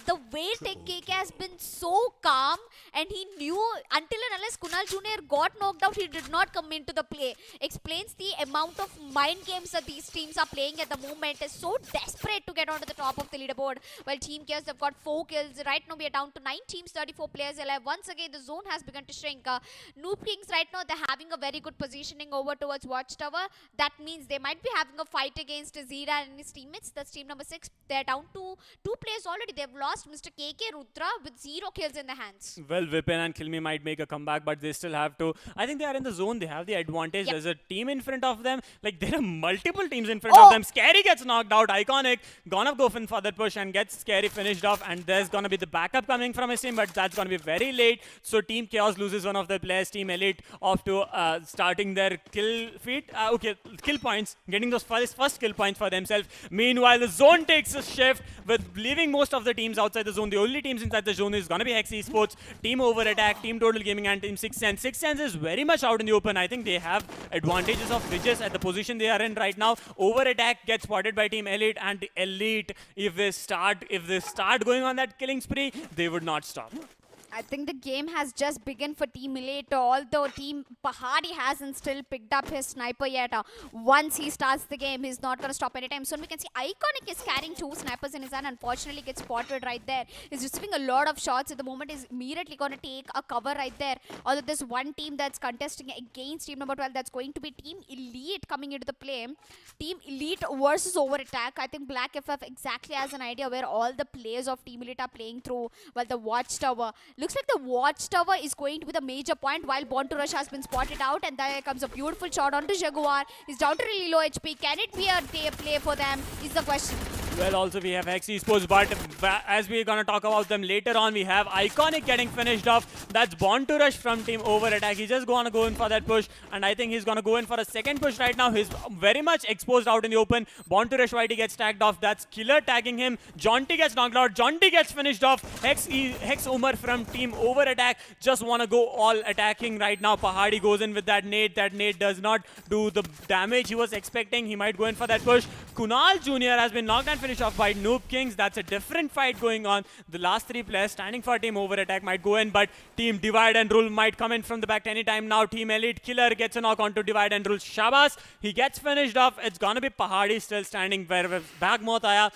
Speaker 1: The way KK has been so calm, and he knew until and unless Kunal Jr. got knocked out, he did not come into the play. Explains the amount of mind games that these teams are playing at the moment. Is so desperate to get onto the top of the leaderboard. While Team KinGz have got 4 kills. Right now we are down to 9 teams, 34 players alive. Once again the zone has begun to shrink. NooB Kings right now, they're having a very good positioning over towards Watchtower. That means they might be having a fight against Zira and his teammates. That's team number 6. They're down to 2 players already. They've lost Mr. KK Rudra with 0 kills in the hands.
Speaker 3: Well, Vipin and Kilme might make a comeback, but they still have to. I think they are in the zone. They have the advantage. There's a team in front of them. Like, there are multiple teams in front of them. Scary gets knocked out. Iconic gonna go for that push and gets Scary finished off. And there's gonna be the backup coming from his team, but that's gonna be very late. So Team KinGz loses one of their players. Team Elite off to starting their kill feat. Kill points, getting those first kill points for themselves. Meanwhile, the zone takes a shift with leaving most of the teams outside the zone. The only teams inside the zone is gonna be Hex Esports, Team Over Attack, Team Total Gaming, and Team 6sense. 6sense is very much out in the open. I think they have advantages of bridges at the position they are in right now. Over Attack gets spotted by Team Elite, and the Elite, if they start going on that killing spree, they would not stop.
Speaker 1: I think the game has just begun for Team Elite, although Team Pahadi hasn't still picked up his sniper yet. Once he starts the game, he's not going to stop anytime soon. We can see Iconic is carrying 2 snipers in his hand. Unfortunately, gets spotted right there. He's receiving a lot of shots at the moment. He's immediately going to take a cover right there. Although there's one team that's contesting against team number 12. That's going to be Team Elite coming into the play. Team Elite versus Over Attack. I think Black FF exactly has an idea where all the players of Team Elite are playing through. While the Watchtower, looks like the Watchtower is going to be the major point, while Born to Rush has been spotted out, and there comes a beautiful shot onto Jaguar. He's down to really low HP. Can it be a day play for them is the question.
Speaker 3: Well, also we have Hex Esports, but as we're gonna talk about them later on, we have Iconic getting finished off. That's Born to Rush from Team Over Attack. He's just gonna go in for that push, and I think he's gonna go in for a second push right now. He's very much exposed out in the open. Born to Rush Whitey gets tagged off. That's Killer tagging him. Jonty gets knocked out. Jonty gets finished off. Hex Umar from Team Over Attack just wanna go all attacking right now. Pahadi goes in with that nade. That nade does not do the damage he was expecting. He might go in for that push. Kunal Jr. has been knocked and finished off by NooB KinGz. That's a different fight going on. The last three players standing for Team Over Attack might go in, but Team Divide and Rule might come in from the back anytime now. Team Elite Killer gets a knock onto Divide and Rule. Shabas, he gets finished off. It's gonna be Pahadi still standing where Bagmoth aaya.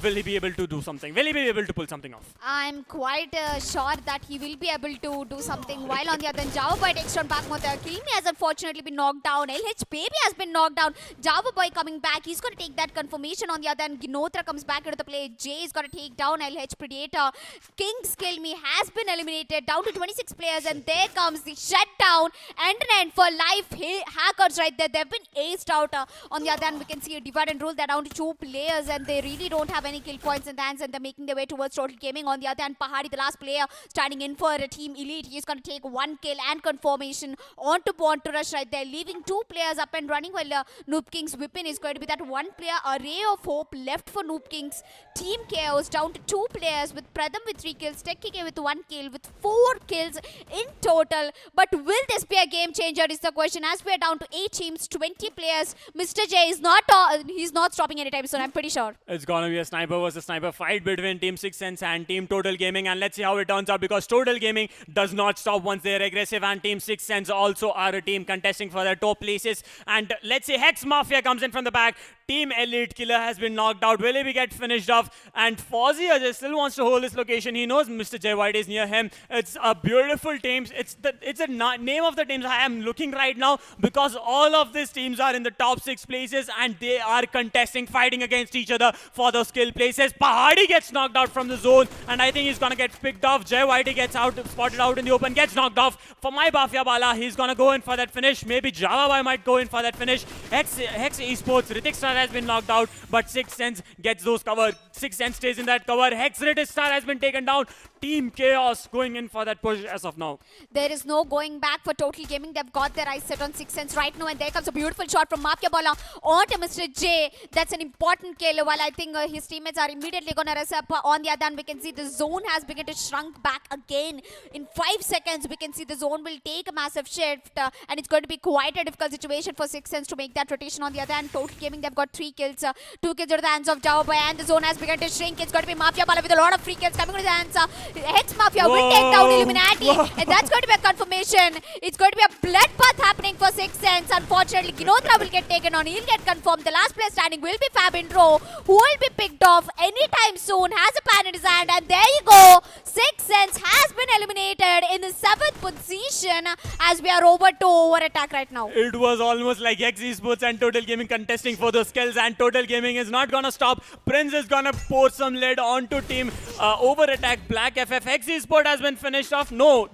Speaker 3: Will he be able to do something? Will he be able to pull something off?
Speaker 1: I'm quite sure that he will be able to do something. While on the other hand, Java Boy takes on Bagmoth. Kimi has unfortunately been knocked down. LH Baby has been knocked down. Java Boy coming back. He's going to take that confirmation on the other hand. Ginotra comes back into the play. Jay is going to take down LH Predator. KinGz Kill Me has been eliminated. Down to 26 players. And there comes the shutdown. End for life. Hackers right there. They've been aced out. On the other hand, we can see a Divide and Rule. They're down to 2 players. And they really don't have any kill points in the hands. And they're making their way towards Total Gaming. On the other hand, Pahadi, the last player, standing in for a Team Elite. He's going to take 1 kill and confirmation onto Born to Rush right there. Leaving 2 players up and running while NooB KinGz Whippin is going to be that 1 player. A ray of hope left for NooB KinGz. Team Chaos down to 2 players with Pradham with 3 kills, Techie with 1 kill, with 4 kills in total. But will this be a game changer is the question. As we are down to 8 teams, 20 players. Mr. J is not he's not stopping anytime soon, I'm pretty sure.
Speaker 3: It's gonna be a sniper versus sniper fight between Team 6 Sense and Team Total Gaming, and let's see how it turns out, because Total Gaming does not stop once they're aggressive, and Team 6 Sense also are a team contesting for their top places. And let's see, Hex Mafia comes in from the back. Team Elite Killer has been knocked out. Will he get finished off? And Fozzy Ajay still wants to hold his location. He knows Mr. J White is near him. It's a beautiful team. It's a name of the teams I am looking right now, because all of these teams are in the top 6 places and they are contesting, fighting against each other for those skill places. Pahadi gets knocked out from the zone, and I think he's gonna get picked off. Jay Whitey gets spotted out in the open, gets knocked off. For my Bafia Bala, he's gonna go in for that finish. Maybe Java Boy might go in for that finish. Hex Esports, Ritik Star has been knocked out, but 6 Sense gets those cover. 6 Sense stays in that cover. Hex Ritik Star has been taken down. Team Chaos going in for that push as of now.
Speaker 1: There is no going back for Total Gaming. They've got their eyes set on 6 Sense right now, and there comes a beautiful shot from Mafia Bala onto Mr. J. That's an important kill, while I think his teammates are immediately going to rest up. On the other hand, we can see the zone has begun to shrunk back again. In 5 seconds, we can see the zone will take a massive shift, and it's going to be quite a difficult situation for 6 Sense to make that rotation. On the other hand, Total Gaming, they've got 3 kills. 2 kills out of the hands of Java Boy, and the zone has begun to shrink. It's going to be Mafia Bala with a lot of free kills coming to the hands. Hex Mafia will take down Illuminati, and that's going to be a confirmation. It's going to be a bloodbath happening for 6 Sense. Unfortunately, Ginotra will get taken on. He'll get confirmed. The last player standing will be Fab Intro, who will be picked off anytime soon. Has a pan in his hand, and there you go. 6 Sense has been eliminated in the 7th position as we are over to Over Attack right now.
Speaker 3: It was almost like Hex Esports and Total Gaming contesting for those kills, and Total Gaming is not gonna stop. Prince is gonna pour some lead onto Team Over Attack Black FF. Hex Esports has been finished off. No,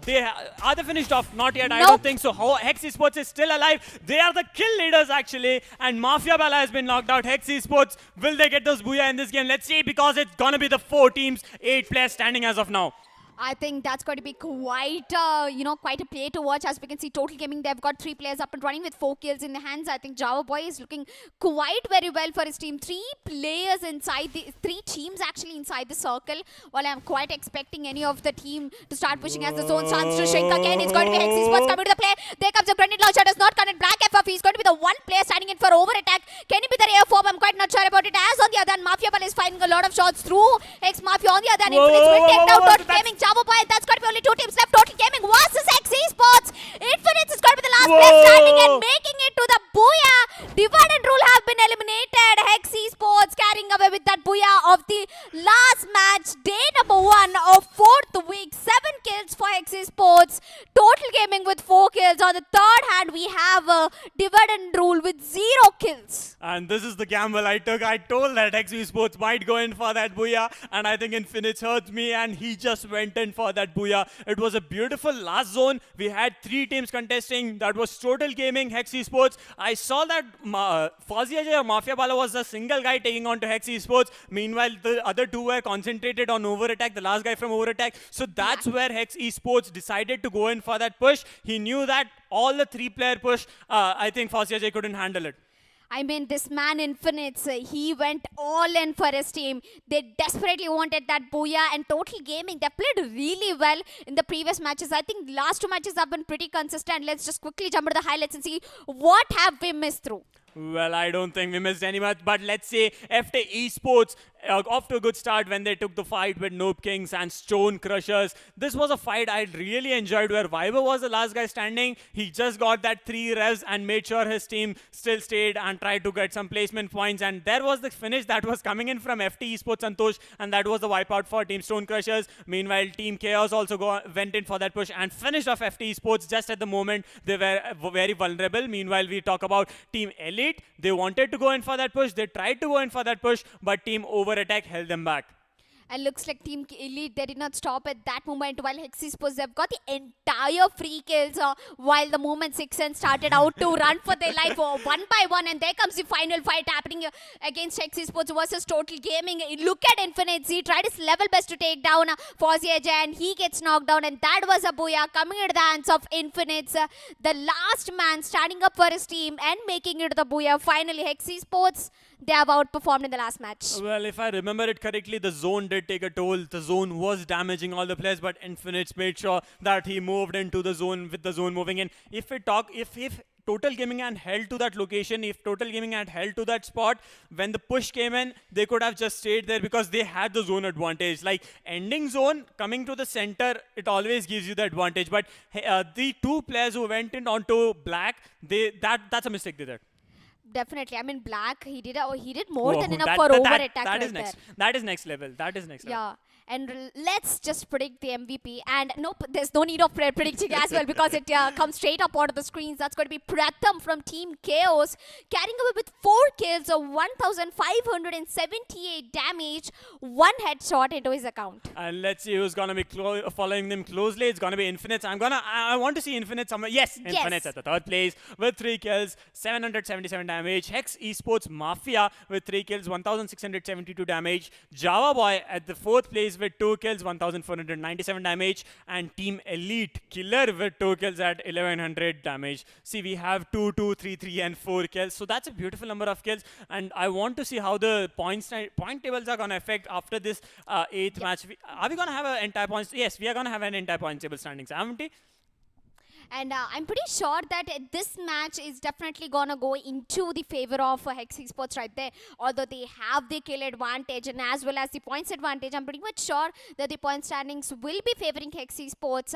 Speaker 3: are they finished off? Not yet. Nope. I don't think so. Hex Esports is still alive. They are the kill leaders actually, and Mafia Bala has been knocked out. Hex Esports, will they get those booyah in this game? Let's see, because it's gonna be the 4 teams, 8 players standing as of now.
Speaker 1: I think that's going to be quite, quite a play to watch. As we can see, Total Gaming, they've got 3 players up and running with 4 kills in the hands. I think Java Boy is looking quite very well for his team. 3 players inside the 3 teams actually inside the circle. While I'm quite expecting any of the team to start pushing as the zone starts to shrink again. It's going to be Hex Esports coming to the play. There comes a grenade launcher. Does not connect Black FF. He's going to be the 1 player standing in for Over Attack. Can he be the AF4? I'm quite not sure about it. As on the other hand, Mafia Bala is firing a lot of shots through Hex Mafia. On the other hand, Infinix will take down Total Gaming. Java Boy, that's going to be only 2 teams left. Total Gaming versus Hex Esports. Infinix is going to be the last player standing and making it to the booyah. Divide and Rule have been eliminated. Hex Esports carrying away with that booyah of the last match. Day number 1 of 4th week. 7 kills for Hex Esports. Total Gaming with 4 kills. On the third hand, we have Divide Divided Rule with 0 kills.
Speaker 3: And this is the gamble I took. I told that Esports might go in for that booyah, and I think Infinite heard me, and he just went in for that booyah. It was a beautiful last zone. We had 3 teams contesting. That was Total Gaming, Hex Esports. I saw that Fawzi Ajay or Mafia Bala was the single guy taking on to Hex Esports. Meanwhile, the other 2 were concentrated on Over Attack, the last guy from Over Attack. So that's where Hex Esports decided to go in for that push. He knew that all the 3-player push, I think Fawzi Ajay couldn't handle it.
Speaker 1: I mean, this man Infinites, he went all in for his team. They desperately wanted that booyah, and Total Gaming, they played really well in the previous matches. I think last 2 matches have been pretty consistent. Let's just quickly jump into the highlights and see what have we missed through.
Speaker 3: Well, I don't think we missed any much, but let's say Esports off to a good start when they took the fight with NooB Kings and Stone Crushers. This was a fight I really enjoyed where Viber was the last guy standing. He just got that 3 revs and made sure his team still stayed and tried to get some placement points. And there was the finish that was coming in from Esports Santosh, and that was the wipeout for Team Stone Crushers. Meanwhile, Team Chaos also went in for that push and finished off Esports just at the moment. They were very vulnerable. Meanwhile, we talk about Team Elite. They wanted to go in for that push. They tried to go in for that push, but Team Over Attack held them back.
Speaker 1: And looks like Team Elite, they did not stop at that moment, while Hex Esports, they've got the entire free kills while the moment 6N started out to run for their life one by one. And there comes the final fight happening against Hex Esports versus Total Gaming. Look at Infinite. He tried his level best to take down Fawzi Ajay, and he gets knocked down. And that was a booyah coming into the hands of Infinite. The last man standing up for his team and making it the booyah. Finally, Hex Esports, they have outperformed in the last match.
Speaker 3: Well, if I remember it correctly, the zone did take a toll. The zone was damaging all the players, but Infinite made sure that he moved into the zone with the zone moving in. If Total Gaming had held to that location, if Total Gaming had held to that spot, when the push came in, they could have just stayed there because they had the zone advantage. Like ending zone, coming to the center, it always gives you the advantage. But the 2 players who went in onto black, that's a mistake they did.
Speaker 1: Definitely. I mean, Black, he did more than enough for over attack.
Speaker 3: That is next level. That is next level.
Speaker 1: Yeah. And let's just predict the MVP. And nope, there's no need of predicting as well because it comes straight up onto the screens. That's going to be Pratham from Team Chaos, carrying away with 4 kills of 1,578 damage, 1 headshot into his account.
Speaker 3: And let's see who's going to be following them closely. It's going to be Infinite. I want to see Infinite somewhere. Yes, Infinite at the 3rd place with 3 kills, 777 damage. Hex Esports Mafia with 3 kills, 1,672 damage. Java Boy at the 4th place with 2 kills, 1,497 damage, and Team Elite Killer with 2 kills at 1,100 damage. See, we have 2, 2, 3, 3, and 4 kills. So that's a beautiful number of kills, and I want to see how the point tables are going to affect after this 8th match. Are we going to have an entire points? Yes, we are going to have an entire point table standings, haven't we?
Speaker 1: And I'm pretty sure that this match is definitely going to go into the favor of Hex Esports right there. Although they have the kill advantage and as well as the points advantage, I'm pretty much sure that the point standings will be favoring Hex Esports.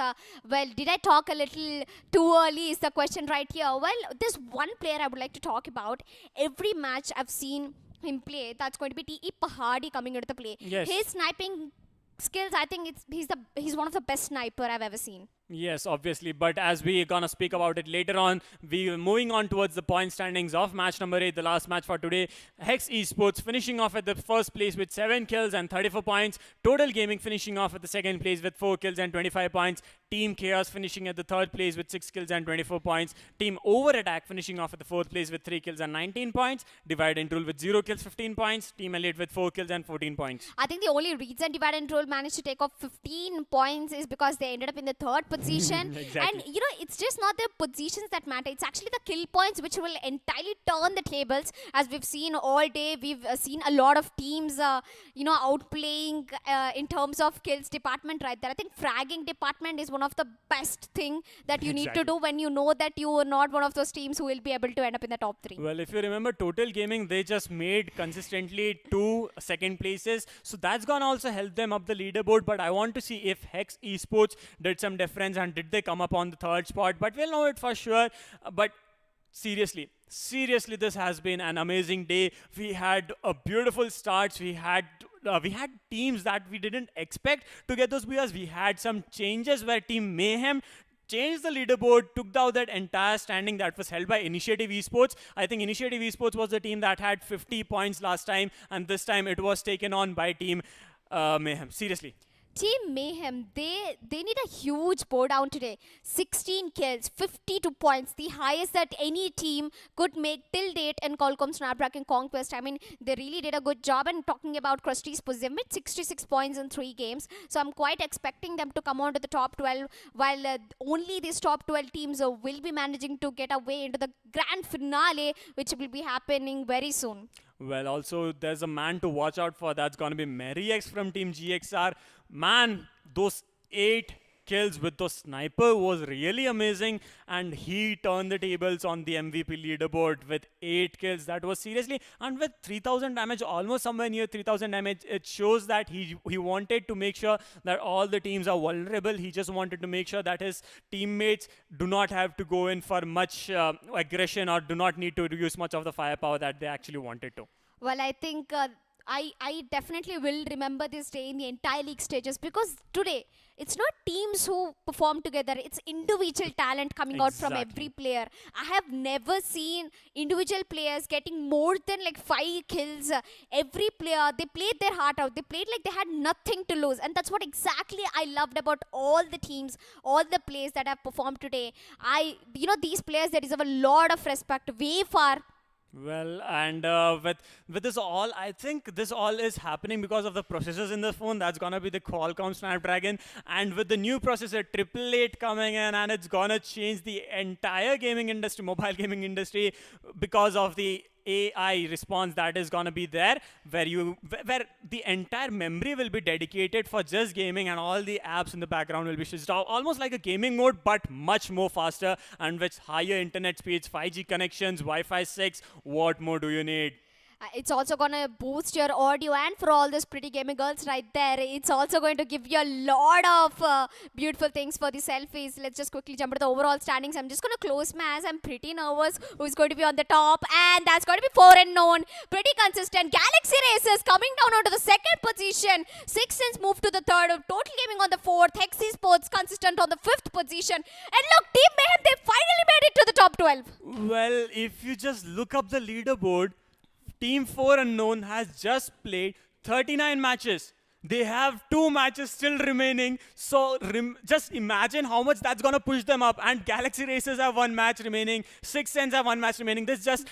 Speaker 1: Well, did I talk a little too early is the question right here. Well, there's one player I would like to talk about. Every match I've seen him play, that's going to be T.E. Pahadi coming into the play.
Speaker 3: Yes.
Speaker 1: His sniping skills, I think he's one of the best sniper I've ever seen.
Speaker 3: Yes, obviously, but as we're gonna speak about it later on, we're moving on towards the point standings of match number 8, the last match for today. Hex Esports finishing off at the 1st place with 7 kills and 34 points. Total Gaming finishing off at the 2nd place with 4 kills and 25 points. Team Chaos finishing at the 3rd place with 6 kills and 24 points. Team Over Attack finishing off at the 4th place with 3 kills and 19 points. Divide and Rule with 0 kills, 15 points. Team Elite with 4 kills and 14 points.
Speaker 1: I think the only reason Divide and Rule managed to take off 15 points is because they ended up in the 3rd position.
Speaker 3: Exactly.
Speaker 1: And you know, it's just not the positions that matter. It's actually the kill points which will entirely turn the tables. As we've seen all day, we've seen a lot of teams, outplaying in terms of kills department right there. I think fragging department is one of the best thing that you need to do when you know that you are not one of those teams who will be able to end up in the top 3.
Speaker 3: Well, if you remember Total Gaming, they just made consistently 2 second places. So that's gonna also help them up the leaderboard. But I want to see if Hex Esports did some difference and did they come up on the 3rd spot. But we'll know it for sure. But seriously, this has been an amazing day. We had a beautiful starts. We had teams that we didn't expect to get those booyahs. We had some changes where Team Mayhem changed the leaderboard, took down that entire standing that was held by Initiative Esports. I think Initiative Esports was the team that had 50 points last time, and this time it was taken on by Team Mayhem. Seriously.
Speaker 1: Team Mayhem, they need a huge pour down today. 16 kills, 52 points, the highest that any team could make till date in Qualcomm Snapdragon Conquest. I mean, they really did a good job. And talking about Crust Esports, they've made 66 points in 3 games. So I'm quite expecting them to come on to the top 12, while only these top 12 teams will be managing to get away into the grand finale, which will be happening very soon.
Speaker 3: Well, also, there's a man to watch out for. That's going to be MaryX from Team GXR. Man, those 8 kills with the sniper was really amazing. And he turned the tables on the MVP leaderboard with 8 kills. That was seriously. And with 3,000 damage, almost somewhere near 3,000 damage, it shows that he wanted to make sure that all the teams are vulnerable. He just wanted to make sure that his teammates do not have to go in for much aggression or do not need to use much of the firepower that they actually wanted to.
Speaker 1: Well, I think I definitely will remember this day in the entire league stages, because today it's not teams who perform together, it's individual talent coming out from every player. I have never seen individual players getting more than like 5 kills. Every player, they played their heart out. They played like they had nothing to lose. And that's what exactly I loved about all the teams, all the players that have performed today. These players, they deserve a lot of respect, way far.
Speaker 3: Well, and with this all, I think this all is happening because of the processors in the phone. That's going to be the Qualcomm Snapdragon. And with the new processor, 888 coming in, and it's going to change the entire gaming industry, mobile gaming industry, because of the AI response that is going to be there, where the entire memory will be dedicated for just gaming, and all the apps in the background will be switched off, almost like a gaming mode, but much more faster and with higher internet speeds, 5G connections, Wi-Fi 6. What more do you need?
Speaker 1: It's also going to boost your audio, and for all those pretty gaming girls right there, it's also going to give you a lot of beautiful things for the selfies. Let's just quickly jump to the overall standings. I'm just going to close my eyes. I'm pretty nervous who's going to be on the top, and that's going to be 4 unknown. Pretty consistent. Galaxy Racers coming down onto the 2nd position. 6sense moved to the 3rd. Total Gaming on the 4th. FTesports consistent on the 5th position. And look, Team Mayhem, they finally made it to the top 12.
Speaker 3: Well, if you just look up the leaderboard, Team 4 Unknown has just played 39 matches. They have 2 matches still remaining. So just imagine how much that's going to push them up. And Galaxy Racers have 1 match remaining. 6sense have 1 match remaining. This just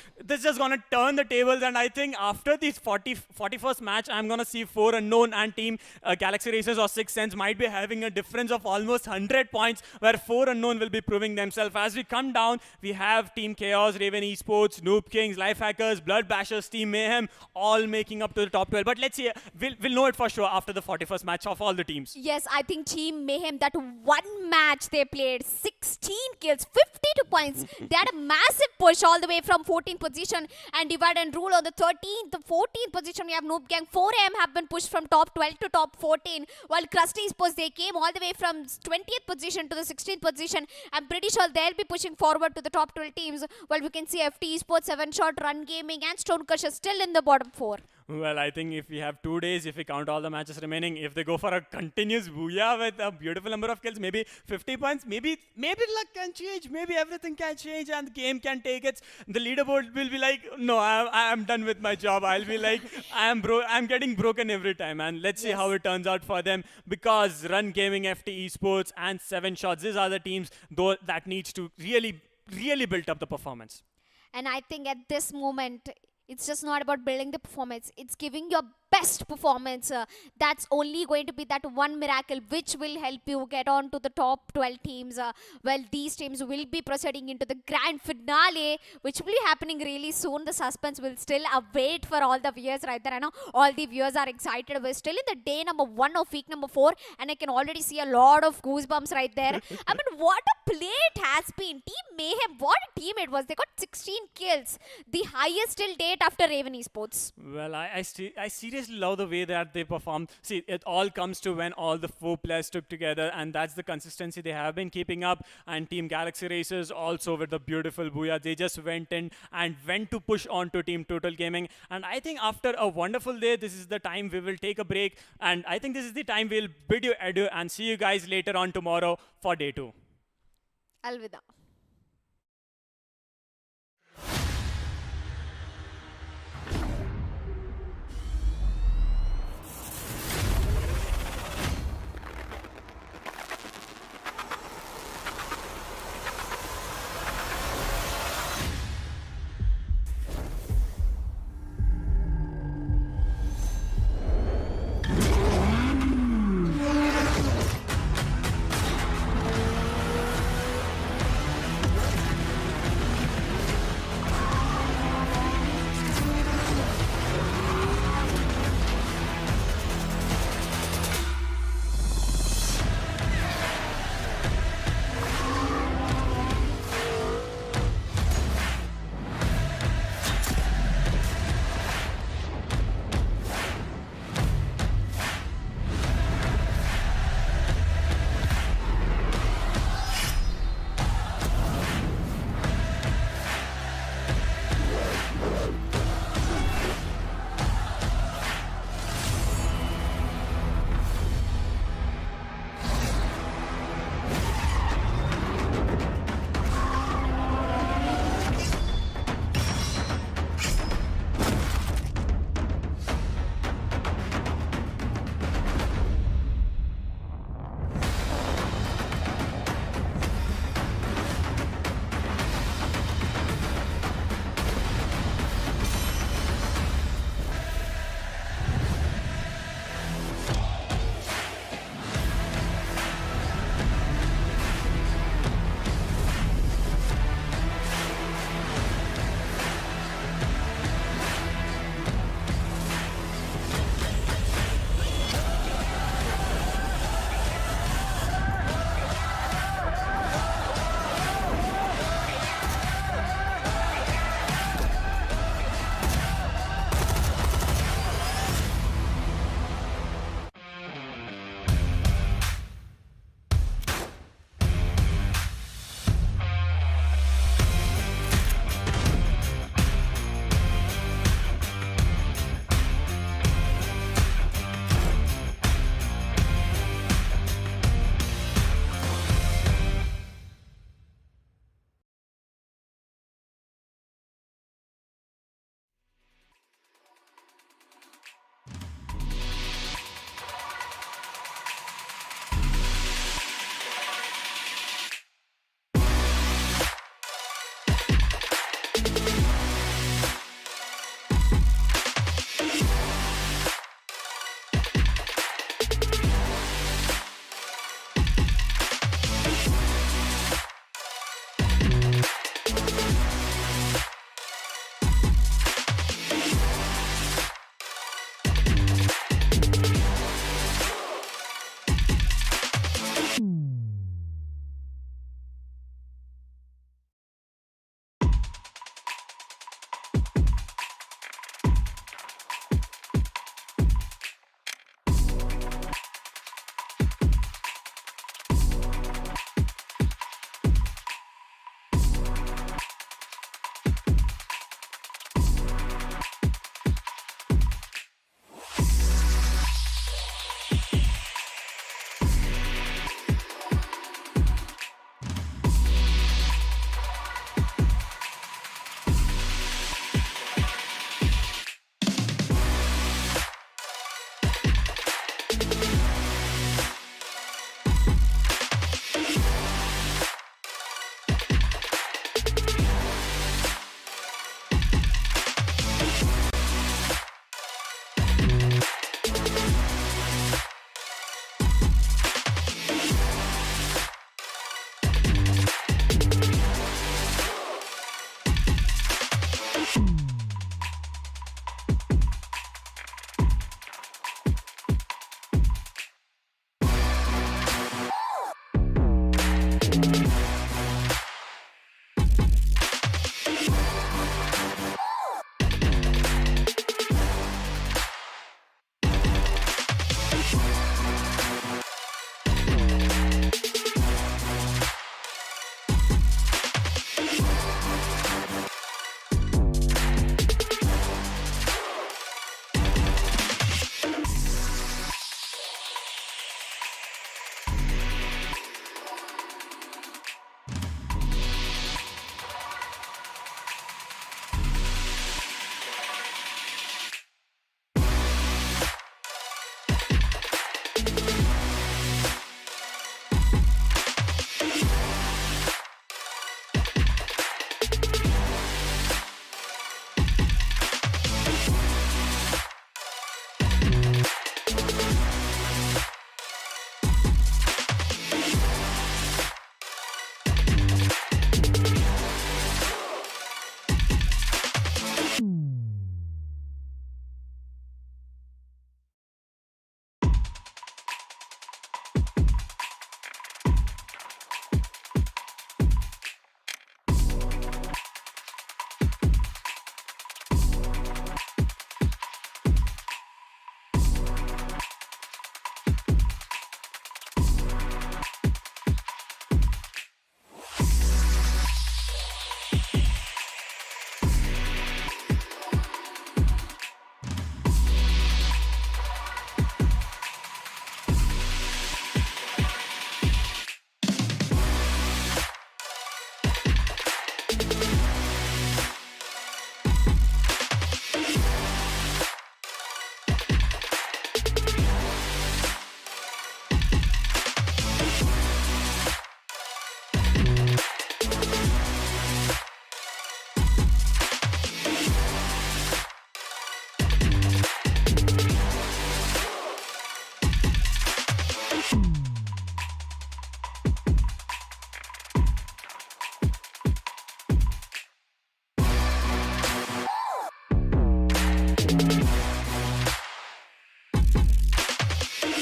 Speaker 3: going to turn the tables. And I think after this 41st match, I'm going to see 4 Unknown and Team Galaxy Racers or 6sense might be having a difference of almost 100 points, where 4 Unknown will be proving themselves. As we come down, we have Team KinGz, Raven Esports, NooB Kings, Lifehackers, Blood Bashers, Team Mayhem, all making up to the top 12. But let's see, we'll know it for sure after the 41st match of all the teams.
Speaker 1: Yes, I think Team Mayhem, that 1 match they played, 16 kills, 52 points. They had a massive push all the way from 14th position, and divide and rule on the 13th, the 14th position. We have NooB Gang. 4am have been pushed from top 12 to top 14, while Crust Esports, they came all the way from 20th position to the 16th position. I'm pretty sure they'll be pushing forward to the top 12 teams. Well, we can see FTesports, 7shot, Run Gaming, and Stonecrush still in the bottom 4.
Speaker 3: Well, I think if we have 2 days, if we count all the matches remaining, if they go for a continuous booyah with a beautiful number of kills, maybe 50 points, maybe luck can change, maybe everything can change and the game can take it. The leaderboard will be like, no, I'm done with my job. I'll be like, I'm getting broken every time. And let's see how it turns out for them, because Run Gaming, FTesports, and 7shots, these are the teams though that needs to really build up the performance.
Speaker 1: And I think at this moment, it's just not about building the performance. It's giving your best performance. That's only going to be that one miracle which will help you get on to the top 12 teams. Well, these teams will be proceeding into the grand finale, which will be happening really soon. The suspense will still await for all the viewers right there. I know all the viewers are excited. We're still in the day number 1 of week number 4, and I can already see a lot of goosebumps right there. I mean, what a play it has been. Team Mayhem, what a team it was. They got 16 kills, the highest till date after Raven Esports.
Speaker 3: Well, I seriously love the way that they perform. See, it all comes to when all the 4 players took together, and that's the consistency they have been keeping up. And Team Galaxy Racers also with the beautiful booyah. They just went in and went to push on to Team Total Gaming. And I think after a wonderful day, this is the time we will take a break. And I think this is the time we'll bid you adieu and see you guys later on tomorrow for day 2.
Speaker 1: Alvida.